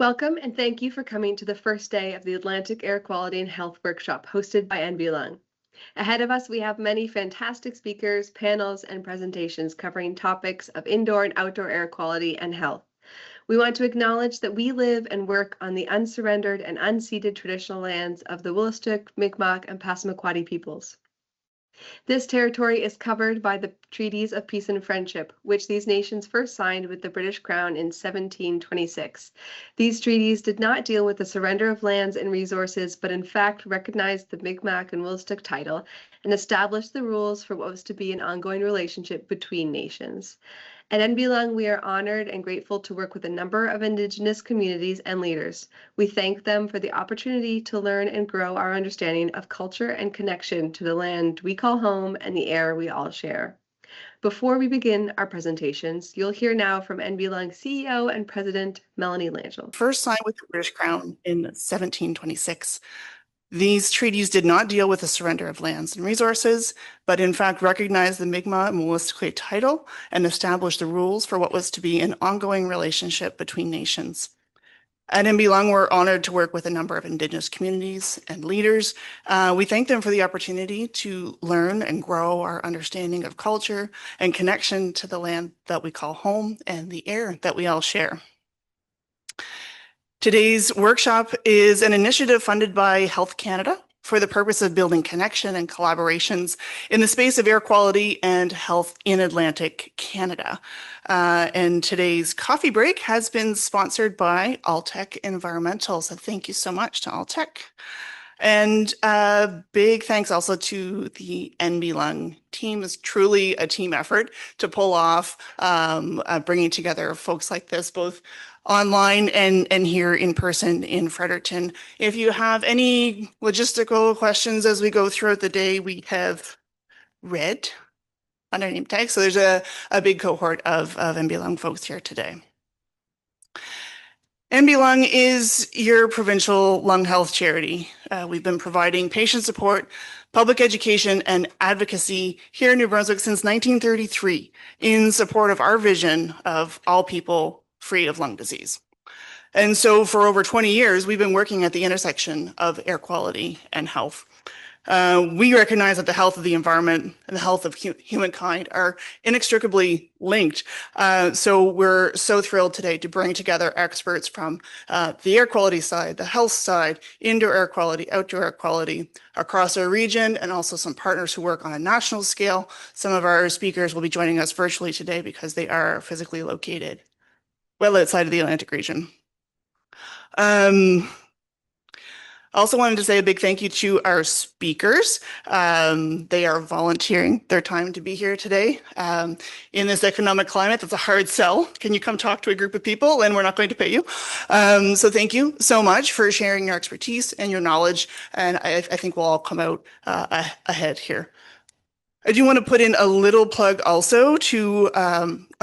Welcome and thank you for coming to the first day of the Atlantic Air Quality and Health Workshop hosted by NB Ahead of us, we have many fantastic speakers, panels, and presentations covering topics of indoor and outdoor air quality and health. We want to acknowledge that we live and work on the unsurrendered and unceded traditional lands of the Wolastoq, Mi'kmaq, and Passamaquoddy peoples. This territory is covered by the Treaties of Peace and Friendship, which these nations first signed with the British Crown in 1726. These treaties did not deal with the surrender of lands and resources, but in fact recognized the Mi'kmaq and Wolastoq title and established the rules for what was to be an ongoing relationship between nations. At NB we are honored and grateful to work with a number of Indigenous communities and leaders. We thank them for the opportunity to learn and grow our understanding of culture and connection to the land we call home and the air we all share. Before we begin our presentations, you'll hear now from NB CEO and President Melanie Langille. First signed with the British Crown in 1726. These treaties did not deal with the surrender of lands and resources, but in fact recognized the Mi'kmaq and Wolastoq title and established the rules for what was to be an ongoing relationship between nations. At NB we're honored to work with a number of Indigenous communities and leaders. We thank them for the opportunity to learn and grow our understanding of culture and connection to the land that we call home and the air that we all share. Today's workshop is an initiative funded by Health Canada for the purpose of building connection and collaborations in the space of air quality and health in Atlantic Canada. And today's coffee break has been sponsored by Alltech Environmental. So thank you so much to Alltech. And big thanks also to the NB team. It's truly a team effort to pull off bringing together folks like this, both online and here in person in Fredericton. If you have any logistical questions as we go throughout the day, we have red on our name tag. So there's a big cohort of NB folks here today. NB is your provincial lung health charity. We've been providing patient support, public education, and advocacy here in New Brunswick since 1933 in support of our vision of all people free of lung disease. And so for over 20 years, we've been working at the intersection of air quality and health. We recognize that the health of the environment and the health of humankind are inextricably linked. So we're so thrilled today to bring together experts from the air quality side, the health side, indoor air quality, outdoor air quality across our region, and also some partners who work on a national scale. Some of our speakers will be joining us virtually today because they are physically located well outside of the Atlantic region. Also wanted to say a big thank you to our speakers. They are volunteering their time to be here today. In this economic climate, that's a hard sell. Can you come talk to a group of people and we're not going to pay you? So thank you so much for sharing your expertise and your knowledge. And I think we'll all come out ahead here. I do want to put in a little plug also to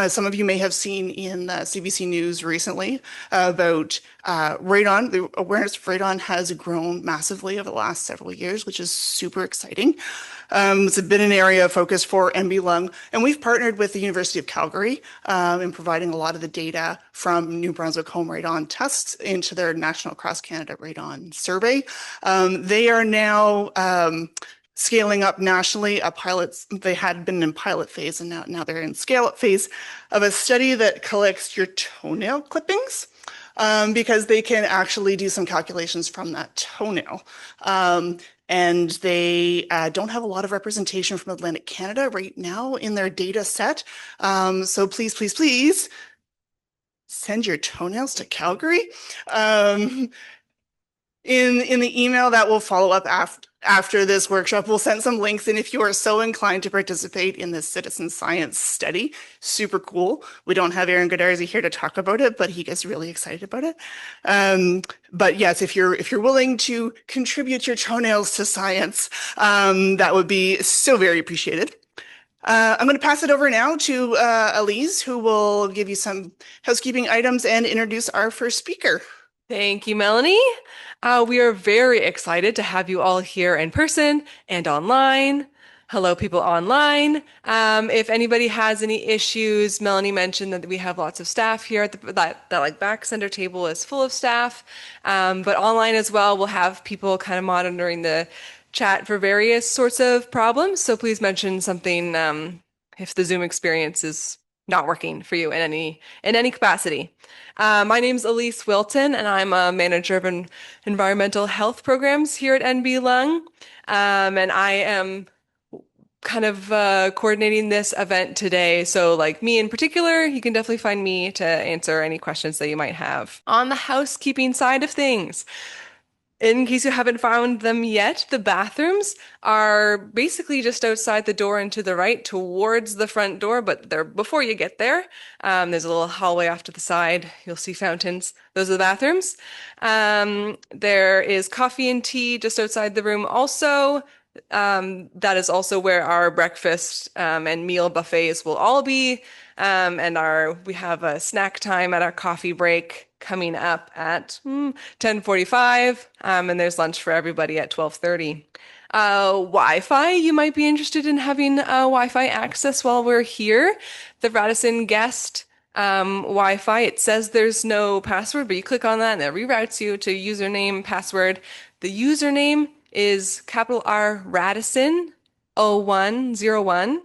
some of you may have seen in CBC News recently about radon. The awareness of radon has grown massively over the last several years, which is super exciting. It's been an area of focus for NB Lung, and we've partnered with the University of Calgary in providing a lot of the data from New Brunswick home radon tests into their National Cross Canada Radon Survey. They are now scaling up nationally, they had been in pilot phase and now they're in scale-up phase of a study that collects your toenail clippings because they can actually do some calculations from that toenail. And they don't have a lot of representation from Atlantic Canada right now in their data set. So please, please, please send your toenails to Calgary. In the email that will follow up after this workshop, we'll send some links. And if you are so inclined to participate in this citizen science study, super cool. We don't have Aaron Godarzy here to talk about it, but he gets really excited about it. But yes, if you're willing to contribute your toenails to science, that would be so very appreciated. I'm going to pass it over now to Elise, who will give you some housekeeping items and introduce our first speaker. Thank you, Melanie. We are very excited to have you all here in person and online. Hello, people online. If anybody has any issues, Melanie mentioned that we have lots of staff here at that like back center table is full of staff. But online as well, we'll have people kind of monitoring the chat for various sorts of problems. So please mention something if the Zoom experience is not working for you in any capacity. My name's Elise Wilton, and I'm a manager of environmental health programs here at NB Lung. And I am kind of coordinating this event today. So like me in particular, you can definitely find me to answer any questions that you might have. On the housekeeping side of things, in case you haven't found them yet, the bathrooms are basically just outside the door and to the right towards the front door, but they're before you get there. There's a little hallway off to the side. You'll see fountains. Those are the bathrooms. There is coffee and tea just outside the room also. That is also where our breakfast and meal buffets will all be. We have a snack time at our coffee break coming up at 10:45, and there's lunch for everybody at 12:30. Wi-Fi, you might be interested in having Wi-Fi access while we're here. The Radisson guest Wi-Fi, it says there's no password, but you click on that and it reroutes you to username, password. The username is capital R Radisson 0101.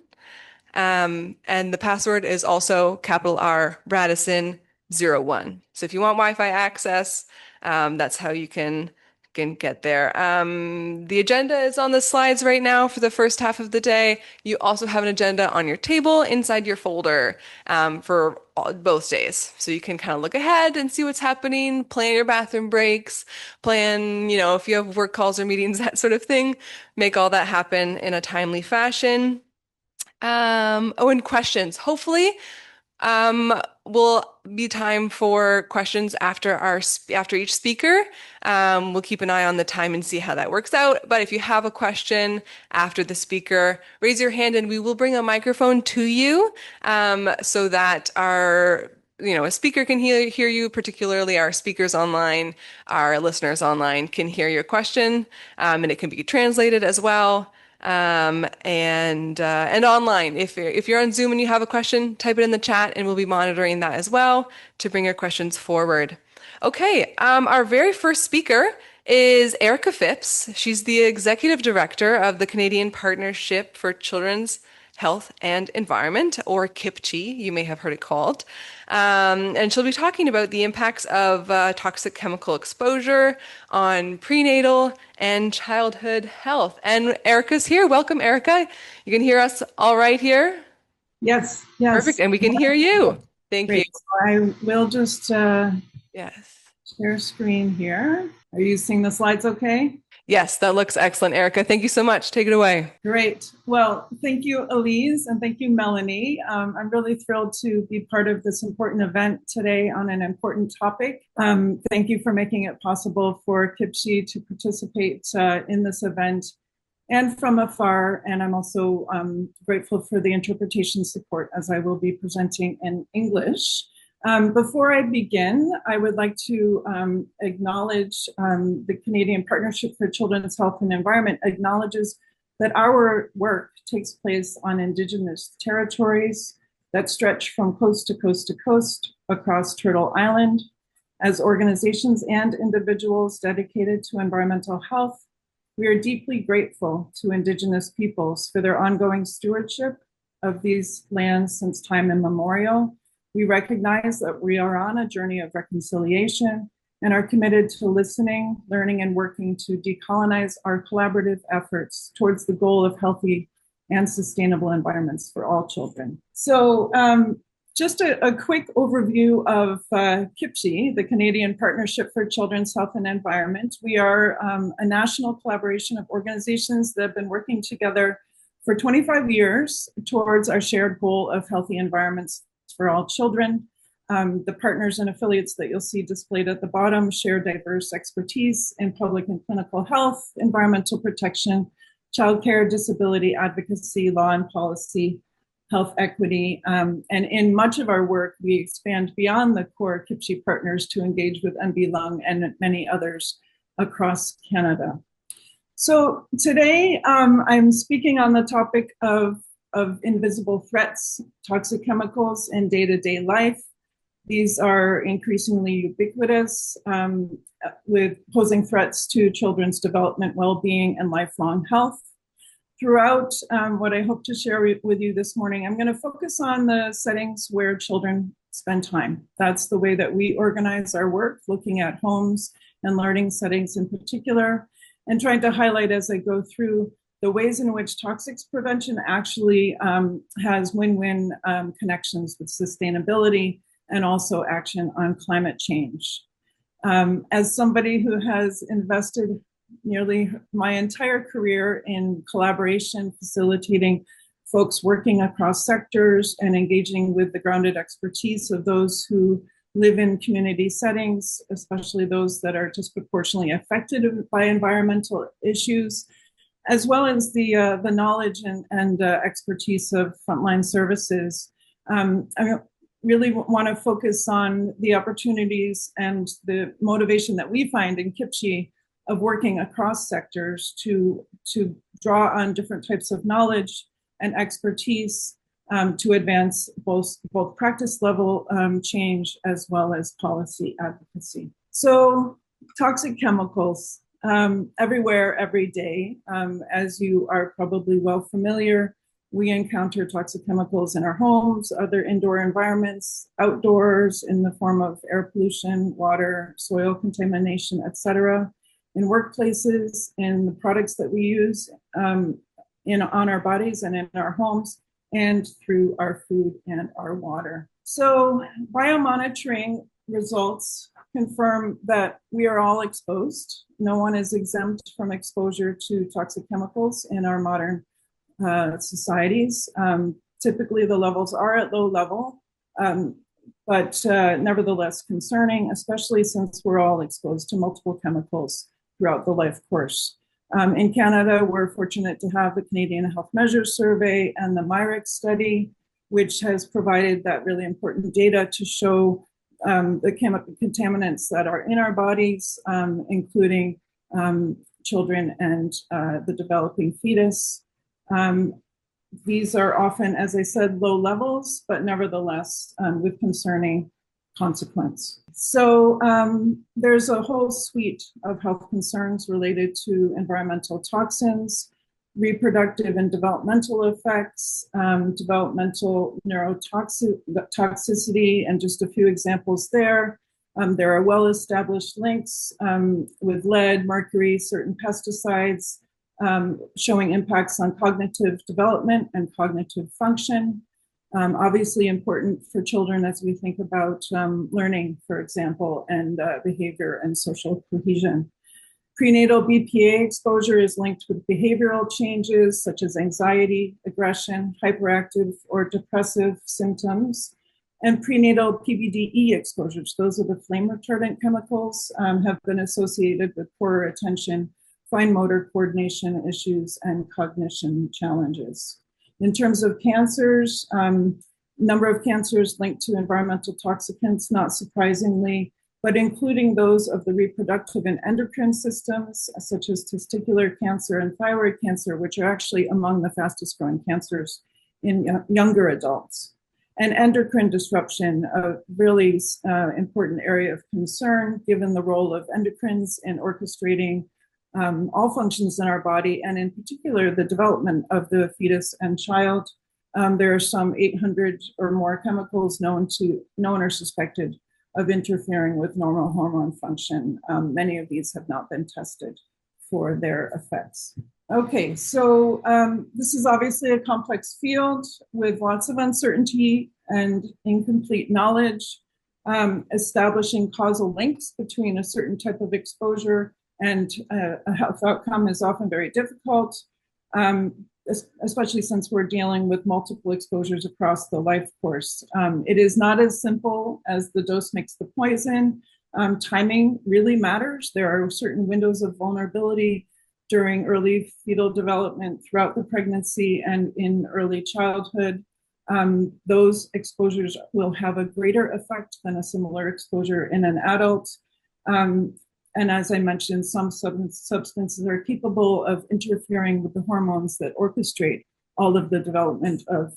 And the password is also capital R Radisson 01. So if you want Wi-Fi access, that's how you can get there. The agenda is on the slides right now for the first half of the day. You also have an agenda on your table inside your folder for both days. So you can kind of look ahead and see what's happening, plan your bathroom breaks, plan, if you have work calls or meetings, that sort of thing, make all that happen in a timely fashion. And questions. Hopefully, will be time for questions after each speaker. We'll keep an eye on the time and see how that works out. But if you have a question after the speaker, raise your hand and we will bring a microphone to you, so that a speaker can hear you, particularly our speakers online, our listeners online can hear your question, and it can be translated as well. And online, if you're on Zoom and you have a question, type it in the chat and we'll be monitoring that as well to bring your questions forward. Okay, our very first speaker is Erica Phipps. She's the Executive Director of the Canadian Partnership for Children's Health and Environment, or CPCHE, you may have heard it called. And she'll be talking about the impacts of toxic chemical exposure on prenatal and childhood health. And Erica's here. Welcome, Erica. You can hear us all right here? Yes. Perfect. And we can hear you. Thank you. So I will just yes. share screen here. Are you seeing the slides okay? Yes, that looks excellent, Erica. Thank you so much. Take it away. Great. Well, thank you, Elise, and thank you, Melanie. I'm really thrilled to be part of this important event today on an important topic. Thank you for making it possible for CPCHE to participate in this event and from afar. And I'm also grateful for the interpretation support as I will be presenting in English. Before I begin, I would like to acknowledge the Canadian Partnership for Children's Health and Environment acknowledges that our work takes place on Indigenous territories that stretch from coast to coast to coast across Turtle Island. As organizations and individuals dedicated to environmental health, we are deeply grateful to Indigenous peoples for their ongoing stewardship of these lands since time immemorial. We recognize that we are on a journey of reconciliation and are committed to listening, learning, and working to decolonize our collaborative efforts towards the goal of healthy and sustainable environments for all children. So just a quick overview of CPCHE, the Canadian Partnership for Children's Health and Environment. We are a national collaboration of organizations that have been working together for 25 years towards our shared goal of healthy environments for all children. The partners and affiliates that you'll see displayed at the bottom share diverse expertise in public and clinical health, environmental protection, childcare, disability advocacy, law and policy, health equity. And in much of our work, we expand beyond the core CPCHE partners to engage with NB Lung and many others across Canada. So today I'm speaking on the topic of invisible threats, toxic chemicals in day-to-day life. These are increasingly ubiquitous, with posing threats to children's development, well-being, and lifelong health. Throughout what I hope to share with you this morning, I'm going to focus on the settings where children spend time. That's the way that we organize our work, looking at homes and learning settings in particular, and trying to highlight as I go through the ways in which toxics prevention actually has win-win connections with sustainability and also action on climate change. As somebody who has invested nearly my entire career in collaboration, facilitating folks working across sectors and engaging with the grounded expertise of those who live in community settings, especially those that are disproportionately affected by environmental issues, as well as the knowledge and expertise of frontline services. I really want to focus on the opportunities and the motivation that we find in CPCHE of working across sectors to draw on different types of knowledge and expertise to advance both practice level change as well as policy advocacy. So toxic chemicals everywhere, every day. As you are probably well familiar, we encounter toxic chemicals in our homes, other indoor environments, outdoors in the form of air pollution, water, soil contamination, etc. In workplaces, in the products that we use on our bodies and in our homes, and through our food and our water. So biomonitoring results confirm that we are all exposed. No one is exempt from exposure to toxic chemicals in our modern societies. Typically the levels are at low level, but nevertheless concerning, especially since we're all exposed to multiple chemicals throughout the life course. In Canada, we're fortunate to have the Canadian Health Measures Survey and the MIREX study, which has provided that really important data to show the chemical contaminants that are in our bodies, including children and the developing fetus. These are often, as I said, low levels, but nevertheless with concerning consequence. So there's a whole suite of health concerns related to environmental toxins, reproductive and developmental effects, developmental neurotoxicity, and just a few examples there. There are well-established links with lead, mercury, certain pesticides, showing impacts on cognitive development and cognitive function. Obviously important for children as we think about learning, for example, and behavior and social cohesion. Prenatal BPA exposure is linked with behavioral changes such as anxiety, aggression, hyperactive or depressive symptoms. And prenatal PBDE exposures, those are the flame retardant chemicals, have been associated with poorer attention, fine motor coordination issues, and cognition challenges. In terms of cancers, number of cancers linked to environmental toxicants, not surprisingly, but including those of the reproductive and endocrine systems, such as testicular cancer and thyroid cancer, which are actually among the fastest growing cancers in younger adults. And endocrine disruption, a really important area of concern, given the role of endocrines in orchestrating all functions in our body, and in particular, the development of the fetus and child. There are some 800 or more chemicals known or suspected of interfering with normal hormone function. Many of these have not been tested for their effects. Okay, so this is obviously a complex field with lots of uncertainty and incomplete knowledge. Establishing causal links between a certain type of exposure and a health outcome is often very difficult, especially since we're dealing with multiple exposures across the life course. It is not as simple as the dose makes the poison. Timing really matters. There are certain windows of vulnerability during early fetal development, throughout the pregnancy, and in early childhood. Those exposures will have a greater effect than a similar exposure in an adult. And as I mentioned, some substances are capable of interfering with the hormones that orchestrate all of the development of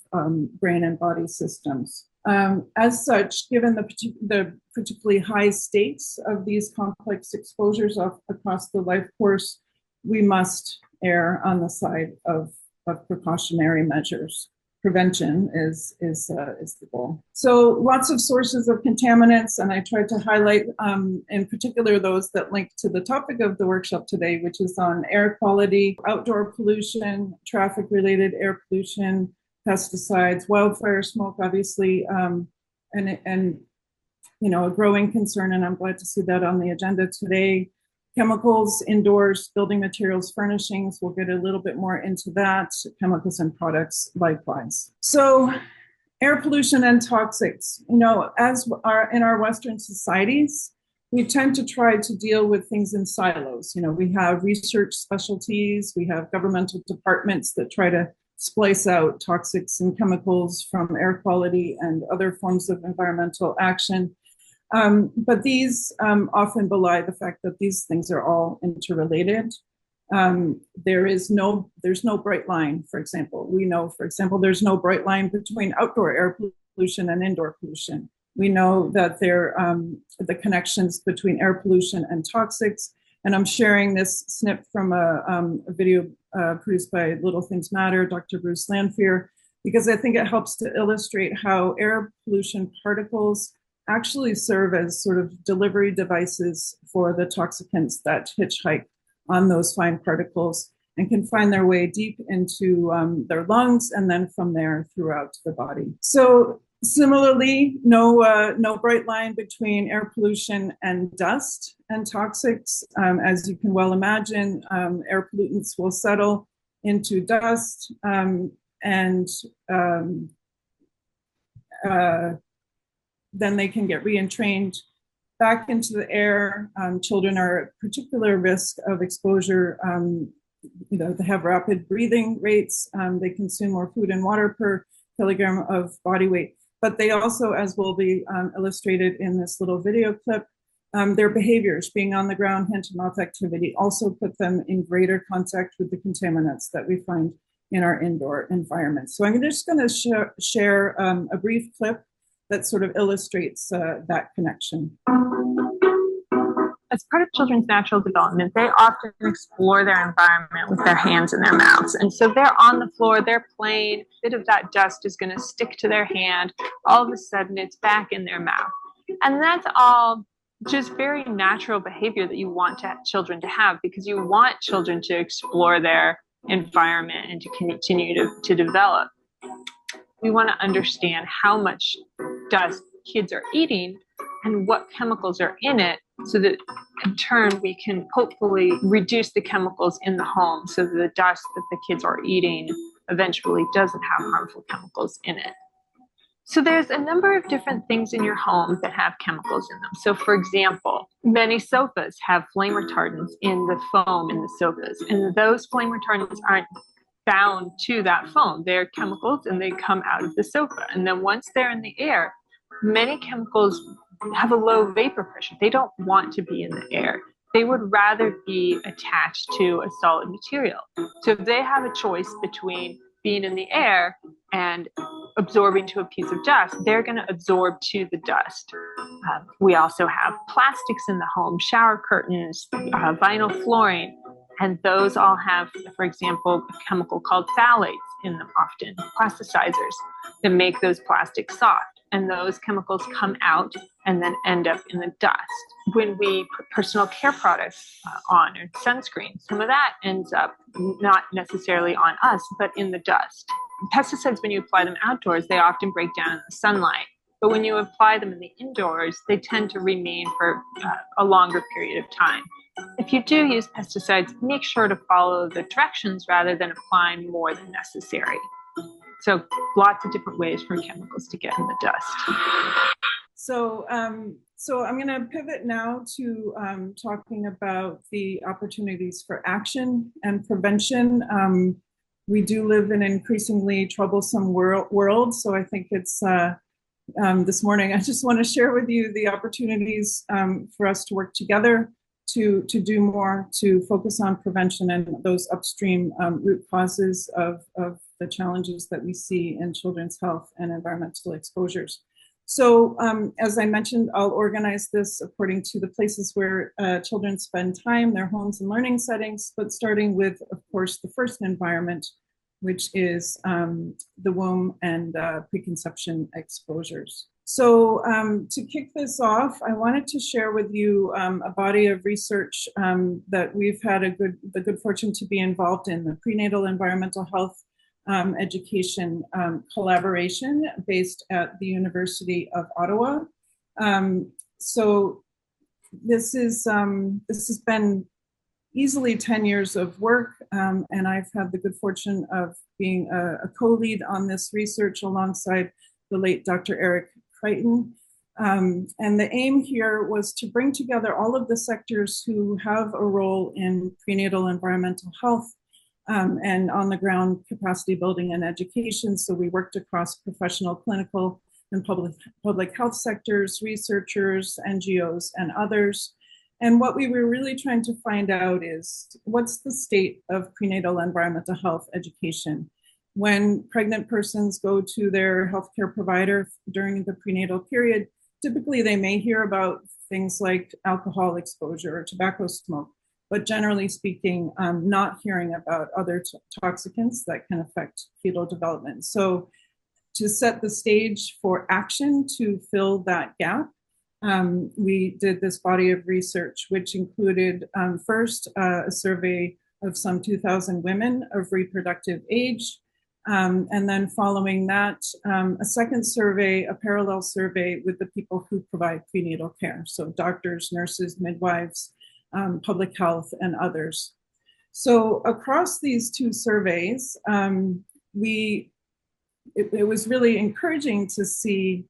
brain and body systems. As such, given the particularly high stakes of these complex exposures across the life course, we must err on the side of precautionary measures. Prevention is the goal. So lots of sources of contaminants, and I tried to highlight in particular those that link to the topic of the workshop today, which is on air quality, outdoor pollution, traffic-related air pollution, pesticides, wildfire smoke, obviously, and you know, a growing concern, and I'm glad to see that on the agenda today. Chemicals indoors, building materials, furnishings, we'll get a little bit more into that, chemicals and products likewise. So air pollution and toxics, you know, in our Western societies, we tend to try to deal with things in silos. You know, we have research specialties, we have governmental departments that try to splice out toxics and chemicals from air quality and other forms of environmental action. But these often belie the fact that these things are all interrelated. There's no bright line, for example. We know, for example, there's no bright line between outdoor air pollution and indoor pollution. We know that the connections between air pollution and toxics, and I'm sharing this snip from a video produced by Little Things Matter, Dr. Bruce Lanphier, because I think it helps to illustrate how air pollution particles actually serve as sort of delivery devices for the toxicants that hitchhike on those fine particles and can find their way deep into their lungs and then from there throughout the body. So similarly, no bright line between air pollution and dust and toxics. As you can well imagine, air pollutants will settle into dust then they can get re-entrained back into the air. Children are at particular risk of exposure. You know, they have rapid breathing rates. They consume more food and water per kilogram of body weight. But they also, as will be illustrated in this little video clip, their behaviors, being on the ground, hand-to-mouth activity, also put them in greater contact with the contaminants that we find in our indoor environments. So I'm just going to share a brief clip that sort of illustrates that connection. As part of children's natural development, they often explore their environment with their hands and their mouths. And so they're on the floor, they're playing, a bit of that dust is going to stick to their hand. All of a sudden, it's back in their mouth. And that's all just very natural behavior that you want children to have, because you want children to explore their environment and to continue to develop. We want to understand how much dust kids are eating and what chemicals are in it, so that in turn we can hopefully reduce the chemicals in the home so that the dust that the kids are eating eventually doesn't have harmful chemicals in it. So there's a number of different things in your home that have chemicals in them. So for example, many sofas have flame retardants in the foam in the sofas, and those flame retardants aren't bound to that foam. They're chemicals and they come out of the sofa. And then once they're in the air, many chemicals have a low vapor pressure. They don't want to be in the air. They would rather be attached to a solid material. So if they have a choice between being in the air and absorbing to a piece of dust, they're going to absorb to the dust. We also have plastics in the home, shower curtains, vinyl flooring, and those all have, for example, a chemical called phthalates in them often, plasticizers that make those plastics soft. And those chemicals come out and then end up in the dust. When we put personal care products on, or sunscreen, some of that ends up not necessarily on us, but in the dust. Pesticides, when you apply them outdoors, they often break down in the sunlight. But when you apply them in the indoors, they tend to remain for a longer period of time. If you do use pesticides, make sure to follow the directions rather than applying more than necessary. So lots of different ways for chemicals to get in the dust. So I'm going to pivot now to talking about the opportunities for action and prevention. We do live in an increasingly troublesome world, so I think it's this morning I just want to share with you the opportunities for us to work together to do more, to focus on prevention and those upstream root causes of the challenges that we see in children's health and environmental exposures. So as I mentioned, I'll organize this according to the places where children spend time, their homes and learning settings, but starting with, of course, the first environment, which is the womb and preconception exposures. So to kick this off, I wanted to share with you a body of research that we've had the good fortune to be involved in, the prenatal environmental health education collaboration based at the University of Ottawa. So this has been easily 10 years of work, and I've had the good fortune of being a co-lead on this research alongside the late Dr. Eric Crichton. And the aim here was to bring together all of the sectors who have a role in prenatal environmental health and on the ground capacity building and education. So we worked across professional, clinical, and public health sectors, researchers, NGOs, and others. And what we were really trying to find out is what's the state of prenatal environmental health education? When pregnant persons go to their healthcare provider during the prenatal period, typically they may hear about things like alcohol exposure or tobacco smoke, but generally speaking, not hearing about other toxicants that can affect fetal development. So to set the stage for action to fill that gap, we did this body of research, which included first a survey of some 2,000 women of reproductive age, and then following that, a second survey, a parallel survey with the people who provide prenatal care, so doctors, nurses, midwives, public health, and others. So across these two surveys, it was really encouraging to see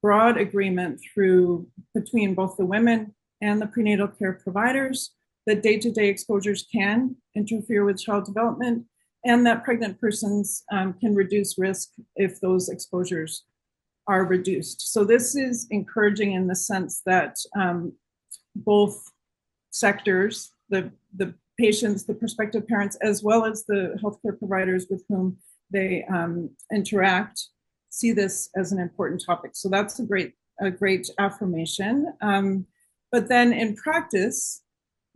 broad agreement between both the women and the prenatal care providers that day-to-day exposures can interfere with child development, and that pregnant persons can reduce risk if those exposures are reduced. So this is encouraging in the sense that both sectors, the patients, the prospective parents, as well as the healthcare providers with whom they interact, see this as an important topic. So that's a great affirmation. But then in practice,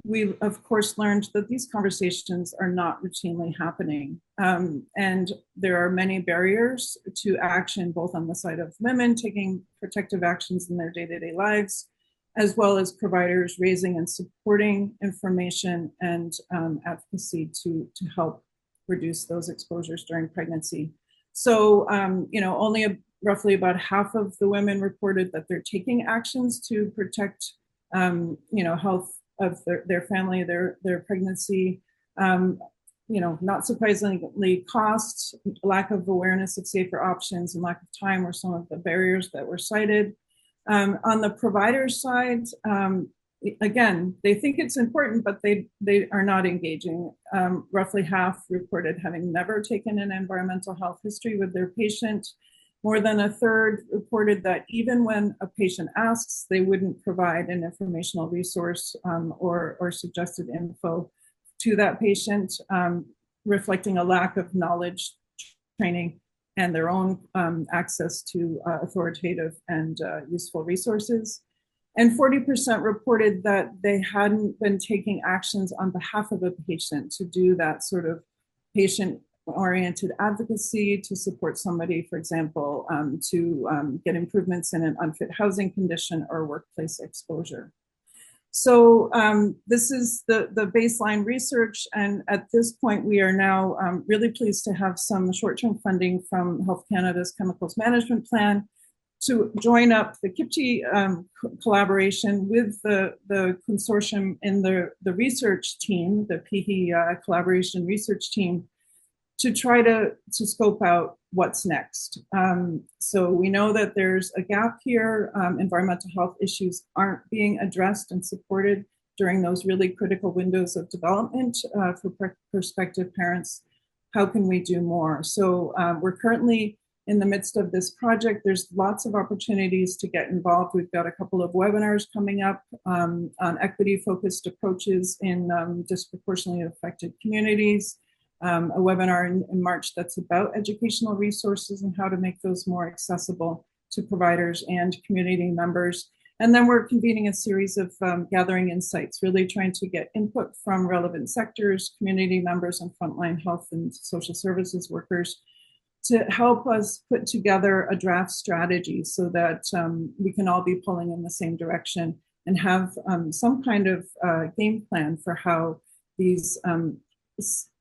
we of course learned that these conversations are not routinely happening. And there are many barriers to action, both on the side of women taking protective actions in their day-to-day lives, as well as providers raising and supporting information and advocacy to help reduce those exposures during pregnancy. So, only roughly about half of the women reported that they're taking actions to protect, health of their family, their pregnancy. Not surprisingly, cost, lack of awareness of safer options, and lack of time were some of the barriers that were cited. On the provider side, again, they think it's important, but they are not engaging. Roughly half reported having never taken an environmental health history with their patient. More than a third reported that even when a patient asks, they wouldn't provide an informational resource or suggested info to that patient, reflecting a lack of knowledge, training, and their own access to authoritative and useful resources. And 40% reported that they hadn't been taking actions on behalf of a patient to do that sort of patient-oriented advocacy, to support somebody, for example, to get improvements in an unfit housing condition or workplace exposure. So this is the baseline research, and at this point we are now really pleased to have some short-term funding from Health Canada's Chemicals Management Plan to join up the CPCHE collaboration with the consortium in the research team, the PHE collaboration research team, to try to scope out what's next. So we know that there's a gap here. Environmental health issues aren't being addressed and supported during those really critical windows of development for prospective parents. How can we do more? So we're currently in the midst of this project. There's lots of opportunities to get involved. We've got a couple of webinars coming up on equity-focused approaches in disproportionately affected communities. A webinar in March that's about educational resources and how to make those more accessible to providers and community members. And then we're convening a series of gathering insights, really trying to get input from relevant sectors, community members, and frontline health and social services workers to help us put together a draft strategy so that we can all be pulling in the same direction and have some kind of game plan for how these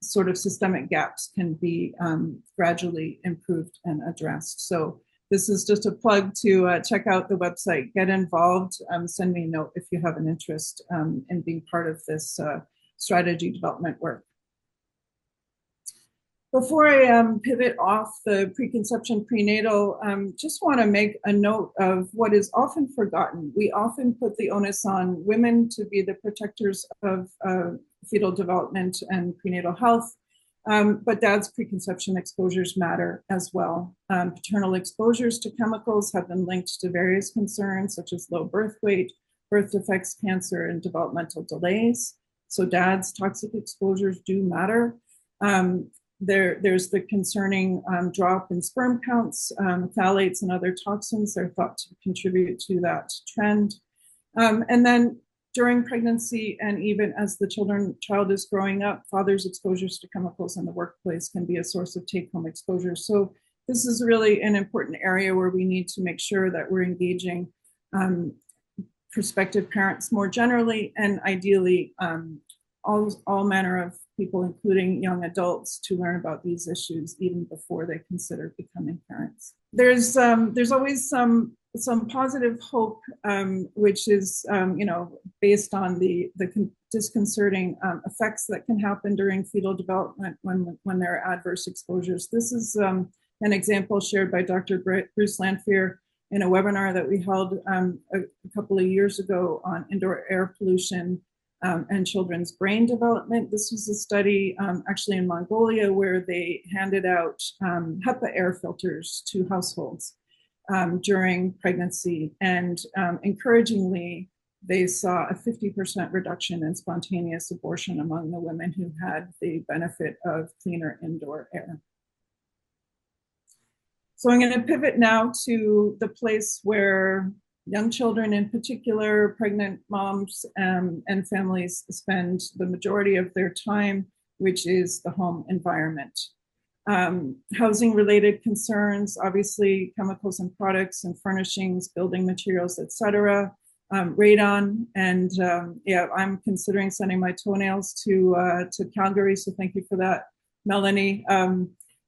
sort of systemic gaps can be gradually improved and addressed. So this is just a plug to check out the website, get involved, send me a note if you have an interest in being part of this strategy development work. Before I pivot off the preconception prenatal, just want to make a note of what is often forgotten. We often put the onus on women to be the protectors of fetal development and prenatal health, but dad's preconception exposures matter as well. Paternal exposures to chemicals have been linked to various concerns such as low birth weight, birth defects, cancer, and developmental delays. So dad's toxic exposures do matter. There's the concerning drop in sperm counts, phthalates and other toxins are thought to contribute to that trend. And then during pregnancy and even as the child is growing up, father's exposures to chemicals in the workplace can be a source of take-home exposure. So this is really an important area where we need to make sure that we're engaging prospective parents more generally, and ideally all manner of people, including young adults, to learn about these issues even before they consider becoming parents. There's always some positive hope, which is based on the disconcerting effects that can happen during fetal development when there are adverse exposures. This is an example shared by Dr. Bruce Landfear in a webinar that we held a couple of years ago on indoor air pollution and children's brain development. This was a study actually in Mongolia where they handed out HEPA air filters to households during pregnancy, and encouragingly, they saw a 50% reduction in spontaneous abortion among the women who had the benefit of cleaner indoor air. So I'm going to pivot now to the place where young children, in particular, pregnant moms and families spend the majority of their time, which is the home environment. Housing-related concerns, obviously chemicals and products and furnishings, building materials, etc. Radon, and I'm considering sending my toenails to Calgary, so thank you for that, Melanie.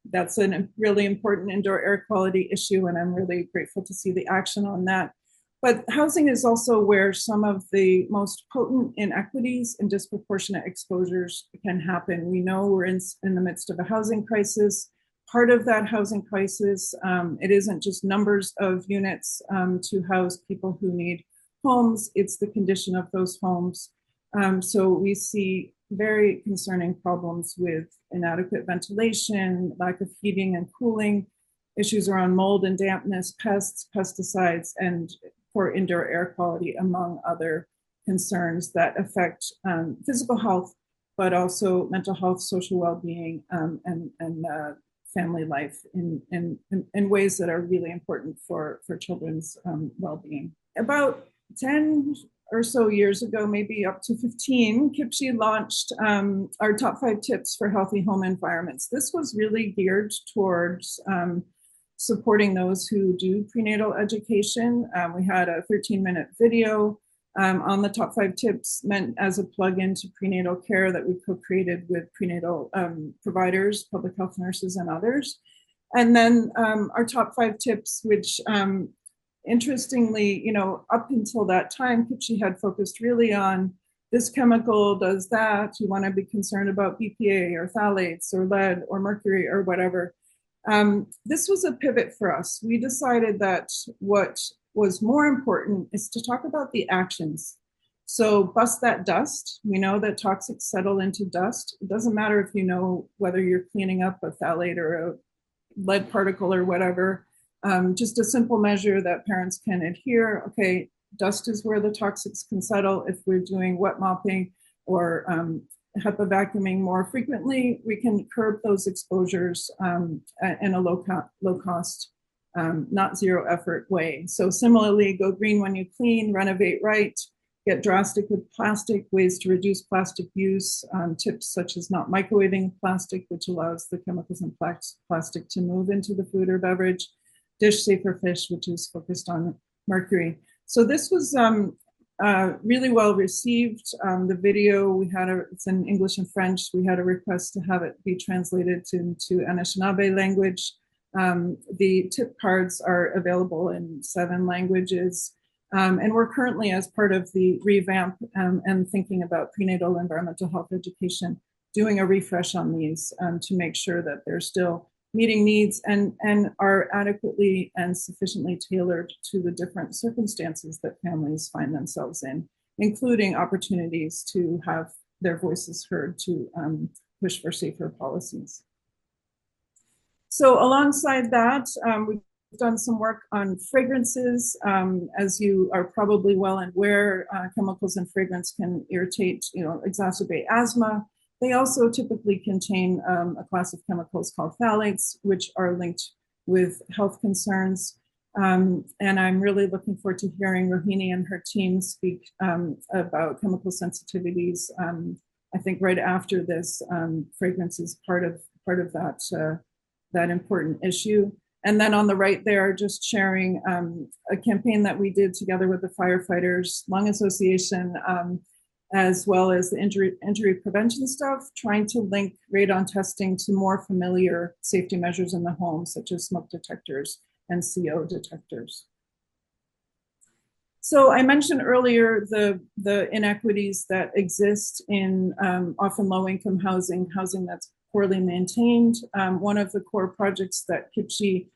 That's a really important indoor air quality issue, and I'm really grateful to see the action on that. But housing is also where some of the most potent inequities and disproportionate exposures can happen. We know we're in the midst of a housing crisis. Part of that housing crisis, it isn't just numbers of units to house people who need homes, it's the condition of those homes. So we see very concerning problems with inadequate ventilation, lack of heating and cooling, issues around mold and dampness, pests, pesticides, and poor indoor air quality, among other concerns that affect physical health, but also mental health, social well-being, and family life in ways that are really important for children's well-being. About 10 or so years ago, maybe up to 15, CPCHE launched our top 5 tips for healthy home environments. This was really geared towards supporting those who do prenatal education. We had a 13-minute video on the top 5 tips meant as a plug-in to prenatal care that we co-created with prenatal providers, public health nurses, and others. And then our top 5 tips, which interestingly, up until that time, CPCHE had focused really on this chemical does that. You want to be concerned about BPA or phthalates or lead or mercury or whatever. This was a pivot for us. We decided that what was more important is to talk about the actions. So bust that dust. We know that toxics settle into dust. It doesn't matter if you know whether you're cleaning up a phthalate or a lead particle or whatever. Just a simple measure that parents can adhere. Okay, dust is where the toxics can settle. If we're doing wet mopping or HEPA vacuuming more frequently, we can curb those exposures in a low cost, not zero effort way. So similarly, go green when you clean, renovate right, get drastic with plastic, ways to reduce plastic use, tips such as not microwaving plastic, which allows the chemicals in plastic to move into the food or beverage, dish safer fish, which is focused on mercury. So this was really well received. The video, we had it's in English and French. We had a request to have it be translated into Anishinaabe language. The tip cards are available in 7 languages. And we're currently, as part of the revamp and thinking about prenatal environmental health education, doing a refresh on these to make sure that they're still meeting needs and are adequately and sufficiently tailored to the different circumstances that families find themselves in, including opportunities to have their voices heard to push for safer policies. So alongside that, we've done some work on fragrances. As you are probably well aware, chemicals in fragrance can irritate, exacerbate asthma. They also typically contain a class of chemicals called phthalates, which are linked with health concerns. And I'm really looking forward to hearing Rohini and her team speak about chemical sensitivities. I think right after this, fragrance is part of that important issue. And then on the right there, just sharing a campaign that we did together with the Firefighters Lung Association, as well as the injury prevention stuff, trying to link radon testing to more familiar safety measures in the home, such as smoke detectors and CO detectors. So I mentioned earlier the inequities that exist in often low-income housing that's poorly maintained. One of the core projects that CPCHE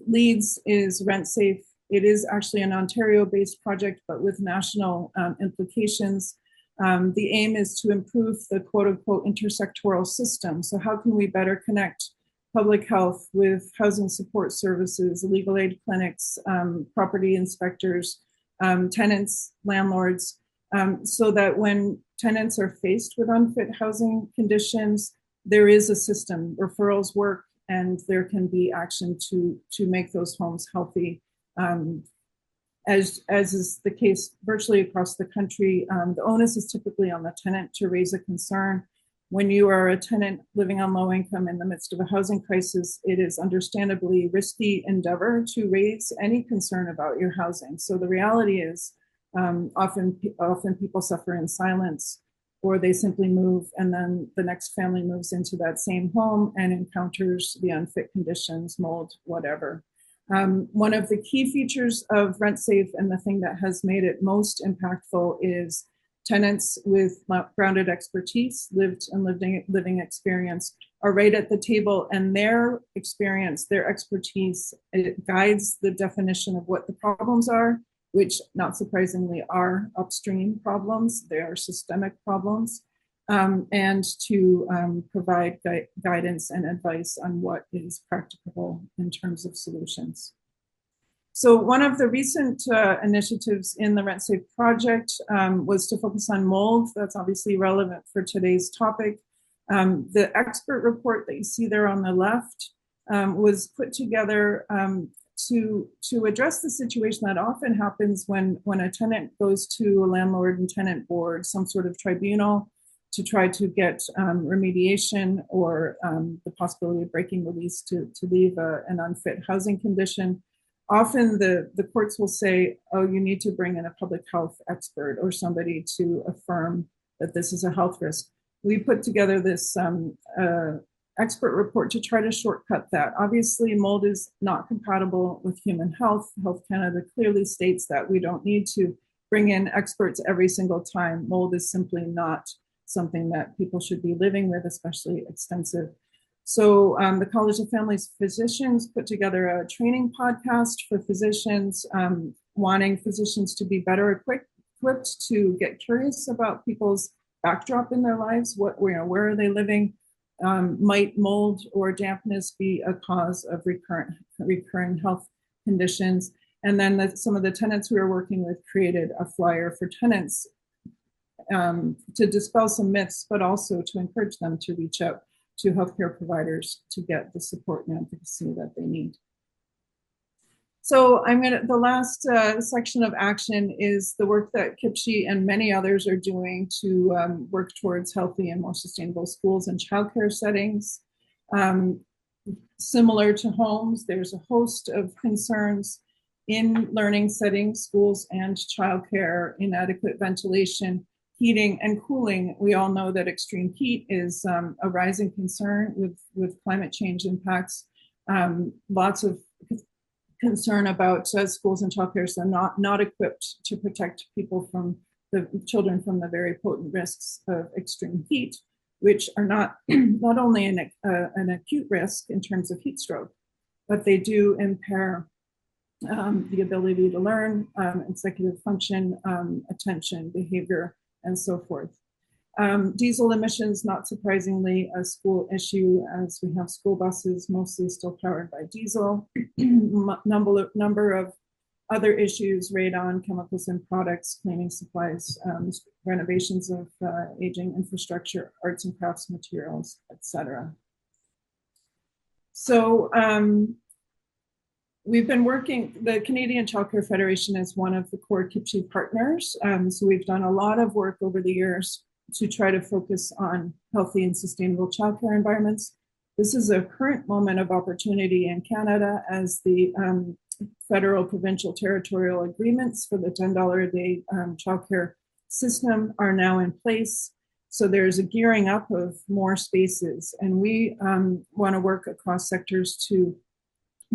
leads is Rent Safe. It is actually an Ontario-based project, but with national implications. The aim is to improve the quote-unquote intersectoral system. So how can we better connect public health with housing support services, legal aid clinics, property inspectors, tenants, landlords, so that when tenants are faced with unfit housing conditions, there is a system, referrals work, and there can be action to make those homes healthy. As is the case virtually across the country, the onus is typically on the tenant to raise a concern. When you are a tenant living on low income in the midst of a housing crisis, it is understandably risky endeavor to raise any concern about your housing. So the reality is often people suffer in silence, or they simply move and then the next family moves into that same home and encounters the unfit conditions, mold, whatever. One of the key features of Rent Safe, and the thing that has made it most impactful, is tenants with grounded expertise, lived and living experience, are right at the table, and their experience, their expertise, it guides the definition of what the problems are, which not surprisingly are upstream problems. They are systemic problems, and to provide guidance and advice on what is practicable in terms of solutions. So one of the recent initiatives in the Rent Safe project was to focus on mold. That's obviously relevant for today's topic. The expert report that you see there on the left was put together to address the situation that often happens when a tenant goes to a landlord and tenant board, some sort of tribunal, to try to get remediation or the possibility of breaking the lease to leave an unfit housing condition. Often the courts will say, oh, you need to bring in a public health expert or somebody to affirm that this is a health risk. We put together this expert report to try to shortcut that. Obviously, mold is not compatible with human health. Health Canada clearly states that we don't need to bring in experts every single time. Mold is simply not something that people should be living with, especially extensive. So the College of Family Physicians put together a training podcast for physicians, wanting physicians to be better equipped to get curious about people's backdrop in their lives, where are they living, Might mold or dampness be a cause of recurring health conditions? And then some of the tenants we were working with created a flyer for tenants to dispel some myths, but also to encourage them to reach out to healthcare providers to get the support and advocacy that they need. So the last section of action is the work that CPCHE and many others are doing to work towards healthy and more sustainable schools and childcare settings. Similar to homes, there's a host of concerns in learning settings, schools and childcare: inadequate ventilation, heating and cooling. We all know that extreme heat is a rising concern with climate change impacts. Lots of concern about schools and childcare so not equipped to protect children from the very potent risks of extreme heat, which are not only an acute risk in terms of heat stroke, but they do impair the ability to learn, executive function, attention, behavior, and so forth. Diesel emissions, not surprisingly, a school issue, as we have school buses mostly still powered by diesel. Number of other issues: radon, chemicals and products, cleaning supplies, renovations of aging infrastructure, arts and crafts materials, etc. So we've been working, the Canadian Childcare Federation is one of the core CPCHE partners. So we've done a lot of work over the years to try to focus on healthy and sustainable childcare environments. This is a current moment of opportunity in Canada as the federal, provincial, territorial agreements for the $10 a day childcare system are now in place. So there's a gearing up of more spaces, and we want to work across sectors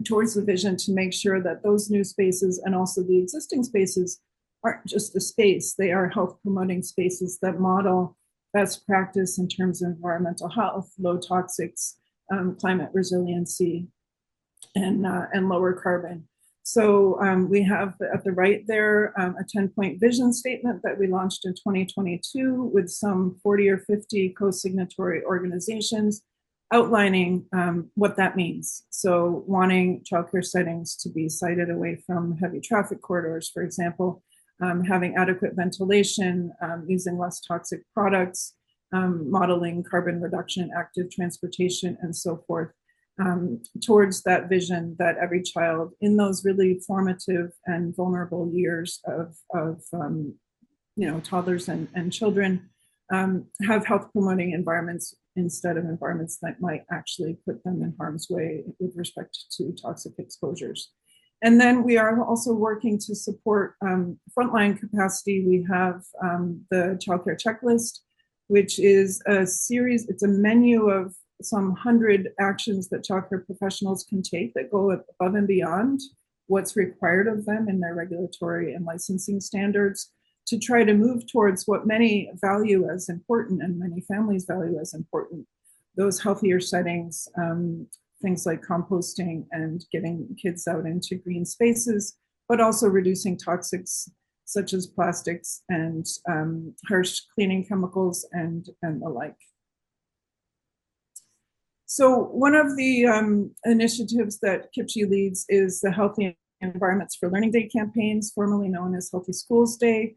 towards the vision to make sure that those new spaces and also the existing spaces aren't just a space, they are health promoting spaces that model best practice in terms of environmental health, low toxics, climate resiliency, and lower carbon. So we have at the right there a 10-point vision statement that we launched in 2022 with some 40 or 50 co-signatory organizations outlining what that means. So wanting childcare settings to be sited away from heavy traffic corridors, for example, having adequate ventilation, using less toxic products, modeling carbon reduction, active transportation, and so forth, towards that vision that every child in those really formative and vulnerable years of toddlers and children have health promoting environments instead of environments that might actually put them in harm's way with respect to toxic exposures. And then we are also working to support frontline capacity. We have the childcare checklist, which is it's a menu of some 100 actions that childcare professionals can take that go above and beyond what's required of them in their regulatory and licensing standards to try to move towards what many value as important and many families value as important, those healthier settings, things like composting and getting kids out into green spaces, but also reducing toxics such as plastics and harsh cleaning chemicals and the like. So one of the initiatives that CPCHE leads is the Healthy Environments for Learning Day campaigns, formerly known as Healthy Schools Day.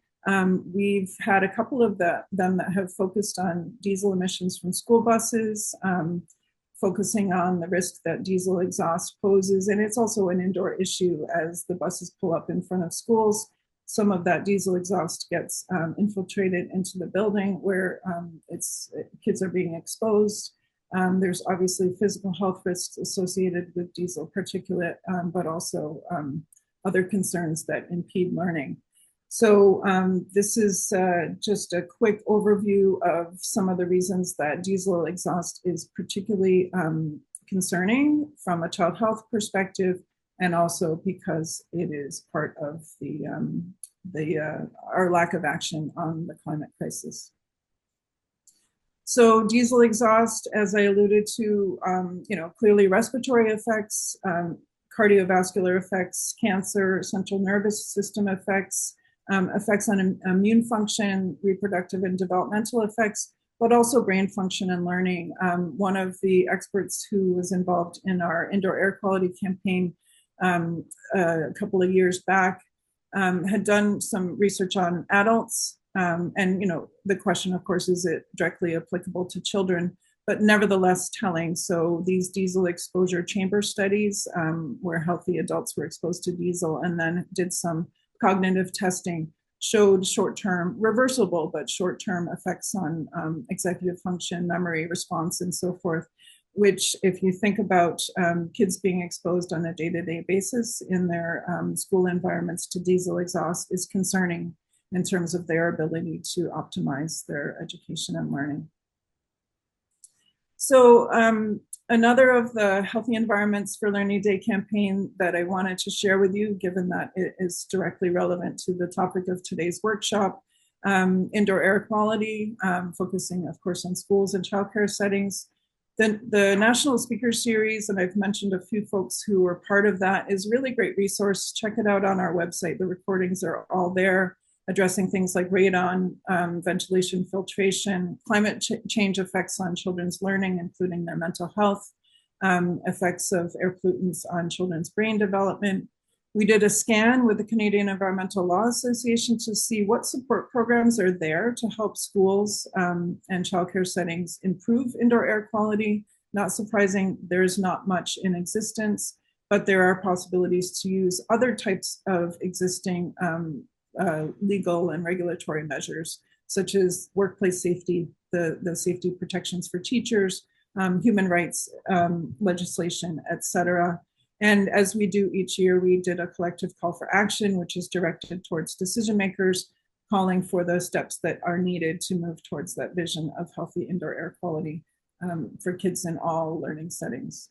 We've had a couple of them that have focused on diesel emissions from school buses, focusing on the risk that diesel exhaust poses. And it's also an indoor issue as the buses pull up in front of schools. Some of that diesel exhaust gets infiltrated into the building where kids are being exposed. There's obviously physical health risks associated with diesel particulate, but also other concerns that impede learning. So this is just a quick overview of some of the reasons that diesel exhaust is particularly concerning from a child health perspective, and also because it is part of our lack of action on the climate crisis. So diesel exhaust, as I alluded to, clearly respiratory effects, cardiovascular effects, cancer, central nervous system effects, effects on immune function, reproductive and developmental effects, but also brain function and learning. One of the experts who was involved in our indoor air quality campaign a couple of years back had done some research on adults. And, you know, the question, of course, is it directly applicable to children, but nevertheless telling. So these diesel exposure chamber studies where healthy adults were exposed to diesel and then did some cognitive testing showed short-term, reversible, but short-term effects on executive function, memory, response, and so forth, which if you think about kids being exposed on a day-to-day basis in their school environments to diesel exhaust is concerning in terms of their ability to optimize their education and learning. So another of the Healthy Environments for Learning Day campaign that I wanted to share with you, given that it is directly relevant to the topic of today's workshop, indoor air quality, focusing, of course, on schools and childcare settings. The National Speaker Series, and I've mentioned a few folks who were part of that, is a really great resource. Check it out on our website. The recordings are all there, addressing things like radon, ventilation filtration, climate change effects on children's learning, including their mental health, effects of air pollutants on children's brain development. We did a scan with the Canadian Environmental Law Association to see what support programs are there to help schools and childcare settings improve indoor air quality. Not surprising, there's not much in existence, but there are possibilities to use other types of existing legal and regulatory measures, such as workplace safety, the safety protections for teachers, human rights legislation, etc. And as we do each year, we did a collective call for action, which is directed towards decision makers, calling for the steps that are needed to move towards that vision of healthy indoor air quality for kids in all learning settings.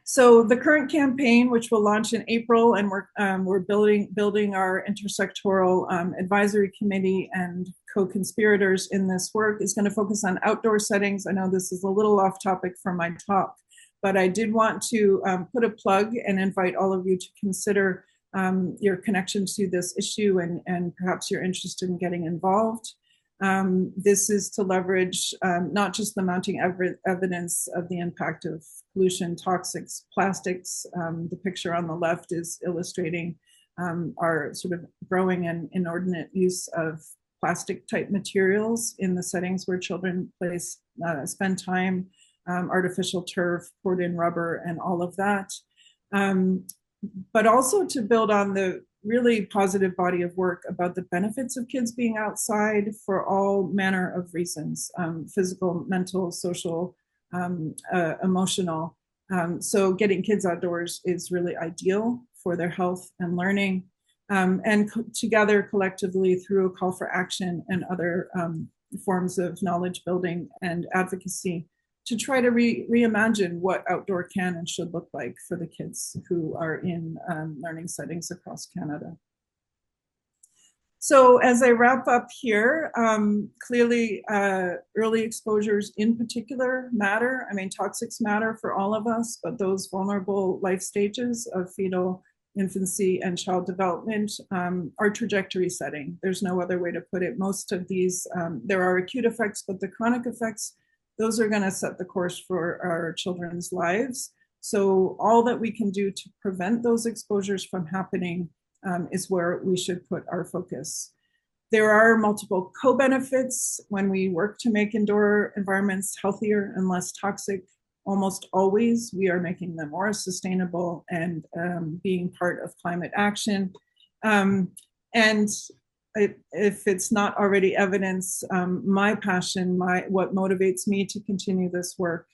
So the current campaign, which will launch in April, and we're building our intersectoral advisory committee and co-conspirators in this work, is going to focus on outdoor settings. I know this is a little off topic from my talk, but I did want to put a plug and invite all of you to consider your connection to this issue and perhaps you're interested in getting involved. This is to leverage not just the mounting evidence of the impact of pollution, toxics, plastics. The picture on the left is illustrating our sort of growing and inordinate use of plastic type materials in the settings where children spend time, artificial turf, poured in rubber, and all of that. But also to build on the really positive body of work about the benefits of kids being outside for all manner of reasons, physical, mental, social, emotional. So getting kids outdoors is really ideal for their health and learning. And together collectively through a call for action and other forms of knowledge building and advocacy to try to reimagine what outdoor can and should look like for the kids who are in learning settings across Canada. So as I wrap up here, clearly early exposures in particular matter. I mean, toxics matter for all of us, but those vulnerable life stages of fetal, infancy, and child development are trajectory setting. There's no other way to put it. Most of these, there are acute effects, but the chronic effects, those are going to set the course for our children's lives. So all that we can do to prevent those exposures from happening is where we should put our focus. There are multiple co-benefits when we work to make indoor environments healthier and less toxic. Almost always, we are making them more sustainable and being part of climate action. And if it's not already evidence, my passion, what motivates me to continue this work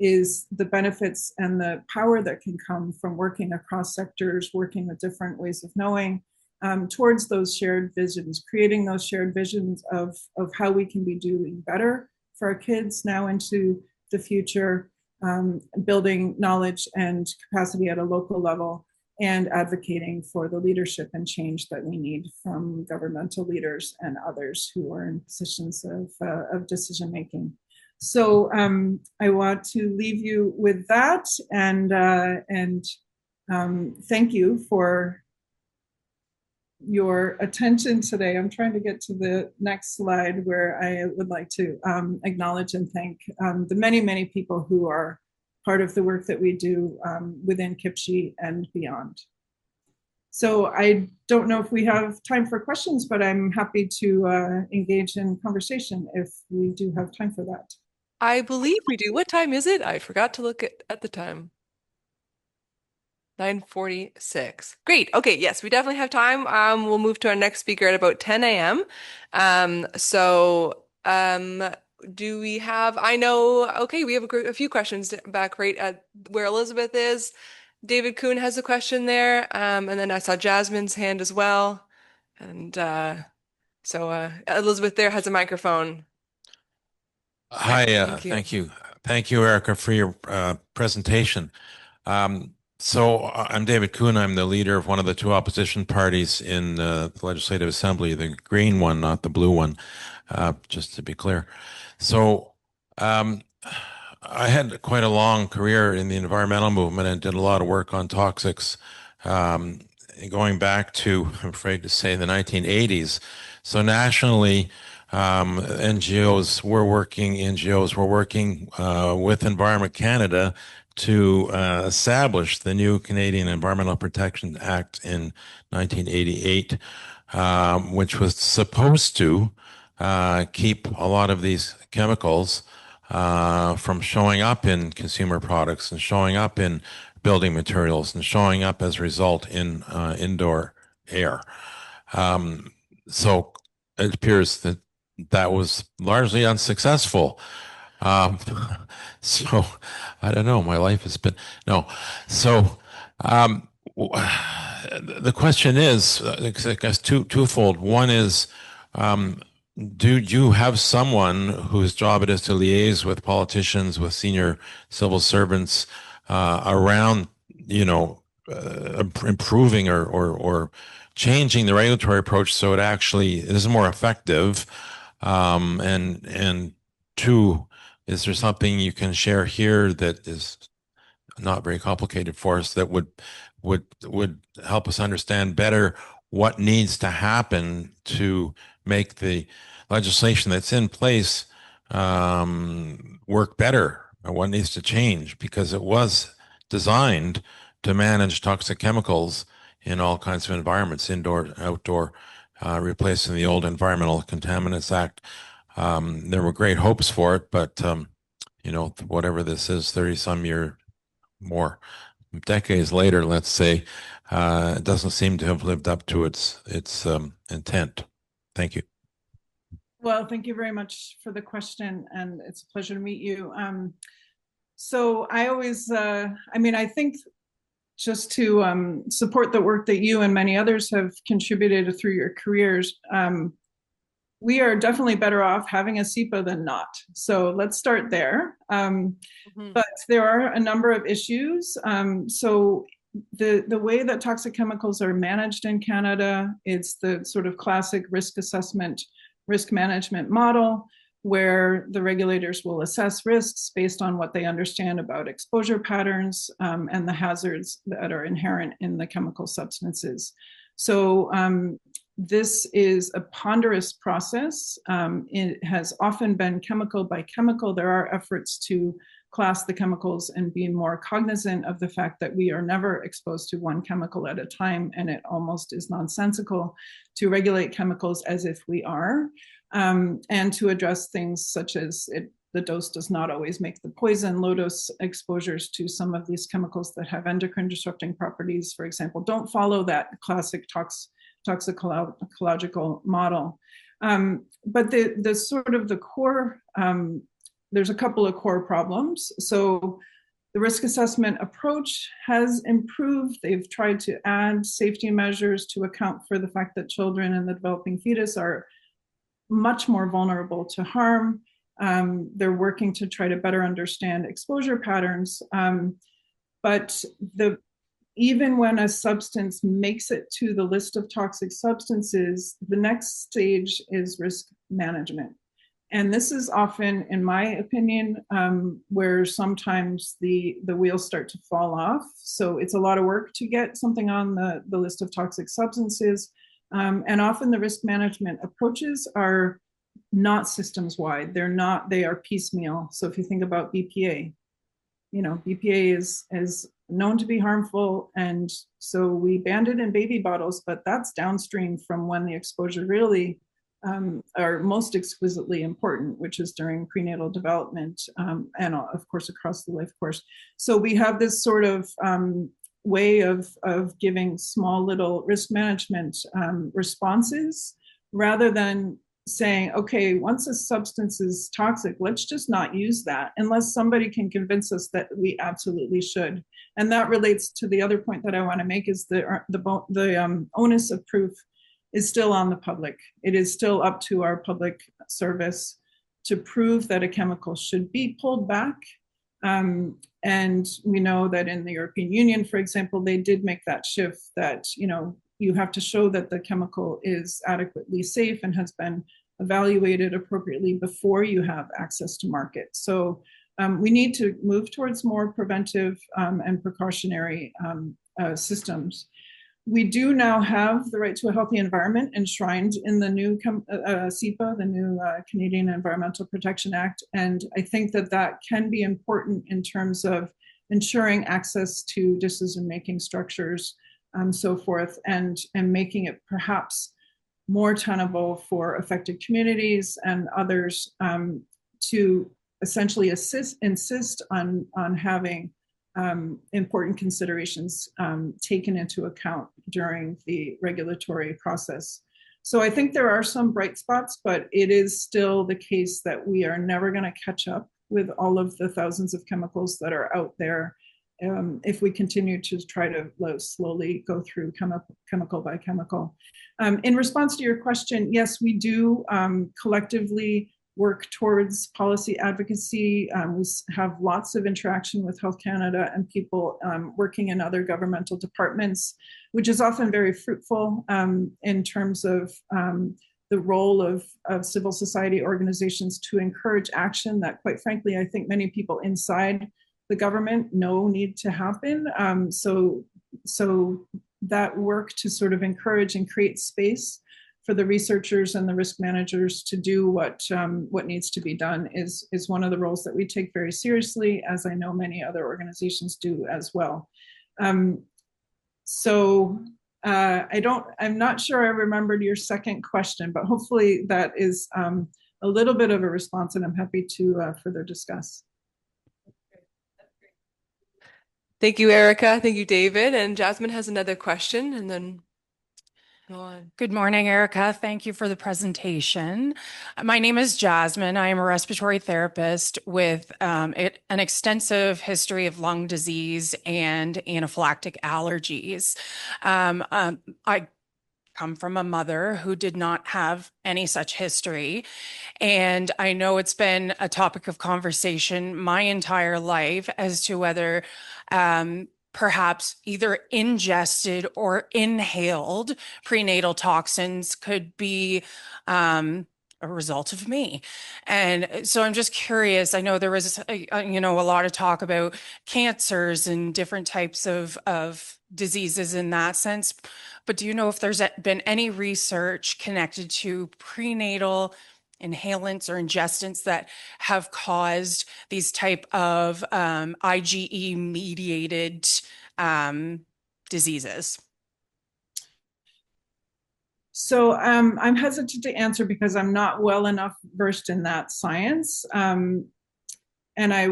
is the benefits and the power that can come from working across sectors, working with different ways of knowing towards those shared visions, creating those shared visions of how we can be doing better for our kids now into the future, building knowledge and capacity at a local level, and advocating for the leadership and change that we need from governmental leaders and others who are in positions of decision making. So I want to leave you with that, and thank you for your attention today. I'm trying to get to the next slide where I would like to acknowledge and thank the many, many people who are part of the work that we do within CPCHE and beyond. So I don't know if we have time for questions, but I'm happy to engage in conversation if we do have time for that. I believe we do. What time is it? I forgot to look at the time. 9:46. Great. Okay. Yes, we definitely have time. We'll move to our next speaker at about 10 a.m. Do we have, I know, okay, we have a few questions back right at where Elizabeth is. David Kuhn has a question there. And then I saw Jasmine's hand as well. And Elizabeth there has a microphone. Hi, Thank you. thank you. Thank you, Erica, for your presentation. So I'm David Kuhn. I'm the leader of one of the two opposition parties in the Legislative Assembly, the green one, not the blue one, just to be clear. So I had quite a long career in the environmental movement and did a lot of work on toxics going back to, I'm afraid to say, the 1980s. So nationally, NGOs were working with Environment Canada to establish the new Canadian Environmental Protection Act in 1988, which was supposed to keep a lot of these chemicals from showing up in consumer products and showing up in building materials and showing up as a result in indoor air. So it appears that that was largely unsuccessful. So I don't know, my life has been, no. So the question is, I guess twofold. One is, do you have someone whose job it is to liaise with politicians, with senior civil servants around, improving or changing the regulatory approach so it actually is more effective? And two, is there something you can share here that is not very complicated for us that would help us understand better what needs to happen to make the legislation that's in place work better, or what needs to change? Because it was designed to manage toxic chemicals in all kinds of environments, indoor, outdoor, replacing the old Environmental Contaminants Act. There were great hopes for it, but whatever this is, 30-some year more decades later, let's say, it doesn't seem to have lived up to its intent. Thank you. Well, thank you very much for the question, and it's a pleasure to meet you. So I always, I think just to support the work that you and many others have contributed through your careers, we are definitely better off having a CEPA than not. So let's start there. But there are a number of issues. So the way that toxic chemicals are managed in Canada, it's the sort of classic risk management model, where the regulators will assess risks based on what they understand about exposure patterns and the hazards that are inherent in the chemical substances. So this is a ponderous process. It has often been chemical by chemical. There are efforts to class the chemicals and be more cognizant of the fact that we are never exposed to one chemical at a time, and it almost is nonsensical to regulate chemicals as if we are, and to address things such as the dose does not always make the poison. Low dose exposures to some of these chemicals that have endocrine disrupting properties, for example, don't follow that classic toxicological model. But the sort of the core, there's a couple of core problems. So the risk assessment approach has improved. They've tried to add safety measures to account for the fact that children and the developing fetus are much more vulnerable to harm. They're working to try to better understand exposure patterns. But even when a substance makes it to the list of toxic substances, the next stage is risk management. And this is often, in my opinion, where sometimes the wheels start to fall off. So it's a lot of work to get something on the list of toxic substances. And often the risk management approaches are not systems wide. They are piecemeal. So if you think about BPA, BPA is known to be harmful. And so we banned it in baby bottles, but that's downstream from when the exposure really are most exquisitely important, which is during prenatal development and of course across the life course. So we have this sort of way of giving small little risk management responses rather than saying, okay, once a substance is toxic, let's just not use that unless somebody can convince us that we absolutely should. And that relates to the other point that I want to make is the onus of proof is still on the public. It is still up to our public service to prove that a chemical should be pulled back. And we know that in the European Union, for example, they did make that shift that, you have to show that the chemical is adequately safe and has been evaluated appropriately before you have access to market. So we need to move towards more preventive and precautionary systems. We do now have the right to a healthy environment enshrined in the new CEPA, the new Canadian Environmental Protection Act. And I think that can be important in terms of ensuring access to decision-making structures, so forth, and making it perhaps more tenable for affected communities and others to essentially insist on having important considerations taken into account during the regulatory process. So I think there are some bright spots, but it is still the case that we are never going to catch up with all of the thousands of chemicals that are out there if we continue to try to slowly go through chemical by chemical. In response to your question, yes, we do collectively work towards policy advocacy. We have lots of interaction with Health Canada and people working in other governmental departments, which is often very fruitful in terms of the role of civil society organizations to encourage action that, quite frankly, I think many people inside the government know need to happen. So that work to sort of encourage and create space for the researchers and the risk managers to do what needs to be done is one of the roles that we take very seriously, as I know many other organizations do as well. I'm not sure I remembered your second question, but hopefully that is a little bit of a response, and I'm happy to further discuss. Thank you, Erica. Thank you, David. And Jasmine has another question, and then go on. Good morning, Erica. Thank you for the presentation. My name is Jasmine. I am a respiratory therapist with an extensive history of lung disease and anaphylactic allergies. I come from a mother who did not have any such history. And I know it's been a topic of conversation my entire life as to whether perhaps either ingested or inhaled prenatal toxins could be a result of me. And so I'm just curious. I know there was, a lot of talk about cancers and different types of diseases in that sense. But do you know if there's been any research connected to prenatal inhalants or ingestants that have caused these type of IgE mediated diseases? So I'm hesitant to answer because I'm not well enough versed in that science. And I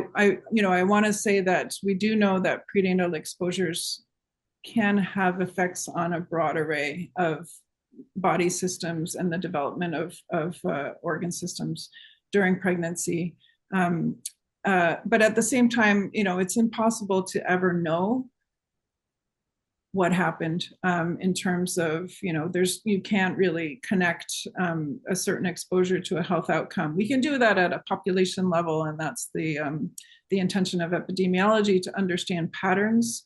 want to say that we do know that prenatal exposures can have effects on a broad array of body systems and the development of organ systems during pregnancy. But at the same time, it's impossible to ever know what happened in terms of, you can't really connect a certain exposure to a health outcome. We can do that at a population level, and that's the intention of epidemiology, to understand patterns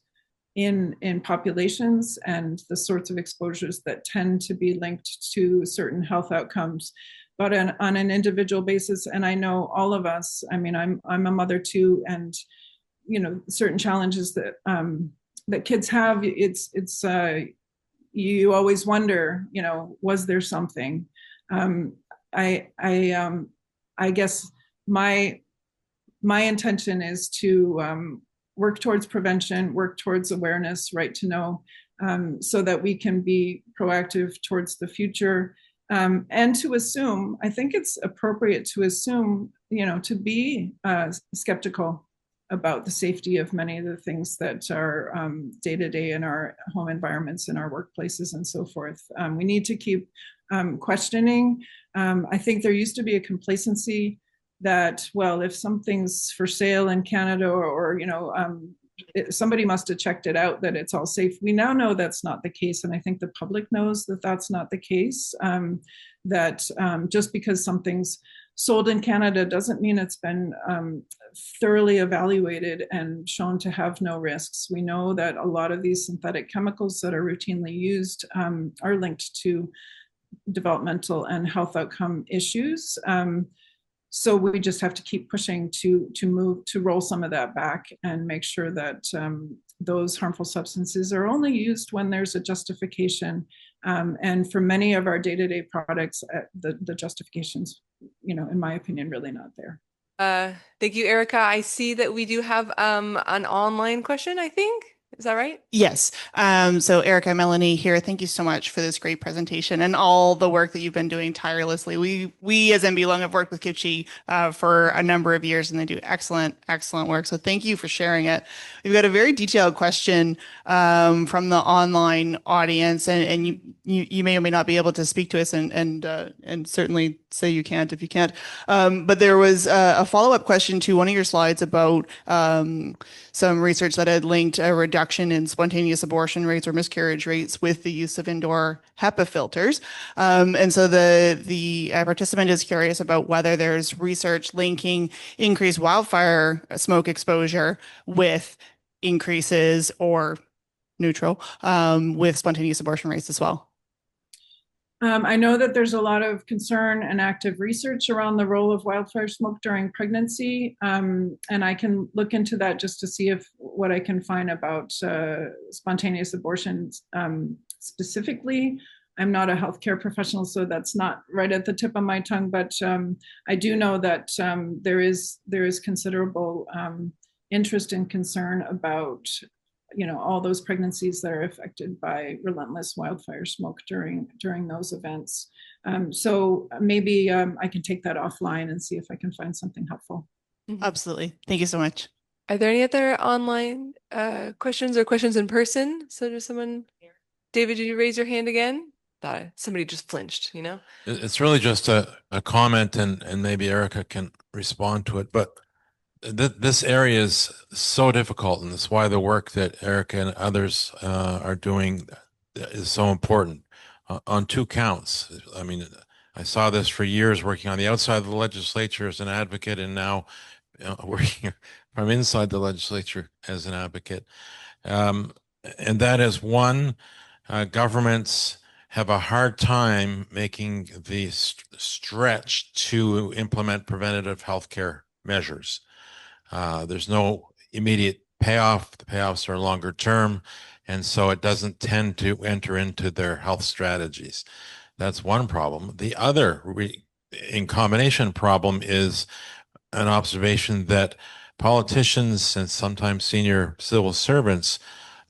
in populations and the sorts of exposures that tend to be linked to certain health outcomes. But on an individual basis, and I know all of us, I'm a mother too, and certain challenges that that kids have, it's you always wonder, was there something? I guess my intention is to work towards prevention, work towards awareness, right to know, so that we can be proactive towards the future, and to assume, I think it's appropriate to assume, to be skeptical about the safety of many of the things that are day-to-day in our home environments, in our workplaces, and so forth. We need to keep questioning. I think there used to be a complacency that, well, if something's for sale in Canada, or somebody must have checked it out, that it's all safe. We now know that's not the case, and I think the public knows that that's not the case. That just because something's sold in Canada doesn't mean it's been thoroughly evaluated and shown to have no risks. We know that a lot of these synthetic chemicals that are routinely used are linked to developmental and health outcome issues. So we just have to keep pushing to roll some of that back and make sure that those harmful substances are only used when there's a justification. And for many of our day-to-day products, the justification's, in my opinion, really not there. Thank you, Erica. I see that we do have an online question, I think. Is that right? Yes. So Erica, Melanie here. Thank you so much for this great presentation and all the work that you've been doing tirelessly. We as NB Lung have worked with CPCHE for a number of years, and they do excellent work. So thank you for sharing it. We've got a very detailed question from the online audience, and you may or may not be able to speak to us, and certainly say you can't if you can't. But there was a follow-up question to one of your slides about some research that had linked a reduction in spontaneous abortion rates or miscarriage rates with the use of indoor HEPA filters. And so the participant is curious about whether there's research linking increased wildfire smoke exposure with increases or neutral with spontaneous abortion rates as well. I know that there's a lot of concern and active research around the role of wildfire smoke during pregnancy, and I can look into that just to see what I can find about spontaneous abortions specifically. I'm not a healthcare professional, so that's not right at the tip of my tongue, but I do know that there is considerable interest and concern about all those pregnancies that are affected by relentless wildfire smoke during those events. So maybe I can take that offline and see if I can find something helpful. Absolutely. Thank you so much. Are there any other online questions or questions in person? So does someone, David, did you raise your hand again? Thought somebody just flinched, It's really just a comment, and maybe Erica can respond to it, but this area is so difficult, and that's why the work that Erica and others are doing is so important on two counts. I mean, I saw this for years working on the outside of the legislature as an advocate, and now working from inside the legislature as an advocate. And that is one, governments have a hard time making the stretch to implement preventative healthcare measures. There's no immediate payoff. The payoffs are longer term, and so it doesn't tend to enter into their health strategies. That's one problem. The other in combination problem is an observation that politicians and sometimes senior civil servants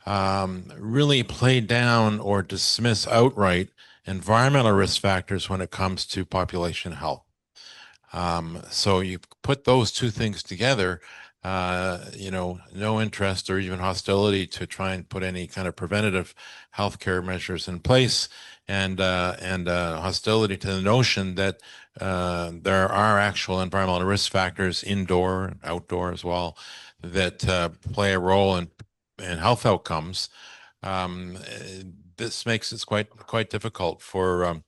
really play down or dismiss outright environmental risk factors when it comes to population health. So you put those two things together, no interest or even hostility to try and put any kind of preventative healthcare measures in place, and hostility to the notion that there are actual environmental risk factors, indoor and outdoor as well, that play a role in health outcomes. This makes it quite difficult for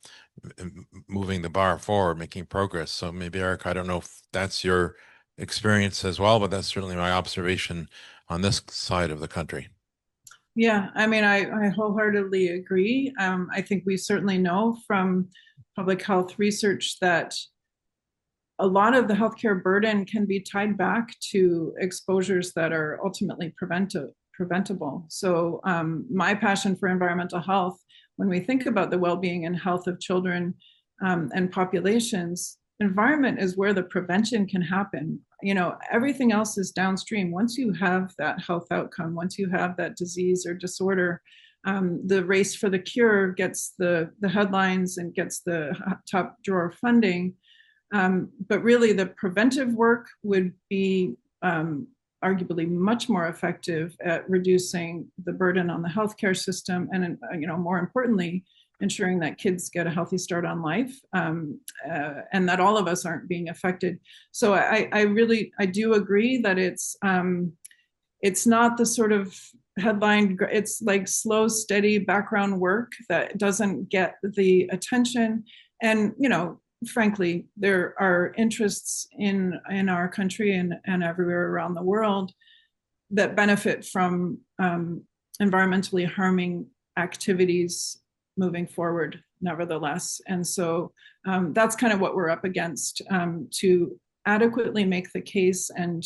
moving the bar forward, making progress. So maybe, Eric, I don't know if that's your experience as well, but that's certainly my observation on this side of the country. Yeah, I mean, I wholeheartedly agree. I think we certainly know from public health research that a lot of the healthcare burden can be tied back to exposures that are ultimately preventable. So my passion for environmental health when we think about the well-being and health of children and populations, environment is where the prevention can happen. You know, everything else is downstream. Once you have that health outcome, once you have that disease or disorder, the race for the cure gets the headlines and gets the top drawer funding. But really, the preventive work would be arguably much more effective at reducing the burden on the healthcare system, and you know, more importantly, ensuring that kids get a healthy start on life, and that all of us aren't being affected. So I do agree that it's not the sort of headline, it's like slow, steady background work that doesn't get the attention. And, you know, frankly, there are interests in our country and everywhere around the world that benefit from environmentally harming activities moving forward, nevertheless. And so that's kind of what we're up against, to adequately make the case and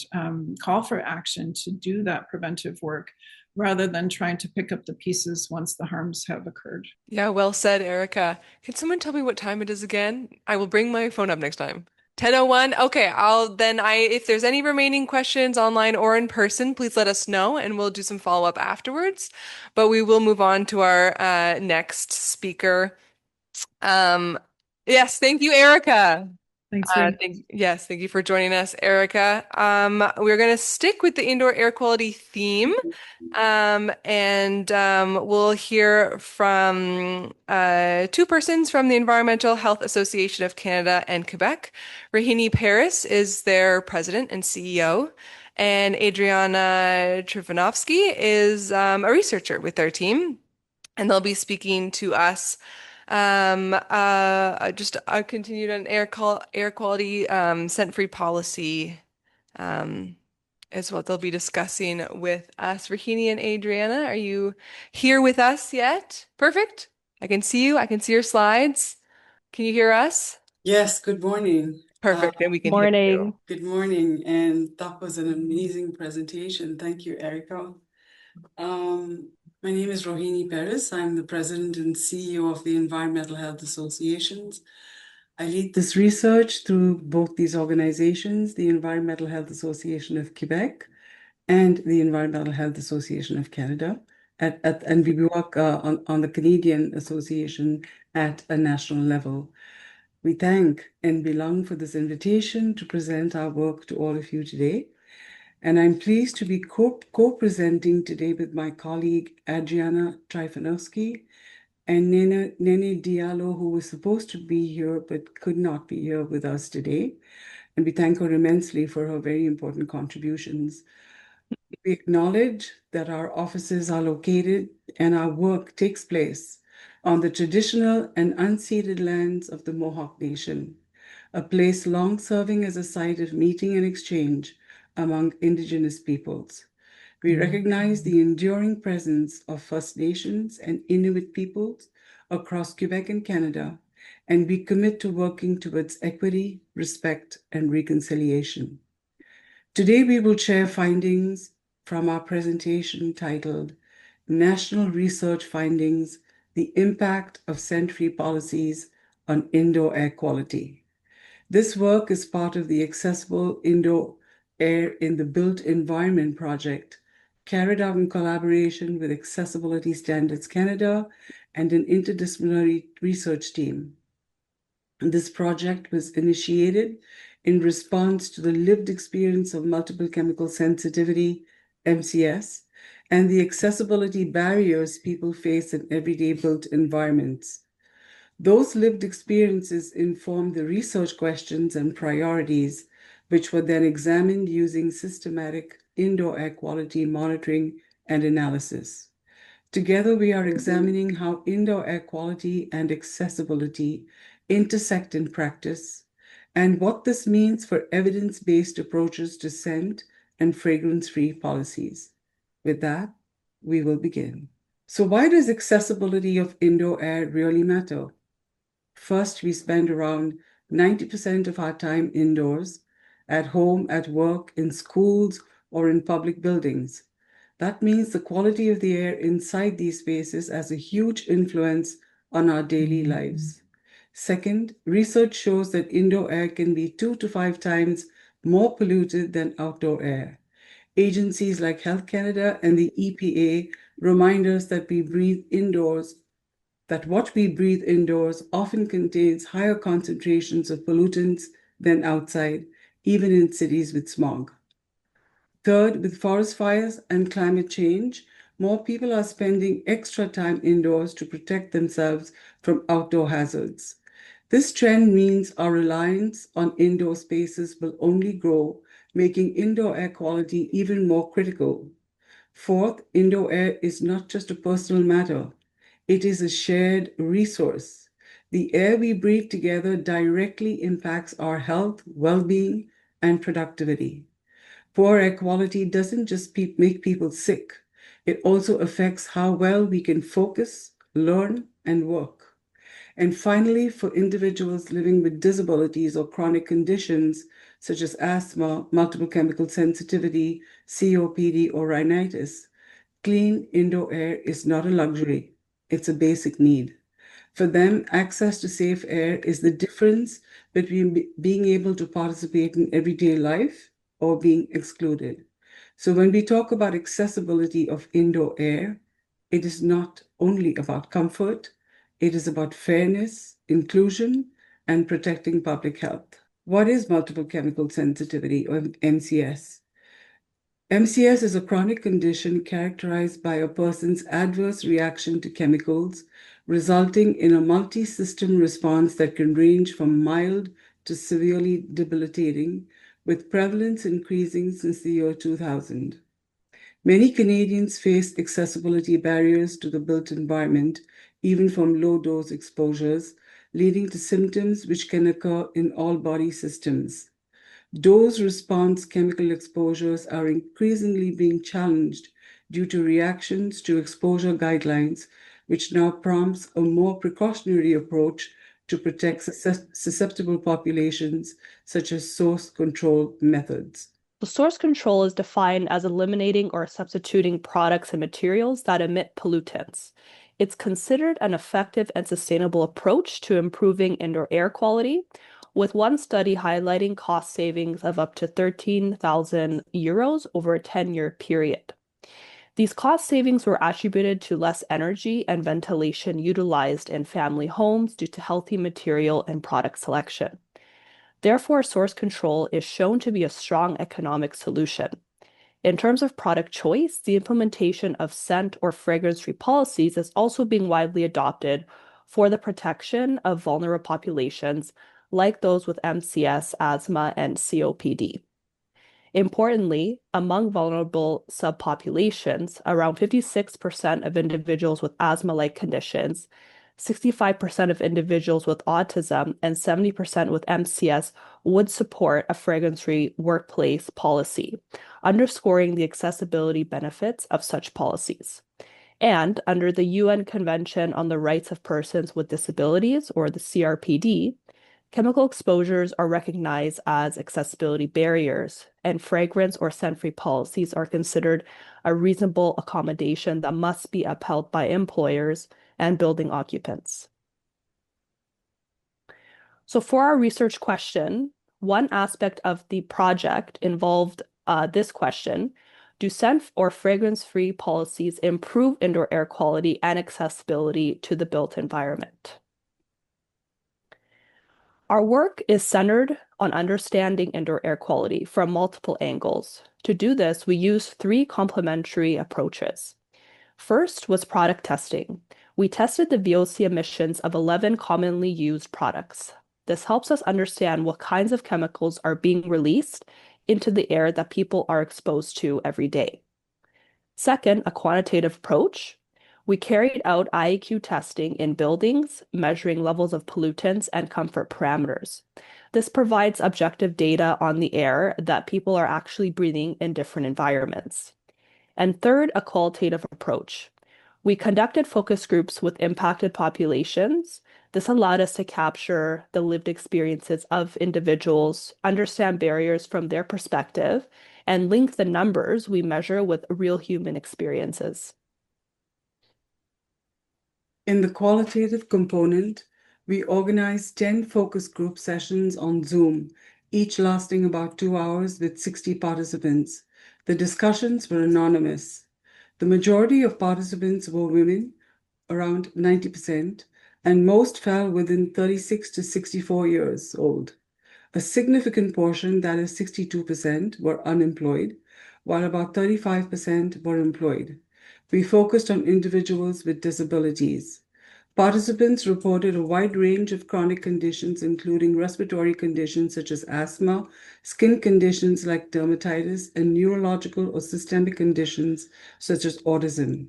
call for action to do that preventive work, rather than trying to pick up the pieces once the harms have occurred. Yeah, well said, Erica. Can someone tell me what time it is again? I will bring my phone up next time. 10:01. Okay, if there's any remaining questions online or in person, please let us know and we'll do some follow-up afterwards. But we will move on to our next speaker. Yes, thank you, Erica. Thanks. Thank you for joining us, Erica. We're going to stick with the indoor air quality theme, and we'll hear from two persons from the Environmental Health Association of Canada and Quebec. Rahini Paris is their president and CEO, and Adriana Trifanovsky is a researcher with their team, and they'll be speaking to us just continued on air quality, scent-free policy, is what they'll be discussing with us. Rahini and Adriana, are you here with us yet? Perfect. I can see you. I can see your slides. Can you hear us? Yes, good morning. Perfect. And we can hear you. Good morning. And that was an amazing presentation. Thank you, Erica. My name is Rahini Paris. I'm the president and CEO of the Environmental Health Associations. I lead this research through both these organizations, the Environmental Health Association of Quebec and the Environmental Health Association of Canada. And we work on the Canadian Association at a national level. We thank NB for this invitation to present our work to all of you today. And I'm pleased to be co-presenting today with my colleague, Adriana Trifanovsky, and Nene Diallo, who was supposed to be here but could not be here with us today. And we thank her immensely for her very important contributions. We acknowledge that our offices are located and our work takes place on the traditional and unceded lands of the Mohawk Nation, a place long serving as a site of meeting and exchange among Indigenous peoples. We recognize the enduring presence of First Nations and Inuit peoples across Quebec and Canada, and we commit to working towards equity, respect, and reconciliation. Today, we will share findings from our presentation titled National Research Findings, the Impact of Scent-Free Policies on Indoor Air Quality. This work is part of the Accessible Indoor Air in the Built Environment project, carried out in collaboration with Accessibility Standards Canada and an interdisciplinary research team. This project was initiated in response to the lived experience of multiple chemical sensitivity, MCS, and the accessibility barriers people face in everyday built environments. Those lived experiences informed the research questions and priorities, which were then examined using systematic indoor air quality monitoring and analysis. Together, we are examining how indoor air quality and accessibility intersect in practice, and what this means for evidence-based approaches to scent and fragrance-free policies. With that, we will begin. So why does accessibility of indoor air really matter? First, we spend around 90% of our time indoors, at home, at work, in schools, or in public buildings. That means the quality of the air inside these spaces has a huge influence on our daily lives. Second, research shows that indoor air can be 2 to 5 times more polluted than outdoor air. Agencies like Health Canada and the EPA remind us that what we breathe indoors often contains higher concentrations of pollutants than outside, even in cities with smog. Third, with forest fires and climate change, more people are spending extra time indoors to protect themselves from outdoor hazards. This trend means our reliance on indoor spaces will only grow, making indoor air quality even more critical. Fourth, indoor air is not just a personal matter. It is a shared resource. The air we breathe together directly impacts our health, well-being, and productivity. Poor air quality doesn't just make people sick. It also affects how well we can focus, learn, and work. And finally, for individuals living with disabilities or chronic conditions such as asthma, multiple chemical sensitivity, COPD, or rhinitis, clean indoor air is not a luxury. It's a basic need. For them, access to safe air is the difference between being able to participate in everyday life or being excluded. So when we talk about accessibility of indoor air, it is not only about comfort, it is about fairness, inclusion, and protecting public health. What is multiple chemical sensitivity, or MCS? MCS is a chronic condition characterized by a person's adverse reaction to chemicals, resulting in a multi-system response that can range from mild to severely debilitating, with prevalence increasing since the year 2000. Many Canadians face accessibility barriers to the built environment, even from low-dose exposures, leading to symptoms which can occur in all body systems. Dose-response chemical exposures are increasingly being challenged due to reactions to exposure guidelines, which now prompts a more precautionary approach to protect susceptible populations, such as source control methods. So source control is defined as eliminating or substituting products and materials that emit pollutants. It's considered an effective and sustainable approach to improving indoor air quality, with one study highlighting cost savings of up to 13,000 euros over a 10-year period. These cost savings were attributed to less energy and ventilation utilized in family homes due to healthy material and product selection. Therefore, source control is shown to be a strong economic solution. In terms of product choice, the implementation of scent or fragrance-free policies is also being widely adopted for the protection of vulnerable populations like those with MCS, asthma, and COPD. Importantly, among vulnerable subpopulations, around 56% of individuals with asthma-like conditions, 65% of individuals with autism, and 70% with MCS would support a fragrance-free workplace policy, underscoring the accessibility benefits of such policies. And under the UN Convention on the Rights of Persons with Disabilities, or the CRPD, chemical exposures are recognized as accessibility barriers, and fragrance or scent-free policies are considered a reasonable accommodation that must be upheld by employers and building occupants. So for our research question, one aspect of the project involved this question: do scent or fragrance-free policies improve indoor air quality and accessibility to the built environment? Our work is centered on understanding indoor air quality from multiple angles. To do this, we used 3 complementary approaches. First was product testing. We tested the VOC emissions of 11 commonly used products. This helps us understand what kinds of chemicals are being released into the air that people are exposed to every day. Second, a quantitative approach. We carried out IAQ testing in buildings, measuring levels of pollutants and comfort parameters. This provides objective data on the air that people are actually breathing in different environments. And third, a qualitative approach. We conducted focus groups with impacted populations. This allowed us to capture the lived experiences of individuals, understand barriers from their perspective, and link the numbers we measure with real human experiences. In the qualitative component, we organized 10 focus group sessions on Zoom, each lasting about 2 hours with 60 participants. The discussions were anonymous. The majority of participants were women, around 90%, and most fell within 36 to 64 years old. A significant portion, that is 62%, were unemployed, while about 35% were employed. We focused on individuals with disabilities. Participants reported a wide range of chronic conditions, including respiratory conditions such as asthma, skin conditions like dermatitis, and neurological or systemic conditions such as autism.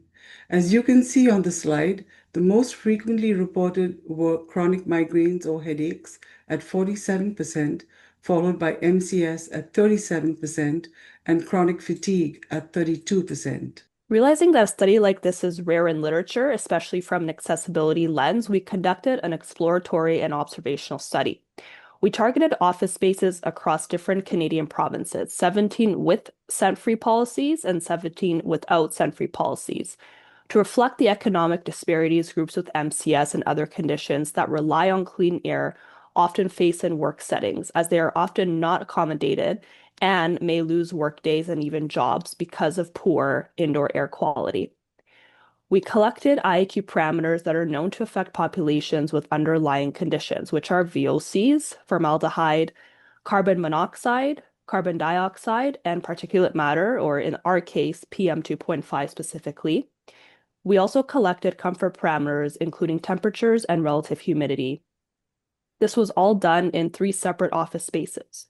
As you can see on the slide, the most frequently reported were chronic migraines or headaches at 47%, followed by MCS at 37%, and chronic fatigue at 32%. Realizing that a study like this is rare in literature, especially from an accessibility lens, we conducted an exploratory and observational study. We targeted office spaces across different Canadian provinces, 17 with scent-free policies and 17 without scent-free policies, to reflect the economic disparities groups with MCS and other conditions that rely on clean air often face in work settings, as they are often not accommodated and may lose work days and even jobs because of poor indoor air quality. We collected IAQ parameters that are known to affect populations with underlying conditions, which are VOCs, formaldehyde, carbon monoxide, carbon dioxide, and particulate matter, or in our case, PM2.5 specifically. We also collected comfort parameters, including temperatures and relative humidity. This was all done in 3 separate office spaces,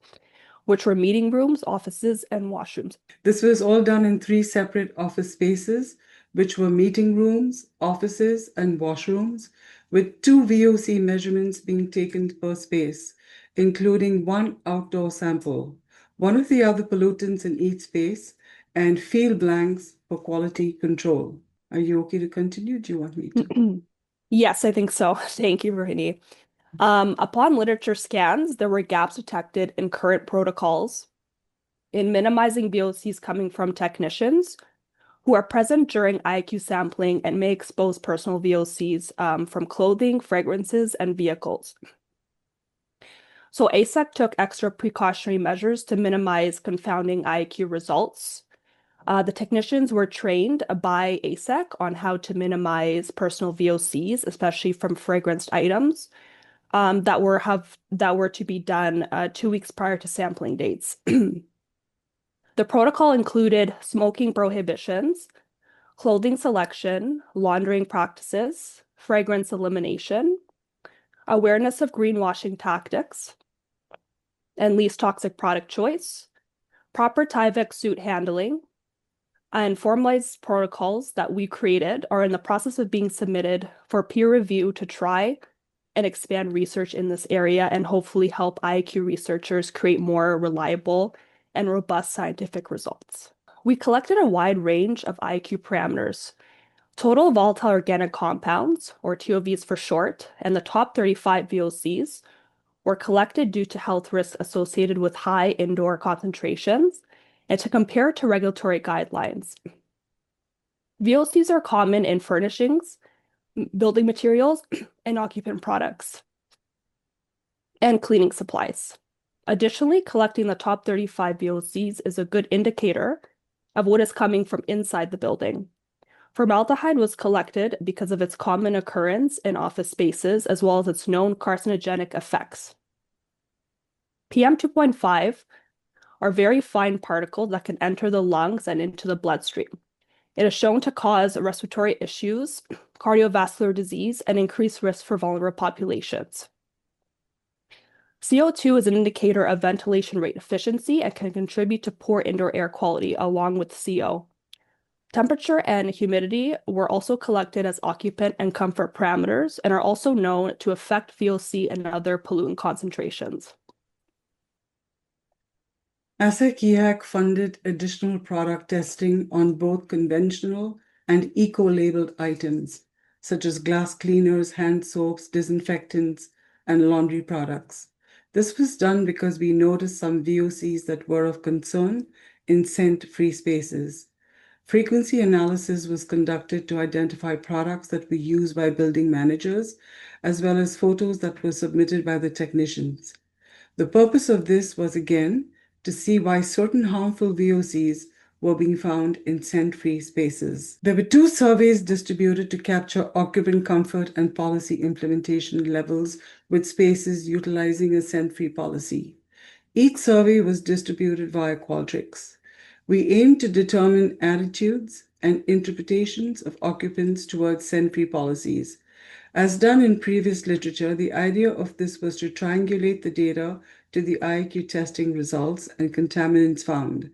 which were meeting rooms, offices, and washrooms. This was all done in 3 separate office spaces, which were meeting rooms, offices, and washrooms, with 2 VOC measurements being taken per space, including 1 outdoor sample, 1 of the other pollutants in each space, and field blanks for quality control. Are you okay to continue? Do you want me to? Yes, I think so. Thank you, Rohini. Upon literature scans, there were gaps detected in current protocols in minimizing VOCs coming from technicians who are present during IAQ sampling and may expose personal VOCs from clothing, fragrances, and vehicles. So ASEC took extra precautionary measures to minimize confounding IAQ results. The technicians were trained by ASEC on how to minimize personal VOCs, especially from fragranced items. That were to be done 2 weeks prior to sampling dates. The protocol included smoking prohibitions, clothing selection, laundering practices, fragrance elimination, awareness of greenwashing tactics, and least toxic product choice, proper Tyvek suit handling, and formalized protocols that we created are in the process of being submitted for peer review to try and expand research in this area and hopefully help IAQ researchers create more reliable and robust scientific results. We collected a wide range of IAQ parameters. Total volatile organic compounds, or TOVs for short, and the top 35 VOCs were collected due to health risks associated with high indoor concentrations and to compare to regulatory guidelines. VOCs are common in furnishings, building materials, and occupant products, and cleaning supplies. Additionally, collecting the top 35 VOCs is a good indicator of what is coming from inside the building. Formaldehyde was collected because of its common occurrence in office spaces, as well as its known carcinogenic effects. PM2.5 are very fine particles that can enter the lungs and into the bloodstream. It is shown to cause respiratory issues, cardiovascular disease, and increased risk for vulnerable populations. CO2 is an indicator of ventilation rate efficiency and can contribute to poor indoor air quality along with CO. Temperature and humidity were also collected as occupant and comfort parameters and are also known to affect VOC and other pollutant concentrations. ASEC funded additional product testing on both conventional and eco-labeled items, such as glass cleaners, hand soaps, disinfectants, and laundry products. This was done because we noticed some VOCs that were of concern in scent-free spaces. Frequency analysis was conducted to identify products that were used by building managers, as well as photos that were submitted by the technicians. The purpose of this was, again, to see why certain harmful VOCs were being found in scent-free spaces. There were 2 surveys distributed to capture occupant comfort and policy implementation levels with spaces utilizing a scent-free policy. Each survey was distributed via Qualtrics. We aim to determine attitudes and interpretations of occupants towards scent-free policies. As done in previous literature, the idea of this was to triangulate the data to the IAQ testing results and contaminants found.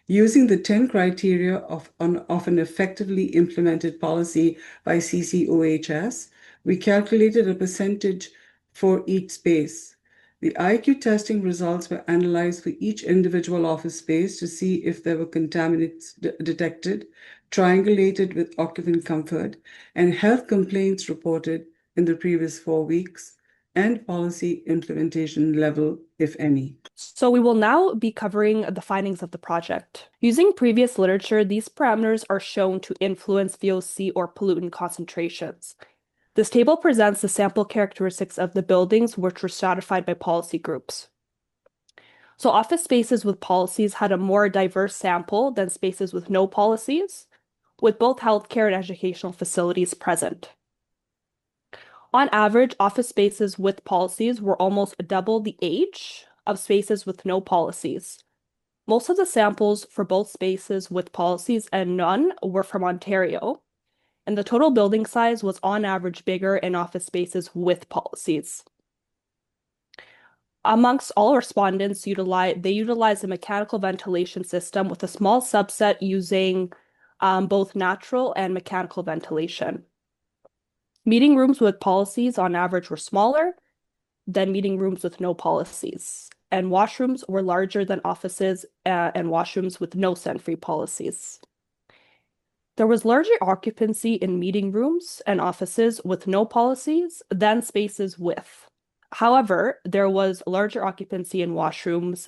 Using the 10 criteria of an effectively implemented policy by CPCHE, we calculated a percentage for each space. The IQ testing results were analyzed for each individual office space to see if there were contaminants detected, triangulated with occupant comfort, and health complaints reported in the previous 4 weeks, and policy implementation level, if any. So we will now be covering the findings of the project. Using previous literature, these parameters are shown to influence VOC or pollutant concentrations. This table presents the sample characteristics of the buildings which were stratified by policy groups. So office spaces with policies had a more diverse sample than spaces with no policies, with both healthcare and educational facilities present. On average, office spaces with policies were almost double the age of spaces with no policies. Most of the samples for both spaces with policies and none were from Ontario, and the total building size was on average bigger in office spaces with policies. Amongst all respondents, they utilized a mechanical ventilation system with a small subset using both natural and mechanical ventilation. Meeting rooms with policies on average were smaller than meeting rooms with no policies, and washrooms were larger than offices and washrooms with no scent-free policies. There was larger occupancy in meeting rooms and offices with no policies than spaces with. However, there was larger occupancy in washrooms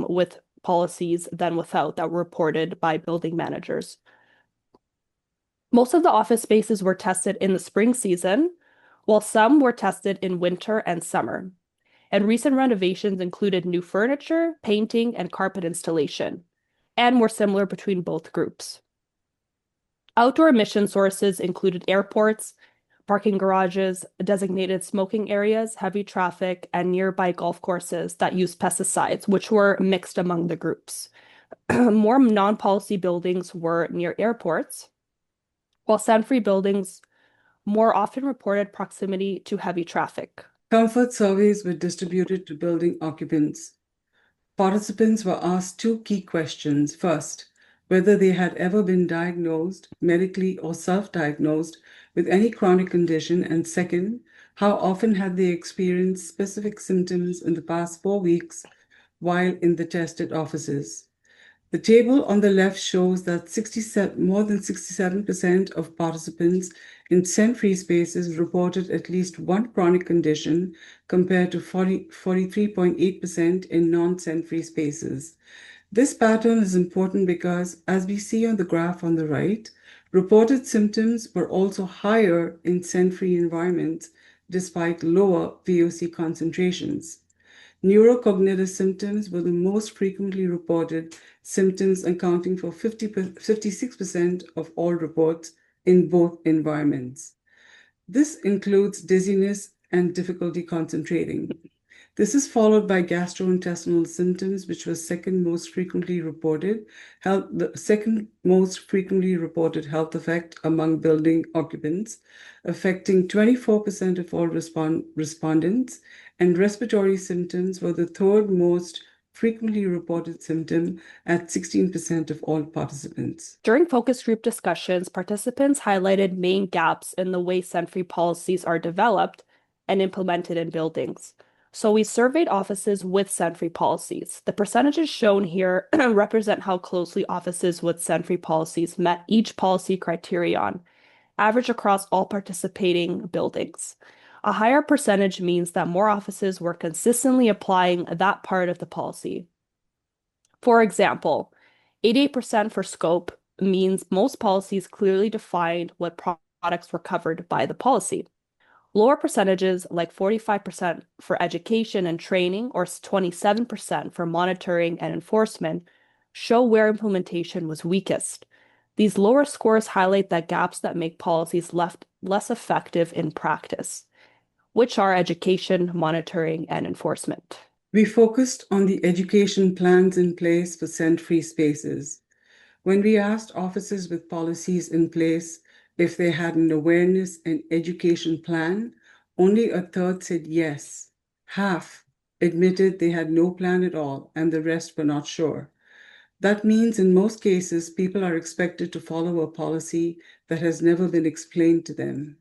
with policies than without that were reported by building managers. Most of the office spaces were tested in the spring season, while some were tested in winter and summer. And recent renovations included new furniture, painting, and carpet installation, and were similar between both groups. Outdoor emission sources included airports, parking garages, designated smoking areas, heavy traffic, and nearby golf courses that used pesticides, which were mixed among the groups. More non-policy buildings were near airports, while scent-free buildings more often reported proximity to heavy traffic. Comfort surveys were distributed to building occupants. Participants were asked 2 key questions. First, whether they had ever been diagnosed medically or self-diagnosed with any chronic condition, and second, how often had they experienced specific symptoms in the past 4 weeks while in the tested offices. The table on the left shows that more than 67% of participants in scent-free spaces reported at least one chronic condition compared to 43.8% in non-scent-free spaces. This pattern is important because, as we see on the graph on the right, reported symptoms were also higher in scent-free environments despite lower VOC concentrations. Neurocognitive symptoms were the most frequently reported symptoms, accounting for 56% of all reports in both environments. This includes dizziness and difficulty concentrating. This is followed by gastrointestinal symptoms, which was the second most frequently reported health effect among building occupants, affecting 24% of all respondents, and respiratory symptoms were the third most frequently reported symptom at 16% of all participants. During focus group discussions, participants highlighted main gaps in the way scent-free policies are developed and implemented in buildings. So we surveyed offices with scent-free policies. The percentages shown here represent how closely offices with scent-free policies met each policy criterion, average across all participating buildings. A higher percentage means that more offices were consistently applying that part of the policy. For example, 88% for scope means most policies clearly defined what products were covered by the policy. Lower percentages, like 45% for education and training or 27% for monitoring and enforcement, show where implementation was weakest. These lower scores highlight the gaps that make policies less effective in practice, which are education, monitoring, and enforcement. We focused on the education plans in place for scent-free spaces. When we asked offices with policies in place if they had an awareness and education plan, only a third said yes. Half admitted they had no plan at all, and the rest were not sure. That means in most cases, people are expected to follow a policy that has never been explained to them.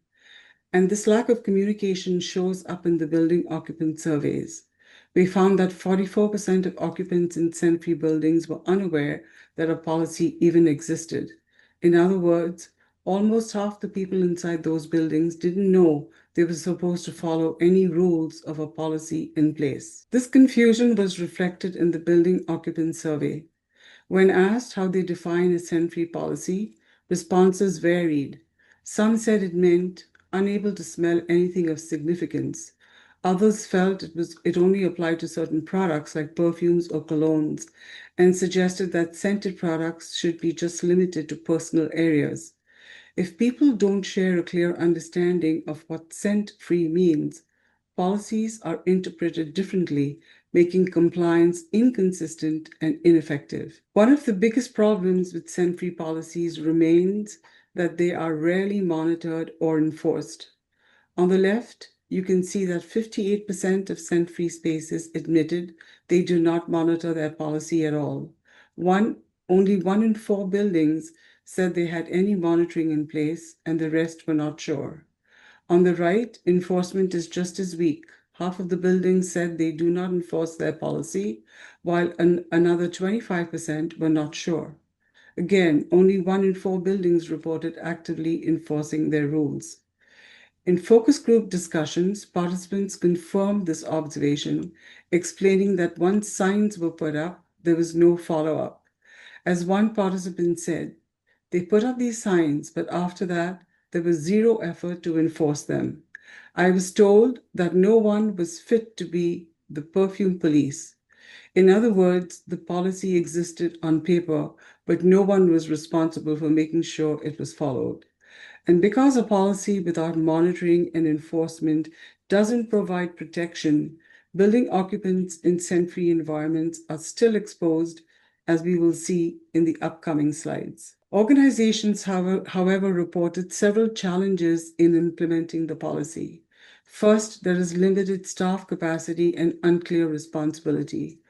And this lack of communication shows up in the building occupant surveys. We found that 44% of occupants in scent-free buildings were unaware that a policy even existed. In other words, almost half the people inside those buildings didn't know they were supposed to follow any rules of a policy in place. This confusion was reflected in the building occupant survey. When asked how they define a scent-free policy, responses varied. Some said it meant unable to smell anything of significance. Others felt it only applied to certain products like perfumes or colognes, and suggested that scented products should be just limited to personal areas. If people don't share a clear understanding of what scent-free means, policies are interpreted differently, making compliance inconsistent and ineffective. One of the biggest problems with scent-free policies remains that they are rarely monitored or enforced. On the left, you can see that 58% of scent-free spaces admitted they do not monitor their policy at all. Only 1 in 4 buildings said they had any monitoring in place, and the rest were not sure. On the right, enforcement is just as weak. Half of the buildings said they do not enforce their policy, while another 25% were not sure. Again, only 1 in 4 buildings reported actively enforcing their rules. In focus group discussions, participants confirmed this observation, explaining that once signs were put up, there was no follow-up. As one participant said, they put up these signs, but after that, there was zero effort to enforce them. I was told that no one was fit to be the perfume police. In other words, the policy existed on paper, but no one was responsible for making sure it was followed. And because a policy without monitoring and enforcement doesn't provide protection, building occupants in scent-free environments are still exposed, as we will see in the upcoming slides. Organizations, however, reported several challenges in implementing the policy. First, there is limited staff capacity and unclear responsibility.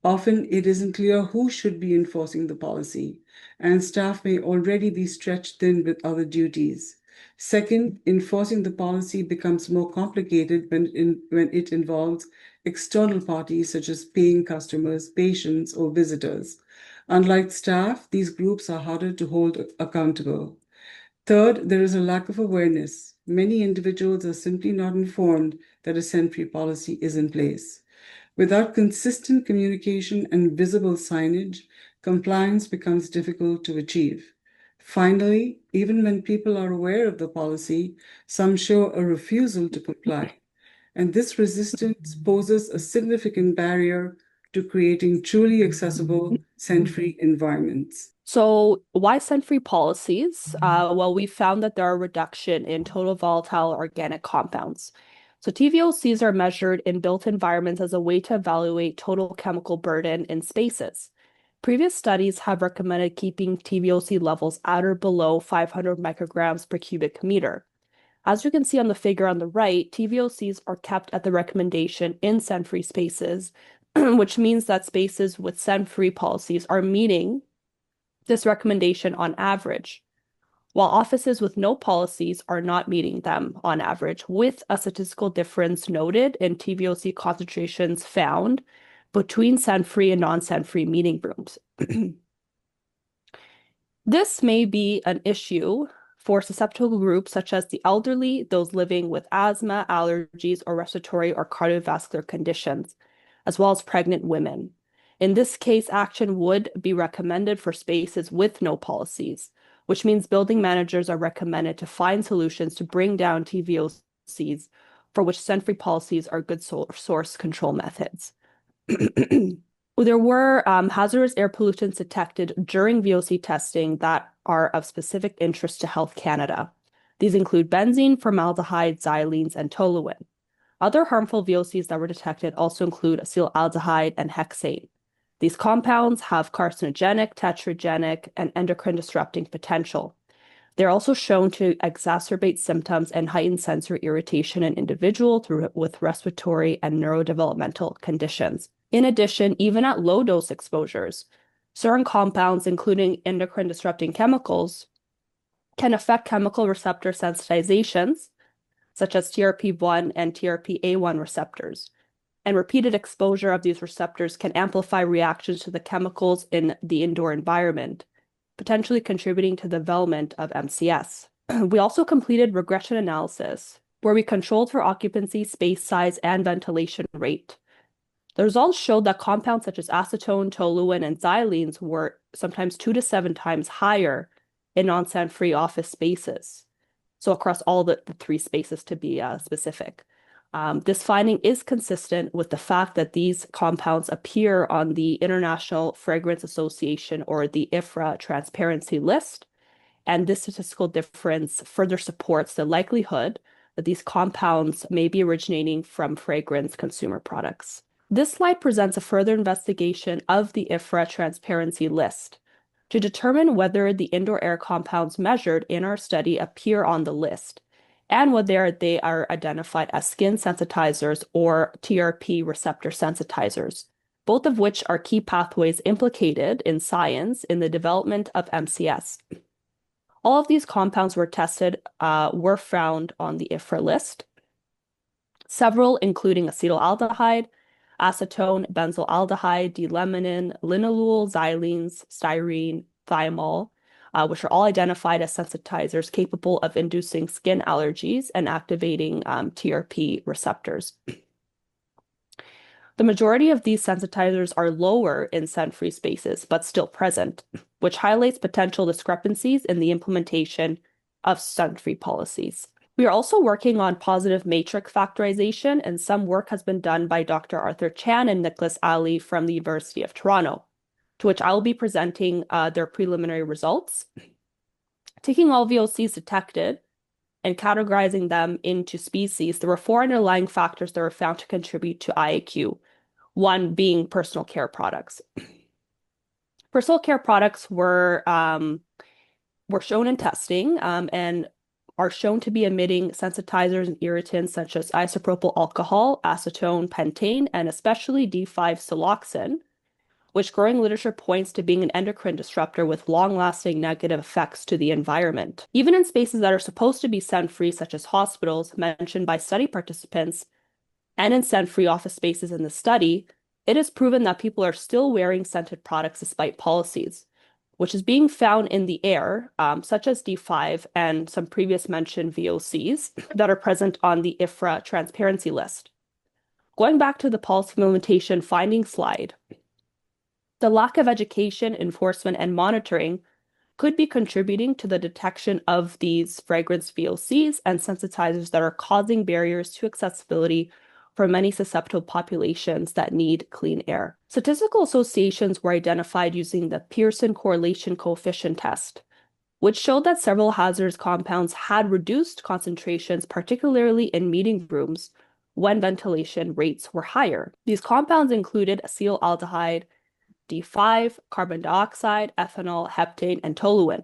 Often, it isn't clear who should be enforcing the policy, and staff may already be stretched thin with other duties. Second, enforcing the policy becomes more complicated when it involves external parties such as paying customers, patients, or visitors. Unlike staff, these groups are harder to hold accountable. Third, there is a lack of awareness. Many individuals are simply not informed that a scent-free policy is in place. Without consistent communication and visible signage, compliance becomes difficult to achieve. Finally, even when people are aware of the policy, some show a refusal to comply. And this resistance poses a significant barrier to creating truly accessible scent-free environments. So why scent-free policies? Well, we found that there are a reduction in total volatile organic compounds. So TVOCs are measured in built environments as a way to evaluate total chemical burden in spaces. Previous studies have recommended keeping TVOC levels at or below 500 micrograms per cubic meter. As you can see on the figure on the right, TVOCs are kept at the recommendation in scent-free spaces, which means that spaces with scent-free policies are meeting this recommendation on average, while offices with no policies are not meeting them on average, with a statistical difference noted in TVOC concentrations found between scent-free and non-scent-free meeting rooms. This may be an issue for susceptible groups such as the elderly, those living with asthma, allergies, or respiratory or cardiovascular conditions, as well as pregnant women. In this case, action would be recommended for spaces with no policies, which means building managers are recommended to find solutions to bring down TVOCs for which scent-free policies are good source control methods. There were hazardous air pollutants detected during VOC testing that are of specific interest to Health Canada. These include benzene, formaldehyde, xylenes, and toluene. Other harmful VOCs that were detected also include acetaldehyde and hexane. These compounds have carcinogenic, tetragenic, and endocrine disrupting potential. They're also shown to exacerbate symptoms and heighten sensory irritation in individuals with respiratory and neurodevelopmental conditions. In addition, even at low dose exposures, certain compounds, including endocrine disrupting chemicals, can affect chemical receptor sensitizations, such as TRP1 and TRPA1 receptors. And repeated exposure of these receptors can amplify reactions to the chemicals in the indoor environment, potentially contributing to the development of MCS. We also completed regression analysis, where we controlled for occupancy, space size, and ventilation rate. The results showed that compounds such as acetone, toluene, and xylenes were sometimes 2 to 7 times higher in non-scent-free office spaces. So across all the 3 spaces to be specific. This finding is consistent with the fact that these compounds appear on the International Fragrance Association, or the IFRA transparency list, and this statistical difference further supports the likelihood that these compounds may be originating from fragrance consumer products. This slide presents a further investigation of the IFRA transparency list to determine whether the indoor air compounds measured in our study appear on the list, and whether they are identified as skin sensitizers or TRP receptor sensitizers, both of which are key pathways implicated in science in the development of MCS. All of these compounds were tested were found on the IFRA list, several including acetaldehyde, acetone, benzoaldehyde, D-limonene, linalool, xylenes, styrene, thiamol, which are all identified as sensitizers capable of inducing skin allergies and activating TRP receptors. The majority of these sensitizers are lower in scent-free spaces, but still present, which highlights potential discrepancies in the implementation of scent-free policies. We are also working on positive matrix factorization, and some work has been done by Dr. Arthur Chan and Nicholas Ali from the University of Toronto, to which I will be presenting their preliminary results. Taking all VOCs detected and categorizing them into species, there were 4 underlying factors that were found to contribute to IAQ, one being personal care products. Personal care products were shown in testing and are shown to be emitting sensitizers and irritants such as isopropyl alcohol, acetone, pentane, and especially D5-siloxane, which growing literature points to being an endocrine disruptor with long-lasting negative effects to the environment. Even in spaces that are supposed to be scent-free, such as hospitals mentioned by study participants, and in scent-free office spaces in the study, it is proven that people are still wearing scented products despite policies, which is being found in the air, such as D5 and some previous mentioned VOCs that are present on the IFRA transparency list. Going back to the policy implementation finding slide, the lack of education, enforcement, and monitoring could be contributing to the detection of these fragrance VOCs and sensitizers that are causing barriers to accessibility for many susceptible populations that need clean air. Statistical associations were identified using the Pearson correlation coefficient test, which showed that several hazardous compounds had reduced concentrations, particularly in meeting rooms, when ventilation rates were higher. These compounds included acetaldehyde, D5, carbon dioxide, ethanol, heptane, and toluene,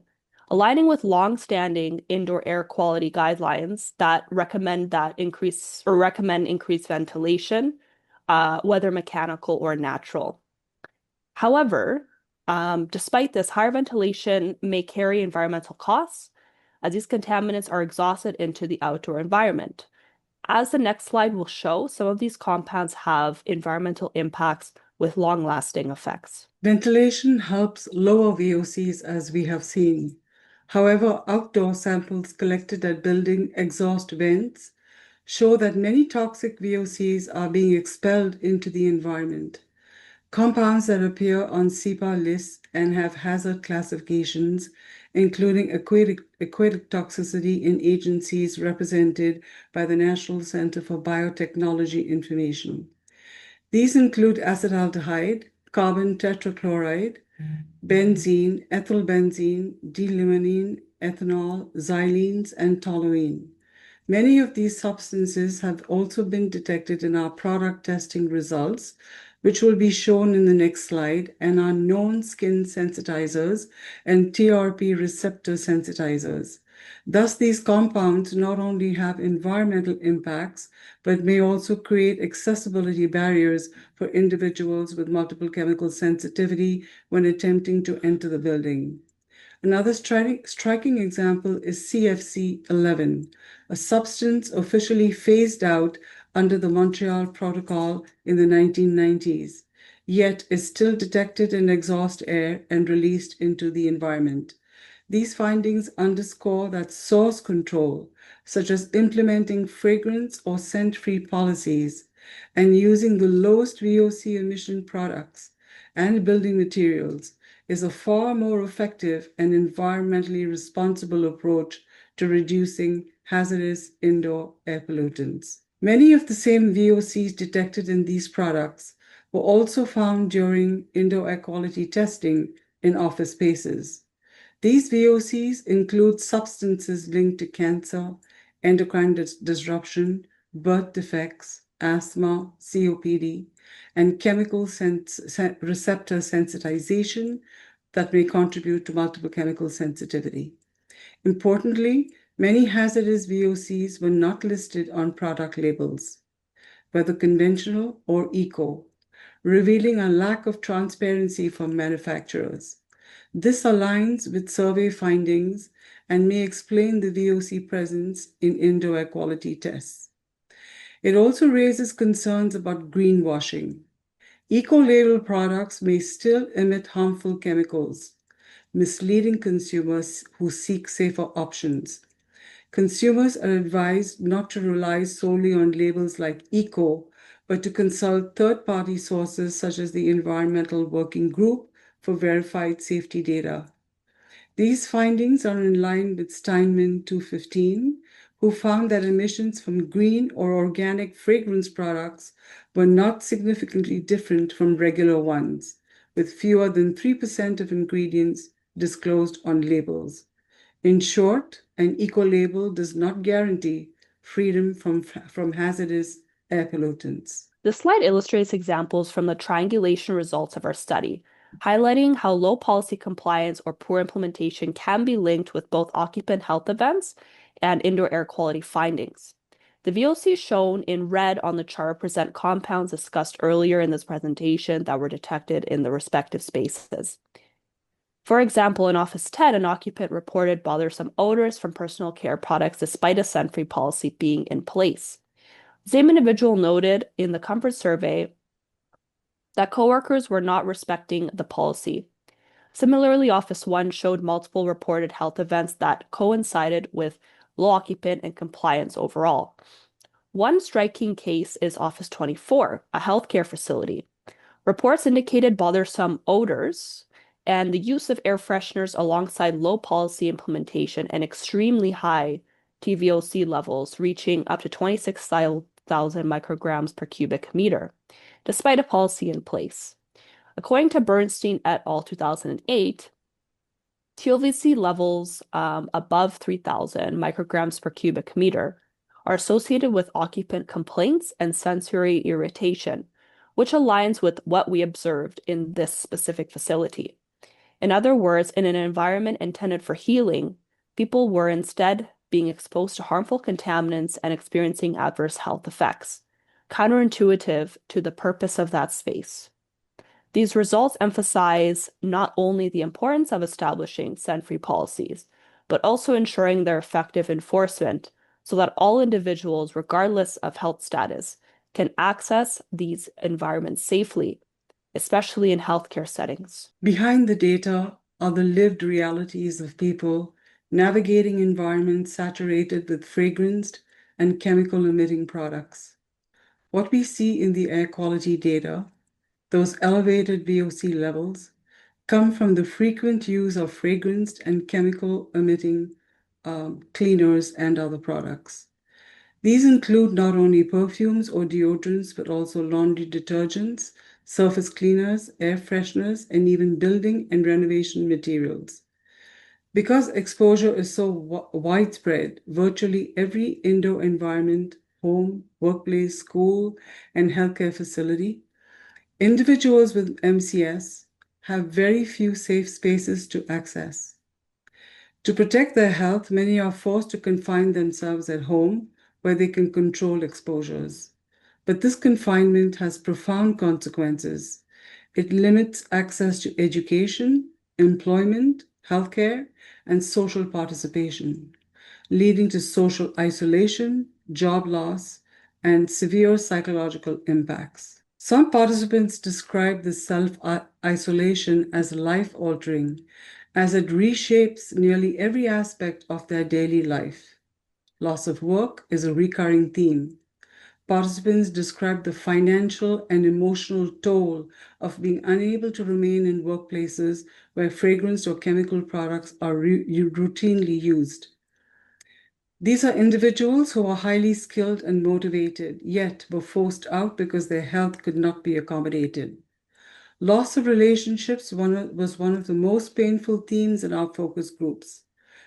aligning with long-standing indoor air quality guidelines that recommend increased ventilation, whether mechanical or natural. However, despite this, higher ventilation may carry environmental costs, as these contaminants are exhausted into the outdoor environment. As the next slide will show, some of these compounds have environmental impacts with long-lasting effects. Ventilation helps lower VOCs, as we have seen. However, outdoor samples collected at building exhaust vents show that many toxic VOCs are being expelled into the environment. Compounds that appear on CPA lists and have hazard classifications, including aquatic toxicity in agencies represented by the National Center for Biotechnology Information. These include acetaldehyde, carbon tetrachloride, benzene, ethylbenzene, D-limonene, ethanol, xylenes, and toluene. Many of these substances have also been detected in our product testing results, which will be shown in the next slide, and are known skin sensitizers and TRP receptor sensitizers. Thus, these compounds not only have environmental impacts, but may also create accessibility barriers for individuals with multiple chemical sensitivity when attempting to enter the building. Another striking example is CFC-11, a substance officially phased out under the Montreal Protocol in the 1990s, yet is still detected in exhaust air and released into the environment. These findings underscore that source control, such as implementing fragrance or scent-free policies and using the lowest VOC emission products and building materials, is a far more effective and environmentally responsible approach to reducing hazardous indoor air pollutants. Many of the same VOCs detected in these products were also found during indoor air quality testing in office spaces. These VOCs include substances linked to cancer, endocrine disruption, birth defects, asthma, COPD, and chemical receptor sensitization that may contribute to multiple chemical sensitivity. Importantly, many hazardous VOCs were not listed on product labels, whether conventional or eco, revealing a lack of transparency from manufacturers. This aligns with survey findings and may explain the VOC presence in indoor air quality tests. It also raises concerns about greenwashing. Eco-label products may still emit harmful chemicals, misleading consumers who seek safer options. Consumers are advised not to rely solely on labels like eco, but to consult third-party sources such as the Environmental Working Group for verified safety data. These findings are in line with Steinman 215, who found that emissions from green or organic fragrance products were not significantly different from regular ones, with fewer than 3% of ingredients disclosed on labels. In short, an eco-label does not guarantee freedom from hazardous air pollutants. This slide illustrates examples from the triangulation results of our study, highlighting how low policy compliance or poor implementation can be linked with both occupant health events and indoor air quality findings. The VOCs shown in red on the chart represent compounds discussed earlier in this presentation that were detected in the respective spaces. For example, in Office 10, an occupant reported bothersome odors from personal care products despite a scent-free policy being in place. The same individual noted in the comfort survey that coworkers were not respecting the policy. Similarly, Office 1 showed multiple reported health events that coincided with low occupant and compliance overall. One striking case is Office 24, a healthcare facility. Reports indicated bothersome odors and the use of air fresheners alongside low policy implementation and extremely high TVOC levels reaching up to 26,000 micrograms per cubic meter, despite a policy in place. According to Bernstein et al. 2008, TVOC levels above 3,000 micrograms per cubic meter are associated with occupant complaints and sensory irritation, which aligns with what we observed in this specific facility. In other words, in an environment intended for healing, people were instead being exposed to harmful contaminants and experiencing adverse health effects, counterintuitive to the purpose of that space. These results emphasize not only the importance of establishing scent-free policies, but also ensuring their effective enforcement so that all individuals, regardless of health status, can access these environments safely, especially in healthcare settings. Behind the data are the lived realities of people navigating environments saturated with fragranced and chemical-emitting products. What we see in the air quality data those elevated VOC levels, come from the frequent use of fragranced and chemical-emitting cleaners and other products. These include not only perfumes or deodorants, but also laundry detergents, surface cleaners, air fresheners, and even building and renovation materials. Because exposure is so widespread, virtually every indoor environment, home, workplace, school, and healthcare facility, individuals with MCS have very few safe spaces to access. To protect their health, many are forced to confine themselves at home where they can control exposures. But this confinement has profound consequences. It limits access to education, employment, healthcare, and social participation, leading to social isolation, job loss, and severe psychological impacts. Some participants describe this self-isolation as life-altering, as it reshapes nearly every aspect of their daily life. Loss of work is a recurring theme. Participants describe the financial and emotional toll of being unable to remain in workplaces where fragrance or chemical products are routinely used. These are individuals who are highly skilled and motivated, yet were forced out because their health could not be accommodated. Loss of relationships was one of the most painful themes in our focus groups.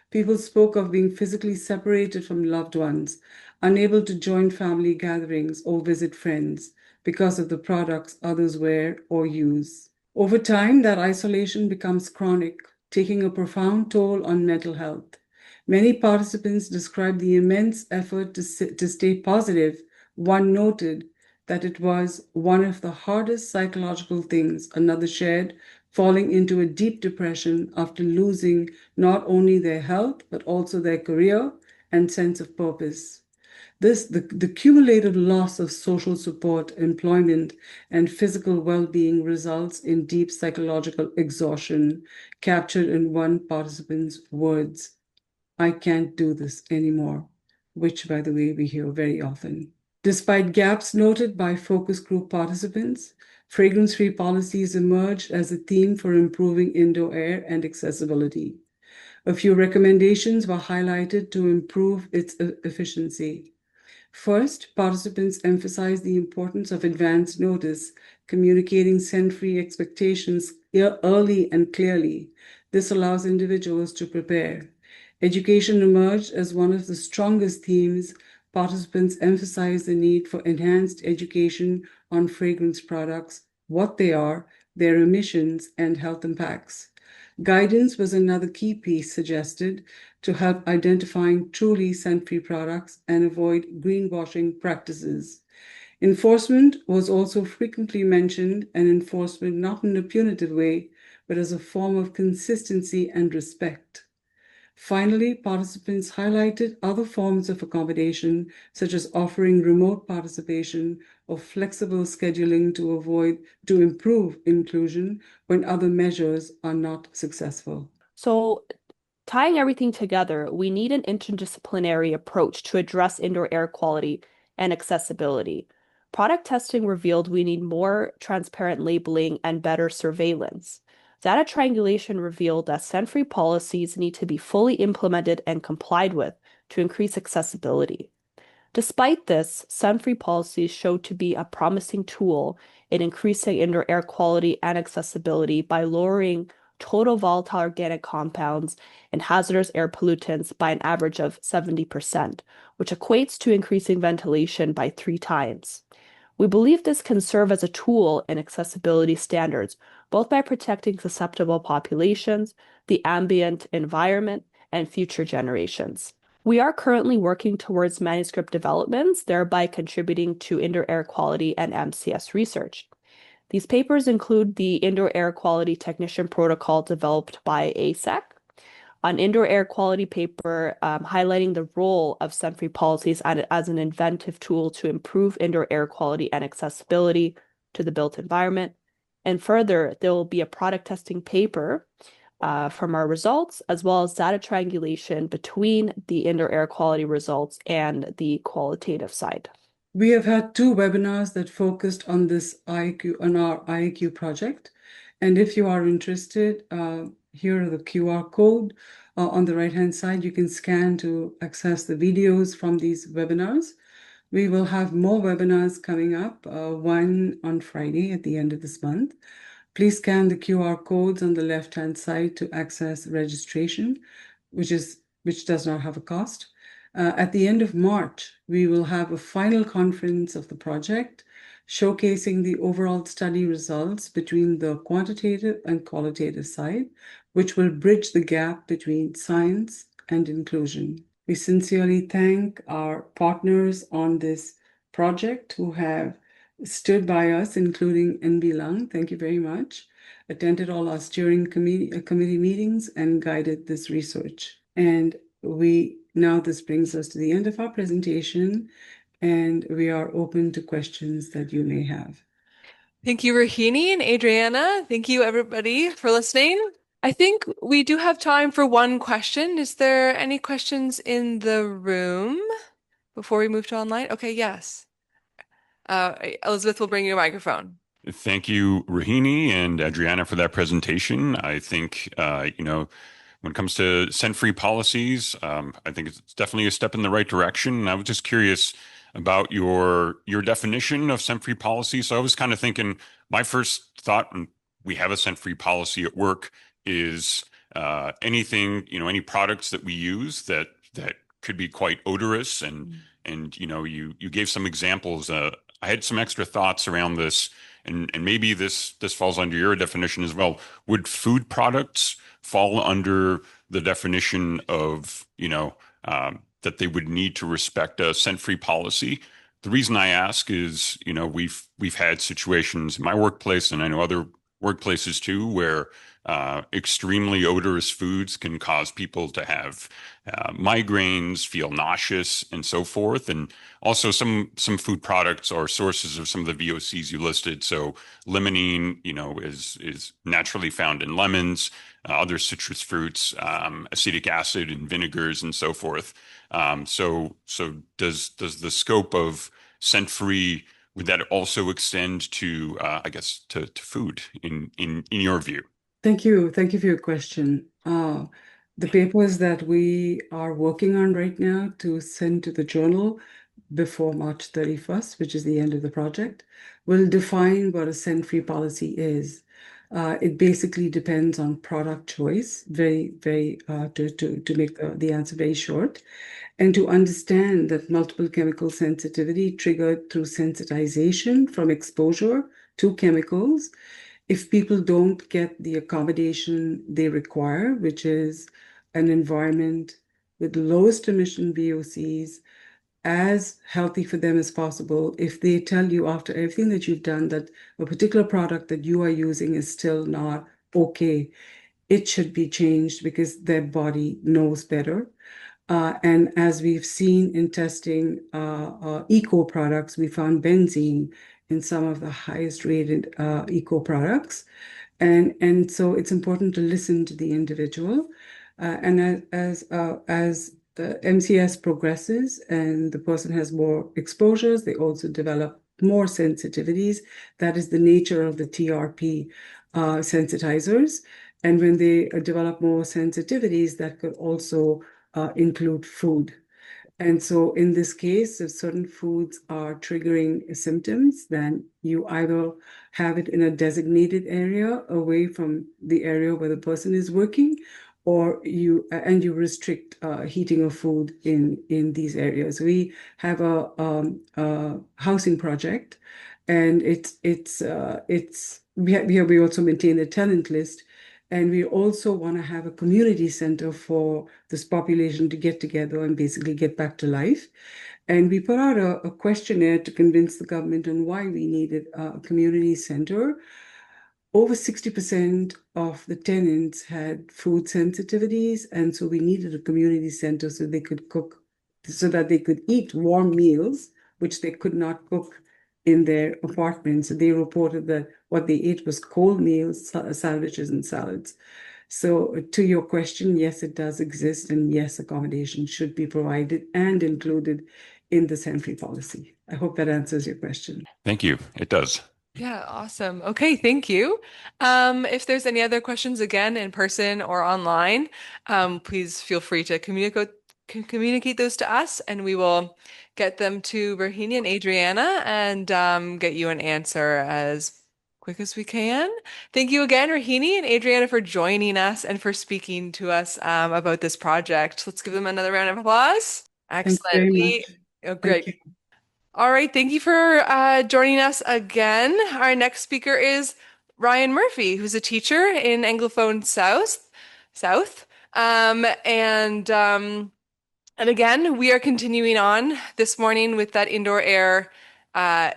People spoke of being physically separated from loved ones, unable to join family gatherings or visit friends because of the products others wear or use. Over time, that isolation becomes chronic, taking a profound toll on mental health. Many participants described the immense effort to stay positive. One noted that it was one of the hardest psychological things. Another shared falling into a deep depression after losing not only their health, but also their career and sense of purpose. The cumulative loss of social support, employment, and physical well-being results in deep psychological exhaustion, captured in one participant's words, "I can't do this anymore," which, by the way, we hear very often. Despite gaps noted by focus group participants, fragrance-free policies emerged as a theme for improving indoor air and accessibility. A few recommendations were highlighted to improve its efficiency. First, participants emphasized the importance of advance notice, communicating scent-free expectations early and clearly. This allows individuals to prepare. Education emerged as one of the strongest themes. Participants emphasized the need for enhanced education on fragrance products, what they are, their emissions, and health impacts. Guidance was another key piece suggested to help identifying truly scent-free products and avoid greenwashing practices. Enforcement was also frequently mentioned, and enforcement not in a punitive way, but as a form of consistency and respect. Finally, participants highlighted other forms of accommodation, such as offering remote participation or flexible scheduling to improve inclusion when other measures are not successful. So, tying everything together, we need an interdisciplinary approach to address indoor air quality and accessibility. Product testing revealed we need more transparent labeling and better surveillance. Data triangulation revealed that scent-free policies need to be fully implemented and complied with to increase accessibility. Despite this, scent-free policies showed to be a promising tool in increasing indoor air quality and accessibility by lowering total volatile organic compounds and hazardous air pollutants by an average of 70%, which equates to increasing ventilation by 3 times. We believe this can serve as a tool in accessibility standards, both by protecting susceptible populations, the ambient environment, and future generations. We are currently working towards manuscript developments, thereby contributing to indoor air quality and MCS research. These papers include the Indoor Air Quality Technician Protocol developed by ASEC, an indoor air quality paper highlighting the role of scent-free policies as an inventive tool to improve indoor air quality and accessibility to the built environment. And further, there will be a product testing paper from our results, as well as data triangulation between the indoor air quality results and the qualitative side. We have had 2 webinars that focused on this IAQ, on our IAQ project. And if you are interested, here are the QR code on the right-hand side. You can scan to access the videos from these webinars. We will have more webinars coming up, one on Friday at the end of this month. Please scan the QR codes on the left-hand side to access registration, which does not have a cost. At the end of March, we will have a final conference of the project, showcasing the overall study results between the quantitative and qualitative side, which will bridge the gap between science and inclusion. We sincerely thank our partners on this project who have stood by us, including NB Lung. Thank you very much. Attended all our steering committee meetings and guided this research. And this brings us to the end of our presentation, and we are open to questions that you may have. Thank you, Rohini and Adriana. Thank you, everybody, for listening. I think we do have time for one question. Is there any questions in the room before we move to online? Okay, yes. Elizabeth will bring you a microphone. Thank you, Rohini and Adriana, for that presentation. I think, when it comes to scent-free policies, I think it's definitely a step in the right direction. I was just curious about your definition of scent-free policy. So I was kind of thinking, my first thought, when we have a scent-free policy at work, is anything, any products that we use that could be quite odorous, and you gave some examples. I had some extra thoughts around this, and maybe this falls under your definition as well. Would food products fall under the definition of that they would need to respect a scent-free policy? The reason I ask is we've had situations in my workplace, and I know other workplaces too, where extremely odorous foods can cause people to have migraines, feel nauseous, and so forth. And also some food products are sources of some of the VOCs you listed. So limonene, is naturally found in lemons, other citrus fruits, acetic acid in vinegars, and so forth. So does the scope of scent-free, would that also extend to, to food in your view? Thank you. Thank you for your question. The papers that we are working on right now to send to the journal before March 31st, which is the end of the project, will define what a scent-free policy is. It basically depends on product choice, to make the answer very short, and to understand that multiple chemical sensitivity triggered through sensitization from exposure to chemicals. If people don't get the accommodation they require, which is an environment with the lowest emission VOCs, as healthy for them as possible, if they tell you after everything that you've done that a particular product that you are using is still not okay, it should be changed because their body knows better. And as we've seen in testing eco products, we found benzene in some of the highest rated eco products. And so it's important to listen to the individual. And as the MCS progresses and the person has more exposures, they also develop more sensitivities. That is the nature of the TRP sensitizers. And when they develop more sensitivities, that could also include food. And so in this case, if certain foods are triggering symptoms, then you either have it in a designated area away from the area where the person is working, or you restrict heating of food in these areas. We have a housing project, and we also maintain a tenant list. And we also want to have a community center for this population to get together and basically get back to life. And we put out a questionnaire to convince the government on why we needed a community center. Over 60% of the tenants had food sensitivities, and so we needed a community center so they could cook, so that they could eat warm meals, which they could not cook in their apartments. They reported that what they ate was cold meals, sandwiches, and salads. So to your question, yes, it does exist, and yes, accommodation should be provided and included in the Sanfree policy. I hope that answers your question. Thank you. It does. Yeah, awesome. Okay, thank you. If there's any other questions, again, in person or online, please feel free to communicate those to us, and we will get them to Rohini and Adriana and get you an answer as quick as we can. Thank you again, Rohini and Adriana, for joining us and for speaking to us about this project. Let's give them another round of applause. Thanks Excellent. very much. Oh, Thank great. you. All right, thank you for joining us again. Our next speaker is Ryan Murphy, who's a teacher in Anglophone South. And again, we are continuing on this morning with that indoor air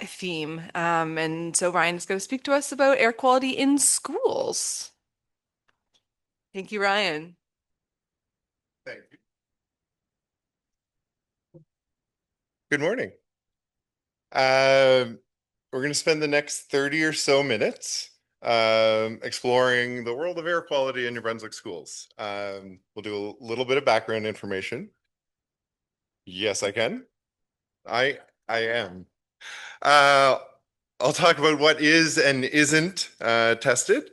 theme. And so Ryan is going to speak to us about air quality in schools. Thank you, Ryan. Thank you. Good morning. We're going to spend the next 30 or so minutes exploring the world of air quality in New Brunswick schools. We'll do a little bit of background information. Yes, I can. I am. I'll talk about what is and isn't tested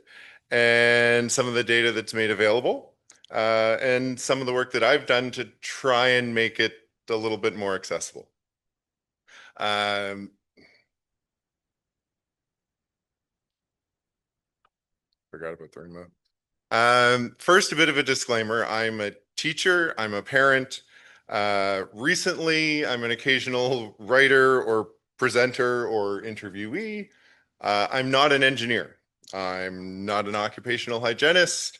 and some of the data that's made available and some of the work that I've done to try and make it a little bit more accessible. Forgot about the remote. First, a bit of a disclaimer. I'm a teacher, I'm a parent. Recently, I'm an occasional writer or presenter or interviewee. I'm not an engineer. I'm not an occupational hygienist,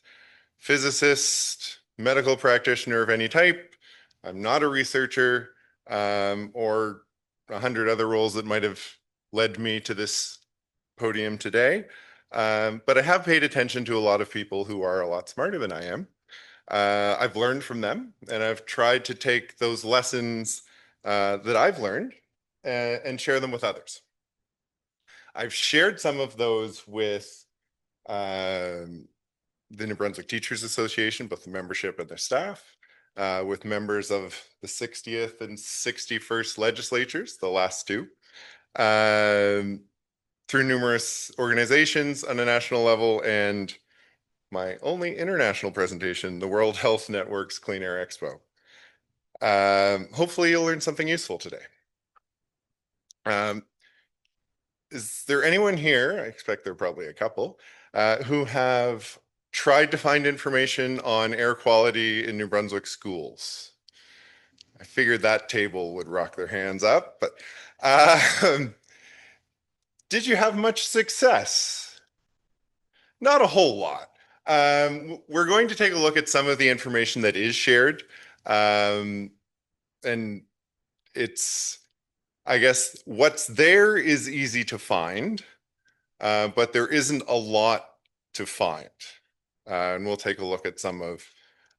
physicist, medical practitioner of any type. I'm not a researcher or 100 other roles that might have led me to this podium today. But I have paid attention to a lot of people who are a lot smarter than I am. I've learned from them, and I've tried to take those lessons that I've learned and share them with others. I've shared some of those with the New Brunswick Teachers Association, both the membership and their staff, with members of the 60th and 61st legislatures, the last two, through numerous organizations on a national level, and my only international presentation, the World Health Network's Clean Air Expo. Hopefully you'll learn something useful today. Is there anyone here, I expect there are probably a couple, who have tried to find information on air quality in New Brunswick schools? I figured that table would rock their hands up, but did you have much success? Not a whole lot. We're going to take a look at some of the information that is shared. And it's, I guess, what's there is easy to find, but there isn't a lot to find. And we'll take a look at some of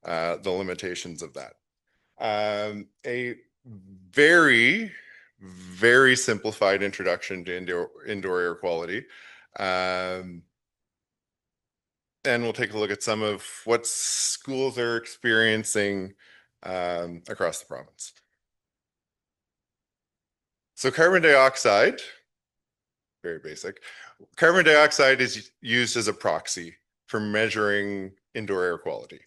the limitations of that. A very, very simplified introduction to indoor air quality. And we'll take a look at some of what schools are experiencing across the province. So carbon dioxide, very basic. Carbon dioxide is used as a proxy for measuring indoor air quality.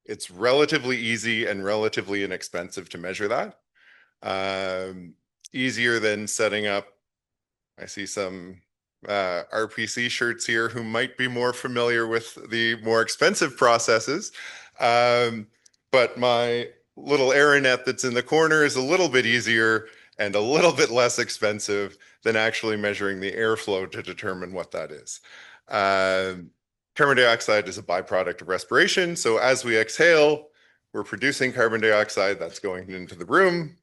It's relatively easy and relatively inexpensive to measure that. Easier than setting up, I see some RPC shirts here who might be more familiar with the more expensive processes. But my little aeronet that's in the corner is a little bit easier and a little bit less expensive than actually measuring the airflow to determine what that is. Carbon dioxide is a byproduct of respiration. So as we exhale, we're producing carbon dioxide that's going into the room.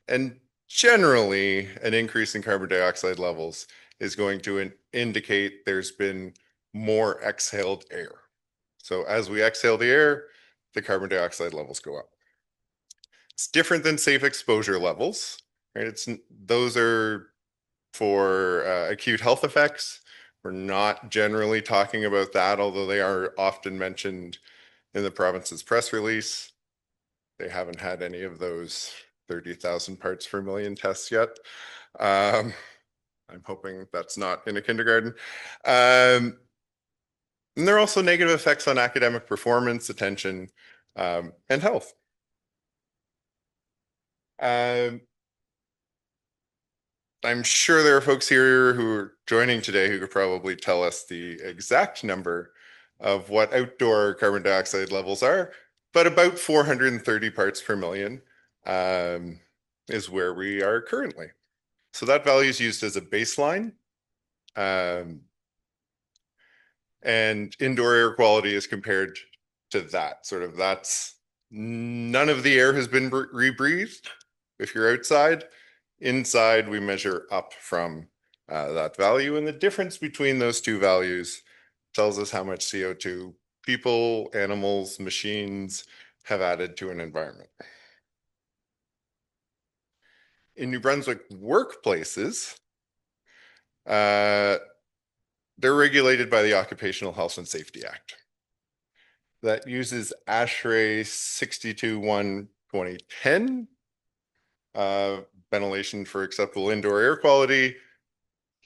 And generally, an increase in carbon dioxide levels is going to indicate there's been more exhaled air. So as we exhale the air, the carbon dioxide levels go up. It's different than safe exposure levels, right? Those are for acute health effects. We're not generally talking about that, although they are often mentioned in the province's press release. They haven't had any of those 30,000 parts per million tests yet. I'm hoping that's not in a kindergarten. And there are also negative effects on academic performance, attention, and health. I'm sure there are folks here who are joining today who could probably tell us the exact number of what outdoor carbon dioxide levels are, but about 430 parts per million is where we are currently. So that value is used as a baseline. And indoor air quality is compared to that. Sort of that's none of the air has been rebreathed if you're outside. Inside, we measure up from that value. And the difference between those two values tells us how much CO2 people, animals, machines have added to an environment. In New Brunswick workplaces, they're regulated by the Occupational Health and Safety Act. That uses ASHRAE 62.1/2010, ventilation for acceptable indoor air quality.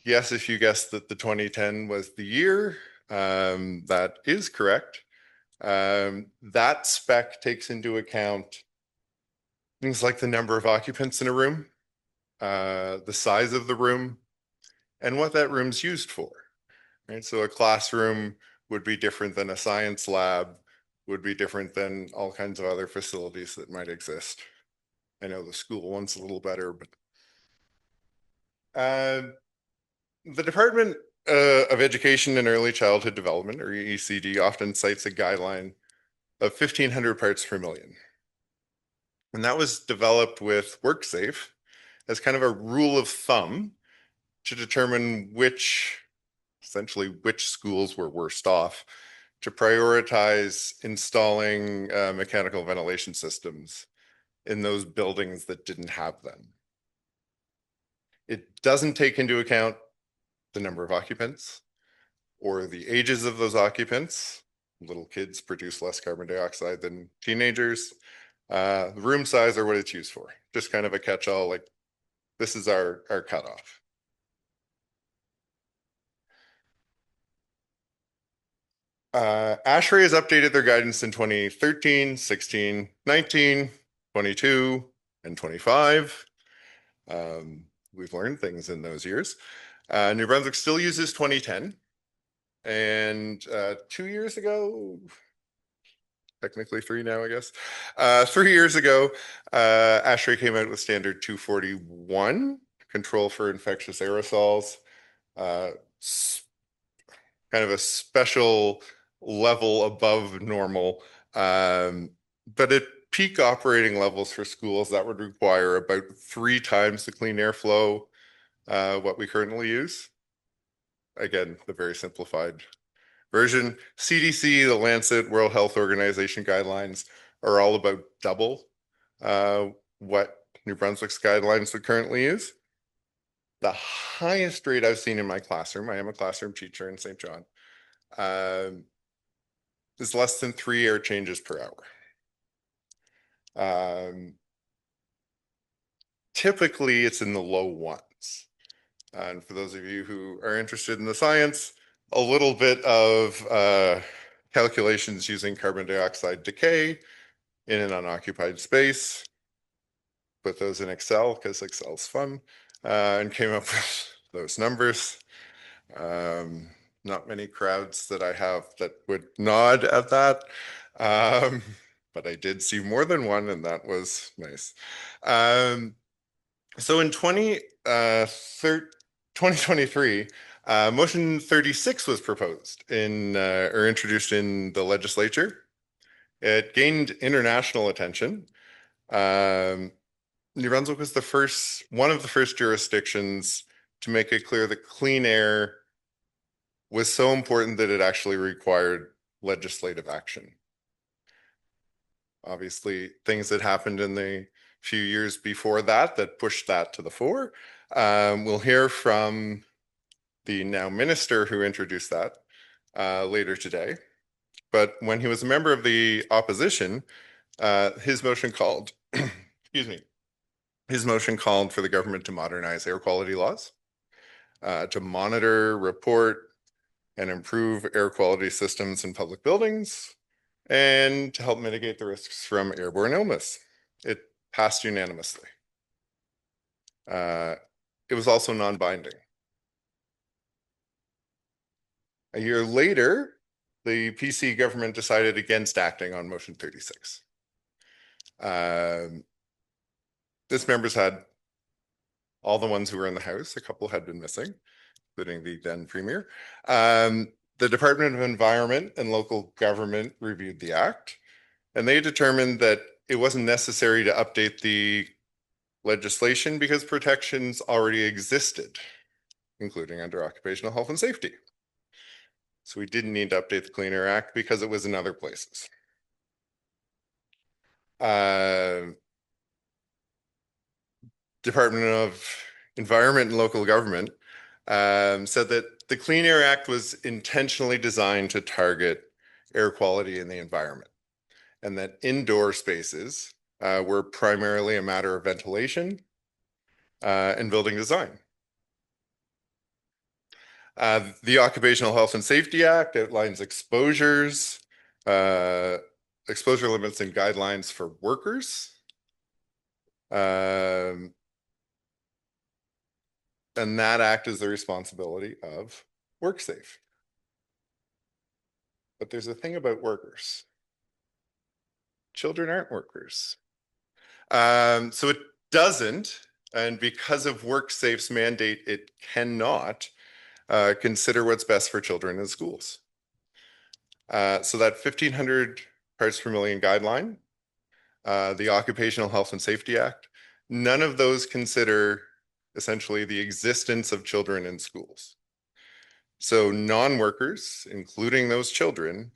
Yes, if you guessed that the 2010 was the year, that is correct. That spec takes into account things like the number of occupants in a room, the size of the room, and what that room's used for. Right? So a classroom would be different than a science lab, would be different than all kinds of other facilities that might exist. I know the school one's a little better, but the Department of Education and Early Childhood Development, or ECD, often cites a guideline of 1,500 parts per million. And that was developed with WorkSafe as kind of a rule of thumb to determine essentially which schools were worst off, to prioritize installing mechanical ventilation systems in those buildings that didn't have them. It doesn't take into account the number of occupants or the ages of those occupants. Little kids produce less carbon dioxide than teenagers. The room size or what it's used for. Just kind of a catch-all, like this is our cutoff. ASHRAE has updated their guidance in 2013, 16, 19, 22, and 25. We've learned things in those years. New Brunswick still uses 2010. And 2 years ago, technically 3 now, I guess. 3 years ago, ASHRAE came out with standard 241, control for infectious aerosols. Kind of a special level above normal, but at peak operating levels for schools, that would require about 3 times the clean air flow what we currently use. Again, the very simplified version. CDC, the Lancet, World Health Organization guidelines are all about double what New Brunswick's guidelines would currently use. The highest rate I've seen in my classroom, I am a classroom teacher in St. John, is less than 3 air changes per hour. Typically, it's in the low ones. And for those of you who are interested in the science, a little bit of calculations using carbon dioxide decay in an unoccupied space. Put those in Excel because Excel's fun, and came up with those numbers. Not many crowds that I have that would nod at that, but I did see more than one, and that was nice. So in 2023, motion 36 was proposed or introduced in the legislature. It gained international attention. New Brunswick was one of the first jurisdictions to make it clear that clean air was so important that it actually required legislative action. Obviously, things that happened in the few years before that pushed that to the fore. We'll hear from the now minister who introduced that later today. But when he was a member of the opposition, his motion called, excuse me, His motion called for the government to modernize air quality laws, to monitor, report, and improve air quality systems in public buildings, and to help mitigate the risks from airborne illness. It passed unanimously. It was also non-binding. A year later, the PC government decided against acting on motion 36. This members had all the ones who were in the House. A couple had been missing, including the then Premier. The Department of Environment and Local Government reviewed the act, and they determined that it wasn't necessary to update the legislation because protections already existed, including under occupational health and safety. So we didn't need to update the Clean Air Act because it was in other places. Department of Environment and Local Government said that the Clean Air Act was intentionally designed to target air quality in the environment, and that indoor spaces were primarily a matter of ventilation and building design. The Occupational Health and Safety Act outlines exposures, exposure limits and guidelines for workers. And that act is the responsibility of WorkSafe. But there's a thing about workers. Children aren't workers. So it doesn't, and because of WorkSafe's mandate, it cannot consider what's best for children in schools. So that 1,500 parts per million guideline, the Occupational Health and Safety Act, none of those consider essentially the existence of children in schools. So non-workers, including those children,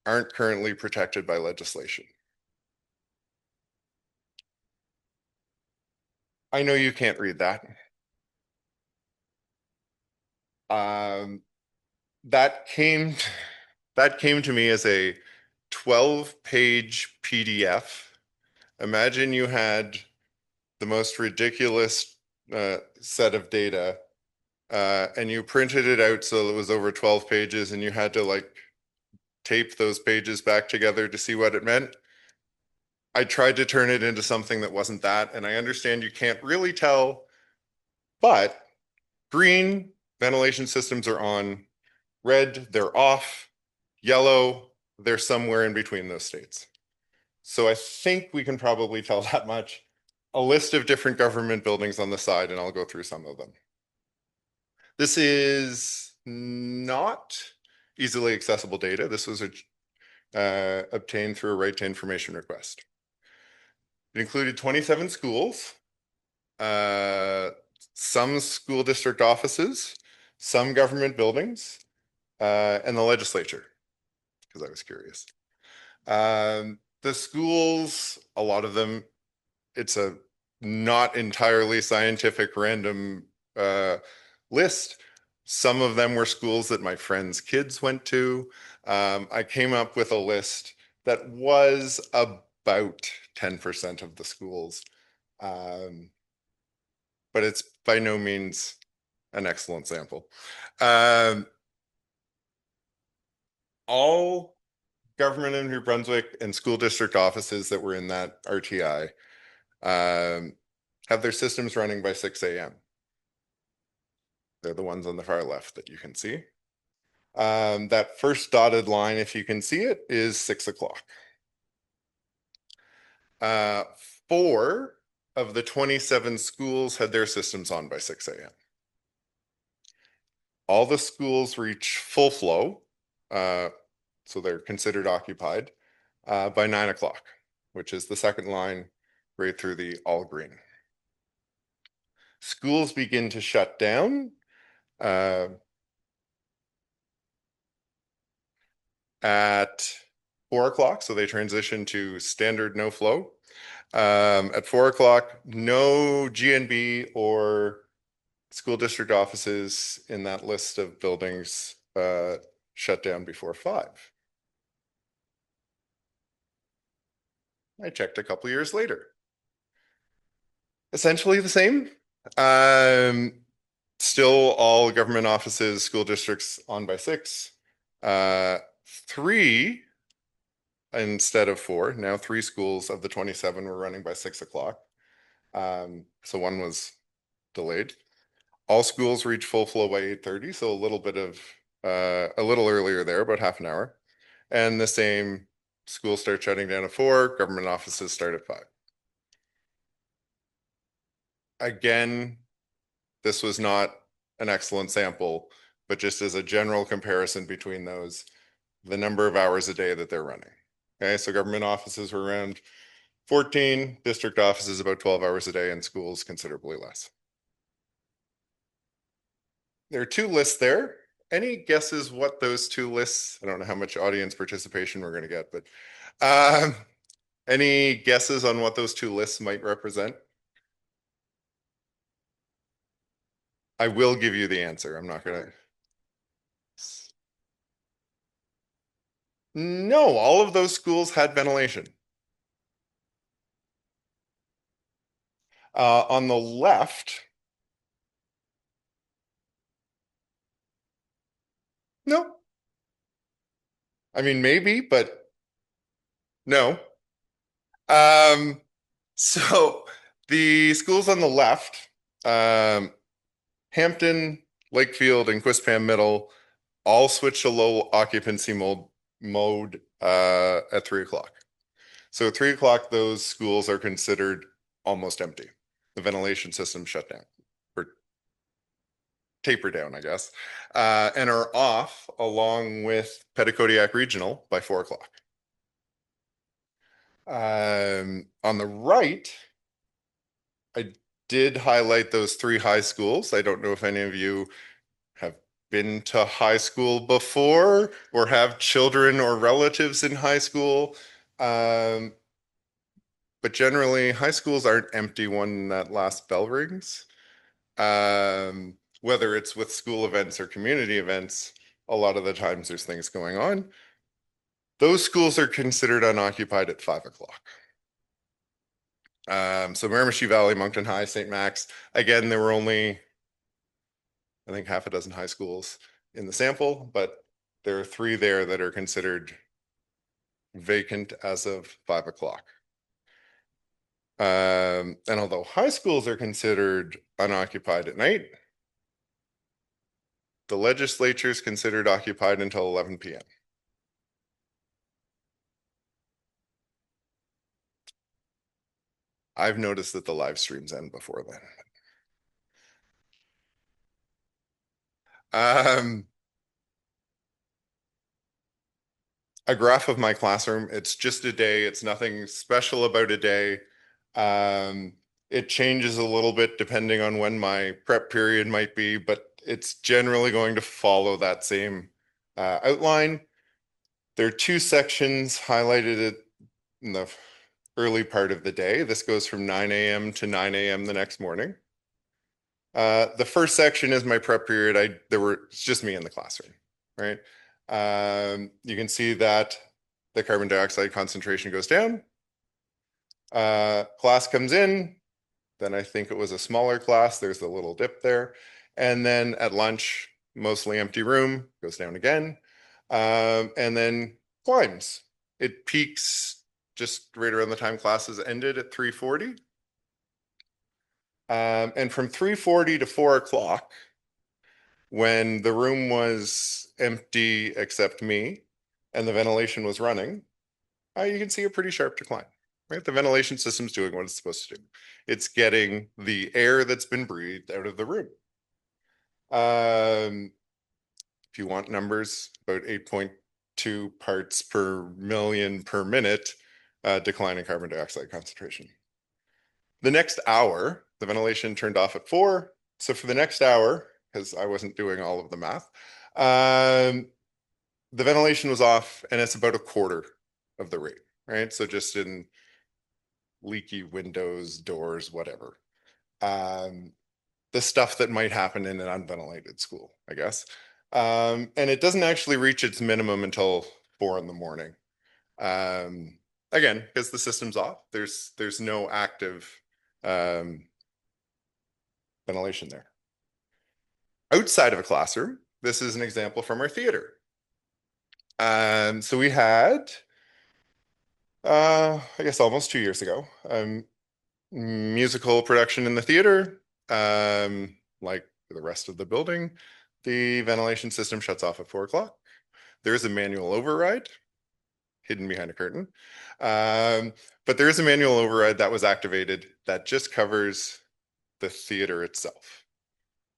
aren't currently protected by legislation. I know you can't read that. That came to me as a 12-page PDF. Imagine you had the most ridiculous set of data and you printed it out so it was over 12 pages and you had to like tape those pages back together to see what it meant. I tried to turn it into something that wasn't that, and I understand you can't really tell, but green, ventilation systems are on, red, they're off, yellow, they're somewhere in between those states. So I think we can probably tell that much. A list of different government buildings on the side, and I'll go through some of them. This is not easily accessible data. This was obtained through a right to information request. It included 27 schools, some school district offices, some government buildings, and the legislature, because I was curious. The schools, a lot of them, it's a not entirely scientific random list. Some of them were schools that my friends' kids went to. I came up with a list that was about 10% of the schools, but it's by no means an excellent sample. All government in New Brunswick and school district offices that were in that RTI have their systems running by 6 a.m. They're the ones on the far left that you can see. That first dotted line, if you can see it, is 6 o'clock. 4 of the 27 schools had their systems on by 6 a.m. All the schools reach full flow, so they're considered occupied, by 9 o'clock, which is the second line right through the all green. Schools begin to shut down at 4 o'clock, so they transition to standard no flow. At 4 o'clock, no GNB or school district offices in that list of buildings shut down before 5. I checked a couple years later. Essentially the same. Still all government offices, school districts on by 6. 3 instead of 4. Now 3 schools of the 27 were running by 6 o'clock. So one was delayed. All schools reach full flow by 8:30, so a little bit of a little earlier there, about half an hour. And the same, schools start shutting down at 4, government offices start at 5. Again, this was not an excellent sample, but just as a general comparison between those, the number of hours a day that they're running. Okay, so government offices were around 14, district offices about 12 hours a day, and schools considerably less. There are 2 lists there. Any guesses what those 2 lists, I don't know how much audience participation we're going to get, but any guesses on what those 2 lists might represent? I will give you the answer. I'm not going to. No, all of those schools had ventilation. On the left, no. I mean, maybe, but no. So the schools on the left, Hampton, Lakefield, and Quispam Middle all switch to low occupancy mode at 3 o'clock. So at 3 o'clock, those schools are considered almost empty. The ventilation system shut down, or taper down, I guess, and are off along with Petitcodiac Regional by 4 o'clock. On the right, I did highlight those 3 high schools. I don't know if any of you have been to high school before or have children or relatives in high school. But generally, high schools aren't empty when that last bell rings. Whether it's with school events or community events, a lot of the times there's things going on. Those schools are considered unoccupied at 5 o'clock. So Miramichi Valley, Moncton High, St. Max, again, there were only, I think, half a dozen high schools in the sample, but there are 3 there that are considered vacant as of 5 o'clock. And although high schools are considered unoccupied at night, the legislature is considered occupied until 11 p.m. I've noticed that the live streams end before then. A graph of my classroom. It's just a day. It's nothing special about a day. It changes a little bit depending on when my prep period might be, but it's generally going to follow that same outline. There are 2 sections highlighted in the early part of the day. This goes from 9 a.m. to 9 a.m. the next morning. The first section is my prep period. It's just me in the classroom, right? You can see that the carbon dioxide concentration goes down. Class comes in, then I think it was a smaller class. There's a little dip there. And then at lunch, mostly empty room, goes down again, and then climbs. It peaks just right around the time classes ended at 3:40. And from 3:40 to 4 o'clock, when the room was empty except me and the ventilation was running, you can see a pretty sharp decline, right? The ventilation system's doing what it's supposed to do. It's getting the air that's been breathed out of the room. If you want numbers, about 8.2 parts per million per minute decline in carbon dioxide concentration. The next hour, the ventilation turned off at 4. So for the next hour, because I wasn't doing all of the math, the ventilation was off, and it's about a quarter of the rate, right? So just in leaky windows, doors, whatever. The stuff that might happen in an unventilated school, I guess. And it doesn't actually reach its minimum until 4 in the morning. Again, because the system's off, there's no active ventilation there. Outside of a classroom, this is an example from our theater. So we had, I guess almost 2 years ago, musical production in the theater. Like the rest of the building, the ventilation system shuts off at 4 o'clock. There's a manual override hidden behind a curtain. But there is a manual override that was activated that just covers the theater itself.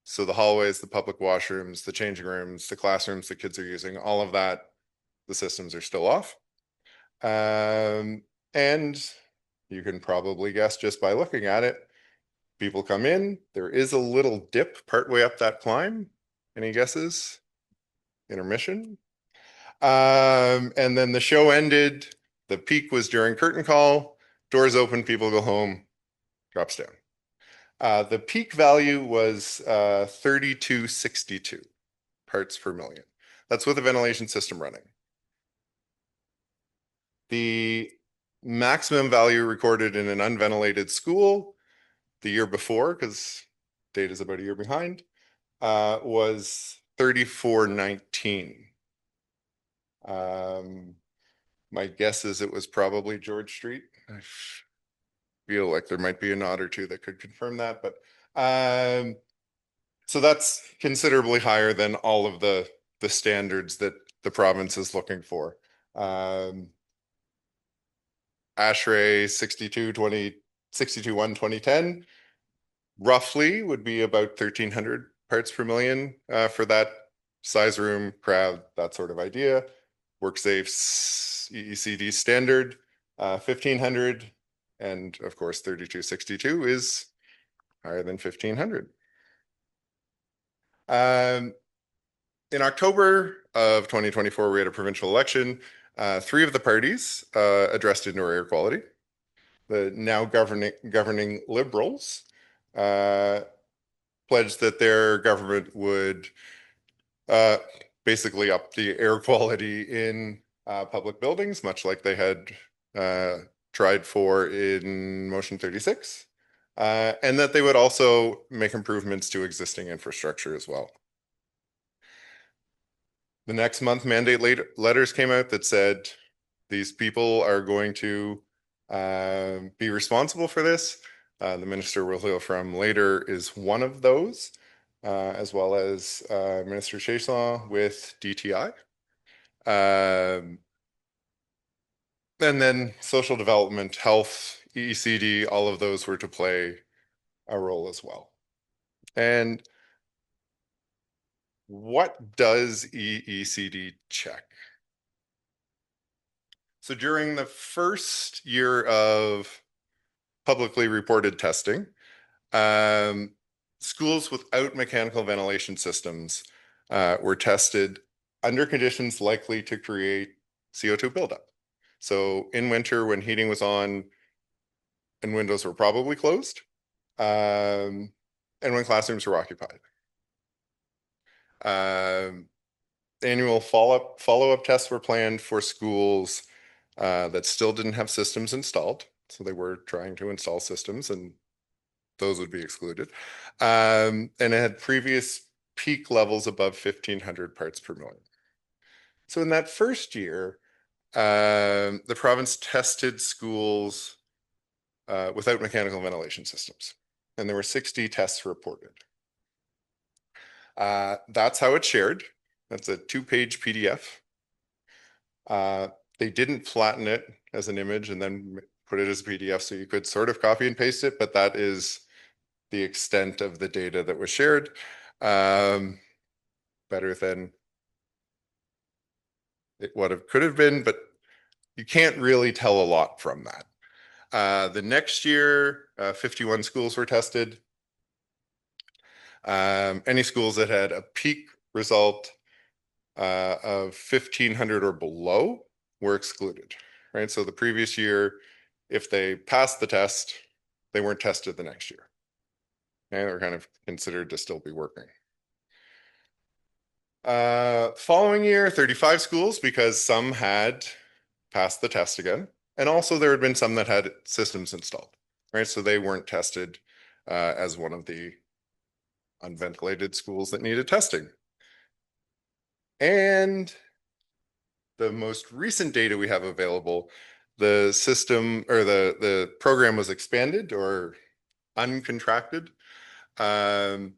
So the hallways, the public washrooms, the changing rooms, the classrooms the kids are using, all of that, the systems are still off. And you can probably guess just by looking at it, people come in, there is a little dip partway up that climb. Any guesses? Intermission. And then the show ended. The peak was during curtain call. Doors open, people go home, drops down. The peak value was 3262 parts per million. That's with a ventilation system running. The maximum value recorded in an unventilated school the year before, because data is about a year behind, was 3419. My guess is it was probably George Street. I feel like there might be a nod or two that could confirm that, but so that's considerably higher than all of the standards that the province is looking for. ASHRAE 62-1 2010 roughly would be about 1,300 parts per million for that size room, crowd, that sort of idea. WorkSafe EECD standard 1,500, and of course 3262 is higher than 1,500. In October of 2024, we had a provincial election. 3 of the parties addressed indoor air quality. The now governing Liberals pledged that their government would basically up the air quality in public buildings, much like they had tried for in Motion 36, and that they would also make improvements to existing infrastructure as well. The next month, mandate letters came out that said these people are going to be responsible for this. The minister we'll hear from later is one of those, as well as Minister Chaislaw with DTI. And then social development, health, EECD, all of those were to play a role as well. And what does EECD check? So during the first year of publicly reported testing, schools without mechanical ventilation systems were tested under conditions likely to create CO2 buildup. So in winter, when heating was on and windows were probably closed, and when classrooms were occupied. Annual follow-up tests were planned for schools that still didn't have systems installed. So they were trying to install systems, and those would be excluded. And it had previous peak levels above 1,500 parts per million. So in that first year, the province tested schools without mechanical ventilation systems, and there were 60 tests reported. That's how it's shared. That's a 2-page PDF. They didn't flatten it as an image and then put it as a PDF, so you could sort of copy and paste it, but that is the extent of the data that was shared. Better than what it could have been, but you can't really tell a lot from that. The next year, 51 schools were tested. Any schools that had a peak result of 1,500 or below were excluded, right? So the previous year, if they passed the test, they weren't tested the next year. And they were kind of considered to still be working. Following year, 35 schools, because some had passed the test again. And also there had been some that had systems installed, right? So they weren't tested as one of the unventilated schools that needed testing. And the most recent data we have available, the system or the program was expanded or uncontracted to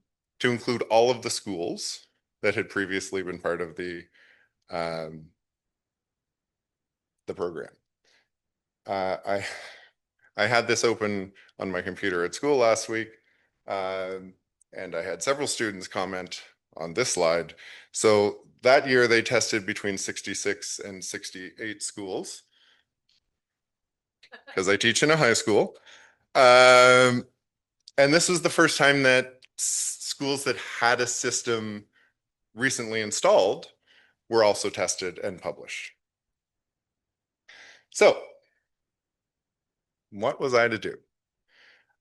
include all of the schools that had previously been part of the program. I had this open on my computer at school last week, and I had several students comment on this slide. So that year they tested between 66 and 68 schools, because I teach in a high school. And this was the first time that schools that had a system recently installed were also tested and published. So what was I to do?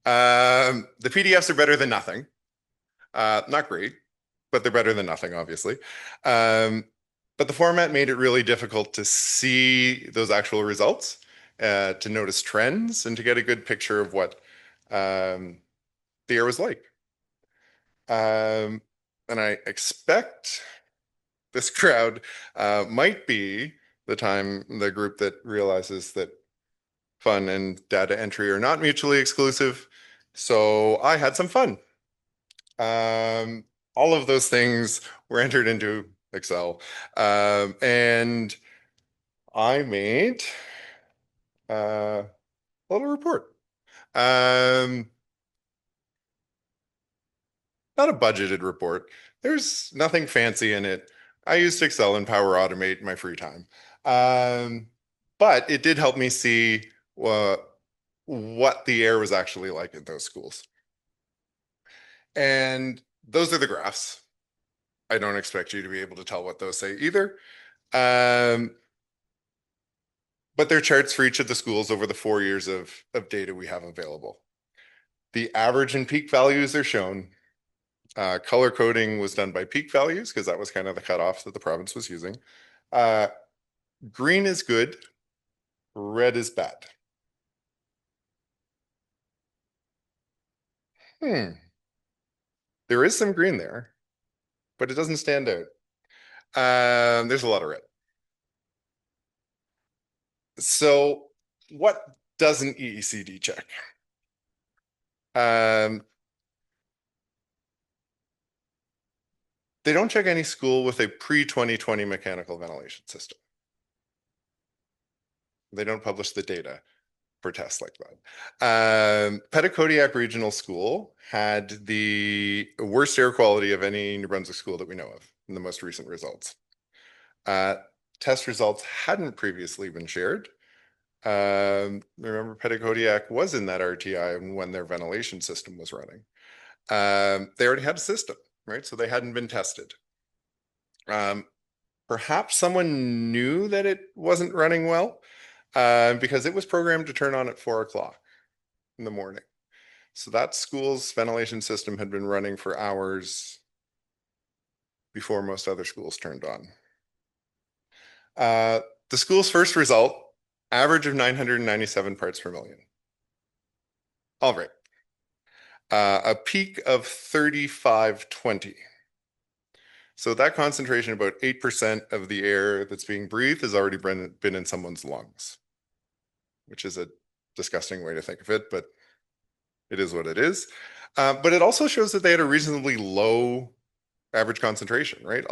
The PDFs are better than nothing. Not great, but they're better than nothing, obviously. But the format made it really difficult to see those actual results, to notice trends, and to get a good picture of what the year was like. And I expect this crowd might be the group that realizes that fun and data entry are not mutually exclusive. So I had some fun. All of those things were entered into Excel. And I made a little report. Not a budgeted report. There's nothing fancy in it. I used Excel and Power Automate in my free time. But it did help me see what the air was actually like in those schools. And those are the graphs. I don't expect you to be able to tell what those say either. But they're charts for each of the schools over the 4 years of data we have available. The average and peak values are shown. Color coding was done by peak values because that was kind of the cutoff that the province was using. Green is good, red is bad. There is some green there, but it doesn't stand out. There's a lot of red. So what does an EECD check? They don't check any school with a pre-2020 mechanical ventilation system. They don't publish the data for tests like that. Petitcodiac Regional School had the worst air quality of any New Brunswick school that we know of in the most recent results. Test results hadn't previously been shared. Remember, Petitcodiac was in that RTI when their ventilation system was running. They already had a system, right? So they hadn't been tested. Perhaps someone knew that it wasn't running well because it was programmed to turn on at 4 o'clock in the morning. So that school's ventilation system had been running for hours before most other schools turned on. The school's first result, average of 997 parts per million. All right. A peak of 3520. So that concentration, about 8% of the air that's being breathed, has already been in someone's lungs, which is a disgusting way to think of it, but it is what it is. But it also shows that they had a reasonably low average concentration, right?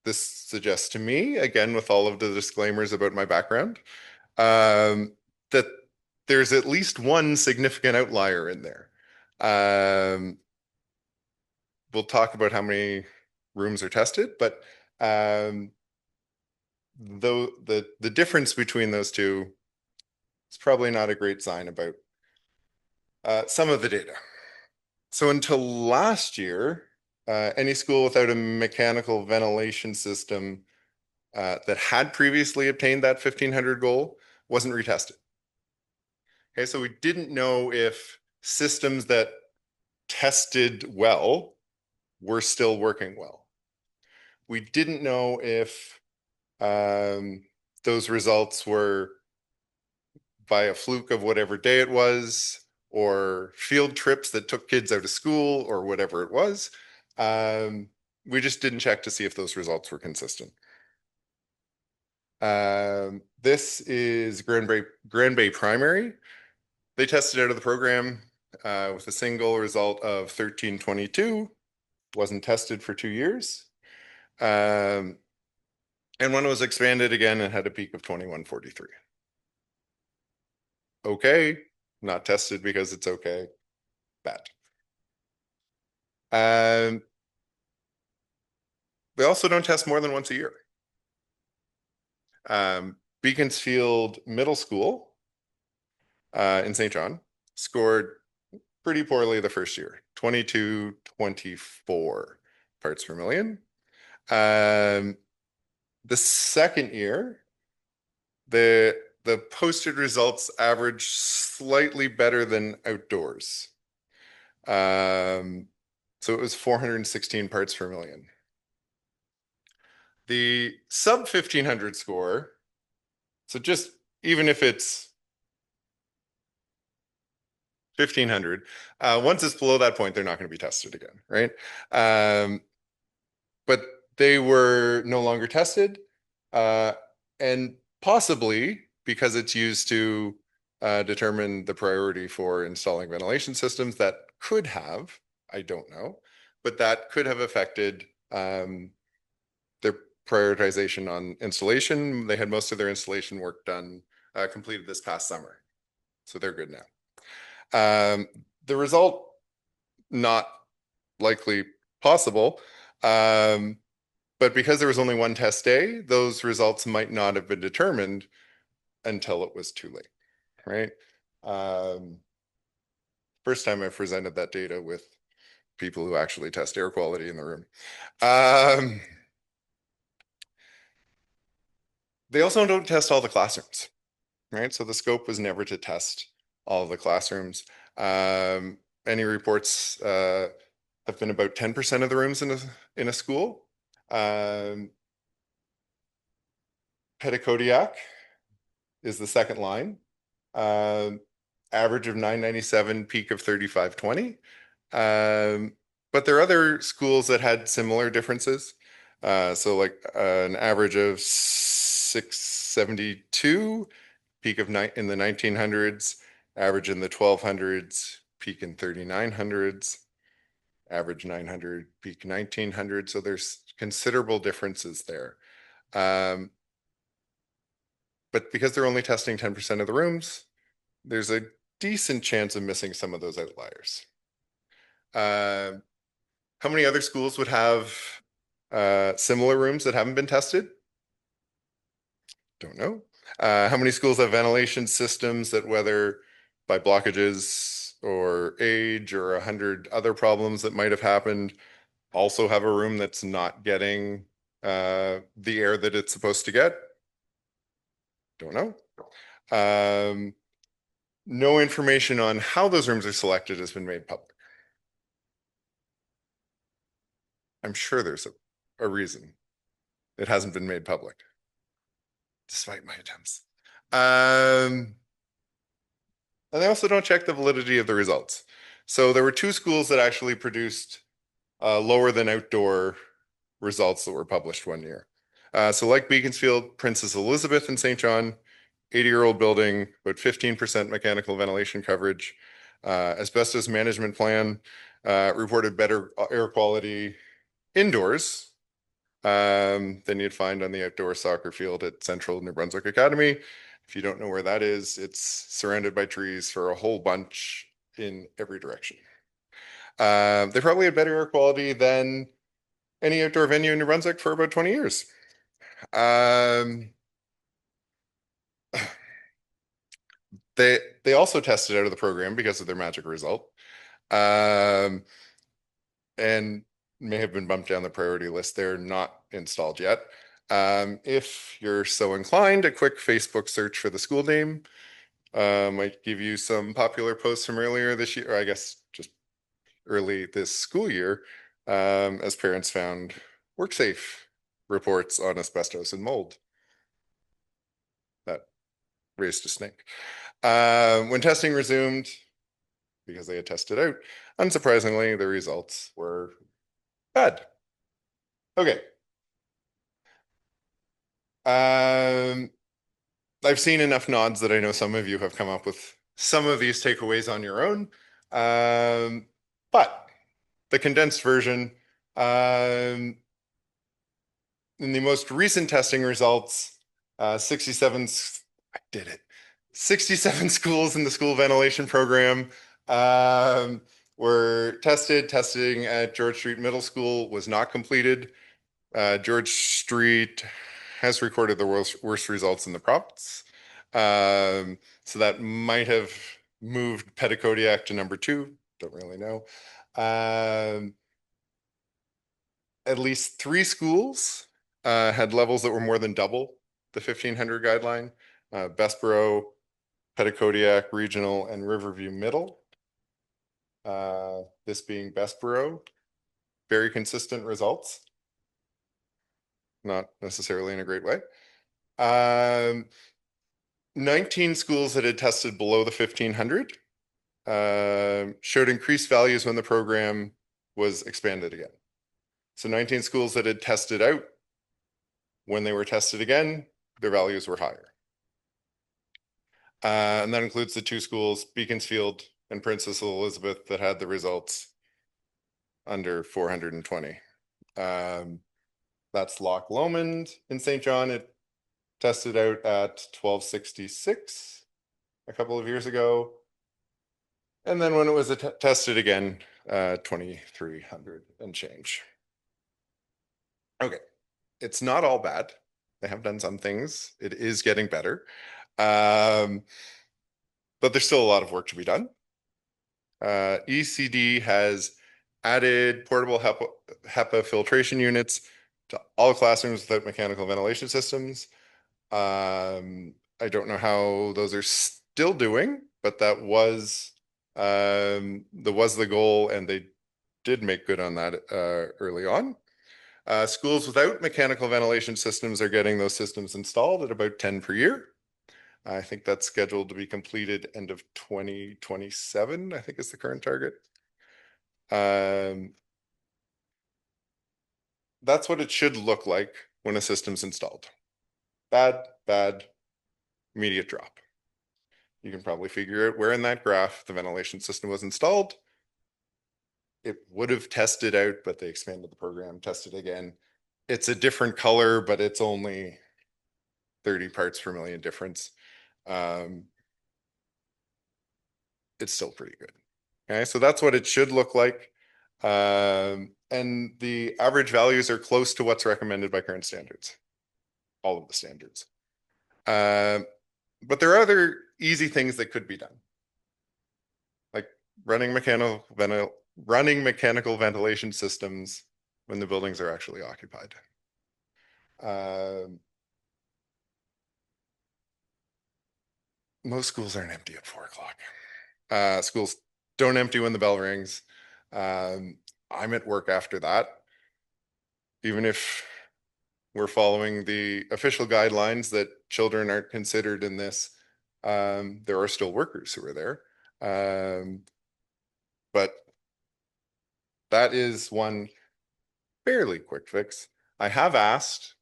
This suggests to me, again, with all of the disclaimers about my background, that there's at least one significant outlier in there. We'll talk about how many rooms are tested, but though the difference between those two is probably not a great sign about some of the data. So until last year, any school without a mechanical ventilation system that had previously obtained that 1500 goal wasn't retested. Okay, so we didn't know if systems that tested well were still working well. We didn't know if those results were by a fluke of whatever day it was, or field trips that took kids out of school or whatever it was. We just didn't check to see if those results were consistent. This is Grand Bay Primary. They tested out of the program with a single result of 1322, wasn't tested for 2 years. And when it was expanded again, it had a peak of 2143. Okay, not tested because it's okay, bad. They also don't test more than once a year. Beaconsfield Middle School in St. John scored pretty poorly the first year, 2224 parts per million. The second year, the posted results averaged slightly better than outdoors. So it was 416 parts per million. The sub 1500 score, so just even if it's 1500, once it's below that point, they're not going to be tested again, right? But they were no longer tested, and possibly because it's used to determine the priority for installing ventilation systems, that could have, I don't know, but that could have affected their prioritization on installation. They had most of their installation work done, completed this past summer. So they're good now. The result, not likely possible, but because there was only one test day, those results might not have been determined until it was too late, right? First time I presented that data with people who actually test air quality in the room. They also don't test all the classrooms, right? So the scope was never to test all of the classrooms. Any reports have been about 10% of the rooms in a school. Petitcodiac is the second line. Average of 997, peak of 3520. But there are other schools that had similar differences. So like an average of 672, peak of in the 1900s, average in the 1200s, peak in 3900s, average 900, peak 1900. So there's considerable differences there. But because they're only testing 10% of the rooms, there's a decent chance of missing some of those outliers. How many other schools would have similar rooms that haven't been tested? Don't know. How many schools have ventilation systems that, whether by blockages or age or 100 other problems that might have happened, also have a room that's not getting the air that it's supposed to get? Don't know. No information on how those rooms are selected has been made public. I'm sure there's a reason it hasn't been made public, despite my attempts. And they also don't check the validity of the results. So there were 2 schools that actually produced lower than outdoor results that were published one year. So like Beaconsfield, Princess Elizabeth in St. John, 80-year-old building, about 15% mechanical ventilation coverage. Asbestos management plan reported better air quality indoors than you'd find on the outdoor soccer field at Central New Brunswick Academy. If you don't know where that is, it's surrounded by trees for a whole bunch in every direction. They probably had better air quality than any outdoor venue in New Brunswick for about 20 years. They also tested out of the program because of their magic result, and may have been bumped down the priority list. They're not installed yet. If you're so inclined, a quick Facebook search for the school name might give you some popular posts from earlier this year, or I guess just early this school year, as parents found WorkSafe reports on asbestos and mold. That raised a snake. When testing resumed, because they had tested out. Unsurprisingly, the results were bad. Okay. I've seen enough nods that I know some of you have come up with some of these takeaways on your own. But the condensed version, in the most recent testing results, 67 schools in the school ventilation program were tested. Testing at George Street Middle School was not completed. George Street has recorded the worst results in the province. So that might have moved Petitcodiac to number 2. Don't really know. At least 3 schools had levels that were more than double the 1500 guideline. Bessborough, Petitcodiac Regional, and Riverview Middle. This being Bessborough. Very consistent results. Not necessarily in a great way. 19 schools that had tested below the 1500 showed increased values when the program was expanded again. So 19 schools that had tested out, when they were tested again, their values were higher. And that includes the 2 schools, Beaconsfield and Princess Elizabeth, that had the results under 420. That's Loch Lomond in St. John. It tested out at 1266 a couple of years ago. And then when it was tested again, 2300 and change. Okay, it's not all bad. They have done some things. It is getting better. But there's still a lot of work to be done. ECD has added portable HEPA filtration units to all classrooms without mechanical ventilation systems. I don't know how those are still doing, but that was the goal, and they did make good on that early on. Schools without mechanical ventilation systems are getting those systems installed at about 10 per year. I think that's scheduled to be completed end of 2027, I think is the current target. That's what it should look like when a system's installed. Bad, immediate drop. You can probably figure out where in that graph the ventilation system was installed. It would have tested out, but they expanded the program, tested again. It's a different color, but it's only 30 parts per million difference. It's still pretty good. Okay, so that's what it should look like. And the average values are close to what's recommended by current standards. All of the standards. But there are other easy things that could be done. Like running mechanical ventilation systems when the buildings are actually occupied. Most schools aren't empty at 4 o'clock. Schools don't empty when the bell rings. I'm at work after that. Even if we're following the official guidelines that children aren't considered in this, there are still workers who are there. But that is one fairly quick fix. I have asked.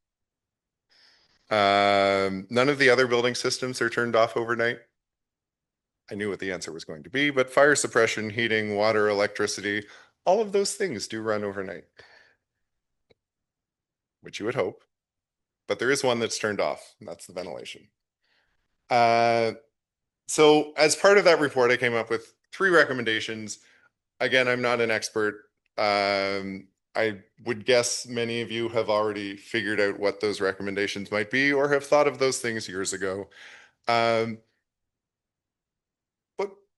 None of the other building systems are turned off overnight. I knew what the answer was going to be, but fire suppression, heating, water, electricity, all of those things do run overnight, which you would hope. But there is one that's turned off, and that's the ventilation. So as part of that report, I came up with 3 recommendations. Again, I'm not an expert. I would guess many of you have already figured out what those recommendations might be or have thought of those things years ago. But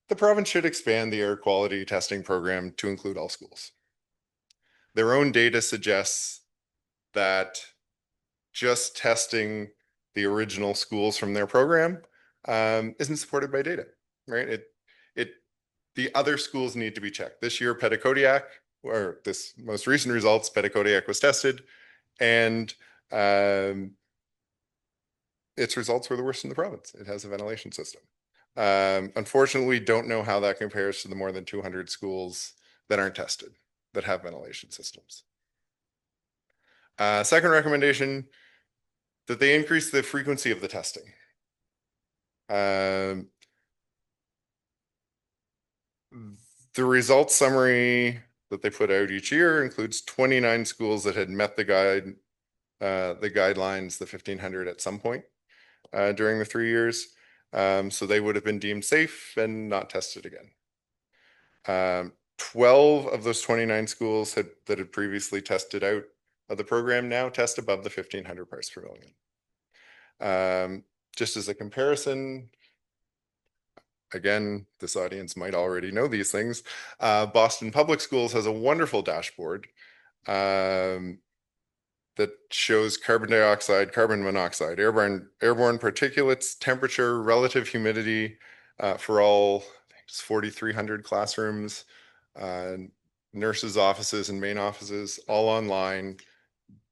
the province should expand the air quality testing program to include all schools. Their own data suggests that just testing the original schools from their program isn't supported by data, right? The other schools need to be checked. This year, Petitcodiac, or this most recent results, Petitcodiac was tested, and its results were the worst in the province. It has a ventilation system. Unfortunately, don't know how that compares to the more than 200 schools that aren't tested, that have ventilation systems. Second recommendation, that they increase the frequency of the testing. The results summary that they put out each year includes 29 schools that had met the guidelines, the 1500 at some point during the 3 years. So they would have been deemed safe and not tested again. 12 of those 29 schools that had previously tested out of the program now test above the 1500 parts per million. Just as a comparison, again, this audience might already know these things. Boston Public Schools has a wonderful dashboard that shows carbon dioxide, carbon monoxide, airborne particulates, temperature, relative humidity for all 4,300 classrooms, nurses' offices and main offices, all online.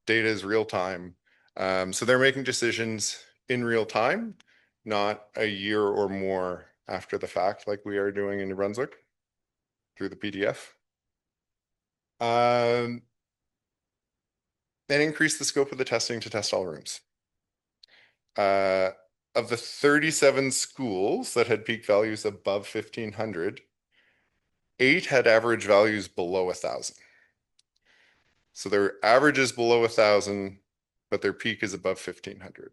Data is real time. So they're making decisions in real time, not a year or more after the fact, like we are doing in New Brunswick through the PDF. And increase the scope of the testing to test all rooms. Of the 37 schools that had peak values above 1500, 8 had average values below 1000. So their average is below 1000, but their peak is above 1500.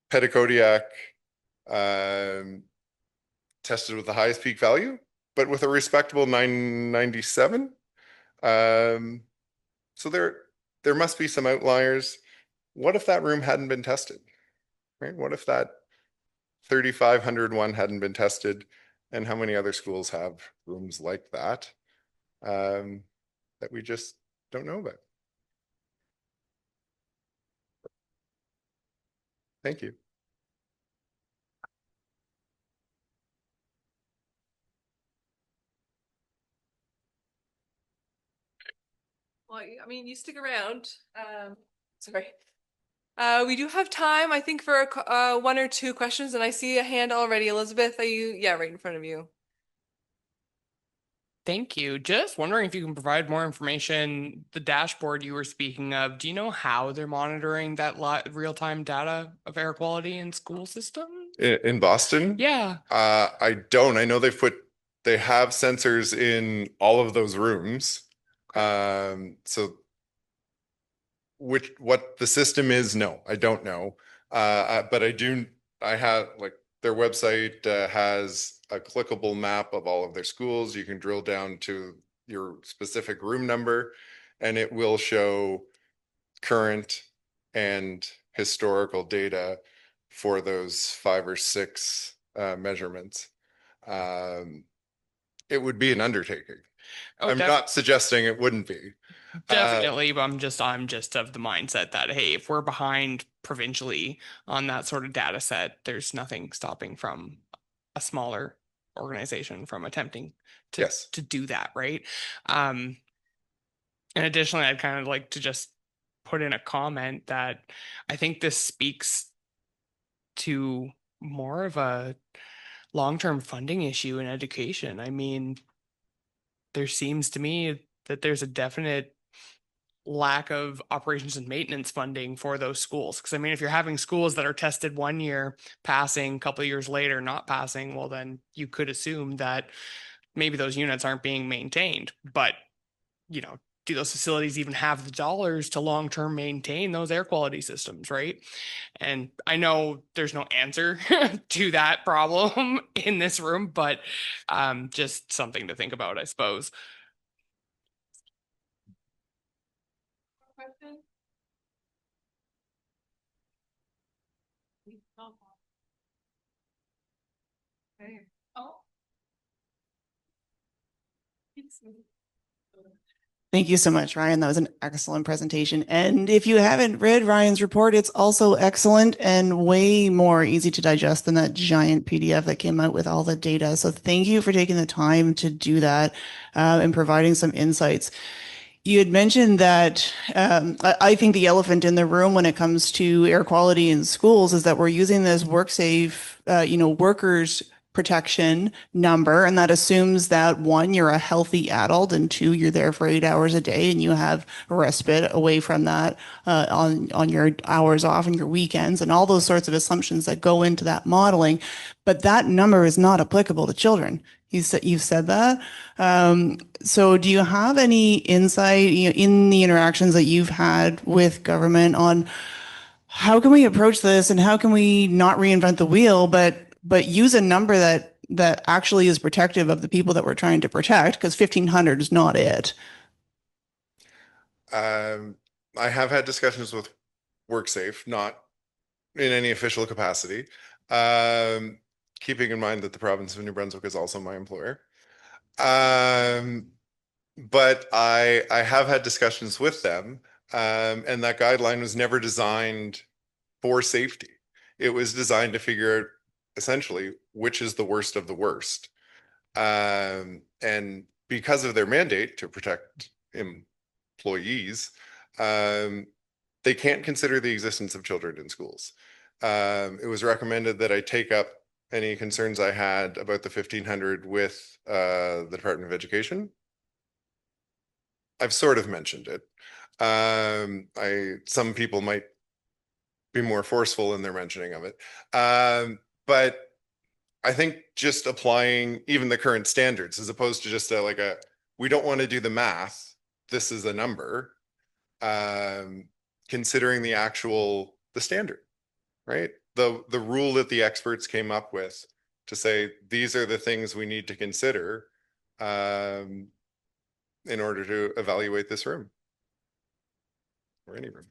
Petitcodiac tested with the highest peak value, but with a respectable 997. So there must be some outliers. What if that room hadn't been tested? Right? What if that 3,500 one hadn't been tested? And how many other schools have rooms like that that we just don't know about? Thank you. Well, I mean, you stick around. Sorry. We do have time, I think, for 1 or 2 questions, and I see a hand already. Elizabeth, are you? Yeah, right in front of you. Thank you. Just wondering if you can provide more information. The dashboard you were speaking of, do you know how they're monitoring that real-time data of air quality in school systems? In Boston? Yeah. I don't. I know they have sensors in all of those rooms. So what the system is, no, I don't know. But I have, like, their website has a clickable map of all of their schools. You can drill down to your specific room number and it will show current and historical data for those 5 or 6 measurements. It would be an undertaking. Oh, I'm not suggesting it wouldn't be. Definitely, but I'm just of the mindset that, hey, if we're behind provincially on that sort of data set, there's nothing stopping from a smaller organization from attempting to do that, right? And additionally, I'd kind of like to just put in a comment that I think this speaks to more of a long-term funding issue in education. I mean, there seems to me that there's a definite lack of operations and maintenance funding for those schools. Because I mean, if you're having schools that are tested 1 year, passing, a couple of years later not passing, well, then you could assume that maybe those units aren't being maintained. But, you know, do those facilities even have the dollars to long-term maintain those air quality systems, right? And I know there's no answer to that problem in this room, but just something to think about, I suppose. Thank you so much, Ryan. That was an excellent presentation. And if you haven't read Ryan's report, it's also excellent and way more easy to digest than that giant PDF that came out with all the data. So thank you for taking the time to do that and providing some insights. You had mentioned that I think the elephant in the room when it comes to air quality in schools is that we're using this WorkSafe, workers protection number, and that assumes that one, you're a healthy adult, and two, you're there for 8 hours a day, and you have a respite away from that on your hours off and your weekends, and all those sorts of assumptions that go into that modeling. But that number is not applicable to children. You've said that. So do you have any insight, in the interactions that you've had with government on how can we approach this and how can we not reinvent the wheel, but use a number that actually is protective of the people that we're trying to protect, because 1,500 is not it. I have had discussions with WorkSafe, not in any official capacity, keeping in mind that the province of New Brunswick is also my employer. But I have had discussions with them, and that guideline was never designed for safety. It was designed to figure out essentially which is the worst of the worst. And because of their mandate to protect employees, they can't consider the existence of children in schools. It was recommended that I take up any concerns I had about the 1,500 with the Department of Education. I've sort of mentioned it. Some people might be more forceful in their mentioning of it. But I think just applying even the current standards, as opposed to just we don't want to do the math, this is a number, considering the standard, right? The rule that the experts came up with to say, these are the things we need to consider in order to evaluate this room or any room.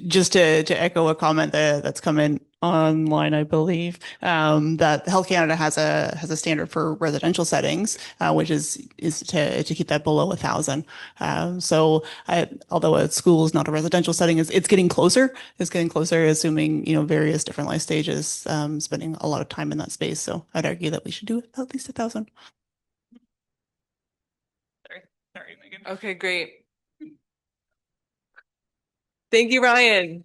Just to echo a comment that's come in online, I believe, that Health Canada has a standard for residential settings, which is to keep that below 1,000. So although a school is not a residential setting, it's getting closer. It's getting closer, assuming various different life stages, spending a lot of time in that space. So I'd argue that we should do at least 1,000. Sorry, Megan. Okay, great. Thank you, Ryan.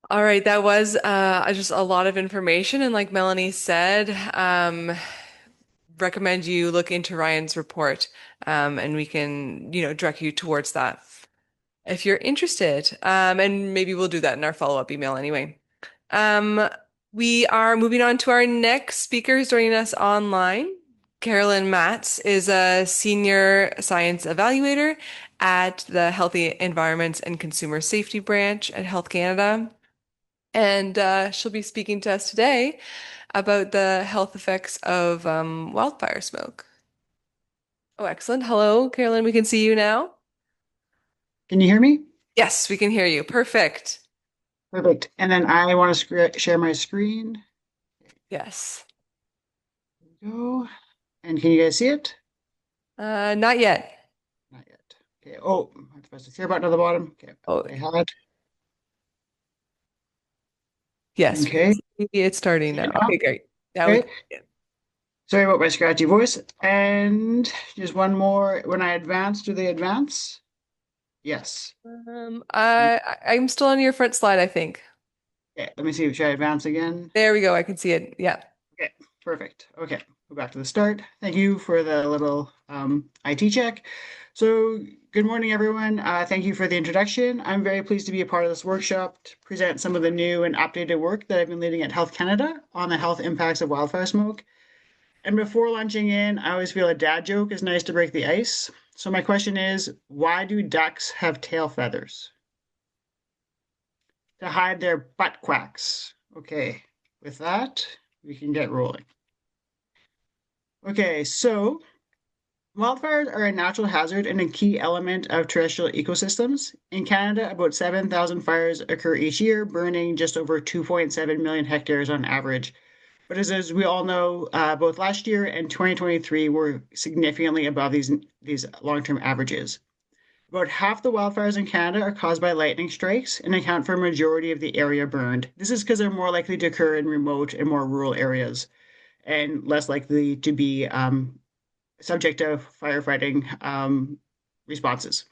All right, that was just a lot of information. And like Melanie said, recommend you look into Ryan's report, and we can, direct you towards that if you're interested. And maybe we'll do that in our follow-up email anyway. We are moving on to our next speaker who's joining us online. Carolyn Matz is a senior science evaluator at the Healthy Environments and Consumer Safety Branch at Health Canada. And she'll be speaking to us today about the health effects of wildfire smoke. Oh, excellent. Hello, Carolyn. We can see you now. Can you hear me? Yes, we can hear you. Perfect. Perfect. And then I want to share my screen. Yes. There we go. And can you guys see it? Not yet. Not yet. Okay. Oh, I have to press the share button at the bottom. Okay. Oh, I had. Yes. Okay. It's starting now. Okay, great. Now okay. Sorry about my scratchy voice. And just one more. When I advance, do they advance? Yes. I'm still on your front slide, I think. Okay. Let me see. Should I advance again? There we go. I can see it. Yeah. Okay. Perfect. Okay. Go back to the start. Thank you for the little IT check. So good morning, everyone. Thank you for the introduction. I'm very pleased to be a part of this workshop to present some of the new and updated work that I've been leading at Health Canada on the health impacts of wildfire smoke. And before launching in, I always feel a dad joke is nice to break the ice. So my question is, why do ducks have tail feathers? To hide their butt quacks. Okay, with that, we can get rolling. Okay, so wildfires are a natural hazard and a key element of terrestrial ecosystems. In Canada, about 7,000 fires occur each year, burning just over 2.7 million hectares on average. But as we all know, both last year and 2023 were significantly above these long-term averages. About half the wildfires in Canada are caused by lightning strikes and account for a majority of the area burned. This is because they're more likely to occur in remote and more rural areas and less likely to be subject to firefighting responses.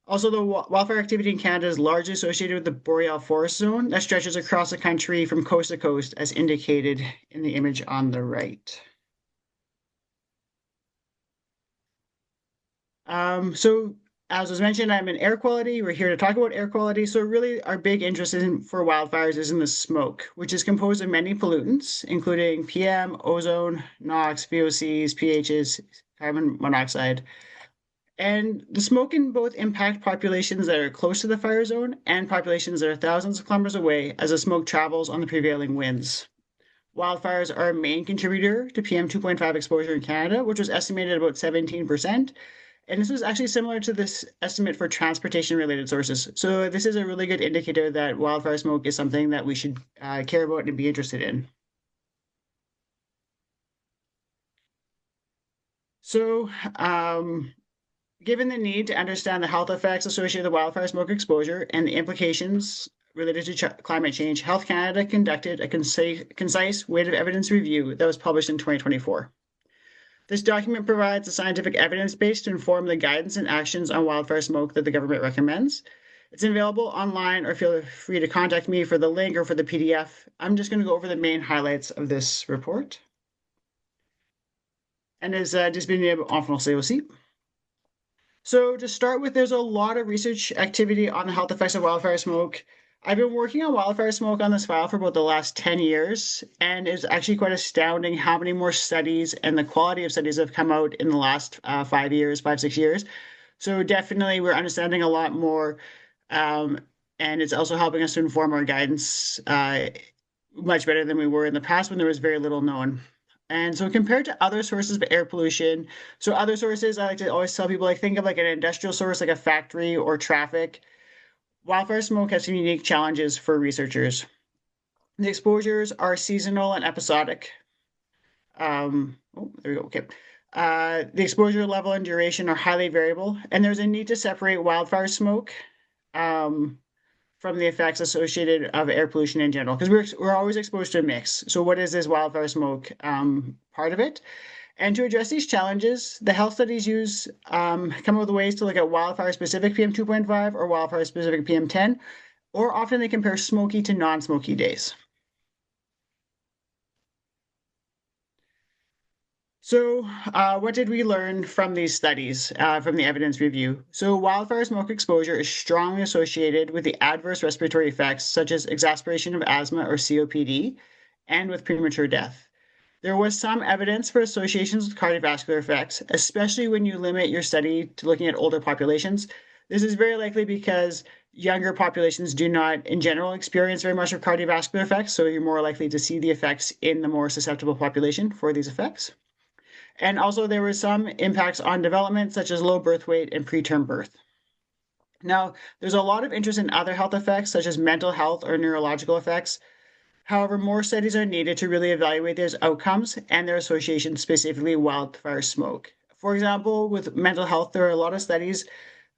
Also, the wildfire activity in Canada is largely associated with the boreal forest zone that stretches across the country from coast to coast, as indicated in the image on the right. So, as was mentioned, I'm in air quality. We're here to talk about air quality. So really, our big interest for wildfires is in the smoke, which is composed of many pollutants, including PM, ozone, NOx, VOCs, PHs, carbon monoxide. And the smoke can both impact populations that are close to the fire zone and populations that are thousands of kilometers away as the smoke travels on the prevailing winds. Wildfires are a main contributor to PM 2.5 exposure in Canada, which was estimated at about 17%. And this was actually similar to this estimate for transportation-related sources. So this is a really good indicator that wildfire smoke is something that we should care about and be interested in. So, given the need to understand the health effects associated with wildfire smoke exposure and the implications related to climate change, Health Canada conducted a concise weight of evidence review that was published in 2024. This document provides the scientific evidence base to inform the guidance and actions on wildfire smoke that the government recommends. It's available online, or feel free to contact me for the link or for the PDF. I'm just going to go over the main highlights of this report. And as disponible en français aussi. So to start with, there's a lot of research activity on the health effects of wildfire smoke. I've been working on wildfire smoke on this file for about the last 10 years, and it's actually quite astounding how many more studies and the quality of studies have come out in the last 5 years, 5-6 years. So definitely we're understanding a lot more, and it's also helping us to inform our guidance much better than we were in the past when there was very little known. And so compared to other sources of air pollution, so other sources, I like to always tell people, like, think of like an industrial source, like a factory or traffic. Wildfire smoke has some unique challenges for researchers. The exposures are seasonal and episodic. There we go, okay. The exposure level and duration are highly variable, and there's a need to separate wildfire smoke from the effects associated of air pollution in general, because we're always exposed to a mix. So what is this wildfire smoke part of it? And to address these challenges, the health studies come up with ways to look at wildfire-specific PM 2.5 or wildfire-specific PM 10, or often they compare smoky to non-smoky days. So what did we learn from these studies, from the evidence review? So wildfire smoke exposure is strongly associated with the adverse respiratory effects, such as exacerbation of asthma or COPD, and with premature death. There was some evidence for associations with cardiovascular effects, especially when you limit your study to looking at older populations. This is very likely because younger populations do not, in general, experience very much of cardiovascular effects, so you're more likely to see the effects in the more susceptible population for these effects. And also there were some impacts on development, such as low birth weight and preterm birth. Now, there's a lot of interest in other health effects, such as mental health or neurological effects. However, more studies are needed to really evaluate those outcomes and their association, specifically wildfire smoke. For example, with mental health, there are a lot of studies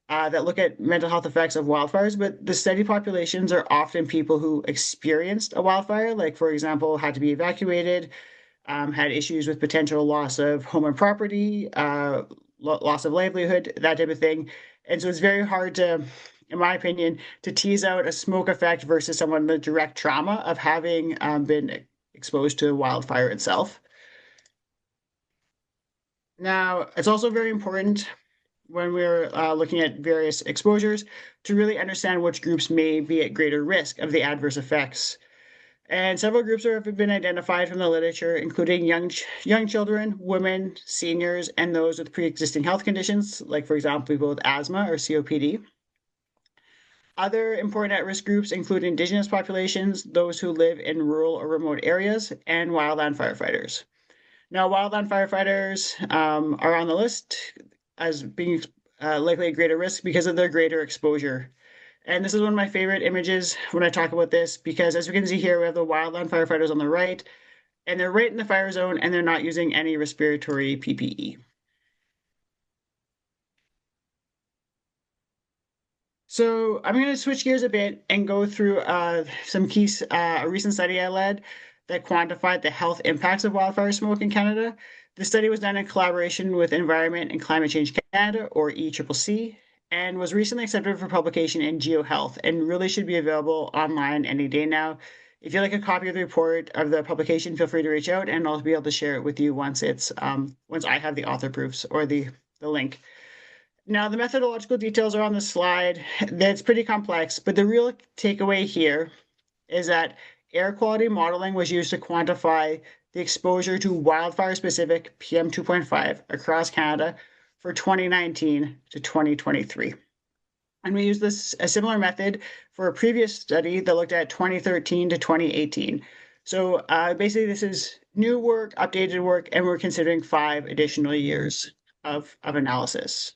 that look at mental health effects of wildfires, but the study populations are often people who experienced a wildfire, like, for example, had to be evacuated, had issues with potential loss of home and property, loss of livelihood, that type of thing. And so it's very hard to, in my opinion, to tease out a smoke effect versus someone with direct trauma of having been exposed to wildfire itself. Now, it's also very important when we're looking at various exposures to really understand which groups may be at greater risk of the adverse effects. And several groups have been identified from the literature, including young children, women, seniors, and those with pre-existing health conditions, like, for example, people with asthma or COPD. Other important at-risk groups include Indigenous populations, those who live in rural or remote areas, and wildland firefighters. Now, wildland firefighters are on the list as being likely at greater risk because of their greater exposure. And this is one of my favorite images when I talk about this, because as we can see here, we have the wildland firefighters on the right, and they're right in the fire zone, and they're not using any respiratory PPE. So I'm going to switch gears a bit and go through some key a recent study I led that quantified the health impacts of wildfire smoke in Canada. The study was done in collaboration with Environment and Climate Change Canada, or ECCC, and was recently accepted for publication in GeoHealth and really should be available online any day now. If you'd like a copy of the report of the publication, feel free to reach out and I'll be able to share it with you once once I have the author proofs or the link. Now, the methodological details are on the slide. That's pretty complex, but the real takeaway here is that air quality modeling was used to quantify the exposure to wildfire-specific PM 2.5 across Canada for 2019 to 2023. And we used a similar method for a previous study that looked at 2013 to 2018. So basically, this is new work, updated work, and we're considering 5 additional years of analysis.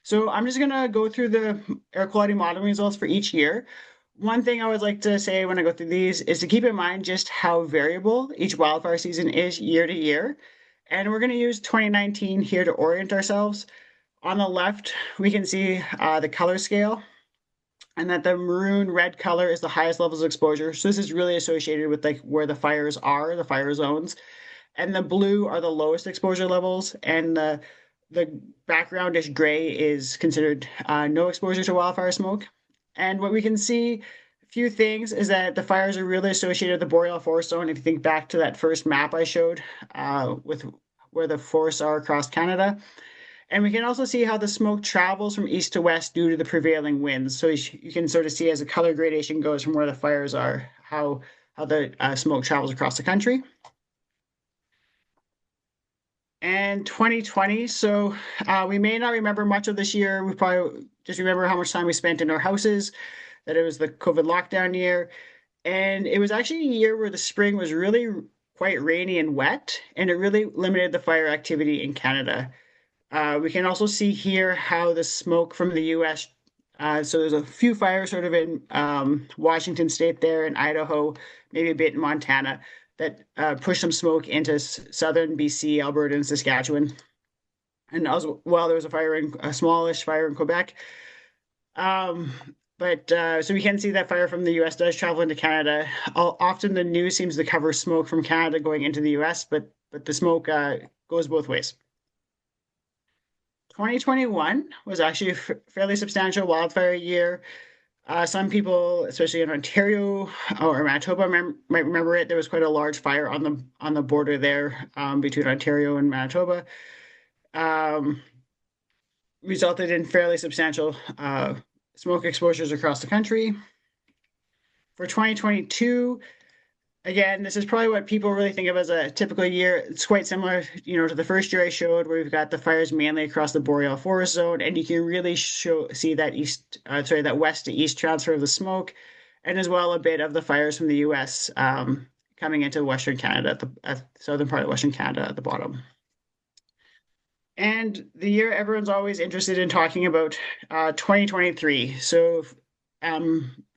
So I'm just going to go through the air quality modeling results for each year. One thing I would like to say when I go through these is to keep in mind just how variable each wildfire season is year to year. And we're going to use 2019 here to orient ourselves. On the left, we can see the color scale, and that the maroon red color is the highest levels of exposure. So this is really associated with like where the fires are, the fire zones. And the blue are the lowest exposure levels, and the backgroundish gray is considered no exposure to wildfire smoke. And what we can see, a few things, is that the fires are really associated with the boreal forest zone. If you think back to that first map I showed with where the forests are across Canada. And we can also see how the smoke travels from east to west due to the prevailing winds. So you can sort of see as the color gradation goes from where the fires are, how the smoke travels across the country. And 2020, so we may not remember much of this year. We probably just remember how much time we spent in our houses, that it was the COVID lockdown year. And it was actually a year where the spring was really quite rainy and wet, and it really limited the fire activity in Canada. We can also see here how the smoke from the US, so there's a few fires sort of in Washington State there, in Idaho, maybe a bit in Montana, that pushed some smoke into southern BC, Alberta, and Saskatchewan. And as well, there was a smallish fire in Quebec. So we can see that fire from the US does travel into Canada. Often the news seems to cover smoke from Canada going into the US, but the smoke goes both ways. 2021 was actually a fairly substantial wildfire year. Some people, especially in Ontario or Manitoba, might remember it. There was quite a large fire on the border there between Ontario and Manitoba. Resulted in fairly substantial smoke exposures across the country. For 2022, again, this is probably what people really think of as a typical year. It's quite similar, to the first year I showed, where we've got the fires mainly across the boreal forest zone, and you can really see that west to east transfer of the smoke, and as well a bit of the fires from the US coming into Western Canada, at the southern part of Western Canada at the bottom. And the year everyone's always interested in talking about, 2023. So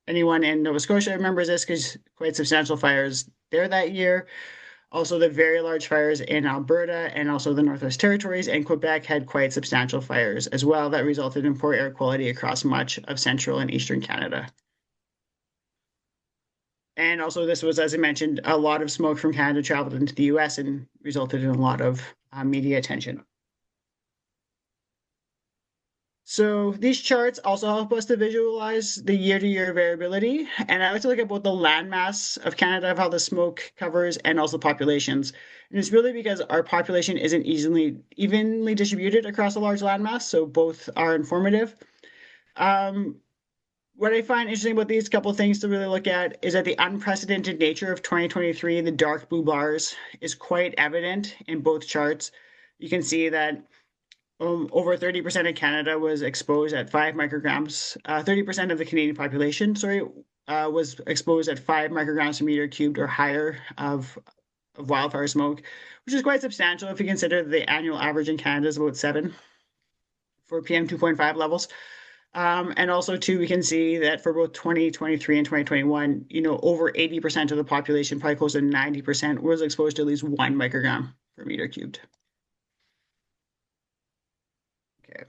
anyone in Nova Scotia remembers this because quite substantial fires there that year. Also, the very large fires in Alberta and also the Northwest Territories and Quebec had quite substantial fires as well that resulted in poor air quality across much of central and eastern Canada. And also, this was, as I mentioned, a lot of smoke from Canada traveled into the US and resulted in a lot of media attention. So these charts also help us to visualize the year-to-year variability. And I like to look at both the landmass of Canada, of how the smoke covers, and also populations. And it's really because our population isn't evenly distributed across a large landmass, so both are informative. What I find interesting about these couple of things to really look at is that the unprecedented nature of 2023, the dark blue bars, is quite evident in both charts. You can see that over 30% of Canada was exposed at 5 micrograms. 30% of the Canadian population, was exposed at 5 micrograms per meter cubed or higher of wildfire smoke, which is quite substantial if you consider the annual average in Canada is about 7 for PM 2.5 levels. And also, too, we can see that for both 2023 and 2021, over 80% of the population, probably close to 90%, was exposed to at least 1 microgram per meter cubed. Okay.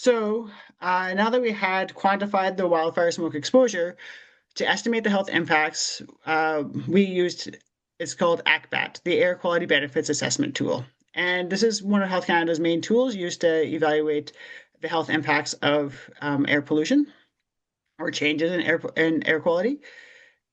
So now that we had quantified the wildfire smoke exposure, to estimate the health impacts, we used, it's called ACBAT, the Air Quality Benefits Assessment Tool. And this is one of Health Canada's main tools used to evaluate the health impacts of air pollution or changes in air quality.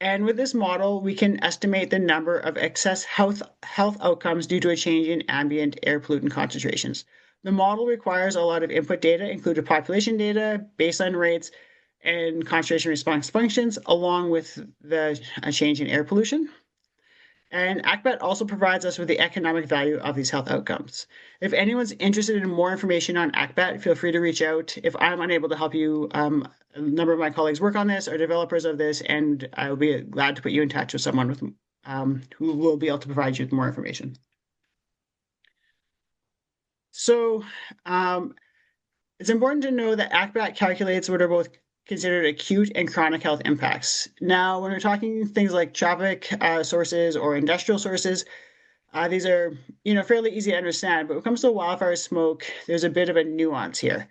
And with this model, we can estimate the number of excess health outcomes due to a change in ambient air pollutant concentrations. The model requires a lot of input data, including population data, baseline rates, and concentration response functions, along with the change in air pollution. And ACBAT also provides us with the economic value of these health outcomes. If anyone's interested in more information on ACBAT, feel free to reach out. If I'm unable to help you, a number of my colleagues work on this, are developers of this, and I'll be glad to put you in touch with someone with who will be able to provide you with more information. So it's important to know that ACBAT calculates what are both considered acute and chronic health impacts. Now, when we're talking things like traffic sources or industrial sources, these are fairly easy to understand, but when it comes to wildfire smoke, there's a bit of a nuance here.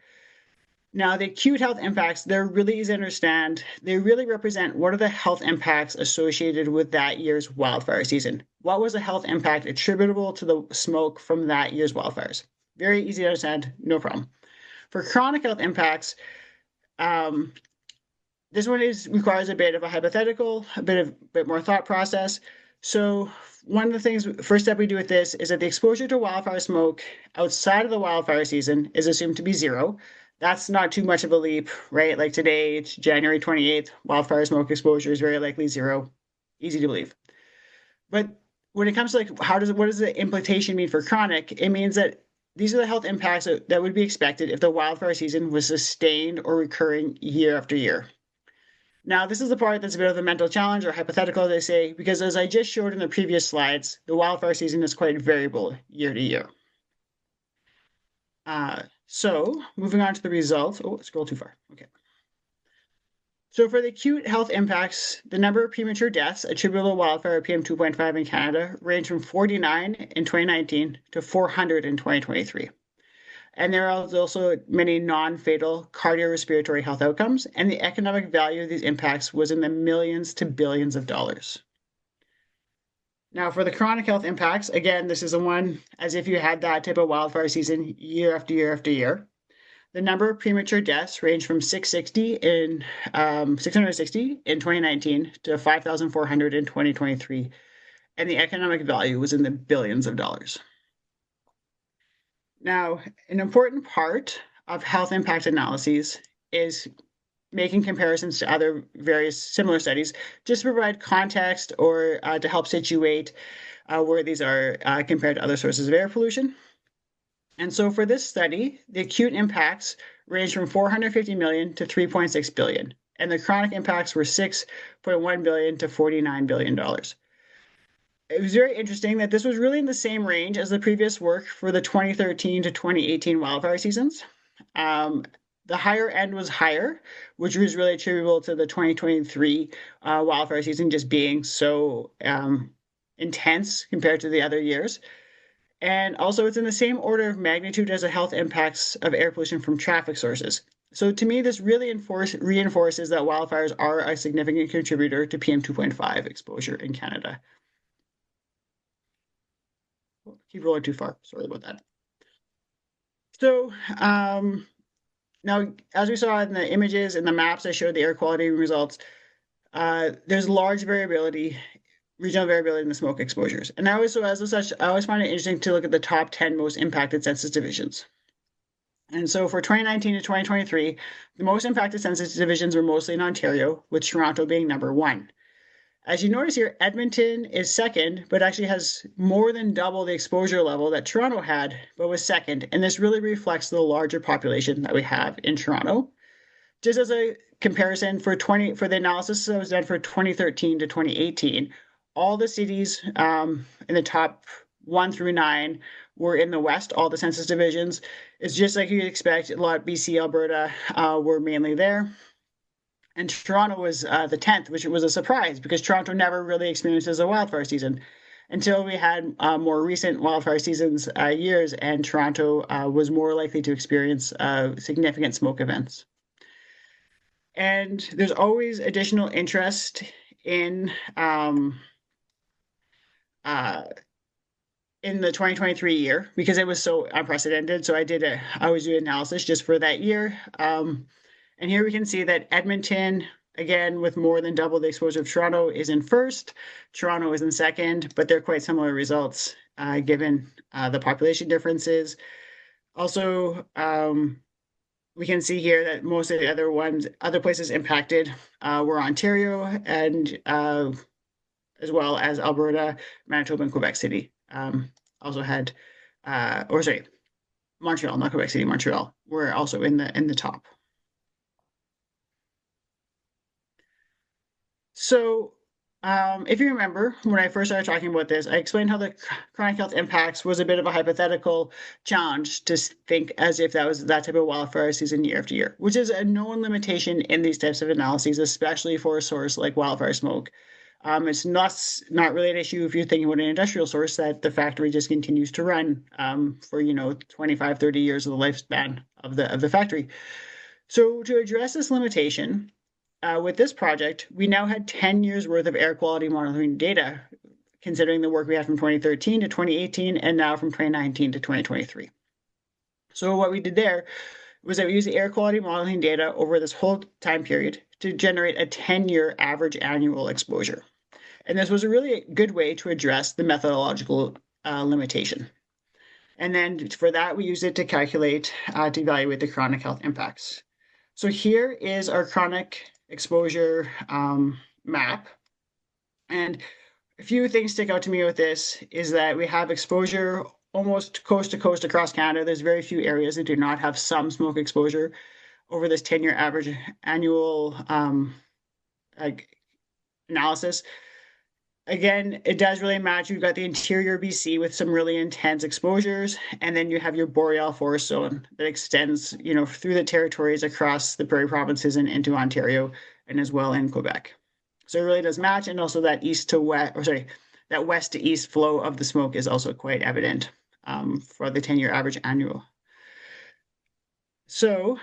Now, the acute health impacts, they're really easy to understand. They really represent what are the health impacts associated with that year's wildfire season. What was the health impact attributable to the smoke from that year's wildfires? Very easy to understand, no problem. For chronic health impacts, this one requires a bit of a hypothetical, a bit more thought process. So one of the things, first step we do with this is that the exposure to wildfire smoke outside of the wildfire season is assumed to be zero. That's not too much of a leap, right? Like today, it's January 28th, wildfire smoke exposure is very likely zero. Easy to believe. But when it comes to what does the implication mean for chronic? It means that these are the health impacts that would be expected if the wildfire season was sustained or recurring year after year. Now, this is the part that's a bit of a mental challenge or hypothetical, as I say, because as I just showed in the previous slides, the wildfire season is quite variable year to year. So moving on to the results. Oh, scroll too far. Okay. So for the acute health impacts, the number of premature deaths attributable to wildfire PM2.5 in Canada ranged from 49 in 2019 to 400 in 2023. And there are also many non-fatal cardiorespiratory health outcomes, and the economic value of these impacts was in the millions to billions of dollars. Now, for the chronic health impacts, again, this is the one as if you had that type of wildfire season year after year after year. The number of premature deaths ranged from 660 in 2019 to 5,400 in 2023, and the economic value was in the billions of dollars. Now, an important part of health impact analyses is making comparisons to other various similar studies, just to provide context or to help situate where these are compared to other sources of air pollution. And so for this study, the acute impacts ranged from 450 million to 3.6 billion, and the chronic impacts were 6.1 billion to $49 billion. It was very interesting that this was really in the same range as the previous work for the 2013 to 2018 wildfire seasons. The higher end was higher, which was really attributable to the 2023 wildfire season just being so intense compared to the other years. And also it's in the same order of magnitude as the health impacts of air pollution from traffic sources. So to me, this really reinforces that wildfires are a significant contributor to PM2.5 exposure in Canada. Keep rolling too far. Sorry about that. So now, as we saw in the images and the maps I showed the air quality results, there's large variability, regional variability in the smoke exposures. And as such, I always find it interesting to look at the top 10 most impacted census divisions. And so for 2019 to 2023, the most impacted census divisions were mostly in Ontario, with Toronto being number 1. As you notice here, Edmonton is second, but actually has more than double the exposure level that Toronto had, but was second. And this really reflects the larger population that we have in Toronto. Just as a comparison, for the analysis that was done for 2013 to 2018, all the cities in the top 1 through 9 were in the West, all the census divisions. It's just like you'd expect, a lot of BC, Alberta were mainly there. And Toronto was the 10th, which was a surprise because Toronto never really experiences a wildfire season. until we had more recent wildfire seasons years, and Toronto was more likely to experience significant smoke events. And there's always additional interest in the 2023 year because it was so unprecedented. So I always do analysis just for that year. And here we can see that Edmonton, again, with more than double the exposure of Toronto, is in first. Toronto is in second, but they're quite similar results given the population differences. Also, we can see here that most of the other places impacted were Ontario and as well as Alberta, Manitoba, and Quebec City. Also had, Montreal, not Quebec City, Montreal, were also in the top. So if you remember, when I first started talking about this, I explained how the chronic health impacts was a bit of a hypothetical challenge to think as if that was that type of wildfire season year after year, which is a known limitation in these types of analyses, especially for a source like wildfire smoke. It's not really an issue if you're thinking about an industrial source that the factory just continues to run for 25, 30 years of the lifespan of the factory. So to address this limitation, with this project, we now had 10 years worth of air quality monitoring data, considering the work we had from 2013 to 2018 and now from 2019 to 2023. So what we did there was that we used the air quality modeling data over this whole time period to generate a 10-year average annual exposure. And this was a really good way to address the methodological limitation. And then for that, we used it to calculate, to evaluate the chronic health impacts. So here is our chronic exposure map. And a few things stick out to me with this is that we have exposure almost coast to coast across Canada. There's very few areas that do not have some smoke exposure over this 10-year average annual analysis. Again, it does really match. You've got the interior BC with some really intense exposures, and then you have your boreal forest zone that extends, through the territories across the prairie provinces and into Ontario and as well in Quebec. So it really does match, and also that that west to east flow of the smoke is also quite evident for the 10-year average annual. So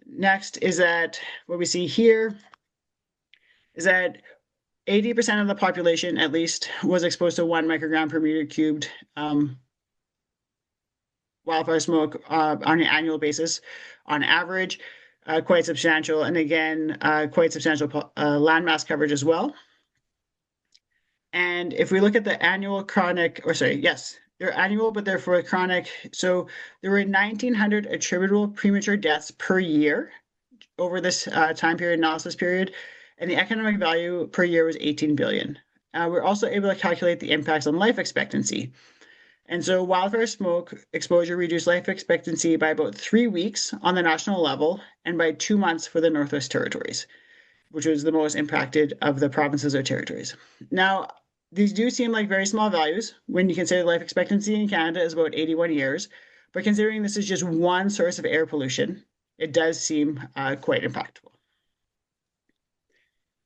next is that what we see here is that 80% of the population, at least, was exposed to 1 microgram per meter cubed wildfire smoke on an annual basis, on average, quite substantial. And again, quite substantial landmass coverage as well. And if we look at the annual they're annual, but they're for chronic. So there were 1,900 attributable premature deaths per year over this time period, analysis period. And the economic value per year was 18 billion. We're also able to calculate the impacts on life expectancy. And so wildfire smoke exposure reduced life expectancy by about 3 weeks on the national level and by 2 months for the Northwest Territories, which was the most impacted of the provinces or territories. Now, these do seem like very small values when you consider life expectancy in Canada is about 81 years, but considering this is just one source of air pollution, it does seem quite impactful.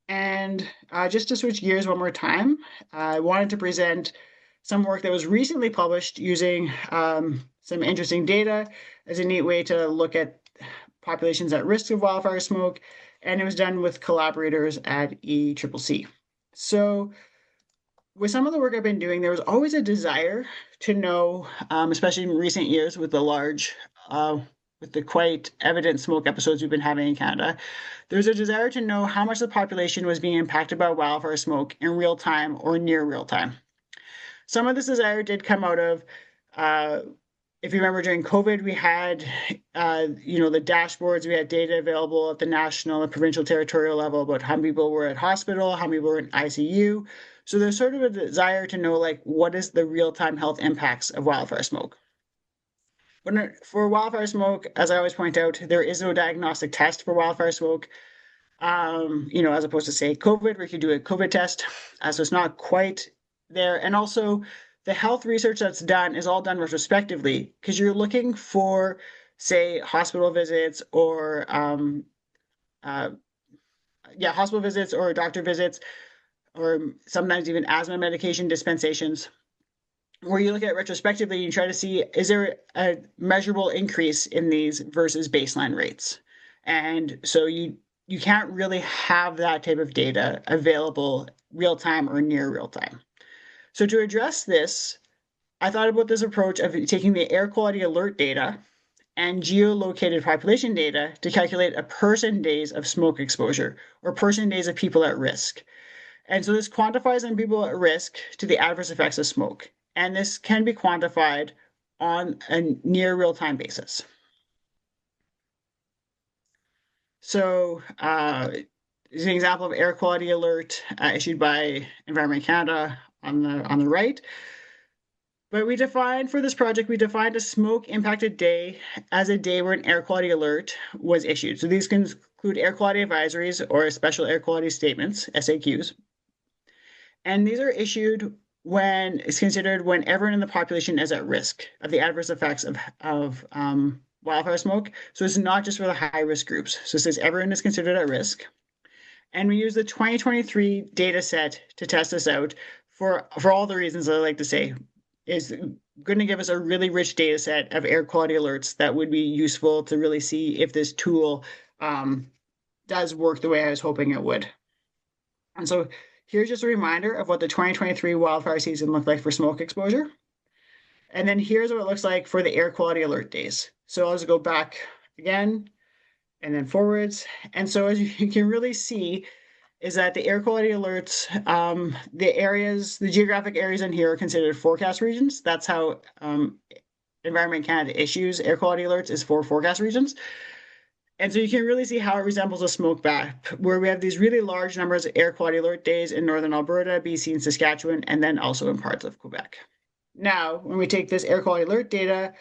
And just to switch gears one more time, I wanted to present some work that was recently published using some interesting data as a neat way to look at populations at risk of wildfire smoke, and it was done with collaborators at ECCC. So with some of the work I've been doing, there was always a desire to know, especially in recent years with the quite evident smoke episodes we've been having in Canada, there's a desire to know how much the population was being impacted by wildfire smoke in real time or near real time. Some of this desire did come out of, if you remember during COVID, we had, the dashboards, we had data available at the national and provincial territorial level about how many people were at hospital, how many were in ICU. So there's sort of a desire to know, what is the real-time health impacts of wildfire smoke? For wildfire smoke, as I always point out, there is no diagnostic test for wildfire smoke. As opposed to, say, COVID, where you could do a COVID test. So it's not quite there. And also, the health research that's done is all done retrospectively because you're looking for, say, hospital visits or hospital visits or doctor visits or sometimes even asthma medication dispensations, where you look at retrospectively, you try to see, is there a measurable increase in these versus baseline rates? And so you can't really have that type of data available real time or near real time. So to address this, I thought about this approach of taking the air quality alert data and geolocated population data to calculate a person days of smoke exposure, or person days of people at risk. And so this quantifies on people at risk to the adverse effects of smoke. And this can be quantified on a near real-time basis. So this is an example of air quality alert issued by Environment Canada on the right. But we defined, for this project, we defined a smoke impacted day as a day where an air quality alert was issued. So these can include air quality advisories or special air quality statements, SAQs. And these are issued when it's considered when everyone in the population is at risk of the adverse effects of wildfire smoke. So it's not just for the high risk groups. So it says everyone is considered at risk. And we use the 2023 data set to test this out for all the reasons I like to say. Is going to give us a really rich data set of air quality alerts that would be useful to really see if this tool does work the way I was hoping it would. And so here's just a reminder of what the 2023 wildfire season looked like for smoke exposure. And then here's what it looks like for the air quality alert days. So I'll just go back again and then forwards. And so as you can really see, is that the air quality alerts, the geographic areas in here are considered forecast regions. That's how Environment Canada issues air quality alerts, is for forecast regions. And so you can really see how it resembles a smoke bath, where we have these really large numbers of air quality alert days in northern Alberta, BC, and Saskatchewan, and then also in parts of Quebec. Now, when we take this air quality alert data,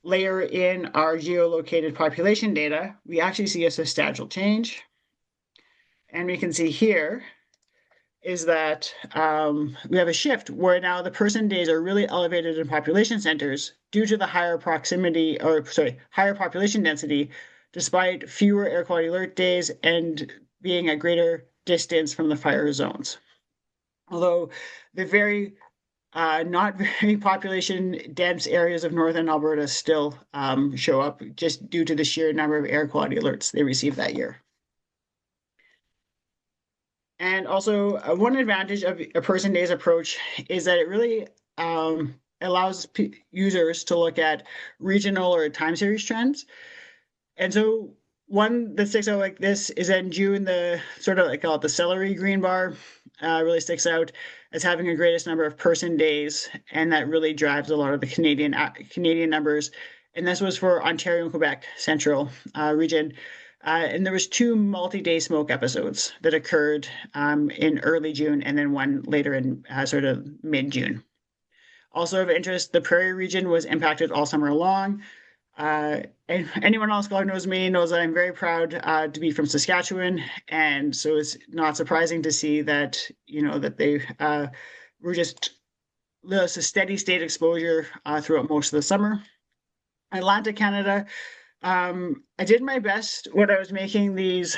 layer in our geolocated population data, we actually see a substantial change. And we can see here is that we have a shift where now the person days are really elevated in population centers due to the higher higher population density, despite fewer air quality alert days and being a greater distance from the fire zones. Although the not very population dense areas of northern Alberta still show up just due to the sheer number of air quality alerts they received that year. And also, one advantage of a person days approach is that it really allows users to look at regional or time series trends. And so one that sticks out like this is that in June, the sort of, I call it the celery green bar, really sticks out as having the greatest number of person days, and that really drives a lot of the Canadian numbers. And this was for Ontario and Quebec Central region. And there was 2 multi-day smoke episodes that occurred in early June, and then one later in sort of mid-June. Also of interest, the Prairie region was impacted all summer long. And anyone else who knows me knows that I'm very proud to be from Saskatchewan, and so it's not surprising to see that that they were just a steady state exposure throughout most of the summer. Atlantic Canada. I did my best when I was making these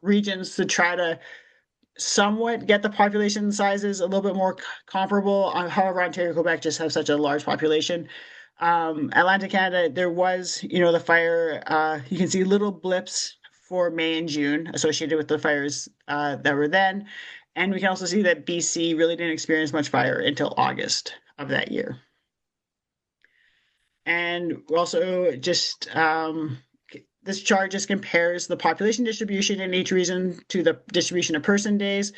regions to try to somewhat get the population sizes a little bit more comparable. However, Ontario and Quebec just have such a large population. Atlantic Canada, there was, the fire, you can see little blips for May and June associated with the fires that were then. And we can also see that BC really didn't experience much fire until August of that year. And also just this chart just compares the population distribution in each region to the distribution of person days.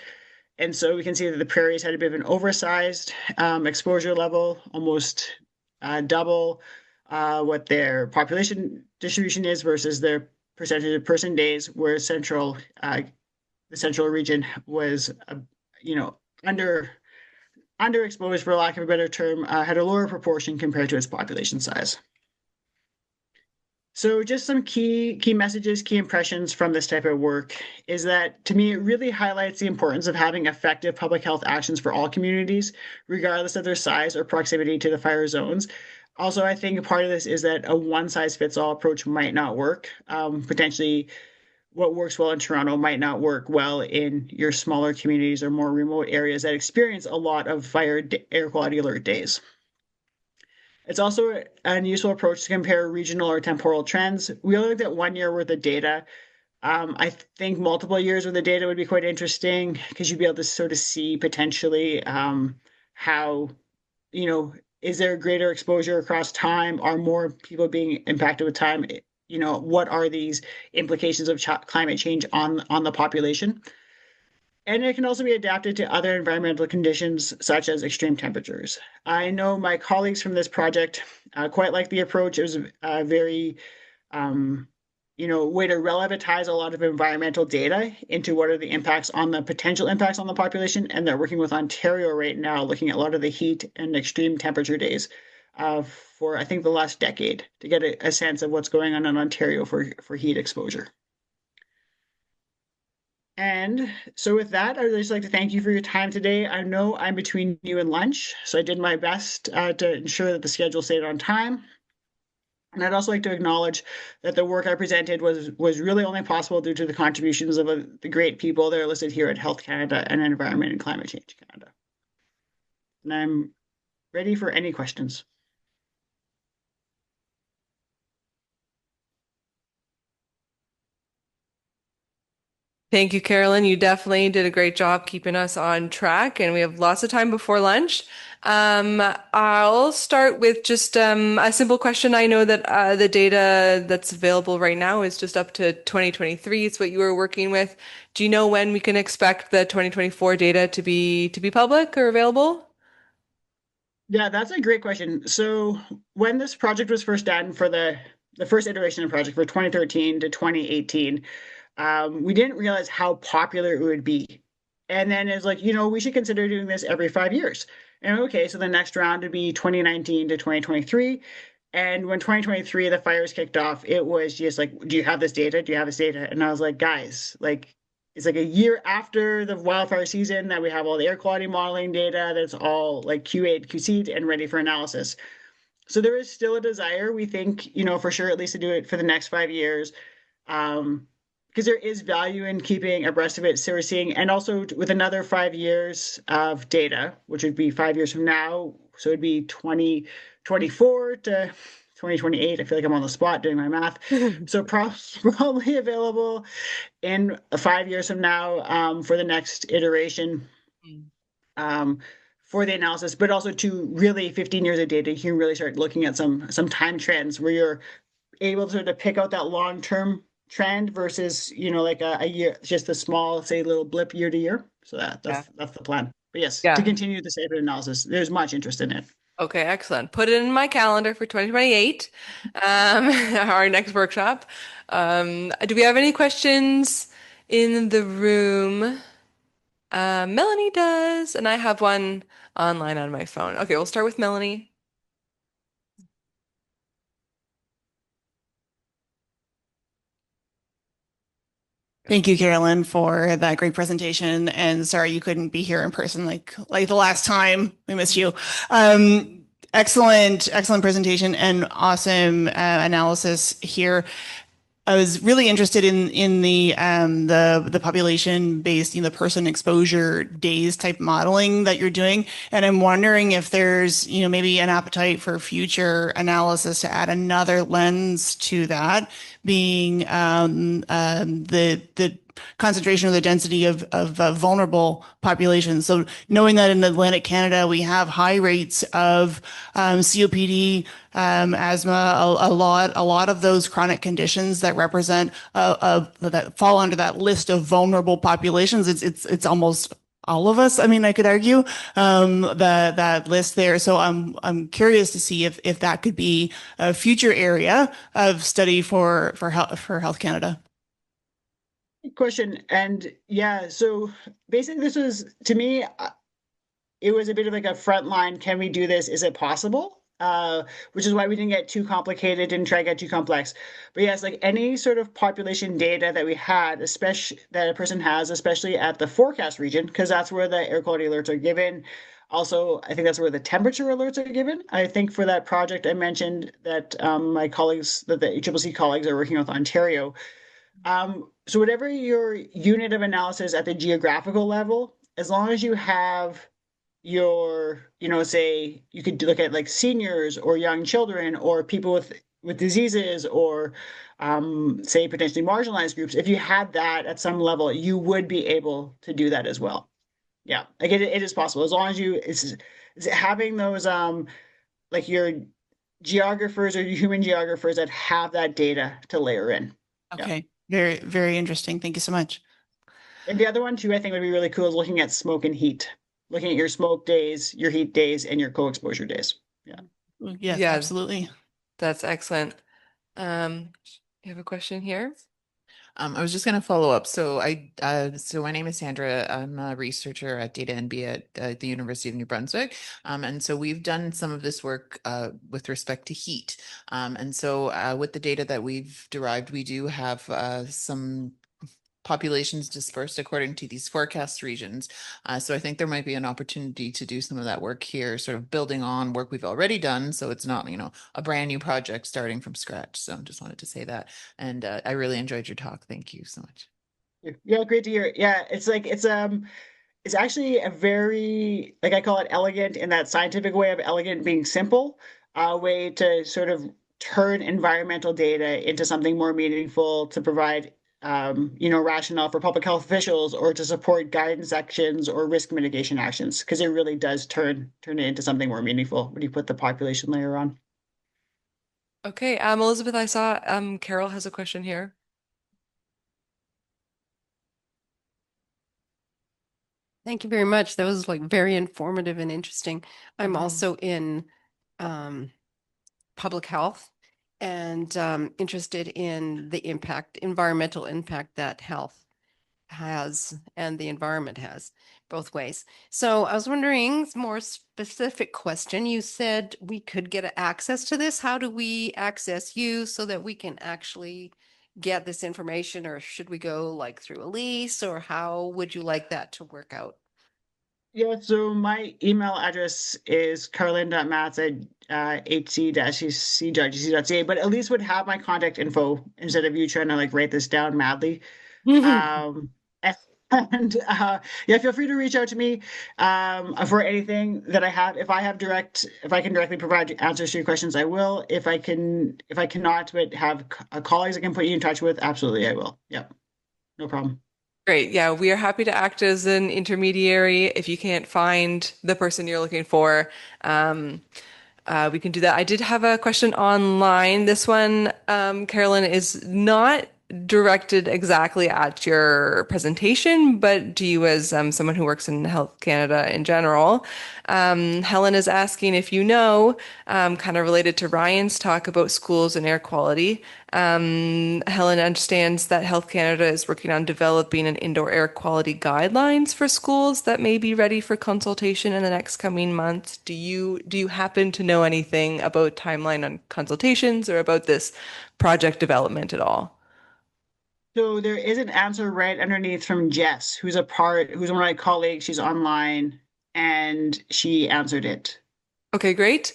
And so we can see that the prairies had a bit of an oversized exposure level, almost double what their population distribution is versus their percentage of person days, where the central region was, underexposed, for lack of a better term, had a lower proportion compared to its population size. So just some key messages, key impressions from this type of work is that, to me, it really highlights the importance of having effective public health actions for all communities, regardless of their size or proximity to the fire zones. Also, I think part of this is that a one-size-fits-all approach might not work. Potentially, what works well in Toronto might not work well in your smaller communities or more remote areas that experience a lot of air quality alert days. It's also an useful approach to compare regional or temporal trends. We only looked at 1 year worth of data. I think multiple years worth of data would be quite interesting because you'd be able to sort of see potentially how, is there greater exposure across time? Are more people being impacted with time? What are these implications of climate change on the population? And it can also be adapted to other environmental conditions, such as extreme temperatures. I know my colleagues from this project quite like the approach. It was a very, way to relativize a lot of environmental data into what are the impacts on the potential impacts on the population. And they're working with Ontario right now, looking at a lot of the heat and extreme temperature days for, I think, the last decade to get a sense of what's going on in Ontario for heat exposure. And so with that, I would just like to thank you for your time today. I know I'm between you and lunch, so I did my best to ensure that the schedule stayed on time. And I'd also like to acknowledge that the work I presented was really only possible due to the contributions of the great people that are listed here at Health Canada and Environment and Climate Change Canada. And I'm ready for any questions. Thank you, Carolyn. You definitely did a great job keeping us on track, and we have lots of time before lunch. I'll start with just a simple question. I know that the data that's available right now is just up to 2023. It's what you were working with. Do you know when we can expect the 2024 data to be public or available? Yeah, that's a great question. So when this project was first done for the first iteration of the project for 2013 to 2018, we didn't realize how popular it would be. And then it's like, we should consider doing this every 5 years. And okay, so the next round would be 2019 to 2023. And when 2023, the fires kicked off, it was just like, do you have this data? Do you have this data? And I was like, guys, it's like a year after the wildfire season that we have all the air quality modeling data that's all like QA'd, QC'd, and ready for analysis. So there is still a desire, we think, for sure, at least to do it for the next 5 years. Because there is value in keeping abreast of it, so we're seeing, and also with another 5 years of data, which would be 5 years from now, so it'd be 2024 to 2028. I feel like I'm on the spot doing my math. So probably available in 5 years from now for the next iteration for the analysis, but also to really 15 years of data, you can really start looking at some time trends where you're able to sort of pick out that long-term trend versus like a year, just a small, say, little blip year to year. So that's the plan. But yes, to continue the safer analysis, there's much interest in it. Okay, excellent. Put it in my calendar for 2028, our next workshop. Do we have any questions in the room? Melanie does, and I have one online on my phone. Okay, we'll start with Melanie. Thank you, Carolyn, for that great presentation. And sorry you couldn't be here in person like the last time. We missed you. Excellent presentation and awesome analysis here. I was really interested in the population based, the person exposure days type modeling that you're doing, and I'm wondering if there's maybe an appetite for future analysis to add another lens to that, being the concentration or the density of vulnerable populations. So knowing that in Atlantic Canada we have high rates of COPD, asthma, a lot of those chronic conditions that represent that fall under that list of vulnerable populations. It's almost all of us. I mean, I could argue that list there. So I'm curious to see if that could be a future area of study for Health Canada. Question. And yeah, so basically this was, to me, it was a bit of like a frontline, can we do this? Is it possible? Which is why we didn't get too complicated, didn't try to get too complex. But yes, like any sort of population data that we had, especially that a person has, especially at the forecast region, because that's where the air quality alerts are given. Also, I think that's where the temperature alerts are given. I think for that project, I mentioned that my colleagues, that the CPCHE colleagues are working with Ontario. so whatever your unit of analysis at the geographical level, as long as you have your, say you could look at like seniors or young children or people with diseases or say potentially marginalized groups, if you had that at some level, you would be able to do that as well. Yeah, like it is possible as long as it's having those like your geographers or your human geographers that have that data to layer in. Okay, very, very interesting. Thank you so much. And the other one too, I think would be really cool is looking at smoke and heat, looking at your smoke days, your heat days, and your co-exposure days. Yeah. Yes, Yeah. absolutely. That's excellent. You have a question here? I was just going to follow up. So so my name is Sandra. I'm a researcher at Data NB at the University of New Brunswick. And so we've done some of this work with respect to heat. And so with the data that we've derived, we do have some populations dispersed according to these forecast regions. So I think there might be an opportunity to do some of that work here, sort of building on work we've already done. So it's not, a brand new project starting from scratch. So I just wanted to say that. And I really enjoyed your talk. Thank you so much. Yeah, great to hear. Yeah, it's actually a very, like I call it elegant in that scientific way of elegant being simple, way to sort of turn environmental data into something more meaningful to provide rationale for public health officials or to support guidance actions or risk mitigation actions, because it really does turn it into something more meaningful when you put the population layer on. Okay, Elizabeth, I saw Carol has a question here. Thank you very much. That was like very informative and interesting. I'm also in public health and interested in the environmental impact that health has and the environment has, both ways. So I was wondering, more specific question. You said we could get access to this. How do we access you so that we can actually get this information, or should we go like through a lease, or how would you like that to work out? Yeah, so my email address is carlin.matz@hc-cc.gc.ca, but at least would have my contact info instead of you trying to like write this down madly. Yeah, feel free to reach out to me for anything that I have. If I can directly provide answers to your questions, I will. If I cannot, but have colleagues I can put you in touch with, absolutely I will. Yep, no problem. Great. Yeah, we are happy to act as an intermediary. If you can't find the person you're looking for, we can do that. I did have a question online. This one, Carolyn, is not directed exactly at your presentation, but to you as someone who works in Health Canada in general. Helen is asking if you know, kind of related to Ryan's talk about schools and air quality. Helen understands that Health Canada is working on developing an indoor air quality guidelines for schools that may be ready for consultation in the next coming months. Do you happen to know anything about timeline on consultations or about this project development at all? So there is an answer right underneath from Jess, who's one of my colleagues. She's online and she answered it. Okay, great.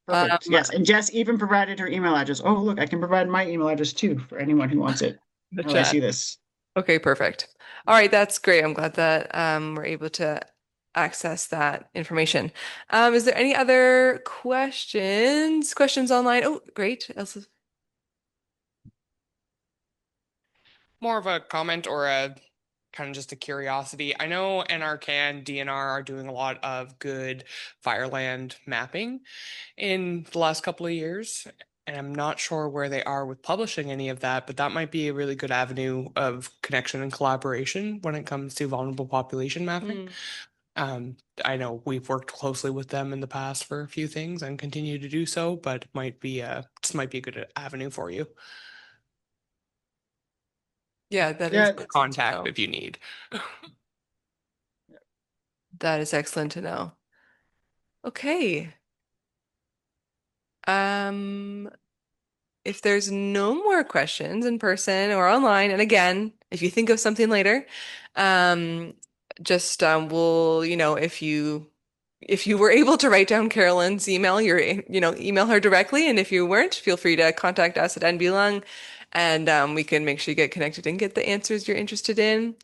Perfect. Yes, and Jess even provided her email address. Oh, look, I can provide my email address too for anyone who wants it. I see this. Okay, perfect. All right, that's great. I'm glad that we're able to access that information. Is there any other questions? Questions online? Oh, great. Elsa. More of a comment or a kind of just a curiosity. I know NRCan, DNR are doing a lot of good fireland mapping in the last couple of years. And I'm not sure where they are with publishing any of that, but that might be a really good avenue of connection and collaboration when it comes to vulnerable population mapping. I know we've worked closely with them in the past for a few things and continue to do so, but it might be this might be a good avenue for you. Yeah, that is contact if you need. That is excellent to know. Okay. If there's no more questions in person or online, and again, if you think of something later, just we'll, if you were able to write down Carolyn's email, email her directly. And if you weren't, feel free to contact us at NBLung and we can make sure you get connected and get the answers you're interested in.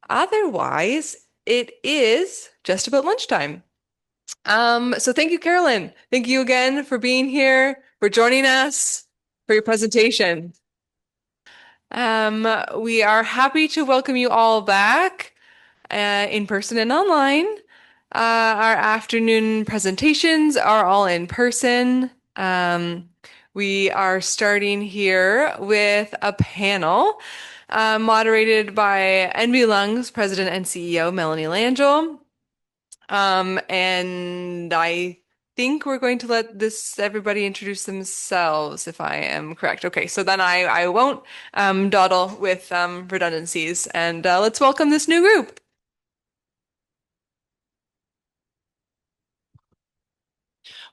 Otherwise, it is just about lunchtime. So thank you, Carolyn. Thank you again for being here, for joining us, for your presentation. We are happy to welcome you all back in person and online. Our afternoon presentations are all in person. We are starting here with a panel moderated by NB Lung's President and CEO, Melanie Langille. And I think we're going to let everybody introduce themselves, if I am correct. Okay, so then I won't dawdle with redundancies, and let's welcome this new group.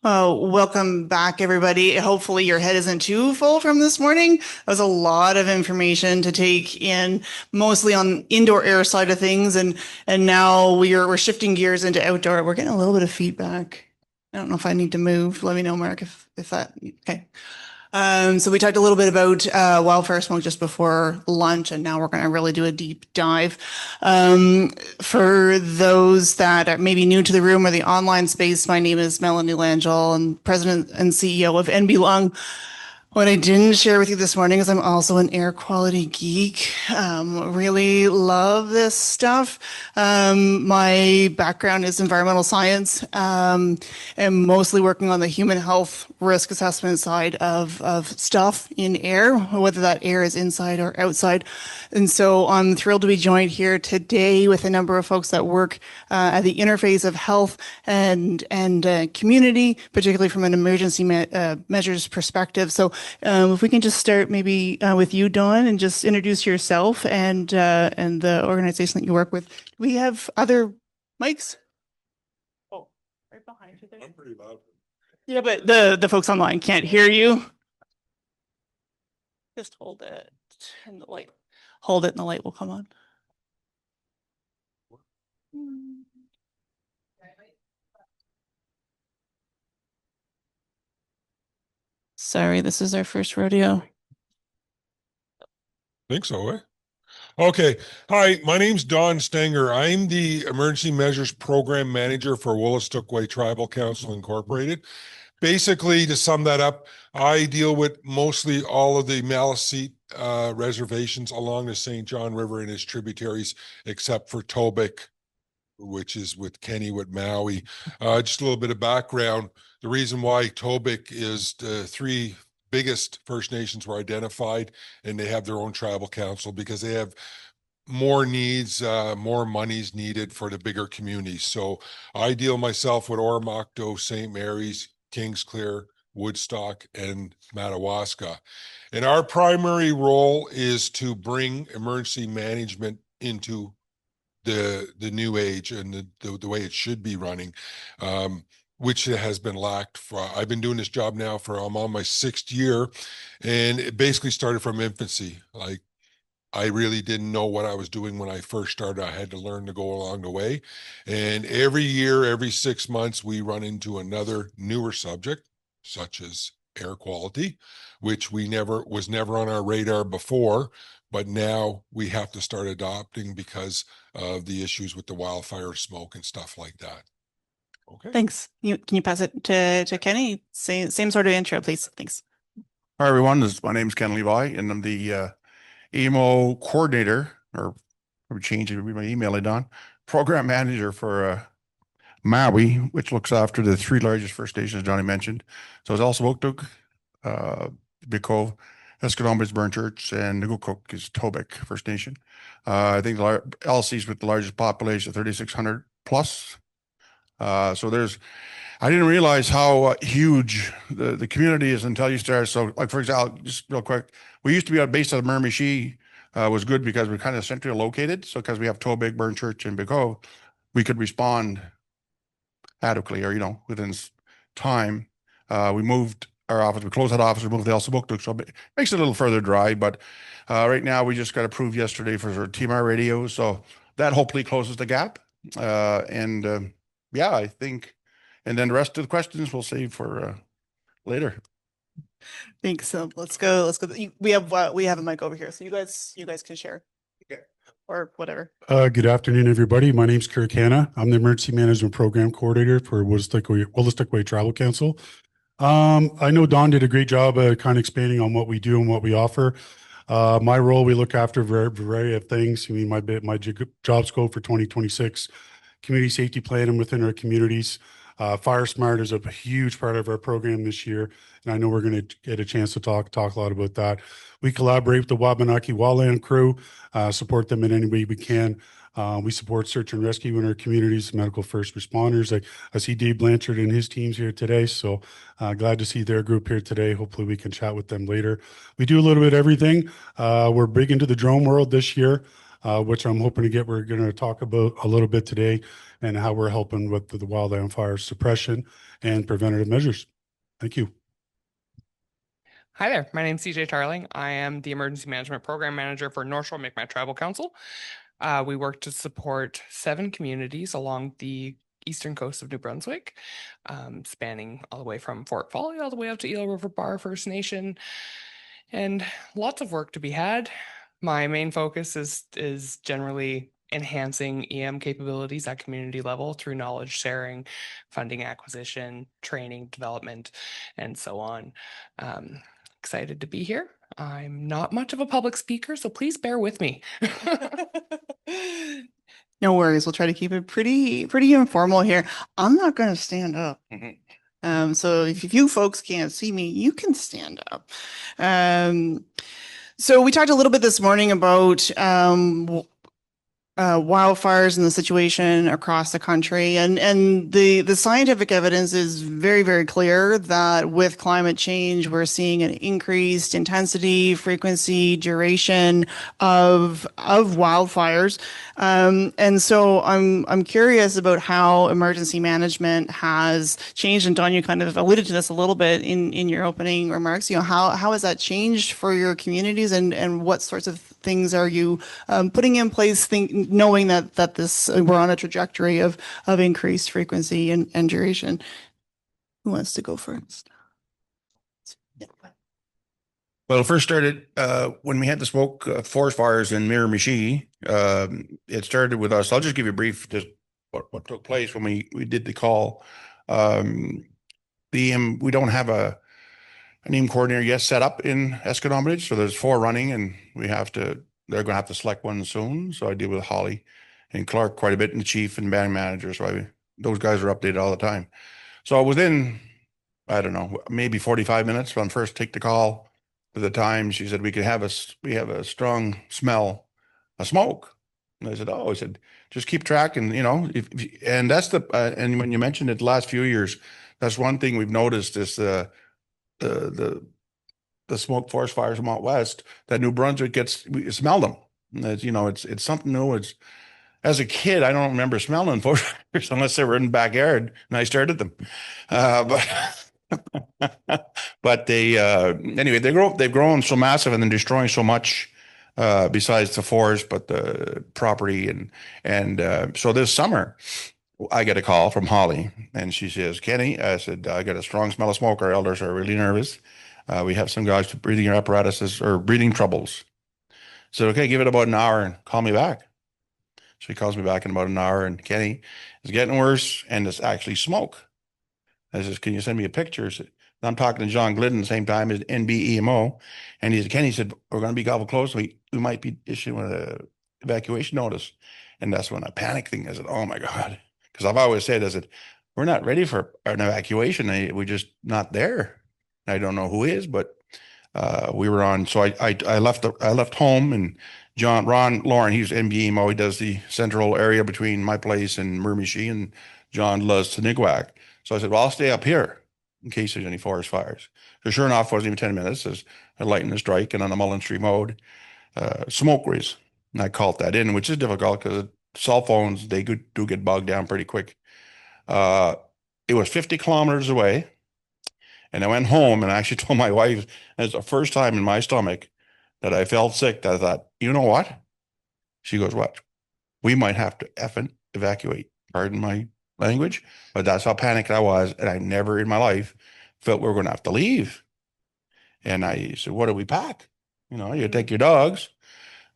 Welcome back, everybody. Hopefully your head isn't too full from this morning. That was a lot of information to take in, mostly on indoor air side of things, and now we're shifting gears into outdoor. We're getting a little bit of feedback. I don't know if I need to move. Let me know, Mark, if that, okay. So we talked a little bit about wildfire smoke just before lunch, and now we're going to really do a deep dive. For those that are maybe new to the room or the online space, my name is Melanie Langille. I'm President and CEO of NB Lung. What I didn't share with you this morning is I'm also an air quality geek. Really love this stuff. My background is environmental science, and mostly working on the human health risk assessment side of stuff in air, whether that air is inside or outside. And so I'm thrilled to be joined here today with a number of folks that work at the interface of health and community, particularly from an emergency measures perspective. So if we can just start maybe with you, Dawn, and just introduce yourself and the organization that you work with. Do we have other mics? Oh, right behind you there. I'm pretty loud. Yeah, but the folks online can't hear you. Just hold it and the light. Hold it and the light will come on. Sorry, this is our first rodeo. Think so, eh? Okay. Hi, my name's Don Stenger. I'm the Emergency Measures Program Manager for Wolastoqey Tribal Council Incorporated. Basically, to sum that up, I deal with mostly all of the Maliseet reservations along the St. John River and its tributaries, except for Tobic, which is with Kenny with Maui. Just a little bit of background. The reason why Tobic is the three biggest First Nations were identified, and they have their own tribal council because they have more needs, more monies needed for the bigger communities. So I deal myself with Oromocto, St. Mary's, Kingsclear, Woodstock, and Madawaska. And our primary role is to bring emergency management into the new age and the way it should be running, which has been lacked for. I've been doing this job now for I'm on my 6th year, and it basically started from infancy. Like, I really didn't know what I was doing when I first started. I had to learn to go along the way. And every year, every 6 months, we run into another newer subject, such as air quality, which was never on our radar before, but now we have to start adopting because of the issues with the wildfire smoke and stuff like that. Okay. Thanks. Can you pass it to Kenny? Same sort of intro, please. Thanks. Hi, everyone. My name is Ken Levi, and I'm the EMO coordinator, or probably change it, my email it on, program manager for Maui, which looks after the 3 largest First Nations Johnny mentioned. So it's also Oaktuk, Bicove, Escanombas, Burn Church, and Nugukuk is Tobic First Nation. I think the LC's with the largest population, 3,600 plus. So I didn't realize how huge the community is until you start. So, like, for example, just real quick, we used to be based out of Miramichi, was good because we're kind of centrally located. So, because we have Tobic, Burn Church, and Bicove, we could respond adequately or, within time. We moved our office, we closed that office, we moved the Elsabuktuk, so it makes it a little further dry. But right now, we just got approved yesterday for our TMR radio. So, that hopefully closes the gap. Yeah, I think. And then the rest of the questions we'll save for later. Thanks. So let's go. We have a mic over here, so you guys can share. Okay. Or whatever. Good afternoon, everybody. My name's Kirk Hanna. I'm the Emergency Management Program Coordinator for Wildfire Way Tribal Council. I know Don did a great job kind of expanding on what we do and what we offer. My role, we look after a variety of things. I mean, my job scope for 2026, community safety planning within our communities. Fire Smart is a huge part of our program this year, and I know we're going to get a chance to talk a lot about that. We collaborate with the Wabanaki Wildland crew, support them in any way we can. We support search and rescue in our communities, medical first responders. I see Dave Blanchard and his teams here today, so glad to see their group here today. Hopefully we can chat with them later. We do a little bit of everything. We're big into the drone world this year, which I'm hoping to get. We're going to talk about a little bit today and how we're helping with the wildland fire suppression and preventative measures. Thank you. Hi there, my name is CJ Tarling. I am the Emergency Management Program Manager for North Shore Mi'kmaq Tribal Council. We work to support 7 communities along the eastern coast of New Brunswick, spanning all the way from Fort Folly all the way up to Eel River Bar First Nation, and lots of work to be had. My main focus is generally enhancing EM capabilities at community level through knowledge sharing, funding acquisition, training, development, and so on. Excited to be here. I'm not much of a public speaker, so please bear with me. No worries. We'll try to keep it pretty informal here. I'm not going to stand up. So if you folks can't see me, you can stand up. So we talked a little bit this morning about wildfires and the situation across the country, and the scientific evidence is very, very clear that with climate change, we're seeing an increased intensity, frequency, duration of wildfires. And so I'm curious about how emergency management has changed. And Don, you kind of alluded to this a little bit in your opening remarks. You know, how has that changed for your communities, and what sorts of things are you putting in place, knowing that we're on a trajectory of increased frequency and duration? Who wants to go first? Well, it first started when we had the smoke forest fires in Miramichi. It started with us. I'll just give you a brief, just what took place when we did the call. We don't have an EM coordinator yet set up in Escondido, so there's 4 running, and they're going to have to select one soon. So I deal with Holly and Clark quite a bit, and the chief and band manager. So those guys are updated all the time. So within, I don't know, maybe 45 minutes when I first take the call, at the time she said we have a strong smell of smoke. And I said, oh, I said, just keep track, and and that's and when you mentioned it the last few years, that's one thing we've noticed is the smoke forest fires from out west that New Brunswick we smell them. It's something new. As a kid, I don't remember smelling forest fires unless they were in the backyard and I started them. But anyway, they've grown so massive and they're destroying so much besides the forest, but the property and so this summer I get a call from Holly and she says, Kenny, I said, I got a strong smell of smoke. Our elders are really nervous. We have some guys with breathing apparatuses or breathing troubles. So, okay, give it about an hour and call me back. So he calls me back in about an hour, and Kenny, it's getting worse, and it's actually smoke. I says, can you send me a picture? So I'm talking to John Glidden the same time as NBEMO, and Kenny said, we're going to be gobbled close. We might be issuing an evacuation notice. And that's when I panicked thing. I said, oh my God. Because I've always said, I said, we're not ready for an evacuation. We're just not there. I don't know who is, but we were on. So I left home, and Ron Lauren, he's NBEMO. He does the central area between my place and Miramichi, and John does Tanigwak. So I said, well, I'll stay up here in case there's any forest fires. So sure enough, it wasn't even 10 minutes as I lightened the strike, and on a Mullen Street mode, smoke rays. And I called that in, which is difficult because cell phones, they do get bogged down pretty quick. It was 50 kilometers away. And I went home and I actually told my wife, it's the first time in my stomach that I felt sick, that I thought, you know what? She goes, what? We might have to effing evacuate. Pardon my language, but that's how panicked I was. And I never in my life felt we were going to have to leave. And I said, what do we pack? You know, you take your dogs.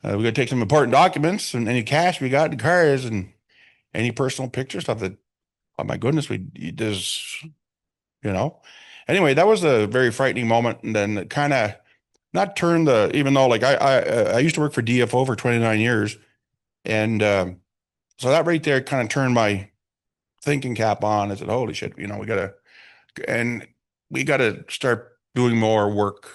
We got to take some important documents and any cash we got in cars and any personal picture stuff that, oh my goodness, there's, you know. Anyway, that was a very frightening moment. And then it kind of not turned even though like I used to work for DFO for 29 years. And so that right there kind of turned my thinking cap on. I said, holy shit, you know, we got to start doing more work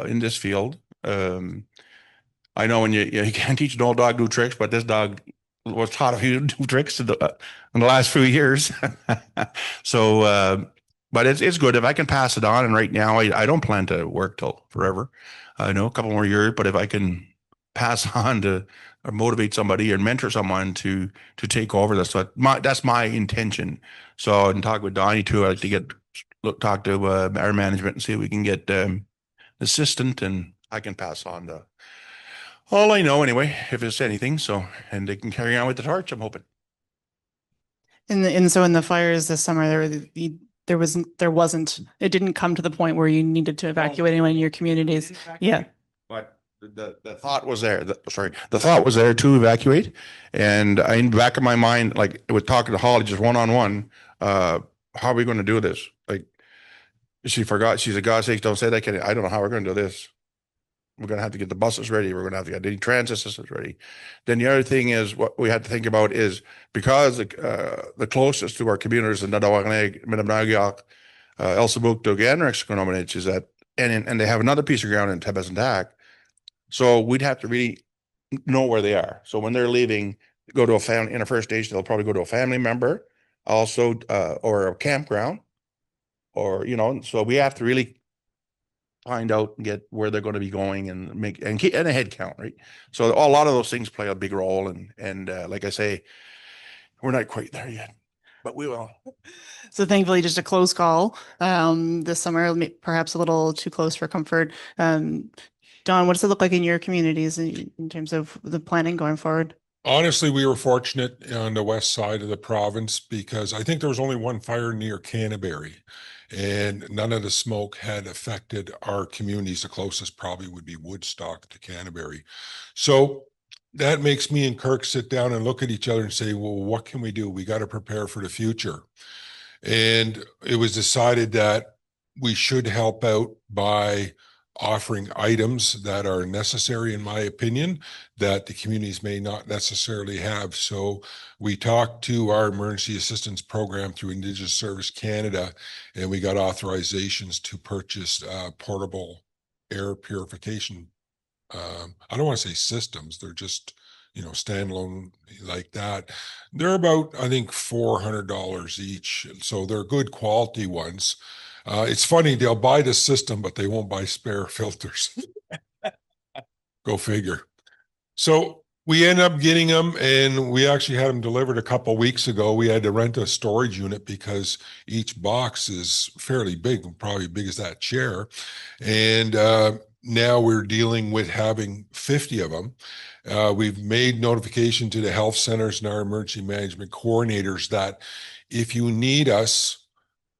in this field. I know when you can't teach an old dog new tricks, but this dog was taught a few new tricks in the last few years. So, but it's good if I can pass it on. And right now, I don't plan to work till forever. I know a couple more years, but if I can pass on to or motivate somebody or mentor someone to take over, that's my intention. So, and talk with Donnie too. I like to talk to our management and see if we can get assistant, and I can pass on all I know anyway, if it's anything. So, and they can carry on with the torch, I'm hoping. And so in the fires this summer, it didn't come to the point where you needed to evacuate anyone in your communities. Yeah. But the thought was there. The thought was there to evacuate. And in the back of my mind, like with talking to Holly just one-on-one, how are we going to do this? Like she forgot, she said, God's sakes, don't say that. I don't know how we're going to do this. We're going to have to get the buses ready. We're going to have to get the transit systems ready. Then the other thing is what we had to think about is because the closest to our communities in Nadawarneg, Minamnagiak, Elsabuk, and Rexeconominich is that, and they have another piece of ground in Tebesandak. So we'd have to really know where they are. So when they're leaving, go to a family in a First Nation, they'll probably go to a family member, also, or a campground, or, you know, so we have to really find out and get where they're going to be going and keep a head count, right? So a lot of those things play a big role. And like I say, we're not quite there yet, but we will. So thankfully, just a close call this summer, perhaps a little too close for comfort. Don, what does it look like in your communities in terms of the planning going forward? Honestly, we were fortunate on the west side of the province because I think there was only one fire near Canterbury, and none of the smoke had affected our communities. The closest probably would be Woodstock to Canterbury. So that makes me and Kirk sit down and look at each other and say, well, what can we do? We got to prepare for the future. And it was decided that we should help out by offering items that are necessary, in my opinion, that the communities may not necessarily have. So we talked to our emergency assistance program through Indigenous Service Canada, and we got authorizations to purchase portable air purification. I don't want to say systems, they're just, you know, standalone like that. They're about, I think, $400 each. So they're good quality ones. It's funny, they'll buy the system, but they won't buy spare filters. Go figure. So we end up getting them, and we actually had them delivered a couple of weeks ago. We had to rent a storage unit because each box is fairly big, probably big as that chair. And now we're dealing with having 50 of them. We've made notification to the health centers and our emergency management coordinators that if you need us,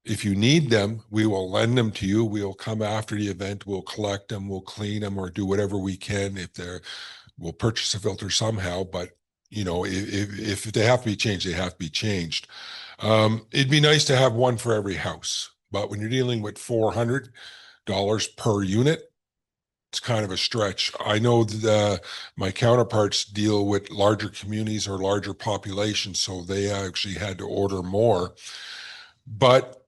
if you need them, we will lend them to you. We'll come after the event. We'll collect them. We'll clean them or do whatever we can. We'll purchase a filter somehow. But, you know, if they have to be changed, they have to be changed. It'd be nice to have one for every house. But when you're dealing with $400 per unit, it's kind of a stretch. I know that my counterparts deal with larger communities or larger populations, so they actually had to order more. But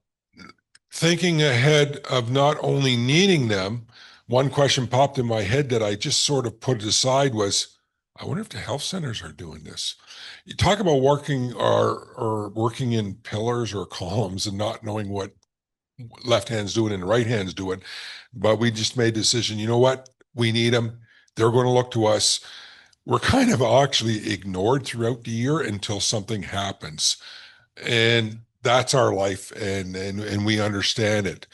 thinking ahead of not only needing them, one question popped in my head that I just sort of put aside was, I wonder if the health centers are doing this. You talk about working or working in pillars or columns and not knowing what left hand's doing and right hand's doing. But we just made a decision, you know what? We need them. They're going to look to us. We're kind of actually ignored throughout the year until something happens. And that's our life, and we understand it.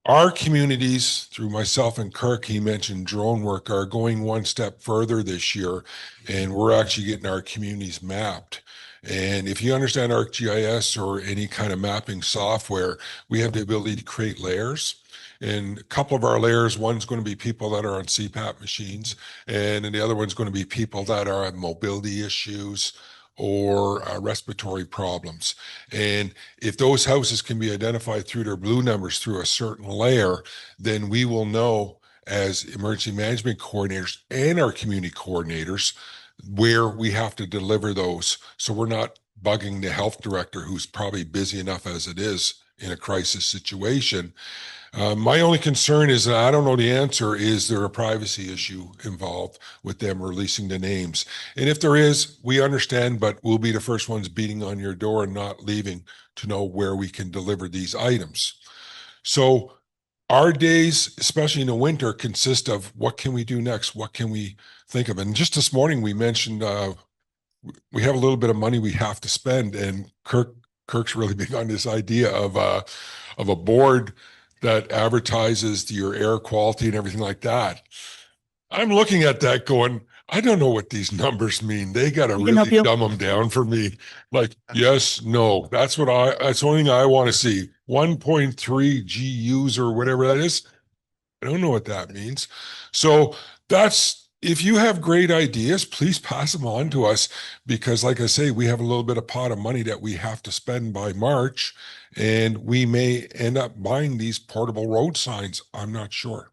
Our communities, through myself and Kirk, he mentioned drone work, are going one step further this year, and we're actually getting our communities mapped. And if you understand ArcGIS or any kind of mapping software, we have the ability to create layers. And a couple of our layers, one's going to be people that are on CPAP machines, and then the other one's going to be people that are have mobility issues or respiratory problems. And if those houses can be identified through their blue numbers through a certain layer, then we will know as emergency management coordinators and our community coordinators where we have to deliver those. So we're not bugging the health director, who's probably busy enough as it is in a crisis situation. My only concern is, and I don't know the answer, is there a privacy issue involved with them releasing the names? And if there is, we understand, but we'll be the first ones beating on your door and not leaving to know where we can deliver these items. So our days, especially in the winter, consist of what can we do next? What can we think of? And just this morning, we mentioned we have a little bit of money we have to spend, and Kirk's really big on this idea of a board that advertises your air quality and everything like that. I'm looking at that going, I don't know what these numbers mean. They got to really dumb them down for me. Like, yes, no, that's the only thing I want to see. 1.3 GUs or whatever that is. I don't know what that means. So if you have great ideas, please pass them on to us, because like I say, we have a little bit of pot of money that we have to spend by March, and we may end up buying these portable road signs. I'm not sure.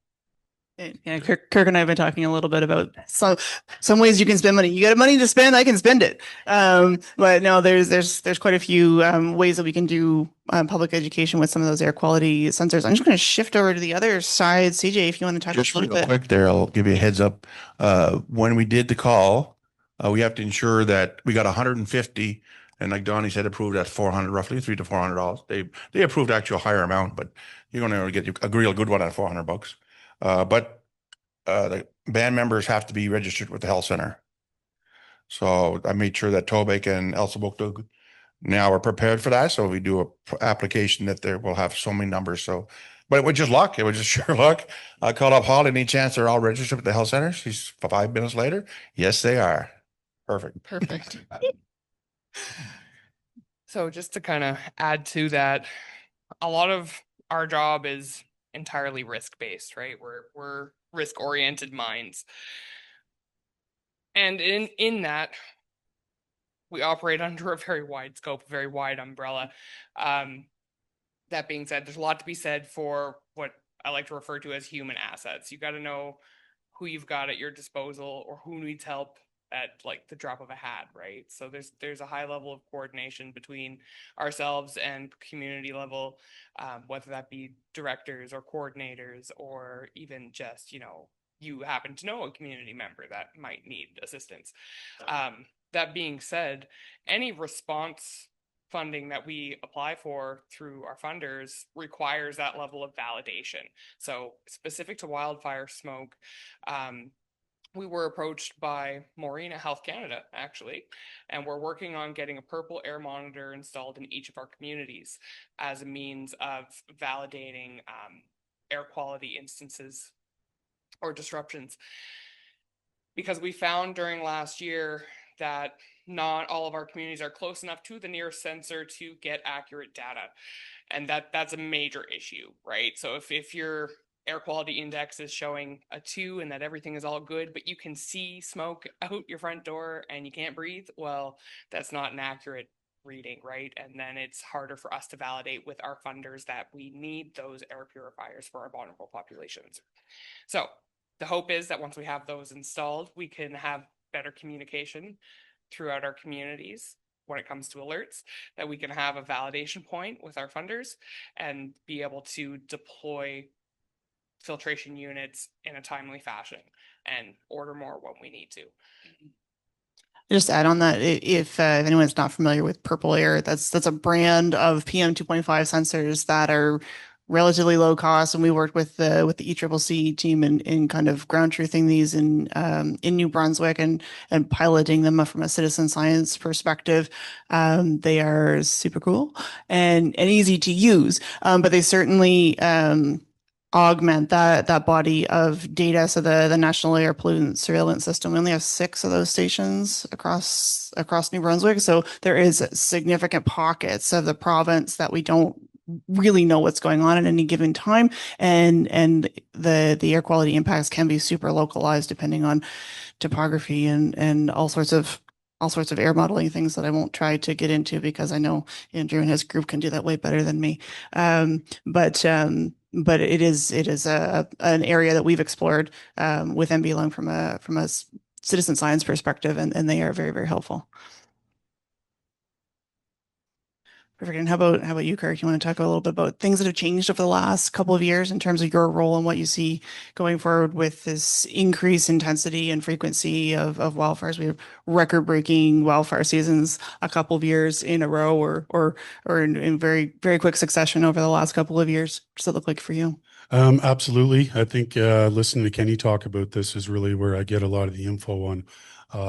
Yeah, Kirk and I have been talking a little bit about some ways you can spend money. You got money to spend, I can spend it. But no, there's quite a few ways that we can do public education with some of those air quality sensors. I'm just going to shift over to the other side. CJ, if you want to talk Just a little real bit. quick there, I'll give you a heads up. When we did the call, we have to ensure that we got 150, and like Donnie said, approved at 400, roughly $300 to $400. They approved actually a higher amount, but you're going to get a real good one at $400. But the band members have to be registered with the health center. So I made sure that Tobic and Elsabukdug now are prepared for that. So we do a application that we'll have so many numbers. So, but it was just luck. It was just sheer luck. I called up Holly, any chance they're all registered with the health center? She's 5 minutes later. Yes, they are. Perfect. Perfect. So just to kind of add to that, a lot of our job is entirely risk-based, right? We're risk-oriented minds. And in that, we operate under a very wide scope, a very wide umbrella. That being said, there's a lot to be said for what I like to refer to as human assets. You got to know who you've got at your disposal or who needs help at like the drop of a hat, right? So there's a high level of coordination between ourselves and community level, whether that be directors or coordinators, or even just, you happen to know a community member that might need assistance. That being said, any response funding that we apply for through our funders requires that level of validation. So specific to wildfire smoke, we were approached by Maureen at Health Canada, actually, and we're working on getting a purple air monitor installed in each of our communities as a means of validating air quality instances or disruptions. Because we found during last year that not all of our communities are close enough to the nearest sensor to get accurate data. And that's a major issue, right? So if your air quality index is showing a 2 and that everything is all good, but you can see smoke out your front door and you can't breathe, well, that's not an accurate reading, right? And then it's harder for us to validate with our funders that we need those air purifiers for our vulnerable populations. So the hope is that once we have those installed, we can have better communication throughout our communities when it comes to alerts, that we can have a validation point with our funders and be able to deploy filtration units in a timely fashion and order more when we need to. Just add on that, if anyone's not familiar with Purple Air, that's a brand of PM 2.5 sensors that are relatively low cost, and we worked with the ECCC team in kind of ground truthing these in New Brunswick and piloting them from a citizen science perspective. They are super cool and easy to use, but they certainly augment that body of data. So the National Air Pollutant Surveillance System, we only have 6 of those stations across New Brunswick. So there is significant pockets of the province that we don't really know what's going on at any given time, and the air quality impacts can be super localized depending on topography and all sorts of air modeling things that I won't try to get into because I know Andrew and his group can do that way better than me. But it is an area that we've explored with NBLung from a citizen science perspective, and they are very, very helpful. Perfect. And how about you, Kirk? You want to talk a little bit about things that have changed over the last couple of years in terms of your role and what you see going forward with this increased intensity and frequency of wildfires? We have record-breaking wildfire seasons a couple of years in a row, or in very, very quick succession over the last couple of years. What does it look like for you? Absolutely. I think listening to Kenny talk about this is really where I get a lot of the info on.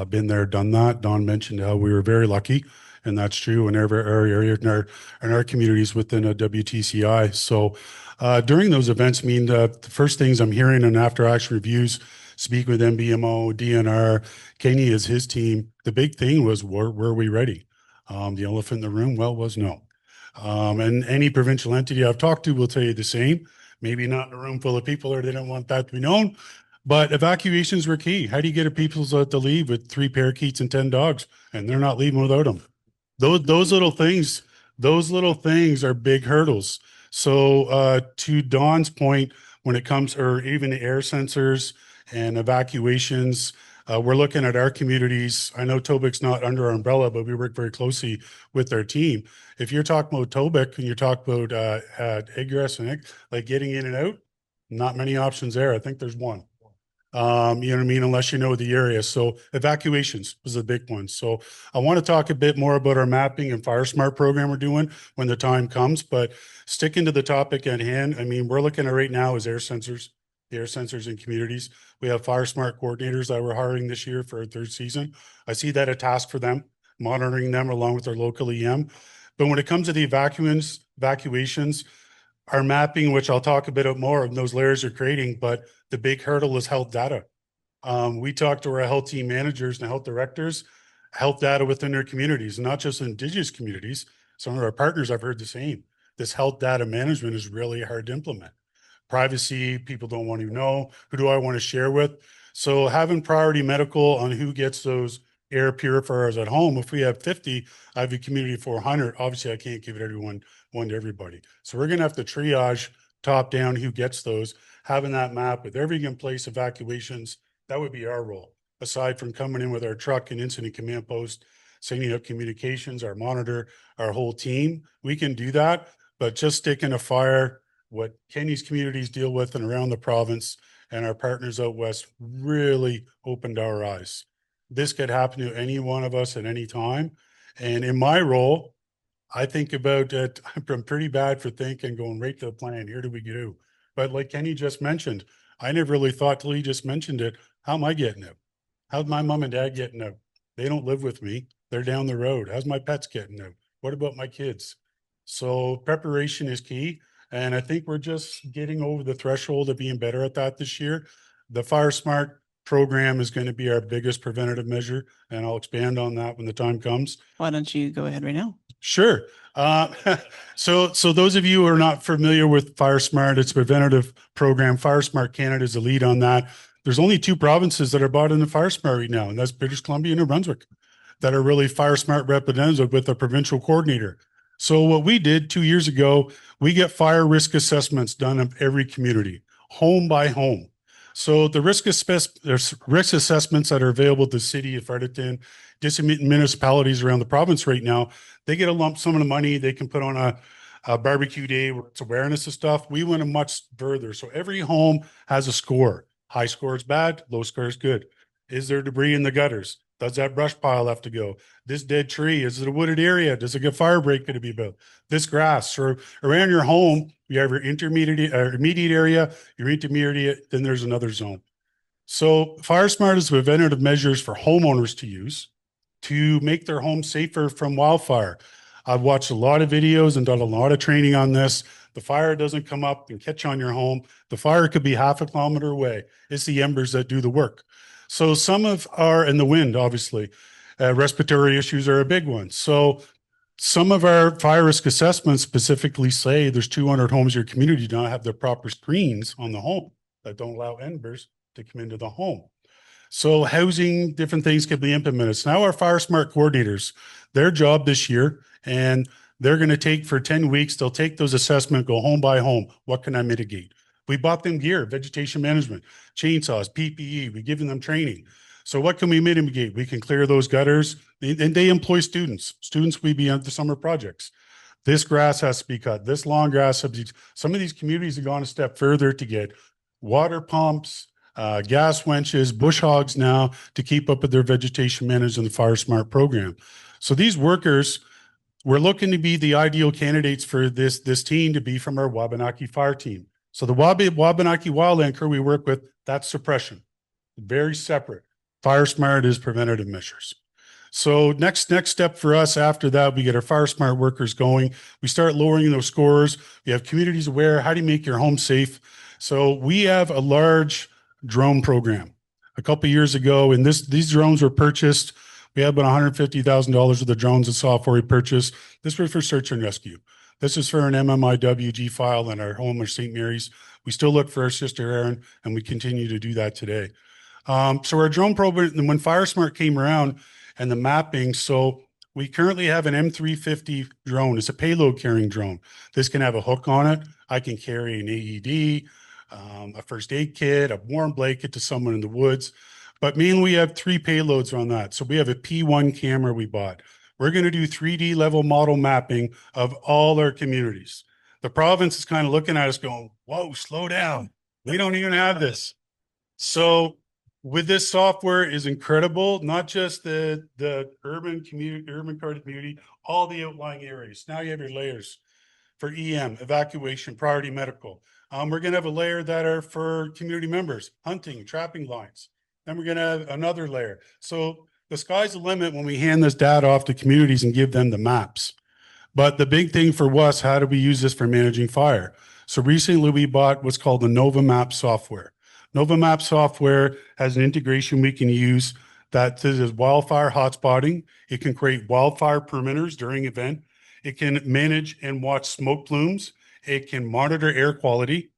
Been there, done that. Don mentioned how we were very lucky, and that's true in our area, in our communities within a WTCI. So during those events, I mean, the first things I'm hearing, and after action reviews, speak with MBMO, DNR, Kenny is his team. The big thing was, were we ready? The elephant in the room, well, was no. And any provincial entity I've talked to will tell you the same. Maybe not in a room full of people, or they don't want that to be known. But evacuations were key. How do you get a people to leave with 3 parakeets and 10 dogs, and they're not leaving without them? Those little things are big hurdles. So to Don's point, when it comes, or even the air sensors and evacuations, we're looking at our communities. I know Tobic's not under our umbrella, but we work very closely with our team. If you're talking about Tobic and you're talking about egress and like getting in and out, not many options there. I think there's one. You know what I mean? Unless you know the area. So evacuations was a big one. So I want to talk a bit more about our mapping and Fire Smart program we're doing when the time comes, but sticking to the topic at hand, I mean, we're looking at right now is air sensors, the air sensors in communities. We have Fire Smart coordinators that we're hiring this year for our 3rd season. I see that a task for them, monitoring them along with our local EM. But when it comes to the evacuations, our mapping, which I'll talk a bit more of, those layers are creating, but the big hurdle is health data. We talk to our health team managers and health directors, health data within their communities, and not just Indigenous communities. Some of our partners, I've heard the same. This health data management is really hard to implement. Privacy, people don't want to know. Who do I want to share with? So having priority medical on who gets those air purifiers at home. If we have 50, I have a community of 400. Obviously, I can't give it one to everybody. So we're going to have to triage top down who gets those. Having that map with every in place evacuations, that would be our role. Aside from coming in with our truck and incident command post, sending out communications, our monitor, our whole team, we can do that. But just sticking a fire, what Kenny's communities deal with and around the province and our partners out west really opened our eyes. This could happen to any one of us at any time. And in my role, I think about it. I'm pretty bad for thinking, going right to the plan. Here do we do? But like Kenny just mentioned, I never really thought till he just mentioned it. How am I getting out? How's my mom and dad getting out? They don't live with me. They're down the road. How's my pets getting out? What about my kids? So preparation is key. And I think we're just getting over the threshold of being better at that this year. The Fire Smart program is going to be our biggest preventative measure, and I'll expand on that when the time comes. Why don't you go ahead right now? Sure. So those of you who are not familiar with Fire Smart, it's a preventative program. Fire Smart Canada is the lead on that. There's only 2 provinces that are bought into Fire Smart right now, and that's British Columbia and New Brunswick, that are really Fire Smart representatives with a provincial coordinator. So what we did 2 years ago, we get fire risk assessments done of every community, home by home. So the risk assessments that are available to the city of Fredericton, different municipalities around the province right now, they get a lump sum of the money they can put on a barbecue day where it's awareness of stuff. We went a much further. So every home has a score. High score is bad, low score is good. Is there debris in the gutters? Does that brush pile have to go? This dead tree, is it a wooded area? Does it get fire break going to be built? This grass, or around your home, you have your intermediate area, your intermediate, then there's another zone. So Fire Smart is preventative measures for homeowners to use to make their home safer from wildfire. I've watched a lot of videos and done a lot of training on this. The fire doesn't come up and catch on your home. The fire could be half a kilometer away. It's the embers that do the work. So some of our, and the wind, obviously, respiratory issues are a big one. So Some of our fire risk assessments specifically say there's 200 homes in your community do not have the proper screens on the home that don't allow embers to come into the home. So housing, different things can be implemented. So now our Fire Smart coordinators, their job this year, and they're going to take for 10 weeks, they'll take those assessments, go home by home. What can I mitigate? We bought them gear, vegetation management, chainsaws, PPE, we've given them training. So what can we mitigate? We can clear those gutters, and they employ students. Students will be on the summer projects. This grass has to be cut. This long grass has to be, some of these communities have gone a step further to get water pumps, gas winches, bush hogs now to keep up with their vegetation management in the Fire Smart program. So these workers, we're looking to be the ideal candidates for this team to be from our Wabanaki fire team. So the Wabanaki Wildland crew we work with, that's suppression, very separate. Fire Smart is preventative measures. So next step for us after that, we get our Fire Smart workers going. We start lowering those scores. We have communities aware. How do you make your home safe? So we have a large drone program a couple of years ago, and these drones were purchased. We have about $150,000 worth of drones and software we purchased. This was for search and rescue. This is for an MMIWG file in our home or St. Mary's. We still look for our sister Erin, and we continue to do that today. So our drone program, when Fire Smart came around and the mapping, so we currently have an M350 drone. It's a payload carrying drone. This can have a hook on it. I can carry an AED, a first aid kit, a warm blanket to someone in the woods. But mainly we have 3 payloads on that. So we have a P1 camera we bought. We're going to do 3D level model mapping of all our communities. The province is kind of looking at us going, whoa, slow down. We don't even have this. So with this software is incredible, not just the urban community, all the outlying areas. Now you have your layers for EM, evacuation, priority medical. We're going to have a layer that are for community members, hunting, trapping lines. Then we're going to have another layer. So the sky's the limit when we hand this data off to communities and give them the maps. But the big thing for us, how do we use this for managing fire? So recently we bought what's called the Nova Map software. Nova Map software has an integration we can use that is wildfire hotspotting. It can create wildfire perimeters during event. It can manage and watch smoke plumes. It can monitor air quality.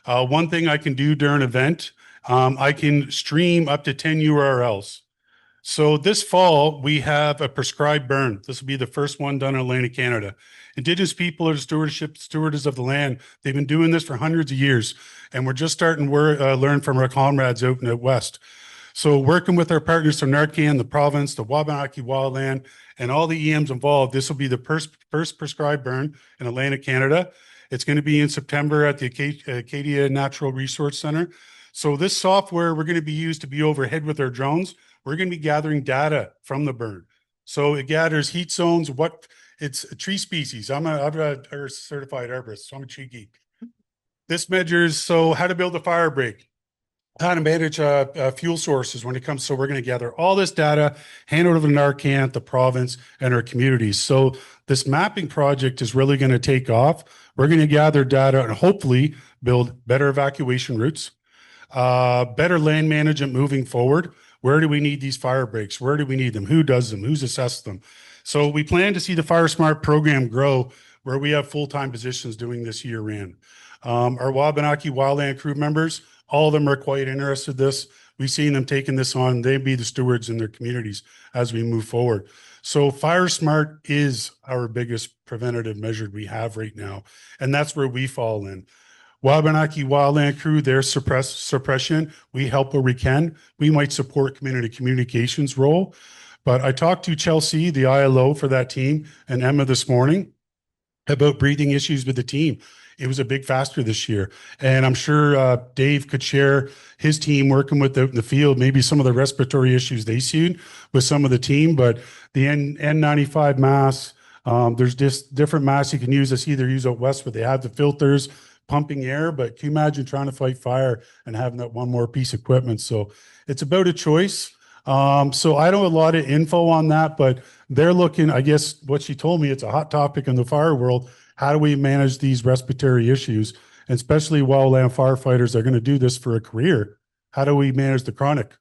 One thing I can do during an event, I can stream up to 10 URLs. So this fall, we have a prescribed burn. This will be the first one done in Atlantic Canada. Indigenous people are stewards of the land. They've been doing this for hundreds of years, and we're just starting to learn from our comrades out in the West. So working with our partners from Narcan, the province, the Wabanaki Wildland, and all the EMs involved, this will be the first prescribed burn in Atlantic Canada. It's going to be in September at the Acadia Natural Resource Center. So this software, we're going to be used to be overhead with our drones. We're going to be gathering data from the burn. So it gathers heat zones, it's a tree species. I'm a certified arborist, so I'm a tree geek. This measures, so how to build a fire break, how to manage fuel sources when it comes. So we're going to gather all this data, hand it over to Narcan, the province, and our communities. So this mapping project is really going to take off. We're going to gather data and hopefully build better evacuation routes, better land management moving forward. Where do we need these fire breaks? Where do we need them? Who does them? Who's assessed them? So we plan to see the Fire Smart program grow where we have full-time positions doing this year round. Our Wabanaki Wildland crew members, all of them are quite interested in this. We've seen them taking this on. They'd be the stewards in their communities as we move forward. So Fire Smart is our biggest preventative measure we have right now. And that's where we fall in. Wabanaki Wildland crew, their suppression, we help where we can. We might support community communications role. But I talked to Chelsea, the ILO for that team, and Emma this morning about breathing issues with the team. It was a big factor this year. And I'm sure Dave could share his team working with the field, maybe some of the respiratory issues they seen with some of the team. But the N95 masks, there's just different masks you can use. It's either use out west where they have the filters, pumping air, but can you imagine trying to fight fire and having that one more piece of equipment? So it's about a choice. So I don't have a lot of info on that, but they're looking, I guess what she told me, it's a hot topic in the fire world. How do we manage these respiratory issues? And especially wildland firefighters are going to do this for a career. How do we manage the chronic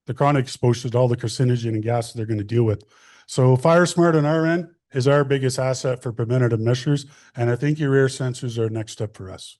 exposure to all the carcinogen and gases they're going to deal with? So Fire Smart on our end, is our biggest asset for preventative measures. And I think your air sensors are next step for us.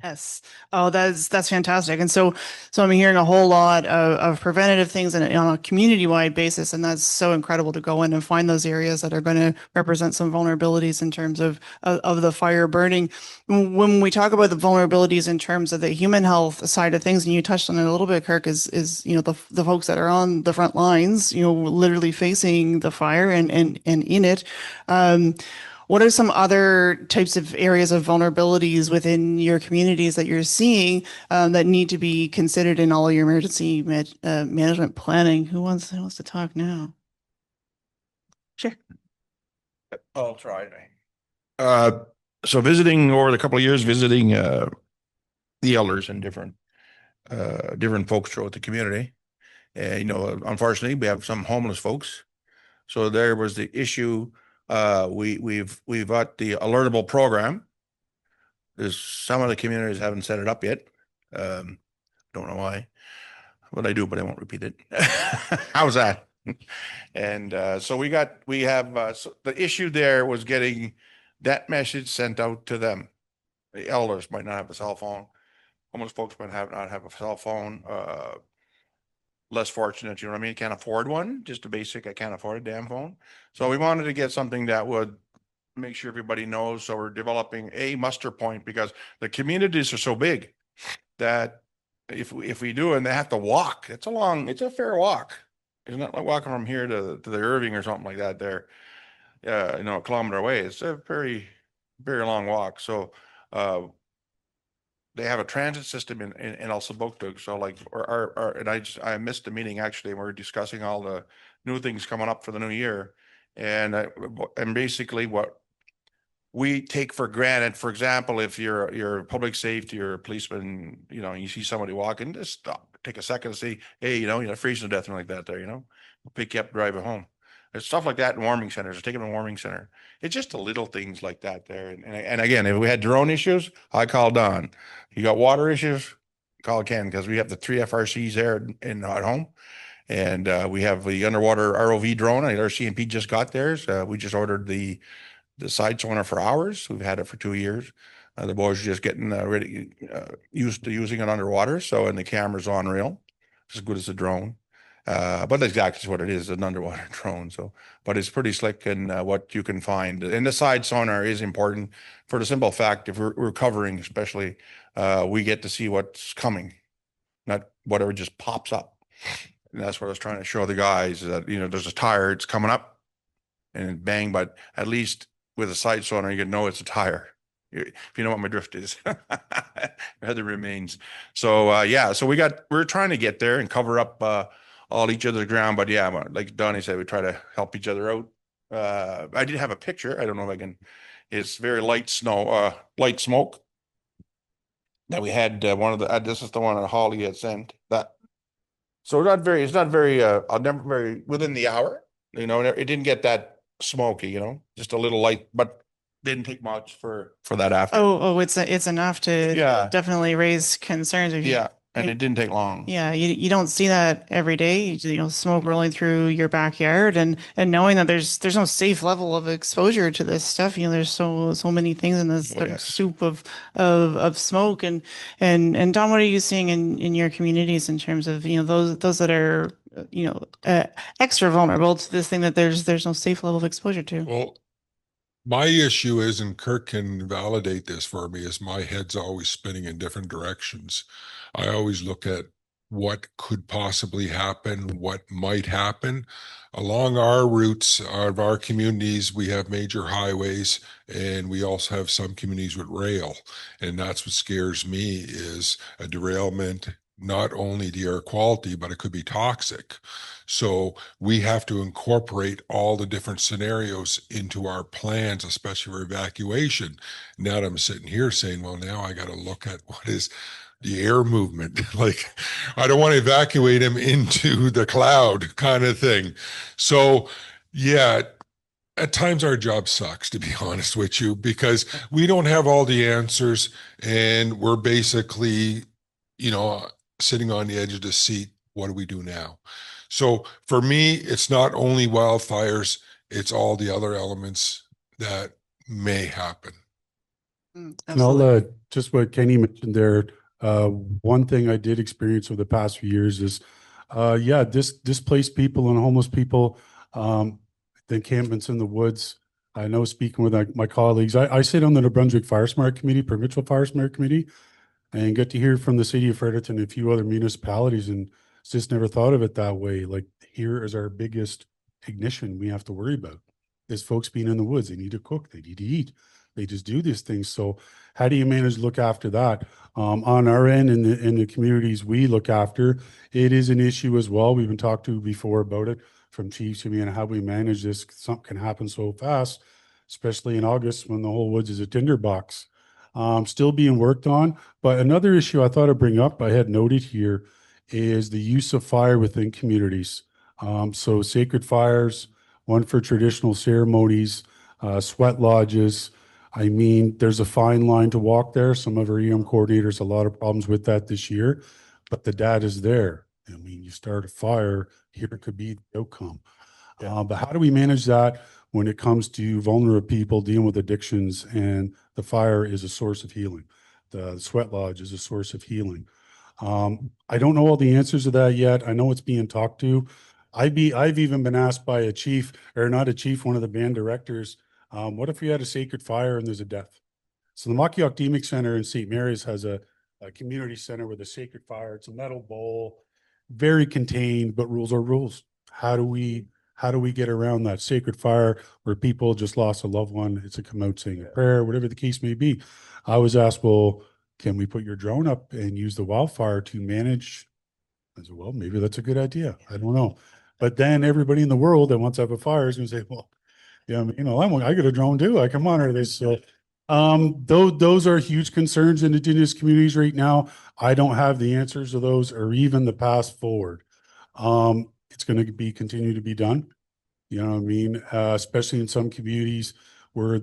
Yes. Oh, that's fantastic. And so I'm hearing a whole lot of preventative things on a community-wide basis, and that's so incredible to go in and find those areas that are going to represent some vulnerabilities in terms of the fire burning. When we talk about the vulnerabilities in terms of the human health side of things, and you touched on it a little bit, Kirk, is the folks that are on the front lines, literally facing the fire and in it. What are some other types of areas of vulnerabilities within your communities that you're seeing that need to be considered in all your emergency management planning? Who wants to talk now? Sure. I'll try. So visiting over the couple of years, visiting the elders and different folks throughout the community. Unfortunately, we have some homeless folks. So there was the issue. We've got the alertable program. There's some of the communities haven't set it up yet. Don't know why. What I do, but I won't repeat it. How's that? And so the issue there was getting that message sent out to them. The elders might not have a cell phone. Homeless folks might not have a cell phone. Less fortunate, you know what I mean? Can't afford one, just a basic, I can't afford a damn phone. So we wanted to get something that would make sure everybody knows. So we're developing a muster point because the communities are so big that if we do and they have to walk, it's a fair walk. It's not like walking from here to the Irving or something like that there, a kilometer away. It's a very, very long walk. So they have a transit system in El Saboctug. So I missed the meeting actually. And we're discussing all the new things coming up for the new year. And basically what we take for granted, for example, if you're public safety or a policeman, you see somebody walking, just stop, take a second to say, hey, you're freezing to death and like that there, we'll pick you up, drive you home. There's stuff like that in warming centers. Take them to warming center. It's just the little things like that there. And again, if we had drone issues, I call Don. You got water issues, call Ken, because we have the 3 FRCs there at home. And we have the underwater ROV drone. Our CMP just got theirs. We just ordered the side sonar for ours. We've had it for 2 years. The boys are just getting ready, used to using it underwater. So, and the camera's unreal, as good as a drone. But that's exactly what it is, an underwater drone. So, but it's pretty slick in what you can find. And the side sonar is important for the simple fact, if we're covering, especially, we get to see what's coming, not whatever just pops up. And that's what I was trying to show the guys, that, there's a tire, it's coming up and bang, but at least with a side sonar, you can know it's a tire. If you know what my drift is, the remains. So, so we're trying to get there and cover up, all each other's ground, but yeah, like Donnie said, we try to help each other out. I did have a picture. I don't know if I can. It's very light smoke that we had. This is the one that Holly had sent. That so it's not very within the hour. It didn't get that smoky. Just a little light, but didn't take much for that after. It's enough to definitely raise concerns. And it didn't take long. Yeah, you don't see that every day. Smoke rolling through your backyard, and knowing that there's no safe level of exposure to this stuff. There's so many things in this soup of smoke. And Don, what are you seeing in your communities in terms of those that are extra vulnerable to this thing that there's no safe level of exposure to? Well, my issue is, and Kirk can validate this for me, is my head's always spinning in different directions. I always look at what could possibly happen, what might happen. Along our routes of our communities, we have major highways, and we also have some communities with rail. And that's what scares me, is a derailment, not only the air quality, but it could be toxic. So we have to incorporate all the different scenarios into our plans, especially for evacuation. Now that I'm sitting here saying, well, now I got to look at what is the air movement. Like, I don't want to evacuate him into the cloud kind of thing. So yeah, at times our job sucks, to be honest with you, because we don't have all the answers, and we're basically, sitting on the edge of the seat. What do we do now? So for me, it's not only wildfires, It's all the other elements that may happen. And I'll just what Kenny mentioned there. One thing I did experience over the past few years is, displaced people and homeless people, the encampments in the woods. I know, speaking with my colleagues, I sit on the New Brunswick Fire Smart Committee, Provincial Fire Smart Committee, and get to hear from the city of Fredericton and a few other municipalities, and just never thought of it that way. Like, here is our biggest ignition we have to worry about, is folks being in the woods. They need to cook, they need to eat, they just do these things. So how do you manage to look after that? On our end, in the communities we look after, it is an issue as well. We've been talked to before about it from chiefs, and how we manage this. Something can happen so fast, especially in August when the whole woods is a tinderbox. Still being worked on. But another issue I thought I'd bring up, I had noted here, is the use of fire within communities. So sacred fires, one for traditional ceremonies, sweat lodges. I mean, there's a fine line to walk there. Some of our EM coordinators, a lot of problems with that this year, but the data is there. I mean, you start a fire, here could be the outcome. But how do we manage that when it comes to vulnerable people dealing with addictions, and the fire is a source of healing? The sweat lodge is a source of healing. I don't know all the answers to that yet. I know it's being talked to. I've even been asked by a chief, or not a chief, one of the band directors, what if we had a sacred fire and there's a death? So the Makiakdemic Center in St. Mary's has a community center with a sacred fire. It's a metal bowl, very contained, but rules are rules. How do we get around that sacred fire where people just lost a loved one? It's a come out saying a prayer, whatever the case may be. I was asked, well, can we put your drone up and use the wildfire to manage? I said, well, maybe that's a good idea. I don't know. But then everybody in the world that wants to have a fire is going to say, well, yeah, I get a drone too. I can monitor this. So those are huge concerns in Indigenous communities right now. I don't have the answers to those or even the path forward. It's going to continue to be done. You know what I mean? Especially in some communities where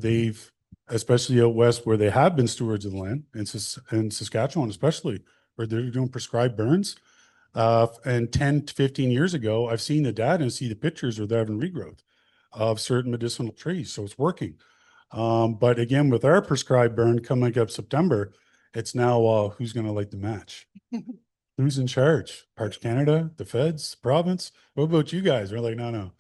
especially out west, where they have been stewards of the land, in Saskatchewan especially, where they're doing prescribed burns. And 10 to 15 years ago, I've seen the data and see the pictures where they're having regrowth of certain medicinal trees. So it's working. But again, with our prescribed burn coming up September, it's now who's going to light the match? Who's in charge? Parks Canada, the feds, the province? What about you guys? We're like, no.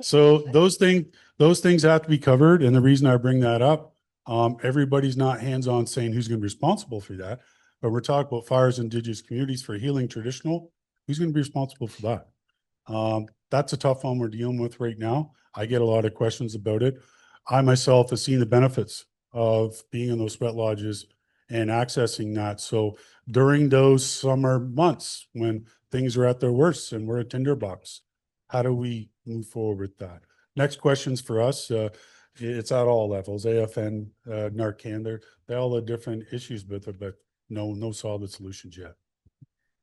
So those things have to be covered. And the reason I bring that up, everybody's not hands-on saying who's going to be responsible for that. But we're talking about fires in Indigenous communities for healing traditional. Who's going to be responsible for that? That's a tough one we're dealing with right now. I get a lot of questions about it. I myself have seen the benefits of being in those sweat lodges and accessing that. So during those summer months when things are at their worst and we're a tinderbox, how do we move forward with that? Next questions for us, it's at all levels, AFN, Narcan, they all have different issues with it, but no solid solutions yet.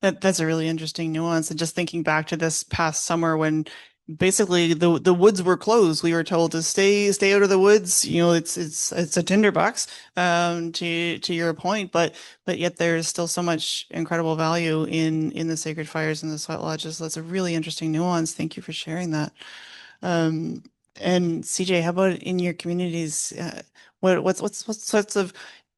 That's a really interesting nuance. And just thinking back to this past summer when basically the woods were closed, we were told to stay out of the woods. You know, it's a tinderbox, to your point, but yet there's still so much incredible value in the sacred fires and the sweat lodges. That's a really interesting nuance. Thank you for sharing that. And CJ, how about in your communities? What sorts of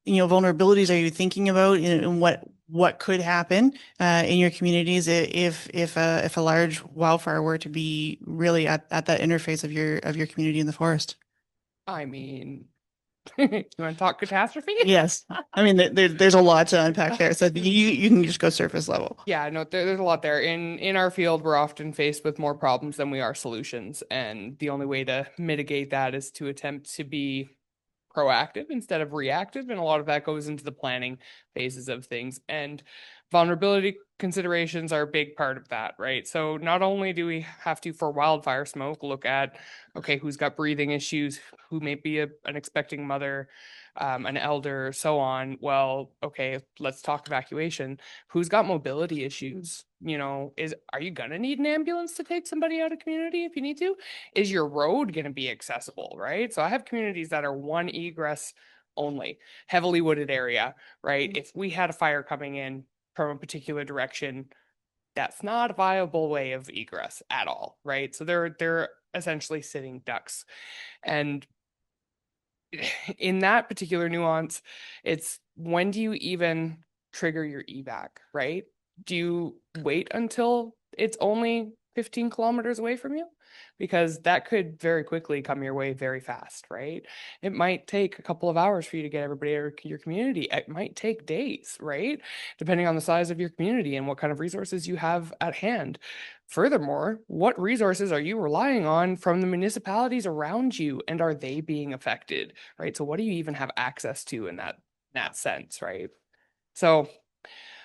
vulnerabilities are you thinking about, and what could happen in your communities if a large wildfire were to be really at that interface of your community in the forest? I mean, you want to talk catastrophe? Yes. I mean, there's a lot to unpack there. So you can just go surface level. Yeah, no, there's a lot there. In our field, we're often faced with more problems than we are solutions. And the only way to mitigate that is to attempt to be proactive instead of reactive. And a lot of that goes into the planning phases of things. And vulnerability considerations are a big part of that, right? So not only do we have to, for wildfire smoke, look at, okay, who's got breathing issues, who may be an expecting mother, an elder, so on. Well, okay, let's talk evacuation. Who's got mobility issues? Are you gonna need an ambulance to take somebody out of community if you need to? Is your road gonna be accessible, right? So I have communities that are one egress only, heavily wooded area, right? If we had a fire coming in from a particular direction, that's not a viable way of egress at all, right? So there are essentially sitting ducks. And in that particular nuance, it's when do you even trigger your evac, right? Do you wait until it's only 15 kilometers away from you? Because that could very quickly come your way very fast, right? It might take a couple of hours for you to get everybody to your community. It might take days, right? Depending on the size of your community and what kind of resources you have at hand. Furthermore, what resources are you relying on from the municipalities around you, and are they being affected, right? So what do you even have access to in that sense, right? So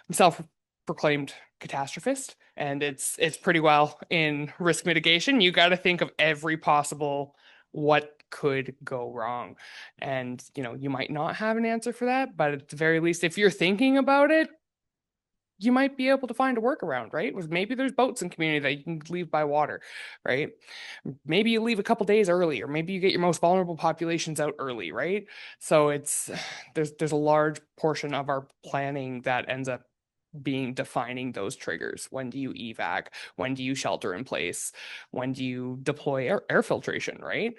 I'm self-proclaimed catastrophist, and it's pretty well in risk mitigation. You got to think of every possible what could go wrong. And, you might not have an answer for that, but at the very least, if you're thinking about it, you might be able to find a workaround, right? Maybe there's boats in community that you can leave by water, right? Maybe you leave a couple days early, or maybe you get your most vulnerable populations out early, right? So there's a large portion of our planning that ends up being defining those triggers. When do you evac? When do you shelter in place? When do you deploy air filtration, right?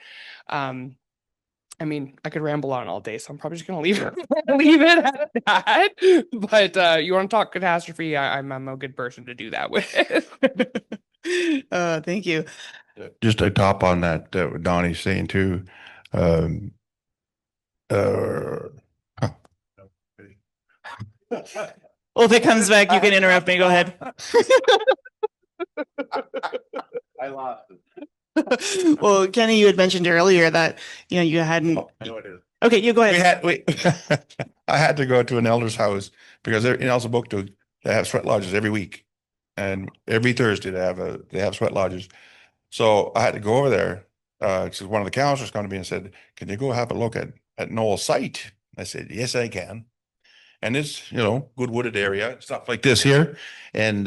I mean, I could ramble on all day, so I'm probably just gonna leave it at that. But you want to talk catastrophe? I'm a good person to do that with. Thank you. Just to top on that, what Donnie's saying too. Well, if it comes back, you can interrupt me. Go ahead. I lost it. Well, Kenny, you had mentioned earlier that you hadn't. I know it is. Okay, you go ahead. I had to go to an elder's house because in Elsabuktu they have sweat lodges every week, and every Thursday they have sweat lodges. So I had to go over there because one of the counselors came to me and said, "Can you go have a look at Noel's site?" I said, "Yes, I can." And it's good wooded area, stuff like this here, and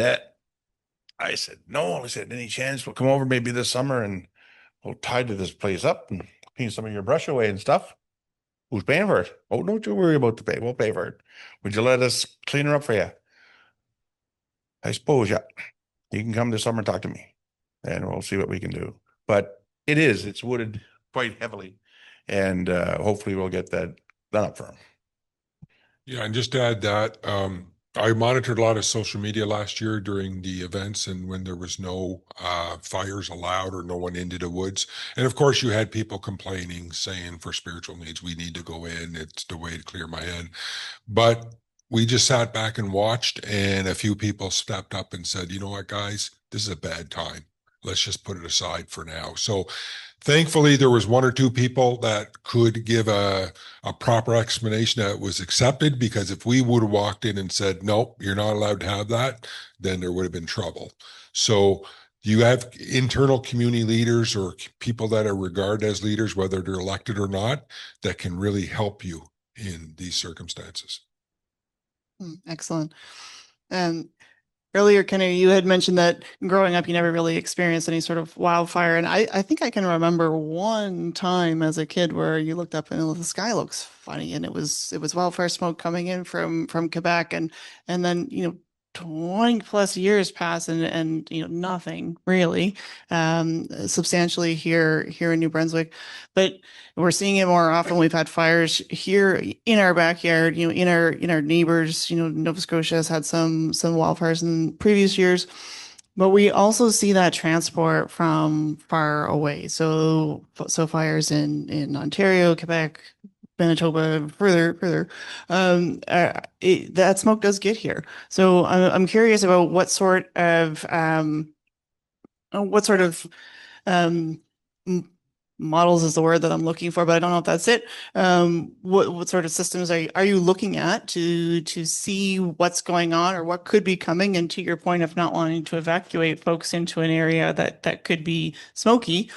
I said, "No," I said, "Any chance we'll come over maybe this summer and we'll tidy this place up and clean some of your brush away and stuff?" "Who's paying for it?" "Oh, don't you worry about the pay. We'll pay for it. Would you let us clean her up for you?" "I suppose, yeah. You can come this summer and talk to me and we'll see what we can do." But it's wooded quite heavily, and hopefully we'll get that done up for him. Yeah, and just to add that, I monitored a lot of social media last year during the events and when there was no fires allowed or no one into the woods. And of course, you had people complaining, saying for spiritual needs, we need to go in. It's the way to clear my head. But we just sat back and watched, and a few people stepped up and said, "You know what, guys, this is a bad time. Let's just put it aside for now." So thankfully, there was one or two people that could give a proper explanation that was accepted, because if we would have walked in and said, "Nope, you're not allowed to have that," then there would have been trouble. So you have internal community leaders or people that are regarded as leaders, whether they're elected or not, that can really help you in these circumstances. Excellent. Earlier, Kenny, you had mentioned that growing up, you never really experienced any sort of wildfire. And I think I can remember one time as a kid where you looked up and the sky looks funny, and it was wildfire smoke coming in from Quebec, and then 20 plus years pass and nothing really substantially here in New Brunswick. But we're seeing it more often. We've had fires here in our backyard, in our neighbors. Nova Scotia has had some wildfires in previous years, but we also see that transport from far away. So fires in Ontario, Quebec, Manitoba, further, that smoke does get here. So I'm curious about what sort of models is the word that I'm looking for, but I don't know if that's it. What sort of systems are you looking at to see what's going on or what could be coming? And to your point of not wanting to evacuate folks into an area that could be smoky,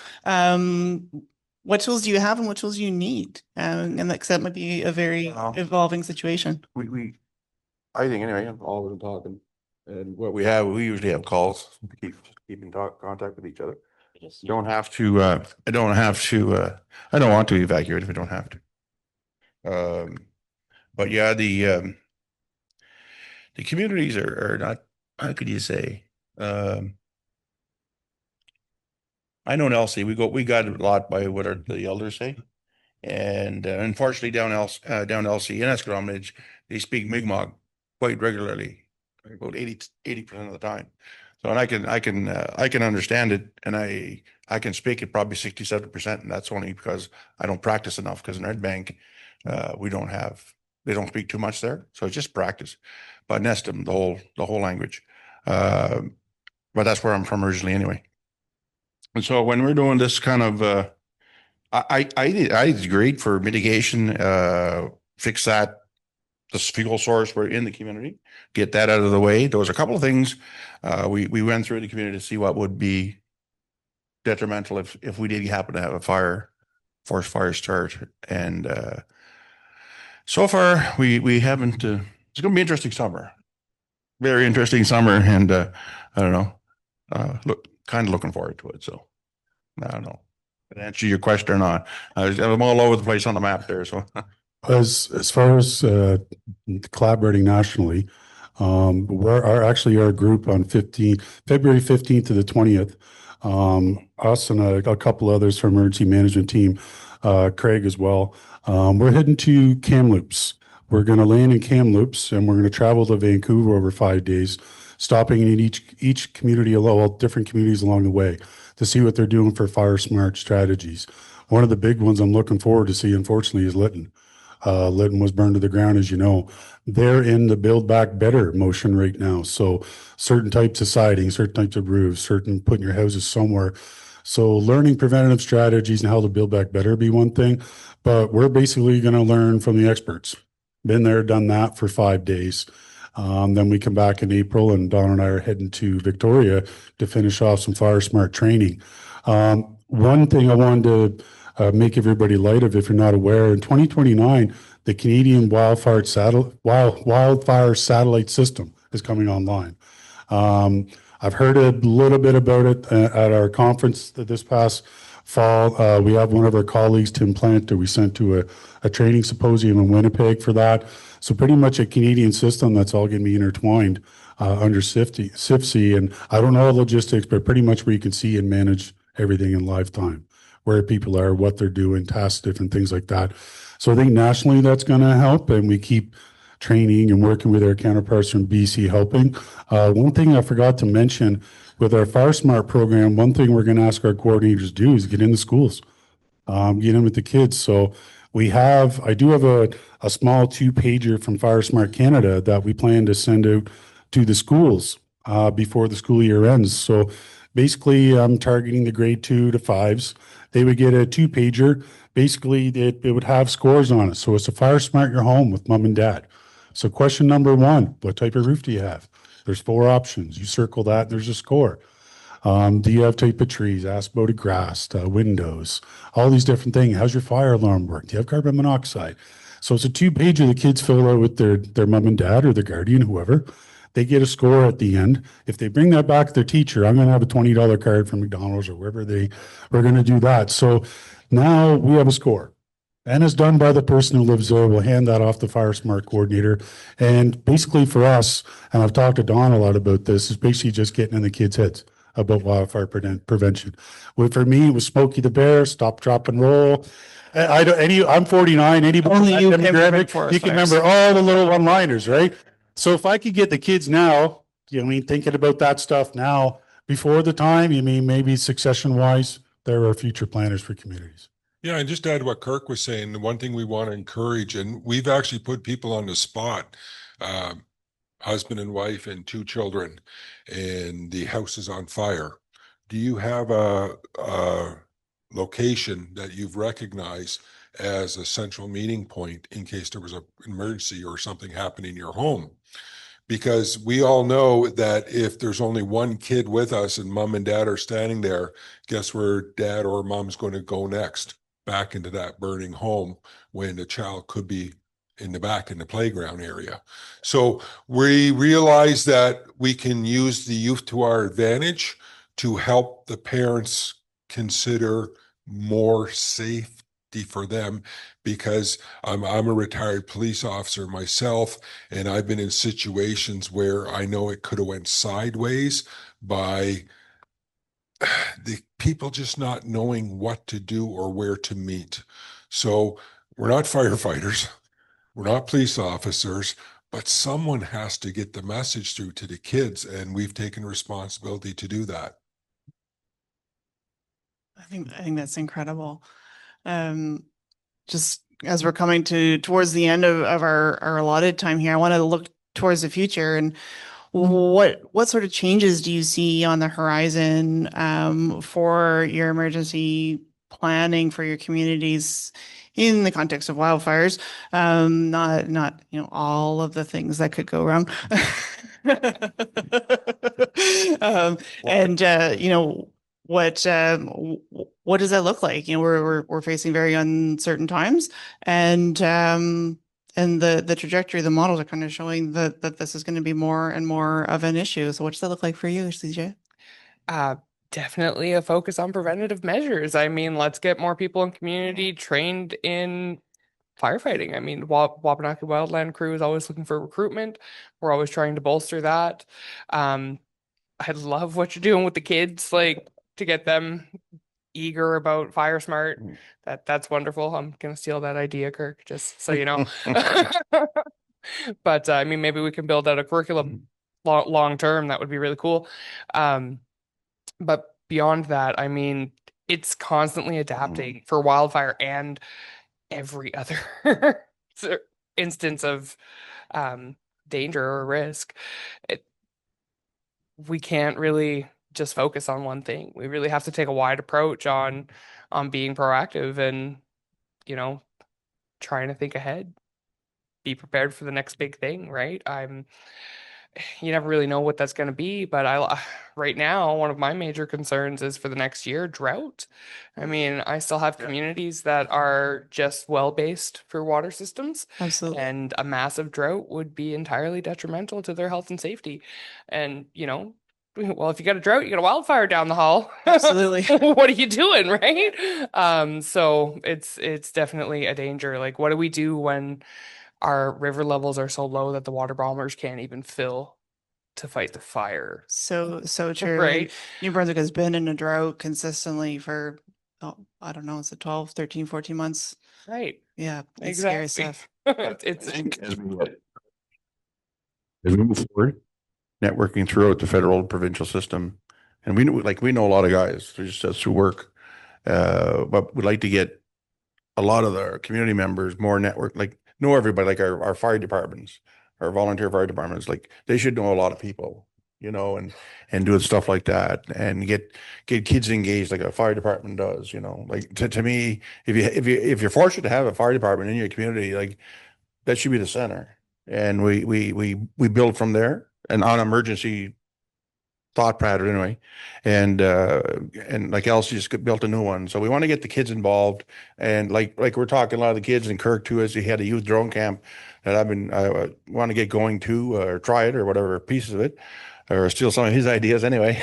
what tools do you have and what tools do you need? And that might be a very evolving situation. I think anyway, all of them talking, and we usually have calls, keep in contact with each other. Don't have to. I don't want to evacuate if I don't have to. But yeah, the communities are not. How could you say? I know in Elsie, we got a lot by what the elders say. And unfortunately down Elsie in Escalomage, they speak Mi'kmaq quite regularly, about 80% of the time. So, and I can understand it, and I can speak it probably 67%, and that's only because I don't practice enough, because in Red Bank, they don't speak too much there. So it's just practice. But Nestum, the whole language. But that's where I'm from originally anyway. And so when we're doing this kind of I agreed for mitigation, fix that, the fuel source we're in the community, get that out of the way. There was a couple of things we went through the community to see what would be detrimental if we did happen to have a forest fire start. And so far we haven't. It's going to be an interesting summer, very interesting summer, and I don't know, kind of looking forward to it. So I don't know. Answer your question or not. I'm all over the place on the map there. So, as far as collaborating nationally, our group on February 15th to the 20th, us and a couple others from emergency management team, Craig as well. We're heading to Kamloops. We're going to land in Kamloops, and we're going to travel to Vancouver over 5 days, stopping in each community, different communities along the way, to see what they're doing for fire smart strategies. One of the big ones I'm looking forward to see, unfortunately, is Lytton. Lytton was burned to the ground, as you know. They're in the Build Back Better motion right now. So certain types of siding, certain types of roofs, putting your houses somewhere. So learning preventative strategies and how to build back better be one thing, but we're basically going to learn from the experts. Been there, done that for 5 days. Then we come back in April, and Don and I are heading to Victoria to finish off some fire smart training. One thing I wanted to make everybody light of, if you're not aware, in 2029, the Canadian Wildfire Satellite System is coming online. I've heard a little bit about it at our conference this past fall. We have one of our colleagues, Tim Planter, we sent to a training symposium in Winnipeg for that. So pretty much a Canadian system that's all going to be intertwined under CPCHE. And I don't know the logistics, but pretty much where you can see and manage everything in live time, where people are, what they're doing, tasks, different things like that. So I think nationally that's going to help, and we keep training and working with our counterparts from BC helping. One thing I forgot to mention with our Fire Smart program, one thing we're going to ask our coordinators to do is get in the schools, get in with the kids. So I do have a small 2-pager from Fire Smart Canada that we plan to send out to the schools before the school year ends. So basically, I'm targeting the grade 2 to 5s. They would get a 2-pager. Basically, it would have scores on it. So it's a Fire Smart your home with mom and dad. So question number 1, what type of roof do you have? There's 4 options. You circle that, there's a score. Do you have type of trees, aspen grass, windows, all these different things? How's your fire alarm work? Do you have carbon monoxide? So it's a 2-pager the kids fill out with their mom and dad or their guardian, whoever. They get a score at the end. If they bring that back to their teacher, I'm going to have a $20 card from McDonald's or wherever we're going to do that. So now we have a score. And it's done by the person who lives there. We'll hand that off the Fire Smart coordinator. And basically for us, and I've talked to Don a lot about this, is basically just getting in the kids' heads about wildfire prevention. Well, for me, it was Smokey the Bear, stop, drop, and roll. I'm 49. Anybody Only you can can remember all the little one-liners, right? So if I could get the kids now, thinking about that stuff now before the time, maybe succession-wise, there are future planners for communities. Yeah, and just to add what Kirk was saying, the one thing we want to encourage, and we've actually put people on the spot, husband and wife and 2 children, and the house is on fire. Do you have a location that you've recognized as a central meeting point in case there was an emergency or something happened in your home? Because we all know that if there's only one kid with us and mom and dad are standing there, guess where dad or mom's going to go next? Back into that burning home when the child could be in the playground area. So we realize that we can use the youth to our advantage to help the parents consider more safety for them, because I'm a retired police officer myself, and I've been in situations where I know it could have went sideways by the people just not knowing what to do or where to meet. So we're not firefighters, we're not police officers, but someone has to get the message through to the kids, and we've taken responsibility to do that. I think that's incredible. Just as we're coming towards the end of our allotted time here, I want to look towards the future, and what sort of changes do you see on the horizon for your emergency planning for your communities in the context of wildfires? Not all of the things that could go wrong. And what does that look like? We're facing very uncertain times, and the trajectory, the models are kind of showing that this is going to be more and more of an issue. So what does that look like for you, CJ? Definitely a focus on preventative measures. I mean, let's get more people in community trained in firefighting. I mean, Wabanaki Wildland Crew is always looking for recruitment. We're always trying to bolster that. I love what you're doing with the kids, like to get them eager about fire smart. That's wonderful. I'm gonna steal that idea, Kirk, just so you know. But I mean, maybe we can build out a curriculum long term. That would be really cool. But beyond that, I mean, it's constantly adapting for wildfire and every other instance of danger or risk. We can't really just focus on one thing. We really have to take a wide approach on being proactive and, trying to think ahead, be prepared for the next big thing, right? You never really know what that's going to be, but right now, one of my major concerns is for the next year, drought. I mean, I still have communities that are just well-based for water systems. Absolutely. And a massive drought would be entirely detrimental to their health and safety. And, well, if you got a drought, you got a wildfire down the hall. Absolutely. What are you doing, right? So it's definitely a danger. Like, what do we do when our river levels are so low that the water bombers can't even fill to fight the fire? So true. Right. New Brunswick has been in a drought consistently for, I don't know, it's 12, 13, 14 months. Right. Yeah. It's Exactly. scary stuff. I think as we move forward, networking throughout the federal and provincial system, and we know a lot of guys just through work, but we'd like to get a lot of our community members more network, know everybody, like our fire departments, our volunteer fire departments, like they should know a lot of people, and doing stuff like that, and get kids engaged like a fire department does, like to me, if you're fortunate to have a fire department in your community, like that should be the center, and we build from there and on emergency thought pattern anyway, and like Elsie just built a new one, so we want to get the kids involved, and like we're talking a lot of the kids in Kirk too, as he had a youth drone camp that I want to get going to, or try it or whatever pieces of it, or steal some of his ideas anyway.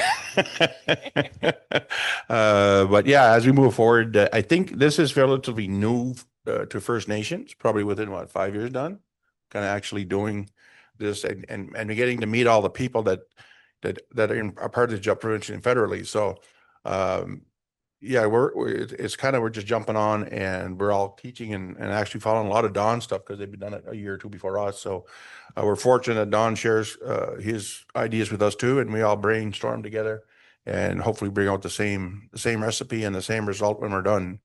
But yeah, as we move forward, I think this is relatively new to First Nations, probably within 5 years done, kind of actually doing this and getting to meet all the people that are part of the job provincially and federally. So yeah, we're just jumping on, and we're all teaching and actually following a lot of Don's stuff because they've been done it a year or two before us. So we're fortunate that Don shares his ideas with us too, and we all brainstorm together and hopefully bring out the same recipe and the same result when we're done.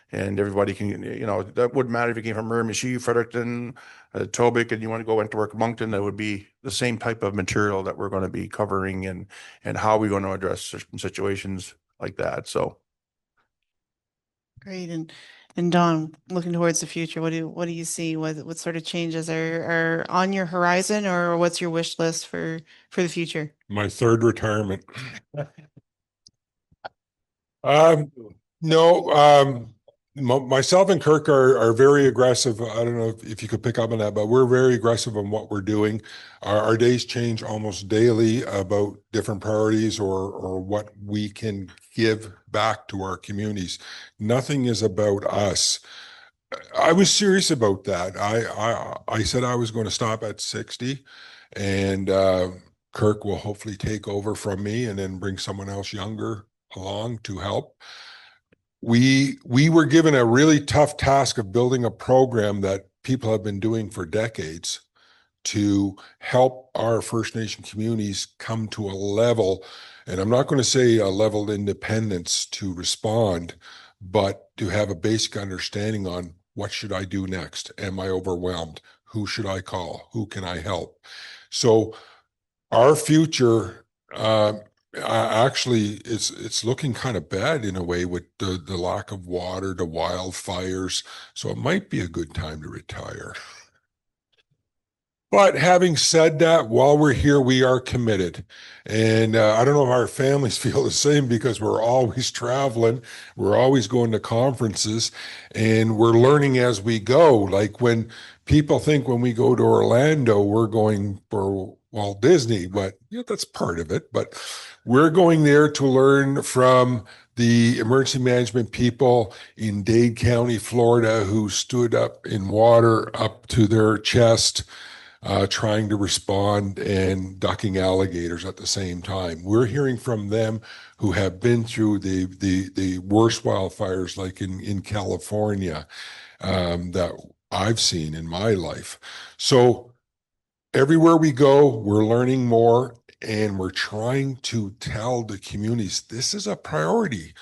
And everybody can, that wouldn't matter if you came from Miramichi, Fredericton, Tobic, and you want to go into work Moncton, that would be the same type of material that we're going to be covering, and how we're going to address certain situations like that. So. Great. And Don, looking towards the future, what do you see? What sort of changes are on your horizon, or what's your wish list for the future? My third retirement. No, myself and Kirk are very aggressive. I don't know if you could pick up on that, but we're very aggressive on what we're doing. Our days change almost daily about different priorities or what we can give back to our communities. Nothing is about us. I was serious about that. I said I was going to stop at 60, and Kirk will hopefully take over from me and then bring someone else younger along to help. We were given a really tough task of building a program that people have been doing for decades to help our First Nation communities come to a level, and I'm not going to say a level of independence to respond, but to have a basic understanding on what should I do next? Am I overwhelmed? Who should I call? Who can I help? So our future actually it's looking kind of bad in a way with the lack of water, the wildfires. So it might be a good time to retire. But having said that, while we're here, we are committed. And I don't know if our families feel the same because we're always traveling. We're always going to conferences and we're learning as we go. Like when people think when we go to Orlando, we're going for Walt Disney, but yeah, that's part of it. But we're going there to learn from the emergency management people in Dade County, Florida, who stood up in water up to their chest, trying to respond and ducking alligators at the same time. We're hearing from them who have been through the worst wildfires like in California that I've seen in my life. So everywhere we go, we're learning more and we're trying to tell the communities this is a priority.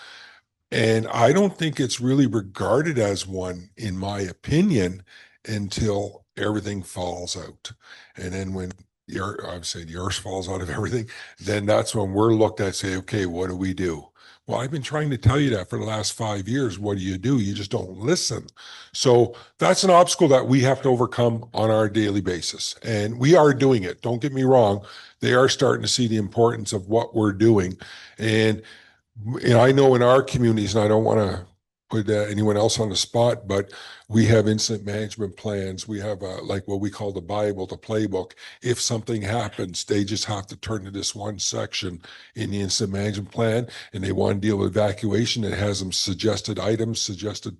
And I don't think it's really regarded as one, in my opinion, until everything falls out. And then when the earth falls out of everything, then that's when we're looked at, say, okay, what do we do? Well, I've been trying to tell you that for the last 5 years. What do? You just don't listen. So that's an obstacle that we have to overcome on our daily basis. And we are doing it. Don't get me wrong. They are starting to see the importance of what we're doing. And I know in our communities, and I don't want to put anyone else on the spot, but we have incident management plans. We have like what we call the Bible, the playbook. If something happens, they just have to turn to this one section in the incident management plan, and they want to deal with evacuation. It has them suggested items, suggested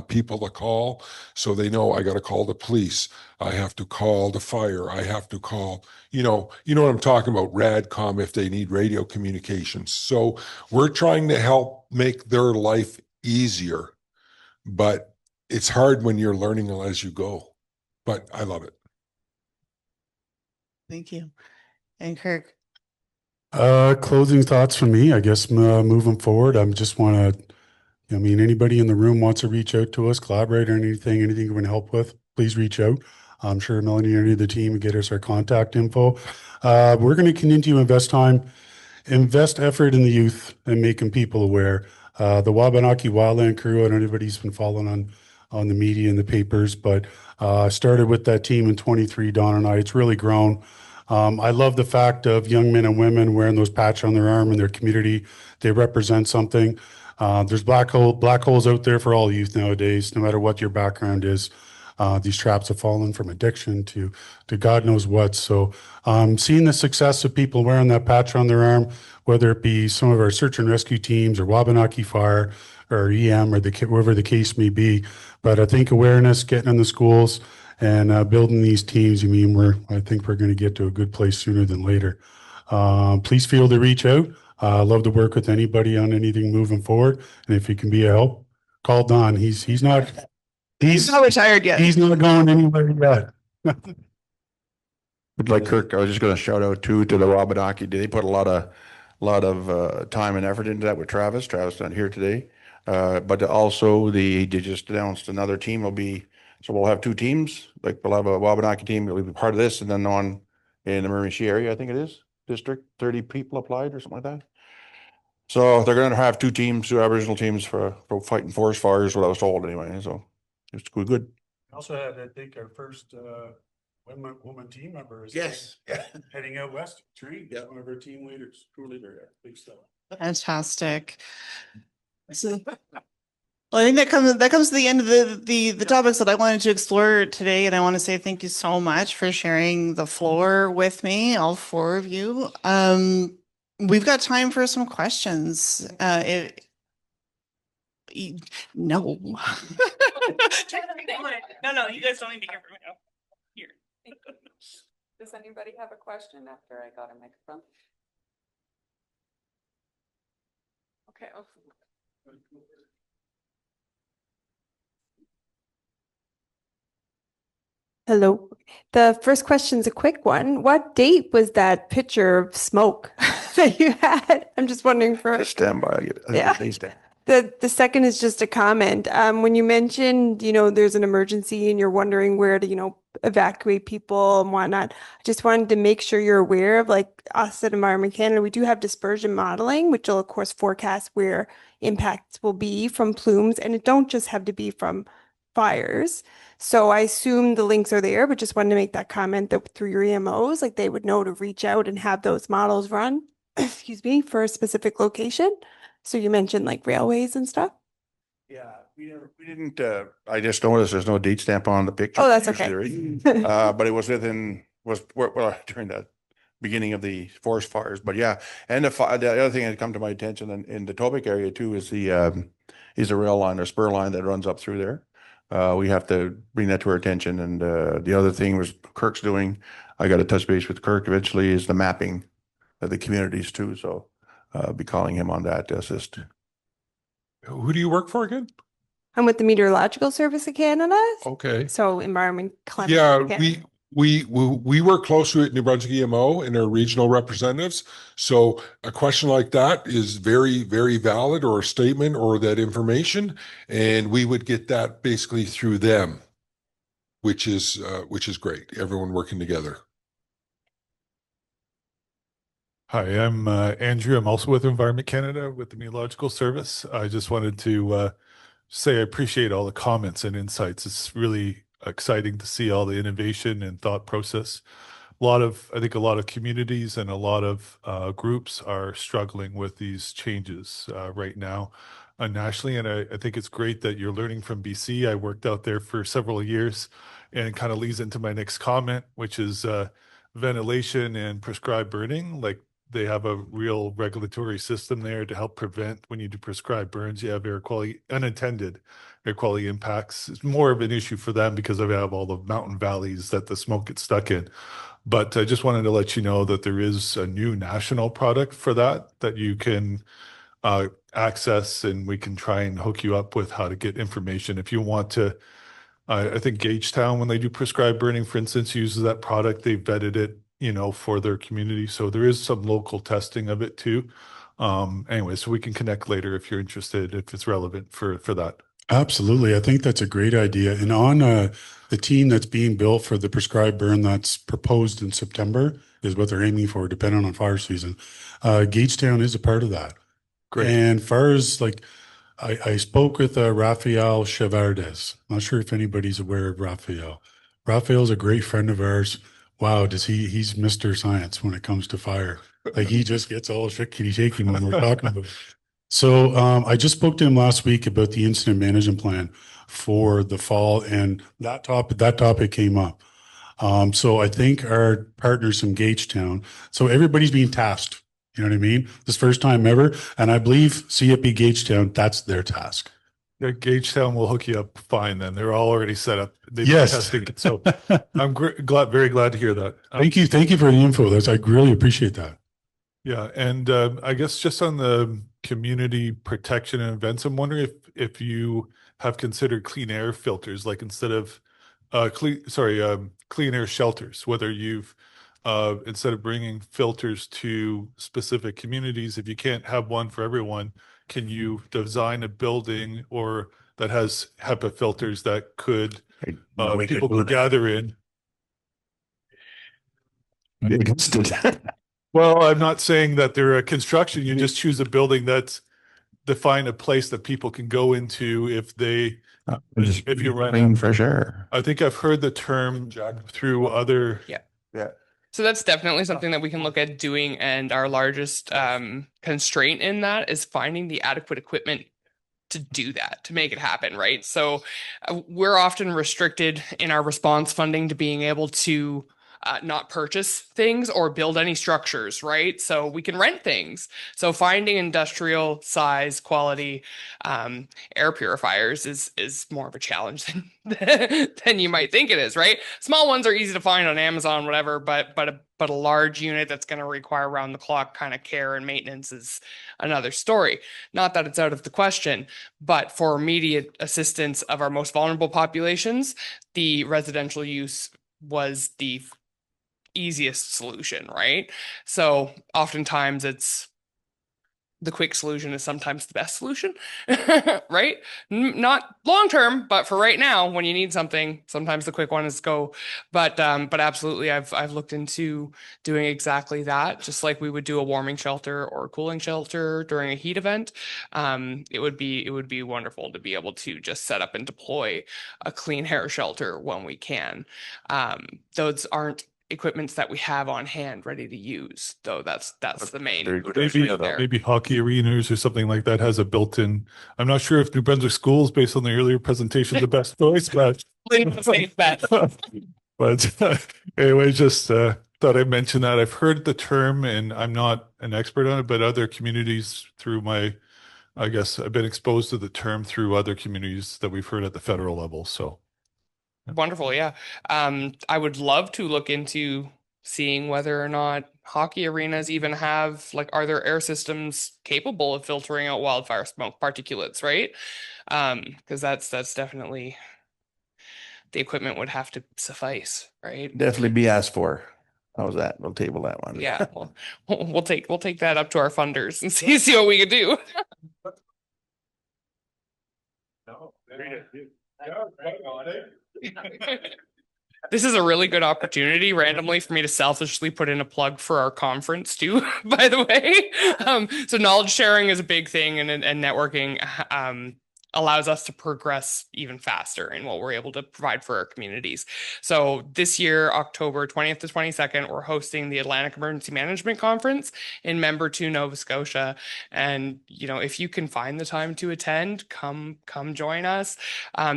people to call, so they know I got to call the police. I have to call the fire. I have to call, you know what I'm talking about, RADCOM if they need radio communications. So we're trying to help make their life easier, but it's hard when you're learning as you go. But I love it. Thank you. And Kirk. Closing thoughts from me, I guess, moving forward. I just want to, anybody in the room wants to reach out to us, collaborate on anything we can help with, please reach out. I'm sure Melanie or any of the team would get us our contact info. We're going to continue to invest effort in the youth and making people aware. The Wabanaki Wildland Crew, and anybody's been following on the media and the papers, but started with that team in 23, Don and I. It's really grown. I love the fact of young men and women wearing those patches on their arm in their community. They represent something. There's black holes out there for all youth nowadays, no matter what your background is. These traps have fallen from addiction to God knows what. So seeing the success of people wearing that patch on their arm, whether it be some of our search and rescue teams or Wabanaki Fire or EM or whatever the case may be. But I think awareness, getting in the schools and building these teams, I think we're going to get to a good place sooner than later. Please feel to reach out. Love to work with anybody on anything moving forward. And if you can be a help, call Don. He's not retired yet. He's not going anywhere yet. Like Kirk, I was just going to shout out to the Wabanaki. They put a lot of time and effort into that with Travis. Travis not here today, but also they just announced another team will be. So we'll have two teams. Like we'll have a Wabanaki team that will be part of this, and then one in the Miramichi area, I think it is district. 30 people applied or something like that. So they're going to have two teams, two Aboriginal teams for fighting forest fires. What I was told anyway. So it's good. We also had, I think, our first woman team member is heading out west. Tree, one of our team leaders, crew leader, big stuff. Fantastic. So, well, I think that comes to the end of the topics that I wanted to explore today, and I want to say thank you so much for sharing the floor with me, all four of you. We've got time for some questions. No. No, you guys don't need to hear from me. Here. Does anybody have a question after I got a microphone? Okay. Hello. The first question is a quick one. What date was that picture of smoke that you had? I'm just wondering for. Stand by. Yeah. The second is just a comment. When you mentioned, there's an emergency and you're wondering where to, evacuate people and whatnot, I just wanted to make sure you're aware of, like us at Environment Canada, we do have dispersion modeling, which will of course forecast where impacts will be from plumes, and it don't just have to be from fires. So I assume the links are there, but just wanted to make that comment that through your EMOs, like they would know to reach out and have those models run, excuse me, for a specific location. So you mentioned like railways and stuff. Yeah, we didn't, I just noticed there's no date stamp on the picture. Oh, that's okay. But it was during the beginning of the forest fires. But yeah, and the other thing that had come to my attention in the Tobic area too is the rail line or spur line that runs up through there. We have to bring that to our attention. And the other thing was Kirk's doing, I got to touch base with Kirk eventually, is the mapping of the communities too. So I'll be calling him on that to assist. Who do you work for again? I'm with the Meteorological Service of Canada. Okay. So environment, climate. Yeah, Canada. we work closely with New Brunswick EMO and our regional representatives. So a question like that is very, very valid, or a statement or that information, and we would get that basically through them, which is great. Everyone working together. Hi, I'm Andrew. I'm also with Environment Canada with the Meteorological Service. I just wanted to say I appreciate all the comments and insights. It's really exciting to see all the innovation and thought process. I think a lot of communities and a lot of groups are struggling with these changes right now nationally. And I think it's great that you're learning from BC. I worked out there for several years, and it kind of leads into my next comment, which is ventilation and prescribed burning. Like, they have a real regulatory system there to help prevent, when you do prescribed burns, you have unintended air quality impacts. It's more of an issue for them because they have all the mountain valleys that the smoke gets stuck in. But I just wanted to let you know that there is a new national product for that you can access, and we can try and hook you up with how to get information. If you want to, I think Gagetown, when they do prescribed burning, for instance, uses that product. They vetted it, for their community. So there is some local testing of it too. Anyway, so we can connect later if you're interested, if it's relevant for that. Absolutely. I think that's a great idea. And on the team that's being built for the prescribed burn that's proposed in September is what they're aiming for, depending on fire season. Gagetown is a part of that. Great. And far as like, I spoke with Rafael Chevardes. Not sure if anybody's aware of Rafael. Rafael's a great friend of ours. Wow, he's Mr. Science when it comes to fire. Like, he just gets all shaky when we're talking about it. So I just spoke to him last week about the incident management plan for the fall, and that topic came up. So I think our partners from Gagetown, so everybody's being tasked, you know what I mean? This first time ever, and I believe CFP Gagetown, that's their task. Yeah, Gagetown will hook you up fine then. They're all already set up. They've Yes. been testing it. So I'm very glad to hear that. Thank you for the info. I really appreciate that. Yeah, and I guess just on the community protection and events, I'm wondering if you have considered clean air filters, like instead of clean air shelters, whether you've instead of bringing filters to specific communities, if you can't have one for everyone, can you design a building or that has HEPA filters that could people could gather in? Well, I'm not saying that they're a construction. You just choose a building that's define a place that people can go into if you run fresh air. I think I've heard the term through other. Yeah. Yeah. So that's definitely something that we can look at doing. And our largest constraint in that is finding the adequate equipment to do that, to make it happen, right? So we're often restricted in our response funding to being able to not purchase things or build any structures, right? So we can rent things. So finding industrial size quality air purifiers is more of a challenge than you might think it is, right? Small ones are easy to find on Amazon, whatever, but a large unit that's going to require round the clock kind of care and maintenance is another story. Not that it's out of the question, but for immediate assistance of our most vulnerable populations, the residential use was the easiest solution, right? So oftentimes it's the quick solution is sometimes the best solution, right? Not long term, but for right now, when you need something, sometimes the quick one is go. But absolutely, I've looked into doing exactly that, just like we would do a warming shelter or a cooling shelter during a heat event. It would be wonderful to be able to just set up and deploy a clean air shelter when we can. Those aren't equipments that we have on hand ready to use, though. That's the main maybe hockey arenas or something like that has a built-in. I'm not sure if New Brunswick schools, based on the earlier presentation, the best choice, but anyway, just thought I'd mention that. I've heard the term, and I'm not an expert on it, but other communities I guess I've been exposed to the term through other communities that we've heard at the federal level. So wonderful, yeah. I would love to look into seeing whether or not hockey arenas even have, like, are there air systems capable of filtering out wildfire smoke particulates, right? Because that's definitely, the equipment would have to suffice, right? Definitely be asked for. How's that? We'll table that one. Yeah, we'll take that up to our funders and see what we can do. This is a really good opportunity randomly for me to selfishly put in a plug for our conference too, by the way. So knowledge sharing is a big thing, and networking allows us to progress even faster in what we're able to provide for our communities. So this year, October 20th to 22nd, we're hosting the Atlantic Emergency Management Conference in Member 2, Nova Scotia. And, if you can find the time to attend, come join us.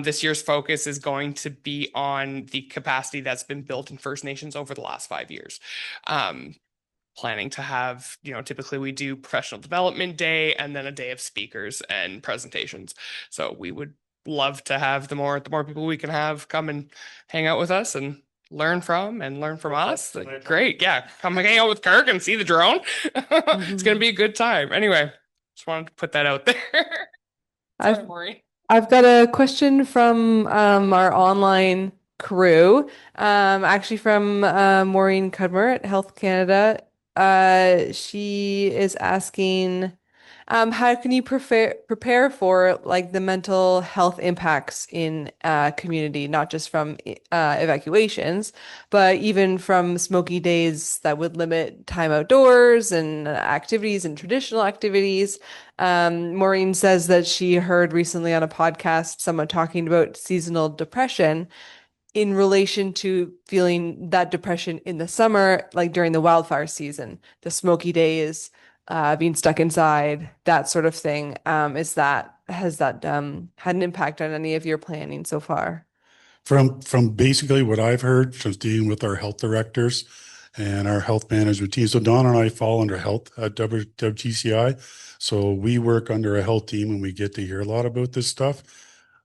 This year's focus is going to be on the capacity that's been built in First Nations over the last 5 years. Planning to have, typically we do professional development day and then a day of speakers and presentations. So we would love to have the more people we can have come and hang out with us and learn from us. Great. Yeah. Come hang out with Kirk and see the drone. It's going to be a good time. Anyway, just wanted to put that out there. Sorry, Maureen. I've got a question from our online crew, actually from Maureen Cudmer at Health Canada. She is asking, how can you prepare for, like, the mental health impacts in community, not just from evacuations, but even from smoky days that would limit time outdoors and activities and traditional activities. Maureen says that she heard recently on a podcast someone talking about seasonal depression in relation to feeling that depression in the summer, like during the wildfire season, the smoky days, being stuck inside, that sort of thing. Has that had an impact on any of your planning so far? From basically what I've heard from dealing with our health directors and our health management team. So Don and I fall under health at WTCI. So we work under a health team and we get to hear a lot about this stuff.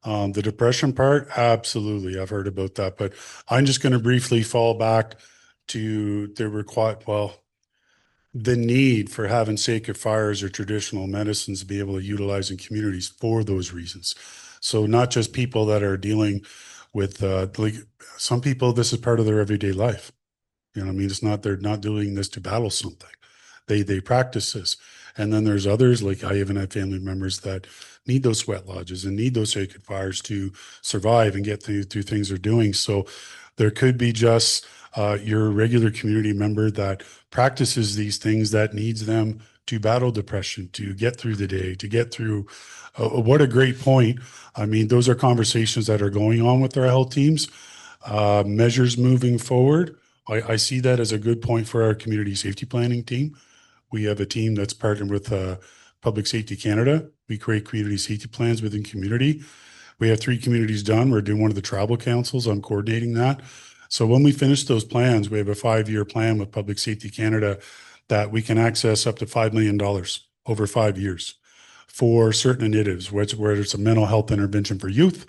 The depression part, absolutely. I've heard about that, but I'm just going to briefly fall back to the need for having sacred fires or traditional medicines to be able to utilize in communities for those reasons. So not just people that are dealing with, like some people, this is part of their everyday life. It's not, they're not doing this to battle something. They practice this. And then there's others, like I even have family members that need those sweat lodges and need those sacred fires to survive and get through things they're doing. So there could be just your regular community member that practices these things that needs them to battle depression, to get through the day, to get through. What a great point. Those are conversations that are going on with our health teams. Measures moving forward. I see that as a good point for our community safety planning team. We have a team that's partnered with Public Safety Canada. We create community safety plans within community. We have 3 communities done. We're doing one of the tribal councils. I'm coordinating that. So when we finish those plans, we have a 5-year plan with Public Safety Canada that we can access up to $5 million over 5 years for certain initiatives, where it's a mental health intervention for youth,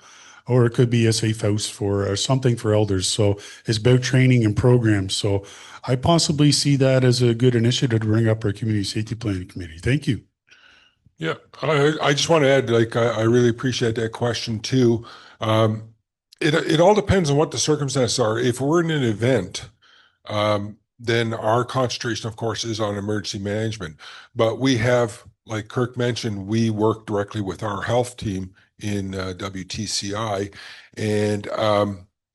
or it could be a safe house for or something for elders. So it's about training and programs. So I possibly see that as a good initiative to bring up our community safety planning committee. Thank you. Yeah, I just want to add, like, I really appreciate that question too. It all depends on what the circumstances are. If we're in an event, then our concentration, of course, is on emergency management. But we have, like Kirk mentioned, we work directly with our health team in WTCI. And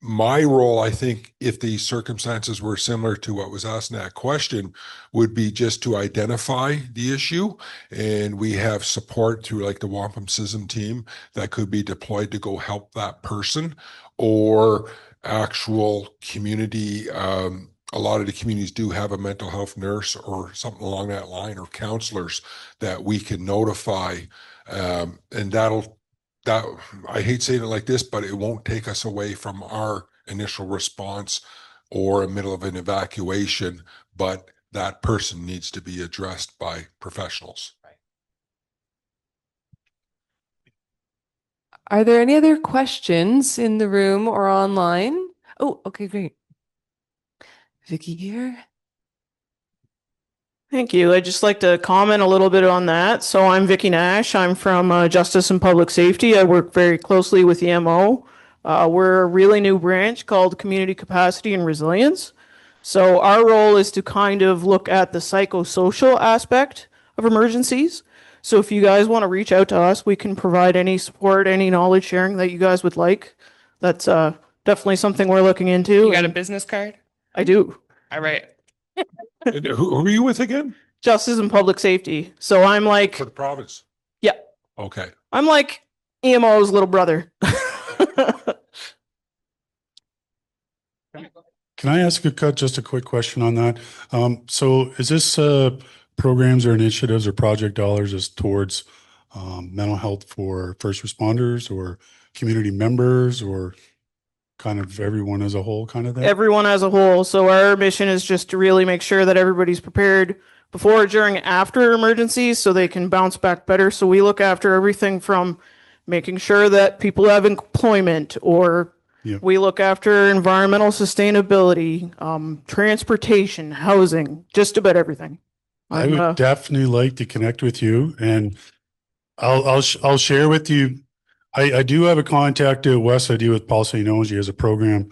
my role, I think, if the circumstances were similar to what was asked in that question, would be just to identify the issue. And we have support through like the Wampum CISM team that could be deployed to go help that person, or actual community. A lot of the communities do have a mental health nurse or something along that line, or counselors that we can notify. And that I hate saying it like this, but it won't take us away from our initial response or a middle of an evacuation, but that person needs to be addressed by professionals. Are there any other questions in the room or online? Oh, okay, great. Vicky here. Thank you. I'd just like to comment a little bit on that. So I'm Vicky Nash. I'm from Justice and Public Safety. I work very closely with the MO. We're a really new branch called Community Capacity and Resilience. So our role is to kind of look at the psychosocial aspect of emergencies. So if you guys want to reach out to us, we can provide any support, any knowledge sharing that you guys would like. That's definitely something we're looking into. You got a business card? I do. All right. Who are you with again? Justice and Public Safety. So I'm like, For the province. yeah, Okay. I'm like EMO's little brother. Can I ask just a quick question on that? So is this programs or initiatives or project dollars is towards mental health for first responders or community members, or kind of everyone as a whole kind of thing? Everyone as a whole. So our mission is just to really make sure that everybody's prepared before, during, after emergencies so they can bounce back better. So we look after everything from making sure that people have employment, or we look after environmental sustainability, transportation, housing, just about everything. I would definitely like to connect with you, and I'll share with you. I do have a contact at West. I do with Paul St. Onge. He has a program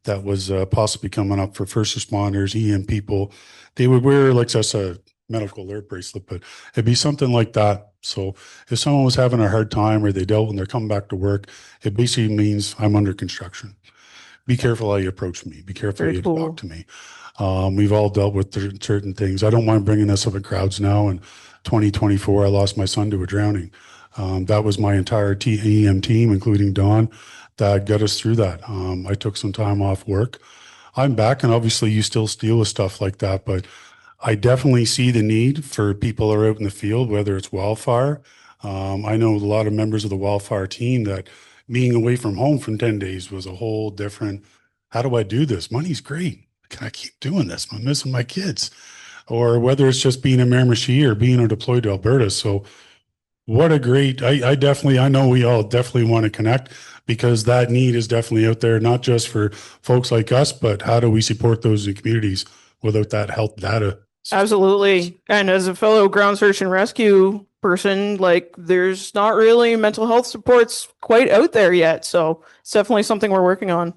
that was possibly coming up for first responders, EM people. They would wear like just a medical alert bracelet, but it'd be something like that. So if someone was having a hard time or they dealt when they're coming back to work, it basically means I'm under construction. Be careful how you approach me. Be careful how you talk to me. We've all dealt with certain things. I don't mind bringing this up in crowds now. In 2024, I lost my son to a drowning. That was my entire EM team, including Dawn, that got us through that. I took some time off work. I'm back, and obviously you still deal with stuff like that, but I definitely see the need for people that are out in the field, whether it's wildfire. I know a lot of members of the wildfire team that being away from home for 10 days was a whole different, how do I do this? Money's great. Can I keep doing this? I'm missing my kids. Or whether it's just being in Miramichi or being deployed to Alberta. So what a great, I know we all definitely want to connect, because that need is definitely out there, not just for folks like us, but how do we support those in communities without that health data? Absolutely. And as a fellow ground search and rescue person, like, there's not really mental health supports quite out there yet. So it's definitely something we're working on.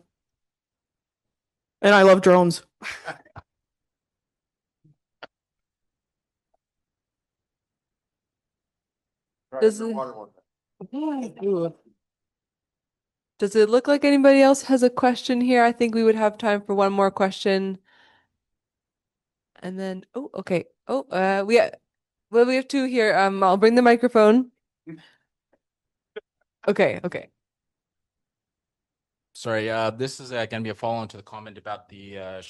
And I love drones. Does it look like anybody else has a question here? I think we would have time for one more question. And then, oh, okay. Oh, we have two here. I'll bring the microphone. Okay. Sorry, this is going to be a follow-on to the comment about the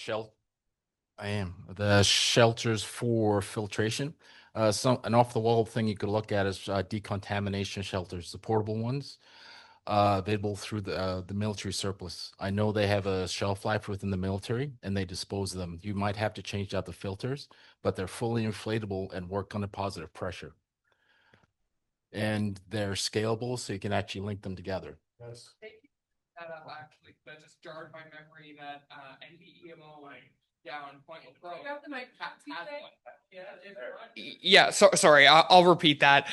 shelters for filtration. An off-the-wall thing you could look at is decontamination shelters, the portable ones. available through the military surplus. I know they have a shelf life within the military and they dispose of them. You might have to change out the filters, but they're fully inflatable and work under positive pressure. And they're scalable, so you can actually link them together. Yes. That up actually, that just jarred my memory that NBEMO down Point LaPro. Yeah, so sorry, I'll repeat that.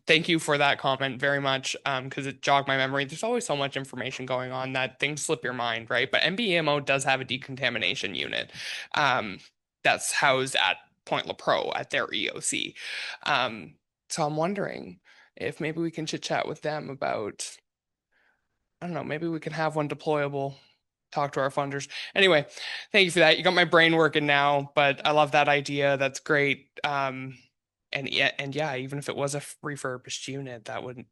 Thank you for that comment very much, because it jogged my memory. There's always so much information going on that things slip your mind, right? But NBEMO does have a decontamination unit that's housed at Point LaPro at their EOC. So I'm wondering if maybe we can chit chat with them about, I don't know, maybe we can have one deployable, talk to our funders. Anyway, thank you for that. You got my brain working now, but I love that idea. That's great. And yeah, even if it was a refurbished unit, that would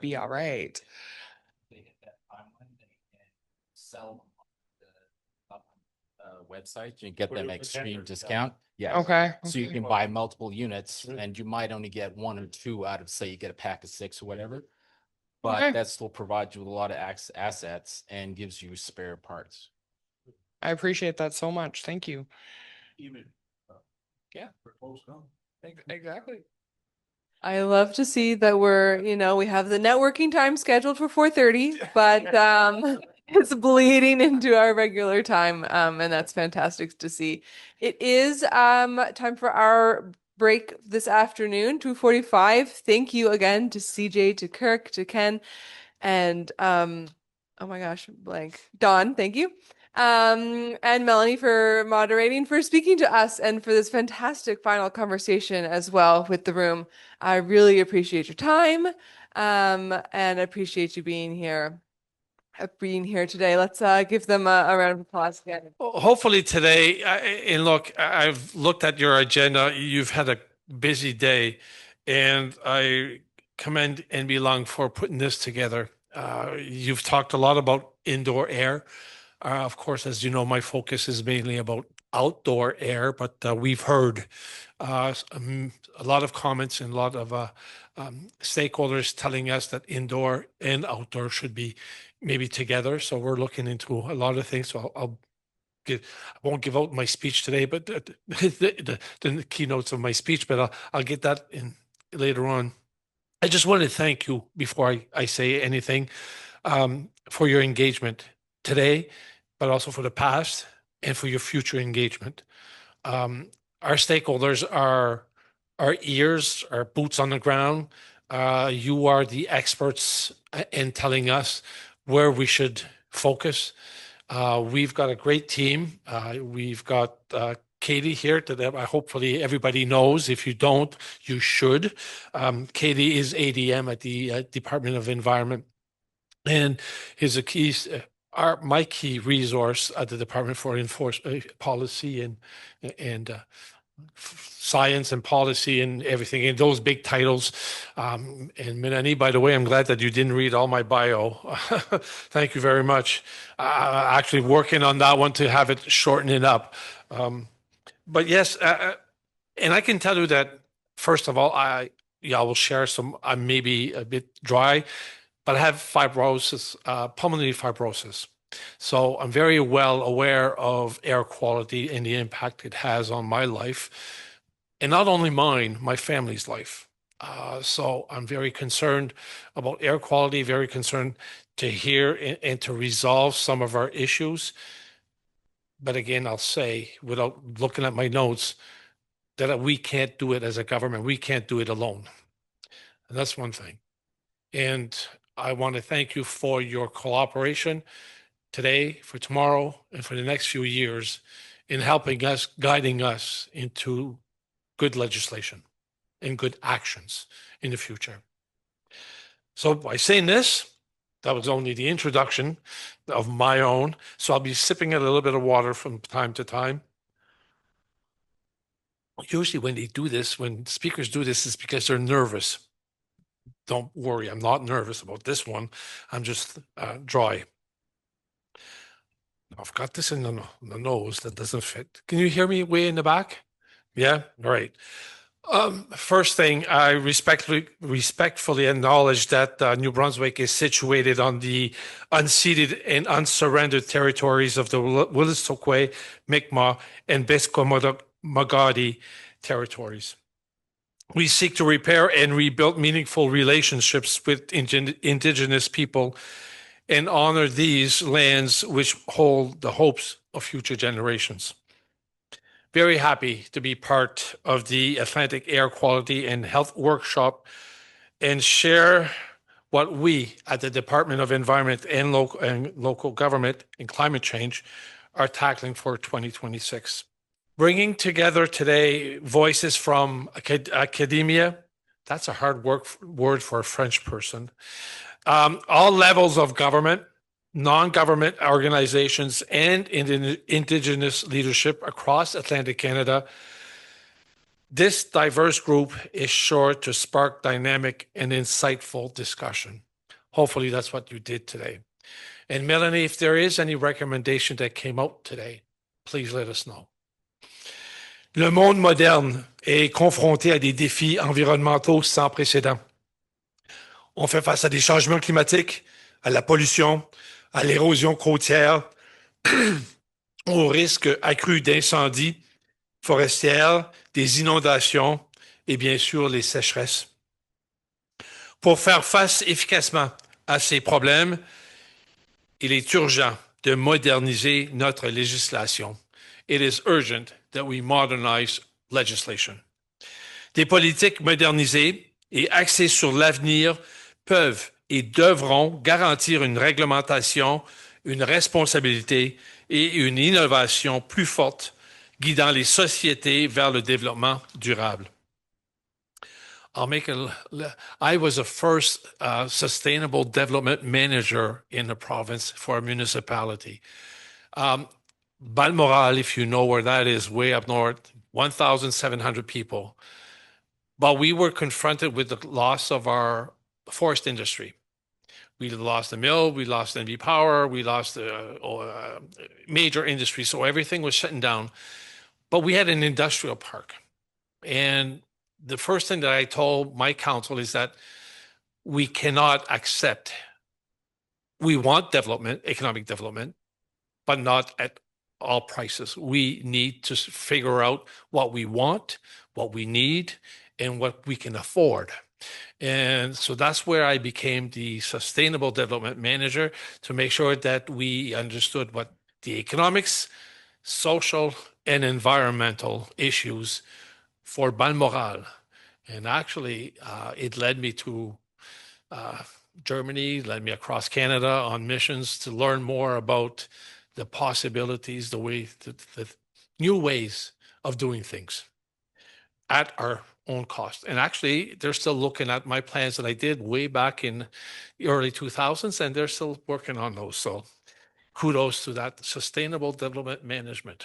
be all right. They hit that timeline, they can sell them on the website. You get them extreme discount. Yeah. Okay. So you can buy multiple units and you might only get 1 or 2 out of, say, you get a pack of 6 or whatever. But Okay. that still provides you with a lot of assets and gives you spare parts. I appreciate that so much. Thank you. Yeah. Exactly. I love to see that we have the networking time scheduled for 4:30, but it's bleeding into our regular time. And that's fantastic to see. It is time for our break this afternoon, 2:45. Thank you again to CJ, to Kirk, to Ken, and oh my gosh, blank. Dawn, thank you. And Melanie for moderating, for speaking to us, and for this fantastic final conversation as well with the room. I really appreciate your time, and appreciate you being here today. Let's give them a round of applause again. Hopefully today, and look, I've looked at your agenda. You've had a busy day, and I commend NB Lung for putting this together. You've talked a lot about indoor air. Of course, as you know, my focus is mainly about outdoor air, but we've heard a lot of comments and a lot of stakeholders telling us that indoor and outdoor should be maybe together. So we're looking into a lot of things. So I won't give out my speech today, but the keynotes of my speech, but I'll get that in later on. I just want to thank you before I say anything for your engagement today, but also for the past and for your future engagement. Our stakeholders are our ears, our boots on the ground. You are the experts in telling us where we should focus. We've got a great team. We've got Katie here that hopefully everybody knows. If you don't, you should. Katie is ADM at the Department of Environment, and is a key, my key resource at the Department for Policy and Science and Policy and everything, and those big titles. And Melanie, by the way, I'm glad that you didn't read all my bio. Thank you very much. Actually working on that one to have it shorten it up. But yes, and I can tell you that, first of all, I will share some, I may be a bit dry, but I have fibrosis, pulmonary fibrosis. So I'm very well aware of air quality and the impact it has on my life. And not only mine, my family's life. So I'm very concerned about air quality, very concerned to hear and to resolve some of our issues. But again, I'll say, without looking at my notes, that we can't do it as a government. We can't do it alone. And that's one thing. And I want to thank you for your cooperation today, for tomorrow, and for the next few years in helping us, guiding us into good legislation and good actions in the future. So by saying this, that was only the introduction of my own. So I'll be sipping a little bit of water from time to time. Usually when they do this, when speakers do this, it's because they're nervous. Don't worry, I'm not nervous about this one. I'm just dry. I've got this in the nose that doesn't fit. Can you hear me way in the back? Yeah, all right. First thing, I respectfully acknowledge that New Brunswick is situated on the unceded and unsurrendered territories of the Wolastoqey, Mi'kmaq, and Besquamagadi territories. We seek to repair and rebuild meaningful relationships with Indigenous people and honor these lands which hold the hopes of future generations. Very happy to be part of the Atlantic Air Quality and Health Workshop and share what we at the Department of Environment and Local Government and Climate Change are tackling for 2026. Bringing together today voices from academia, that's a hard word for a French person, all levels of government, non-government organizations, and Indigenous leadership across Atlantic Canada. This diverse group is sure to spark dynamic and insightful discussion. Hopefully that's what you did today. And Melanie, if there is any recommendation that came out today, please let us know. Le monde moderne est confronté à des défis environnementaux sans précédent. On fait face à des changements climatiques, à la pollution, à l'érosion côtière, au risque accru d'incendies forestières, des inondations et bien sûr les sécheresses. Pour faire face efficacement à ces problèmes, il est urgent de moderniser notre législation. It is urgent that we modernize legislation. Des politiques modernisées et axées sur l'avenir peuvent et devront garantir une réglementation, une responsabilité et une innovation plus forte, guidant les sociétés vers le développement durable. I was a first sustainable development manager in the province for a municipality. Balmoral, if you know where that is, way up north, 1,700 people. But we were confronted with the loss of our forest industry. We lost the mill, we lost NV Power, we lost major industry, so everything was shutting down. But we had an industrial park. And the first thing that I told my council is that we cannot accept, we want development, economic development, but not at all prices. We need to figure out what we want, what we need, and what we can afford. And so that's where I became the sustainable development manager, to make sure that we understood what the economics, social, and environmental issues for Balmoral. And actually, it led me to Germany, led me across Canada on missions to learn more about the possibilities, the new ways of doing things at our own cost. And actually, they're still looking at my plans that I did way back in the early 2000s, and they're still working on those. So kudos to that sustainable development management.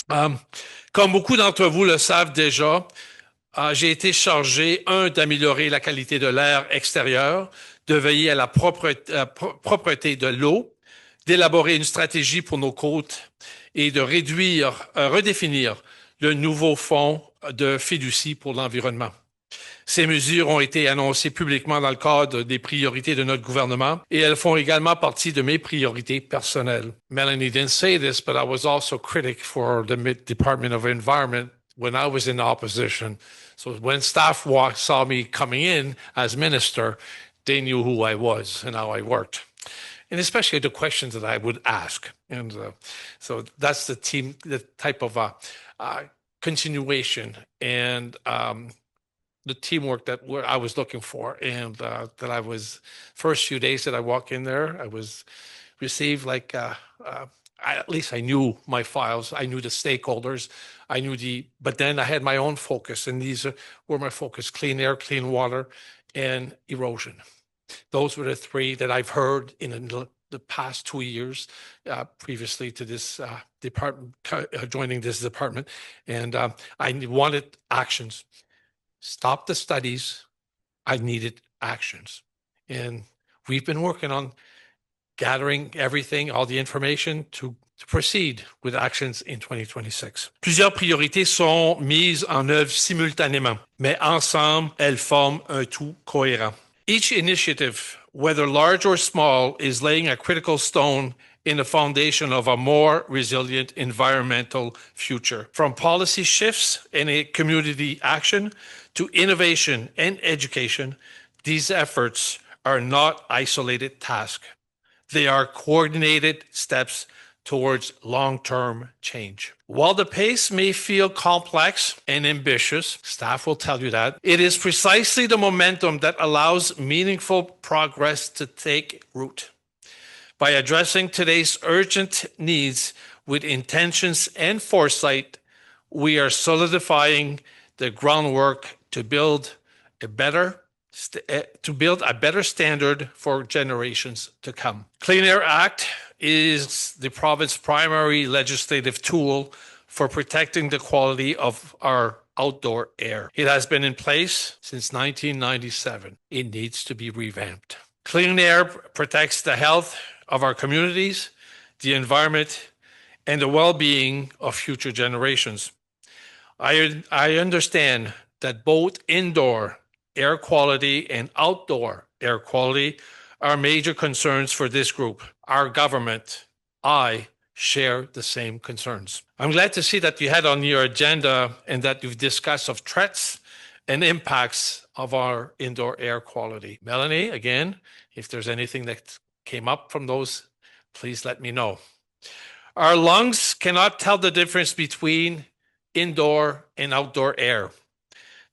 Comme beaucoup d'entre vous le savent déjà, j'ai été chargé, d'améliorer la qualité de l'air extérieur, de veiller à la propreté de l'eau, d'élaborer une stratégie pour nos côtes et de redéfinir le nouveau fonds de fiducie pour l'environnement. Ces mesures ont été annoncées publiquement dans le cadre des priorités de notre gouvernement et elles font également partie de mes priorités personnelles. Melanie didn't say this, but I was also critic for the Department of Environment when I was in opposition. So when staff saw me coming in as minister, they knew who I was and how I worked. And especially the questions that I would ask. And so that's the type of continuation and the teamwork that I was looking for. And that I was, first few days that I walked in there, I was received like, at least I knew my files, I knew the stakeholders, but then I had my own focus, and these were my focus: clean air, clean water, and erosion. Those were the three that I've heard in the past 2 years previously to this department, joining this department. And I wanted actions. Stop the studies. I needed actions. And we've been working on gathering everything, all the information to to proceed with actions in 2026. Plusieurs priorités sont mises en œuvre simultanément, mais ensemble, elles forment un tout cohérent. Each initiative, whether large or small, is laying a critical stone in the foundation of a more resilient environmental future. From policy shifts and community action to innovation and education, these efforts are not isolated tasks. They are coordinated steps towards long-term change. While the pace may feel complex and ambitious, staff will tell you that, it is precisely the momentum that allows meaningful progress to take root. By addressing today's urgent needs with intentions and foresight, we are solidifying the groundwork to build a better standard for generations to come. Clean Air Act is the province's primary legislative tool for protecting the quality of our outdoor air. It has been in place since 1997. It needs to be revamped. Clean air protects the health of our communities, the environment, and the well-being of future generations. I understand that both indoor air quality and outdoor air quality are major concerns for this group. Our government, I share the same concerns. I'm glad to see that you had on your agenda and that you've discussed of threats and impacts of our indoor air quality. Melanie, again, if there's anything that came up from those, please let me know. Our lungs cannot tell the difference between indoor and outdoor air.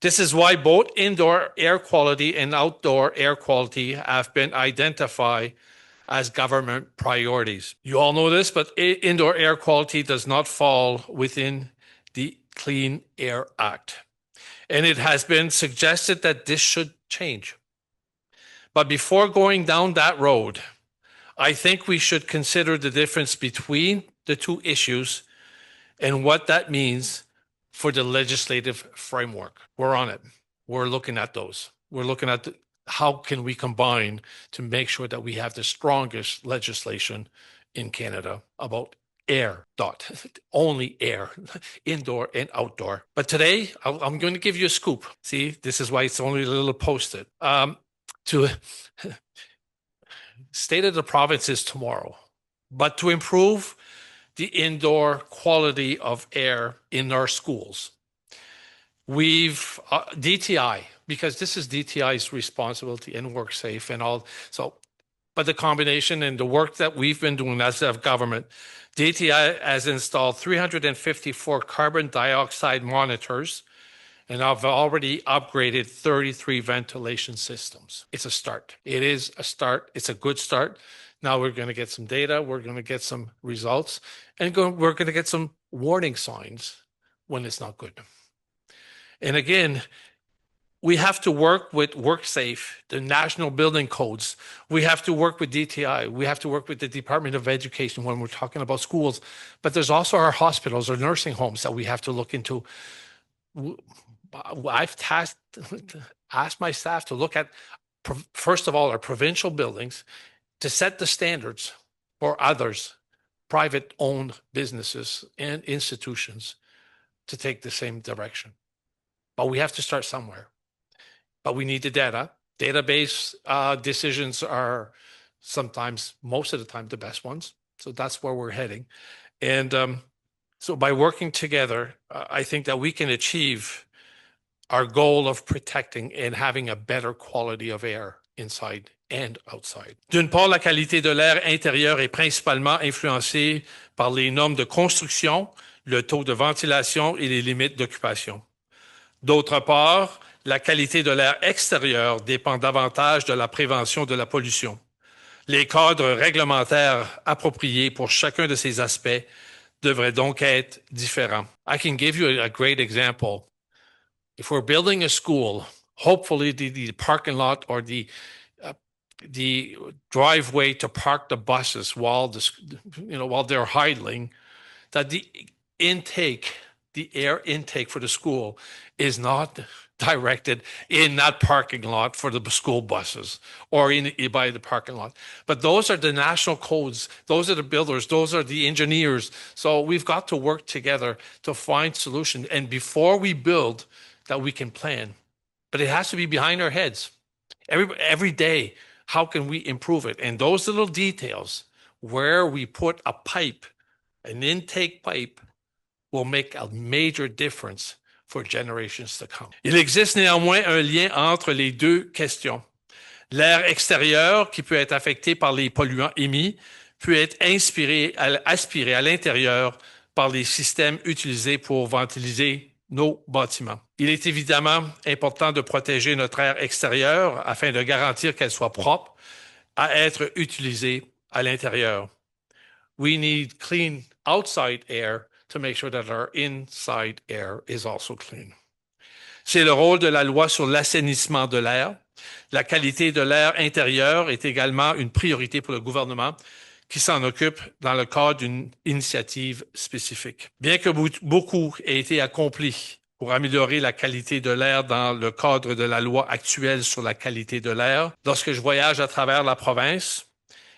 This is why both indoor air quality and outdoor air quality have been identified as government priorities. You all know this, but indoor air quality does not fall within the Clean Air Act. And it has been suggested that this should change. But before going down that road, I think we should consider the difference between the two issues and what that means for the legislative framework. We're on it. We're looking at those. We're looking at how can we combine to make sure that we have the strongest legislation in Canada about air, only air, indoor and outdoor. But today, I'm going to give you a scoop. See, this is why it's only a little posted. To state of the province is tomorrow, but to improve the indoor quality of air in our schools, we've DTI, because this is DTI's responsibility and work safe and all. So, but the combination and the work that we've been doing as a government, DTI has installed 354 carbon dioxide monitors, and I've already upgraded 33 ventilation systems. It's a start. It is a start. It's a good start. Now we're going to get some data. We're going to get some results, and we're going to get some warning signs when it's not good. And again, we have to work with WorkSafe, the national building codes. We have to work with DTI. We have to work with the Department of Education when we're talking about schools. But there's also our hospitals or nursing homes that we have to look into. I've asked my staff to look at, first of all, our provincial buildings to set the standards for others, private-owned businesses and institutions to take the same direction. But we have to start somewhere. But we need the data. Database decisions are sometimes, most of the time, the best ones. So that's where we're heading. And so by working together, I think that we can achieve our goal of protecting and having a better quality of air inside and outside. D'une part, la qualité de l'air intérieur est principalement influencée par les normes de construction, le taux de ventilation et les limites d'occupation. D'autre part, la qualité de l'air extérieur dépend davantage de la prévention de la pollution. Les cadres réglementaires appropriés pour chacun de ces aspects devraient donc être différents. I can give you a great example. If we're building a school, hopefully the parking lot or the driveway to park the buses while they're idling, that the air intake for the school is not directed in that parking lot for the school buses or by the parking lot. But those are the national codes. Those are the builders. Those are the engineers. So we've got to work together to find solutions. And before we build, that we can plan. But it has to be behind our heads. Every day, how can we improve it? And those little details, where we put a pipe, an intake pipe, will make a major difference for generations to come. Il existe néanmoins un lien entre les deux questions. L'air extérieur, qui peut être affecté par les polluants émis, peut être aspiré à l'intérieur par les systèmes utilisés pour ventiliser nos bâtiments. Il est évidemment important de protéger notre air extérieur afin de garantir qu'elle soit propre à être utilisée à l'intérieur. We need clean outside air to make sure that our inside air is also clean. C'est le rôle de la loi sur l'assainissement de l'air. La qualité de l'air intérieur est également une priorité pour le gouvernement qui s'en occupe dans le cadre d'une initiative spécifique. Bien que beaucoup ait été accompli pour améliorer la qualité de l'air dans le cadre de la loi actuelle sur la qualité de l'air, lorsque je voyage à travers la province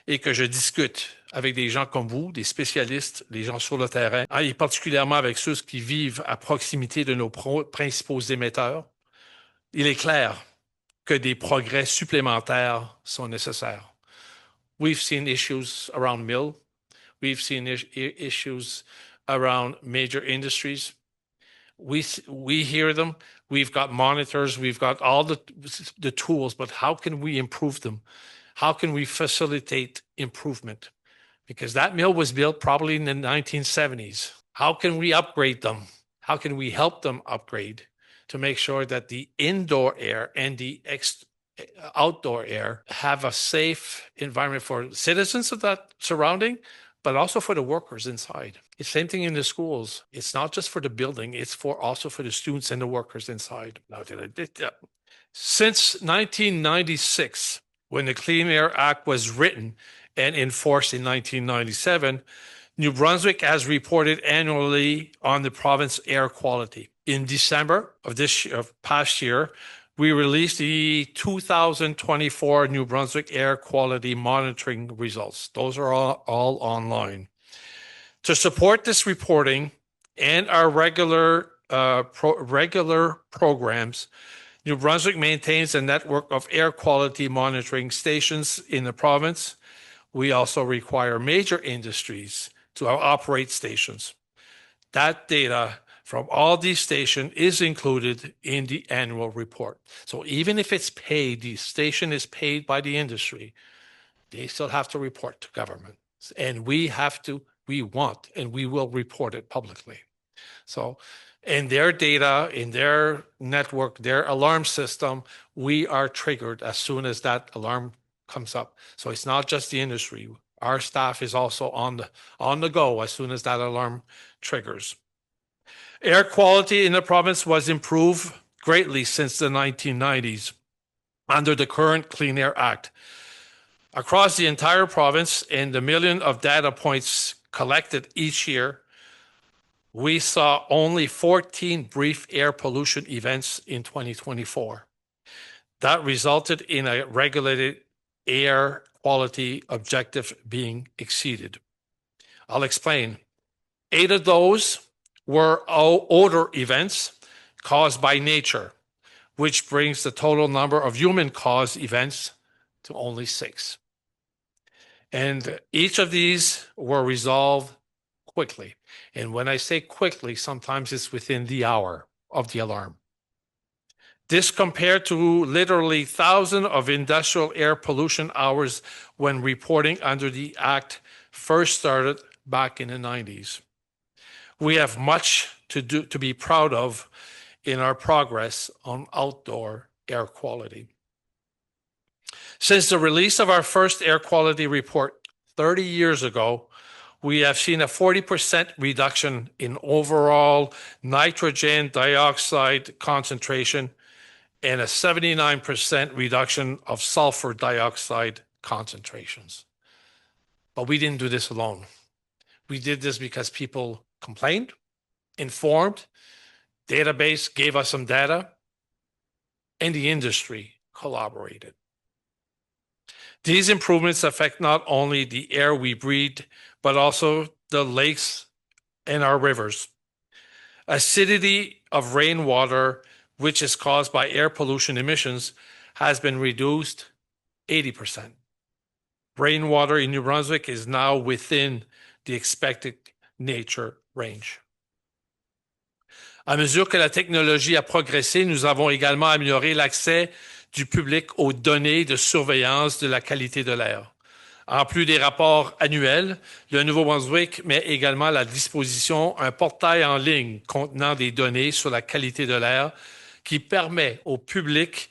et que je discute avec des gens comme vous, des spécialistes, des gens sur le terrain, et particulièrement avec ceux qui vivent à proximité de nos principaux émetteurs, il est clair que des progrès supplémentaires sont nécessaires. We've seen issues around mill. We've seen issues around major industries. We hear them. We've got monitors. We've got all the tools, but how can we improve them? How can we facilitate improvement? Because that mill was built probably in the 1970s. How can we upgrade them? How can we help them upgrade to make sure that the indoor air and the outdoor air have a safe environment for citizens of that surrounding, but also for the workers inside? It's the same thing in the schools. It's not just for the building, it's also for the students and the workers inside. Since 1996, when the Clean Air Act was written and enforced in 1997, New Brunswick has reported annually on the province air quality. In December of past year, we released the 2024 New Brunswick air quality monitoring results. Those are all online. To support this reporting and our regular programs, New Brunswick maintains a network of air quality monitoring stations in the province. We also require major industries to operate stations. That data from all these stations is included in the annual report. So even if it's paid, the station is paid by the industry, they still have to report to government. And we want, and we will report it publicly. So in their data, in their network, their alarm system, we are triggered as soon as that alarm comes up. So it's not just the industry. Our staff is also on the go as soon as that alarm triggers. Air quality in the province was improved greatly since the 1990s under the current Clean Air Act. Across the entire province and the million of data points collected each year, we saw only 14 brief air pollution events in 2024. That resulted in a regulated air quality objective being exceeded. I'll explain. 8 of those were odor events caused by nature, which brings the total number of human-caused events to only 6. And each of these were resolved quickly. And when I say quickly, sometimes it's within the hour of the alarm. This compared to literally thousands of industrial air pollution hours when reporting under the Act first started back in the 90s. We have much to be proud of in our progress on outdoor air quality. Since the release of our first air quality report 30 years ago, we have seen a 40% reduction in overall nitrogen dioxide concentration and a 79% reduction of sulfur dioxide concentrations. But we didn't do this alone. We did this because people complained, informed, database gave us some data, and the industry collaborated. These improvements affect not only the air we breathe, but also the lakes and our rivers. Acidity of rainwater, which is caused by air pollution emissions, has been reduced 80%. Rainwater in New Brunswick is now within the expected nature range. À mesure que la technologie a progressé, nous avons également amélioré l'accès du public aux données de surveillance de la qualité de l'air. En plus des rapports annuels, le Nouveau-Brunswick met également à la disposition un portail en ligne contenant des données sur la qualité de l'air qui permet au public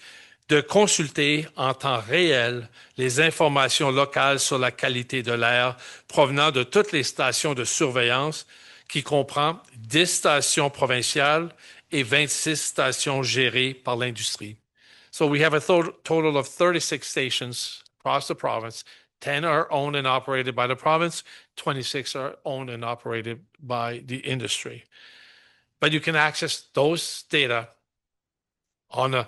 de consulter en temps réel les informations locales sur la qualité de l'air provenant de toutes les stations de surveillance qui comprend 10 stations provinciales et 26 stations gérées par l'industrie. So we have a total of 36 stations across the province. 10 are owned and operated by the province, 26 are owned and operated by the industry. But you can access those data on a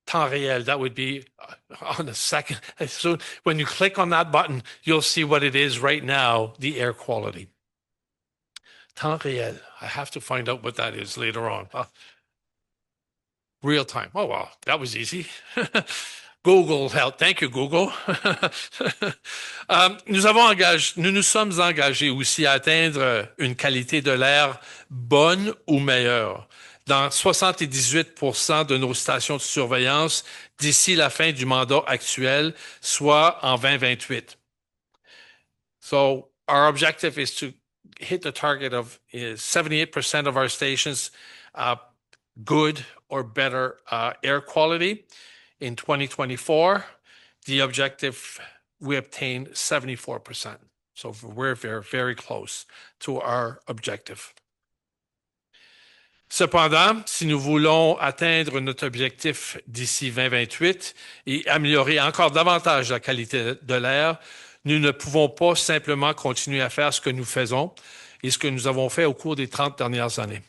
temps réel. That would be on the second. So when you click on that button, you'll see what it is right now, the air quality. Temps réel. I have to find out what that is later on. Real time. Oh, wow. That was easy. Google help. Thank you, Google. Nous nous sommes engagés aussi à atteindre une qualité de l'air bonne ou meilleure dans 78% de nos stations de surveillance d'ici la fin du mandat actuel, soit en 2028. So our objective is to hit the target of 78% of our stations good or better air quality. In 2024, the objective, we obtained 74%. So we're very, very close to our objective. Cependant, si nous voulons atteindre notre objectif d'ici 2028 et améliorer encore davantage la qualité de l'air, nous ne pouvons pas simplement continuer à faire ce que nous faisons et ce que nous avons fait au cours des 30 dernières années.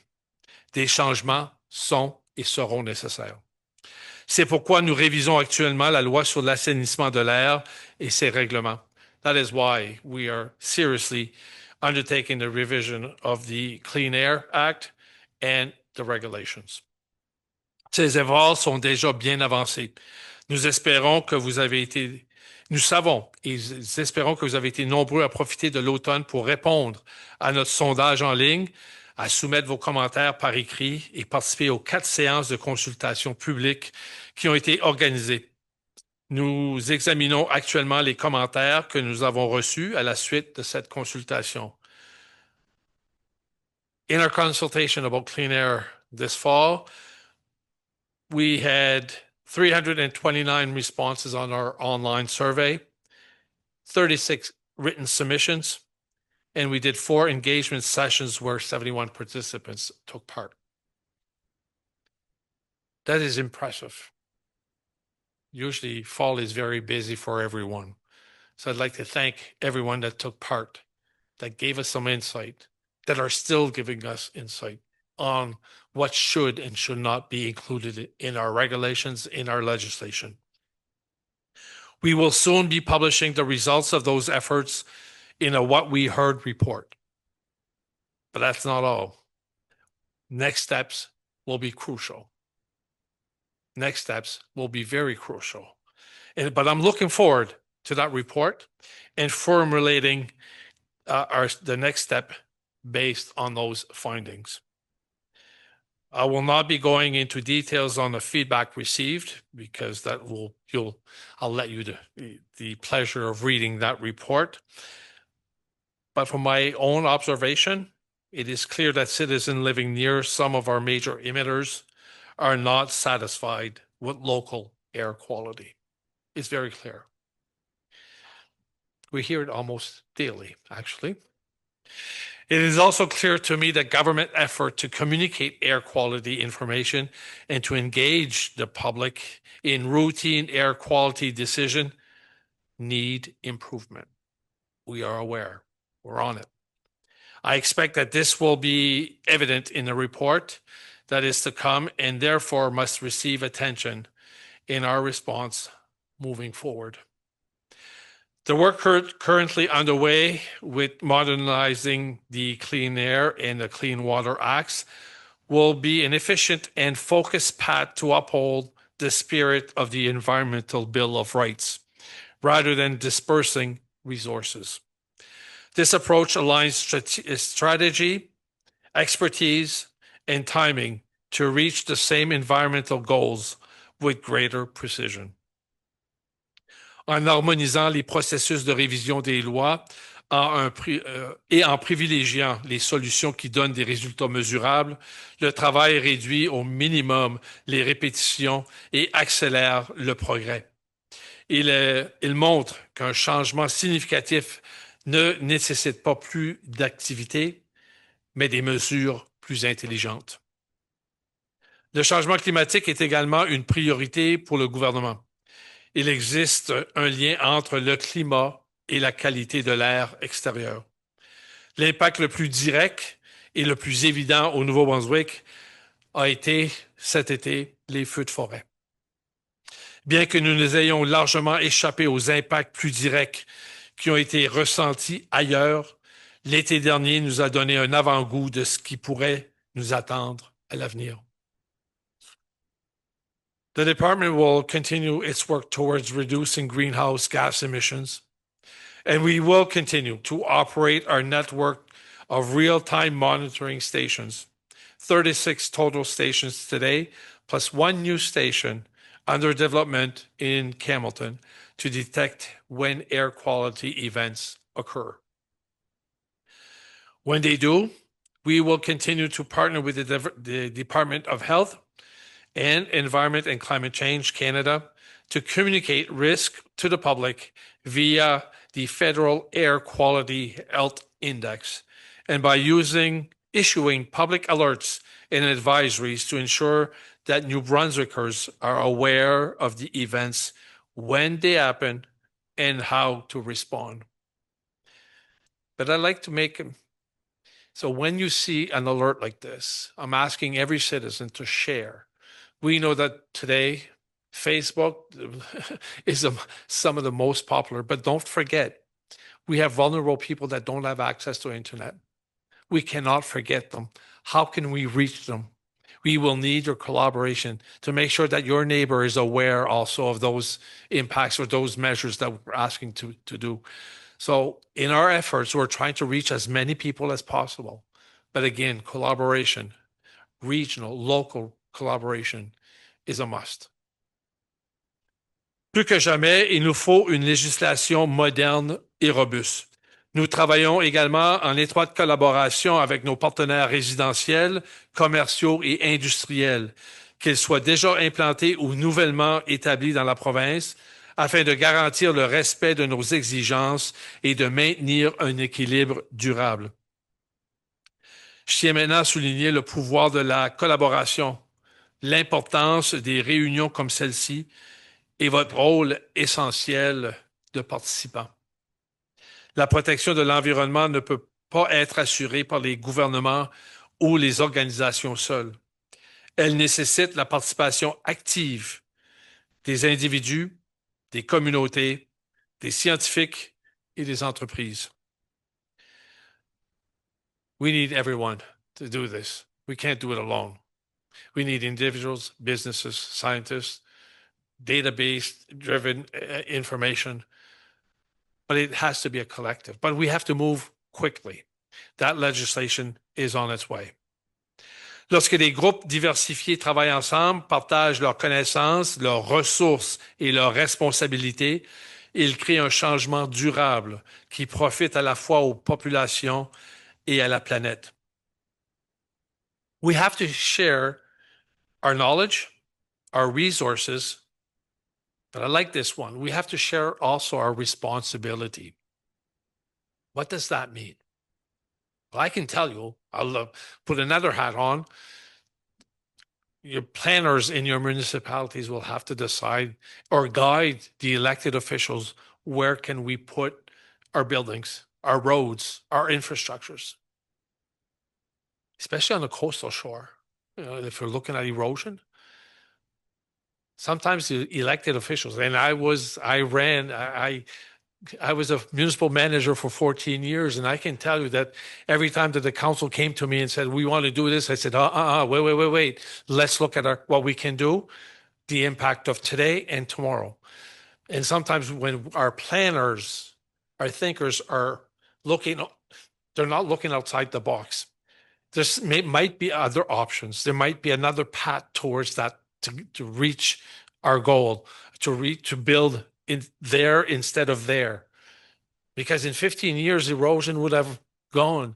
Des changements sont et seront nécessaires. C'est pourquoi nous révisons actuellement la loi sur l'assainissement de l'air et ses règlements. That is why we are seriously undertaking the revision of the Clean Air Act and the regulations. Ces efforts sont déjà bien avancés. Nous savons que vous avez été nombreux à profiter de l'automne pour répondre à notre sondage en ligne, à soumettre vos commentaires par écrit et participer aux 4 séances de consultation publique qui ont été organisées. Nous examinons actuellement les commentaires que nous avons reçus à la suite de cette consultation. In our consultation about clean air this fall, we had 329 responses on our online survey, 36 written submissions, and we did 4 engagement sessions where 71 participants took part. That is impressive. Usually fall is very busy for everyone. So I'd like to thank everyone that took part, that gave us some insight, that are still giving us insight on what should and should not be included in our regulations, in our legislation. We will soon be publishing the results of those efforts in a What We Heard report. But that's not all. Next steps will be crucial. Next steps will be very crucial. But I'm looking forward to that report and formulating the next step based on those findings. I will not be going into details on the feedback received because I'll let you the pleasure of reading that report. But from my own observation, it is clear that citizens living near some of our major emitters are not satisfied with local air quality. It's very clear. We hear it almost daily, actually. It is also clear to me that government effort to communicate air quality information and to engage the public in routine air quality decision need improvement. We are aware. We're on it. I expect that this will be evident in the report that is to come and therefore must receive attention in our response moving forward. The work currently underway with modernizing the Clean Air and the Clean Water Acts will be an efficient and focused path to uphold the spirit of the Environmental Bill of Rights, rather than dispersing resources. This approach aligns strategy, expertise, and timing to reach the same environmental goals with greater precision. En harmonisant les processus de révision des lois et en privilégiant les solutions qui donnent des résultats mesurables, le travail réduit au minimum les répétitions et accélère le progrès. Il montre qu'un changement significatif ne nécessite pas plus d'activité, mais des mesures plus intelligentes. Le changement climatique est également une priorité pour le gouvernement. Il existe un lien entre le climat et la qualité de l'air extérieur. L'impact le plus direct et le plus évident au Nouveau-Brunswick a été cet été les feux de forêt. Bien que nous nous ayons largement échappé aux impacts plus directs qui ont été ressentis ailleurs, l'été dernier nous a donné un avant-goût de ce qui pourrait nous attendre à l'avenir. The department will continue its work towards reducing greenhouse gas emissions, and we will continue to operate our network of real-time monitoring stations, 36 total stations today, plus one new station under development in Campbellton to detect when air quality events occur. When they do, we will continue to partner with the Department of Health and Environment and Climate Change Canada to communicate risk to the public via the Federal Air Quality Health Index and by issuing public alerts and advisories to ensure that New Brunswickers are aware of the events when they happen and how to respond. But I'd like to make them. So when you see an alert like this, I'm asking every citizen to share. We know that today, Facebook is some of the most popular, but don't forget, we have vulnerable people that don't have access to internet. We cannot forget them. How can we reach them? We will need your collaboration to make sure that your neighbor is aware also of those impacts or those measures that we're asking to do. So in our efforts, we're trying to reach as many people as possible. But again, collaboration, regional, local collaboration is a must. Plus que jamais, il nous faut une législation moderne et robuste. Nous travaillons également en étroite collaboration avec nos partenaires résidentiels, commerciaux et industriels, qu'ils soient déjà implantés ou nouvellement établis dans la province, afin de garantir le respect de nos exigences et de maintenir un équilibre durable. Je tiens maintenant à souligner le pouvoir de la collaboration, l'importance des réunions comme celle-ci et votre rôle essentiel de participant. La protection de l'environnement ne peut pas être assurée par les gouvernements ou les organisations seules. Elle nécessite la participation active des individus, des communautés, des scientifiques et des entreprises. We need everyone to do this. We can't do it alone. We need individuals, businesses, scientists, database-driven information, but it has to be a collective. But we have to move quickly. That legislation is on its way. Lorsque des groupes diversifiés travaillent ensemble, partagent leurs connaissances, leurs ressources et leurs responsabilités, ils créent un changement durable qui profite à la fois aux populations et à la planète. We have to share our knowledge, our resources, but I like this one. We have to share also our responsibility. What does that mean? Well, I can tell you, I'll put another hat on. Your planners in your municipalities will have to decide or guide the elected officials, where can we put our buildings, our roads, our infrastructures, especially on the coastal shore. if you're looking at erosion. Sometimes the elected officials, and I was a municipal manager for 14 years, and I can tell you that every time that the council came to me and said, we want to do this, I said, wait. Let's look at what we can do, the impact of today and tomorrow. And sometimes when our planners, our thinkers are looking, they're not looking outside the box. Might be other options. There might be another path towards that to reach our goal, to build in there instead of there. Because in 15 years, erosion would have gone,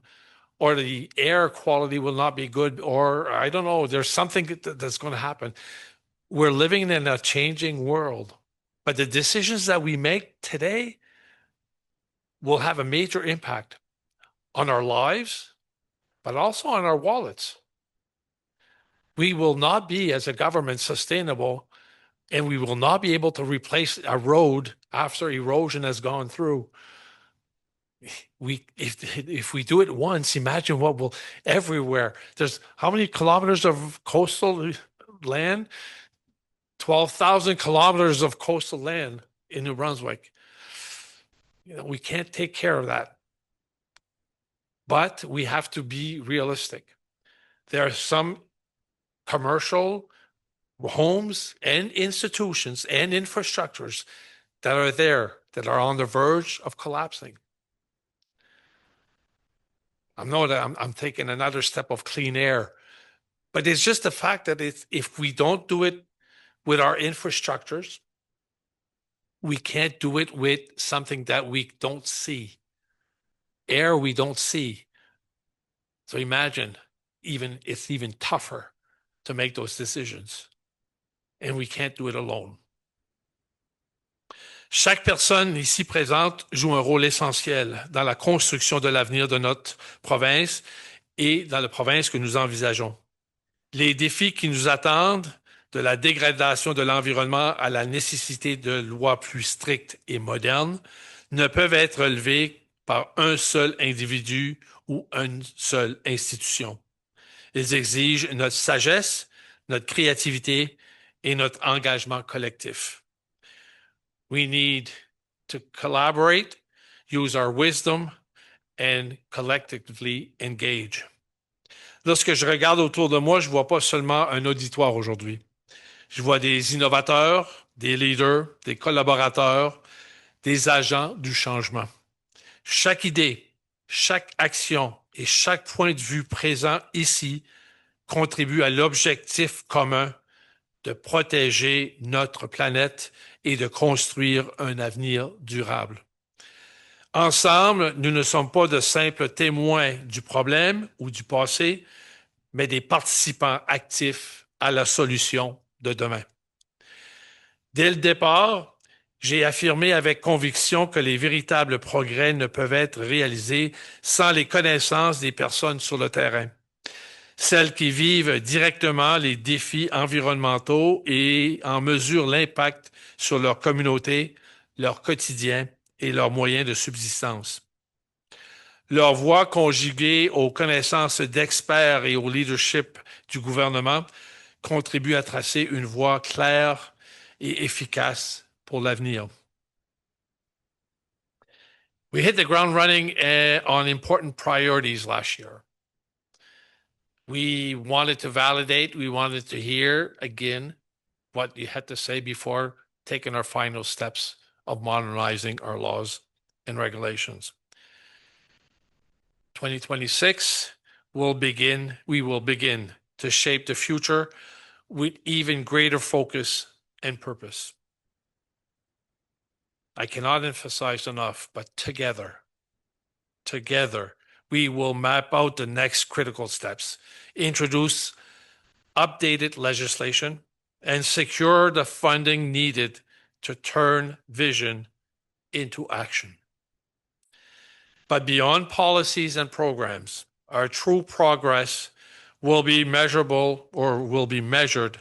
or the air quality will not be good, or I don't know, there's something that's going to happen. We're living in a changing world, but the decisions that we make today will have a major impact on our lives, but also on our wallets. We will not be, as a government, sustainable, and we will not be able to replace a road after erosion has gone through. If we do it once, imagine what will everywhere. There's how many kilometers of coastal land? 12,000 kilometers of coastal land in New Brunswick. We can't take care of that. But we have to be realistic. There are some commercial homes and institutions and infrastructures that are there that are on the verge of collapsing. I know that I'm taking another step of clean air, but it's just the fact that if we don't do it with our infrastructures, we can't do it with something that we don't see. Air we don't see. So imagine, it's even tougher to make those decisions. And we can't do it alone. Chaque personne ici présente joue un rôle essentiel dans la construction de l'avenir de notre province et dans la province que nous envisageons. Les défis qui nous attendent, de la dégradation de l'environnement à la nécessité de lois plus strictes et modernes, ne peuvent être relevés par un seul individu ou une seule institution. Ils exigent notre sagesse, notre créativité et notre engagement collectif. We need to collaborate, use our wisdom, and collectively engage. Lorsque je regarde autour de moi, je ne vois pas seulement un auditoire aujourd'hui. Je vois des innovateurs, des leaders, des collaborateurs, des agents du changement. Chaque idée, chaque action et chaque point de vue présent ici contribue à l'objectif commun de protéger notre planète et de construire un avenir durable. Ensemble, nous ne sommes pas de simples témoins du problème ou du passé, mais des participants actifs à la solution de demain. Dès le départ, j'ai affirmé avec conviction que les véritables progrès ne peuvent être réalisés sans les connaissances des personnes sur le terrain, celles qui vivent directement les défis environnementaux et en mesurent l'impact sur leur communauté, leur quotidien et leurs moyens de subsistance. Leur voix conjuguée aux connaissances d'experts et au leadership du gouvernement contribue à tracer une voie claire et efficace pour l'avenir. We hit the ground running on important priorities last year. We wanted to validate, we wanted to hear again what you had to say before taking our final steps of modernizing our laws and regulations. 2026 we will begin to shape the future with even greater focus and purpose. I cannot emphasize enough, but together, we will map out the next critical steps, introduce updated legislation, and secure the funding needed to turn vision into action. But beyond policies and programs, our true progress will be measurable or will be measured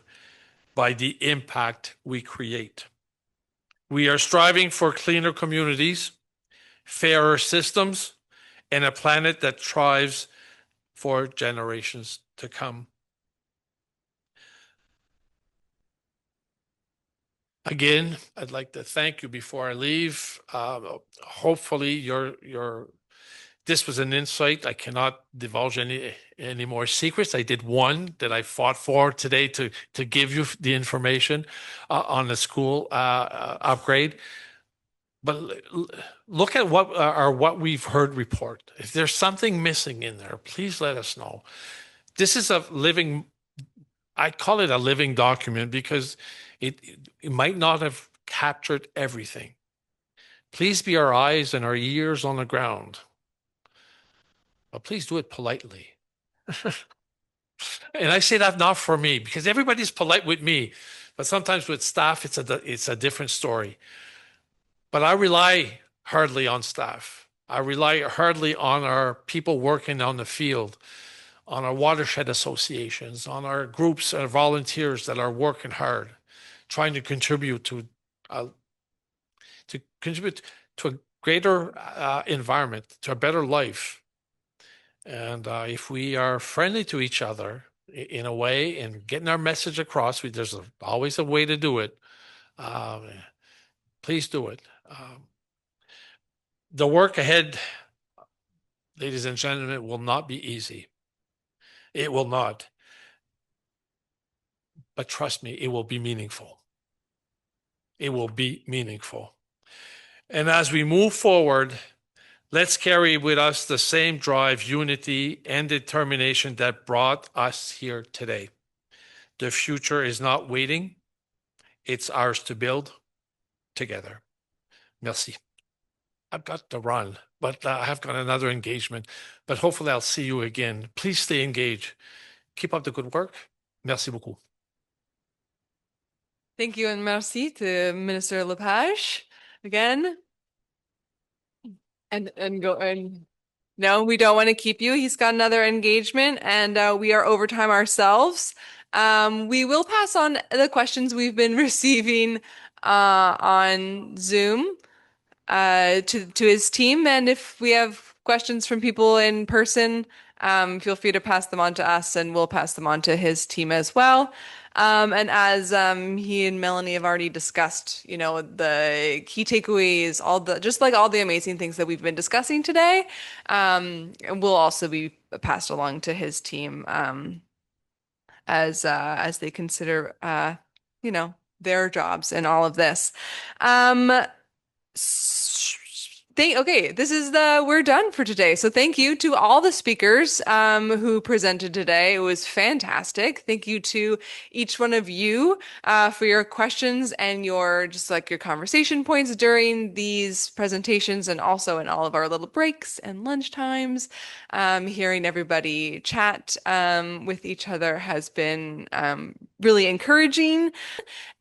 by the impact we create. We are striving for cleaner communities, fairer systems, and a planet that thrives for generations to come. Again, I'd like to thank you before I leave. Hopefully this was an insight. I cannot divulge any more secrets. I did one that I fought for today to give you the information on the school upgrade. But look at what we've heard report. If there's something missing in there, please let us know. This is a living, I call it a living document because it might not have captured everything. Please be our eyes and our ears on the ground. But please do it politely. And I say that not for me, because everybody's polite with me, but sometimes with staff, it's a different story. But I rely hardly on staff. I rely hardly on our people working on the field, on our watershed associations, on our groups and volunteers that are working hard, trying to contribute to a greater environment, to a better life. And if we are friendly to each other in a way and getting our message across, there's always a way to do it. Please do it. The work ahead, ladies and gentlemen, will not be easy. It will not. But trust me, it will be meaningful. It will be meaningful. And as we move forward, let's carry with us the same drive, unity, and determination that brought us here today. The future is not waiting. It's ours to build together. Merci. I've got to run, but I have got another engagement. But hopefully I'll see you again. Please stay engaged. Keep up the good work. Merci beaucoup. Thank you and merci to Minister LePage again. And no, we don't want to keep you. He's got another engagement and we are overtime ourselves. We will pass on the questions we've been receiving on Zoom to his team. And if we have questions from people in person, feel free to pass them on to us and we'll pass them on to his team as well. And as he and Melanie have already discussed, the key takeaways, just like all the amazing things that we've been discussing today, will also be passed along to his team as they consider their jobs and all of this. Okay, we're done for today. So thank you to all the speakers who presented today. It was fantastic. Thank you to each one of you for your questions and your conversation points during these presentations and also in all of our little breaks and lunch times. Hearing everybody chat with each other has been really encouraging.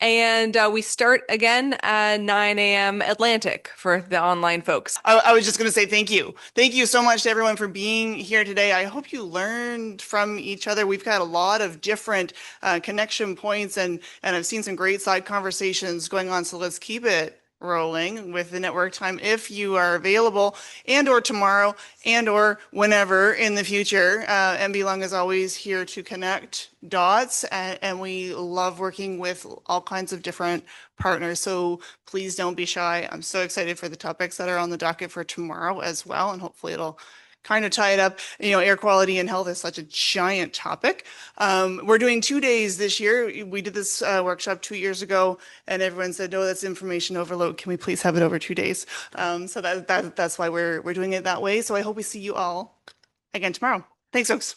And we start again at 9 a.m. Atlantic for the online folks. I was just going to say thank you. Thank you so much to everyone for being here today. I hope you learned from each other. We've got a lot of different connection points and I've seen some great side conversations going on. So let's keep it rolling with the network time if you are available and or tomorrow and or whenever in the future. MB Lung is always here to connect dots and we love working with all kinds of different partners. So please don't be shy. I'm so excited for the topics that are on the docket for tomorrow as well. And hopefully it'll kind of tie it up. Air quality and health is such a giant topic. We're doing 2 days this year. We did this workshop 2 years ago and everyone said, no, that's information overload. Can we please have it over 2 days? So that's why we're doing it that way. So I hope we see you all again tomorrow. Thanks, folks.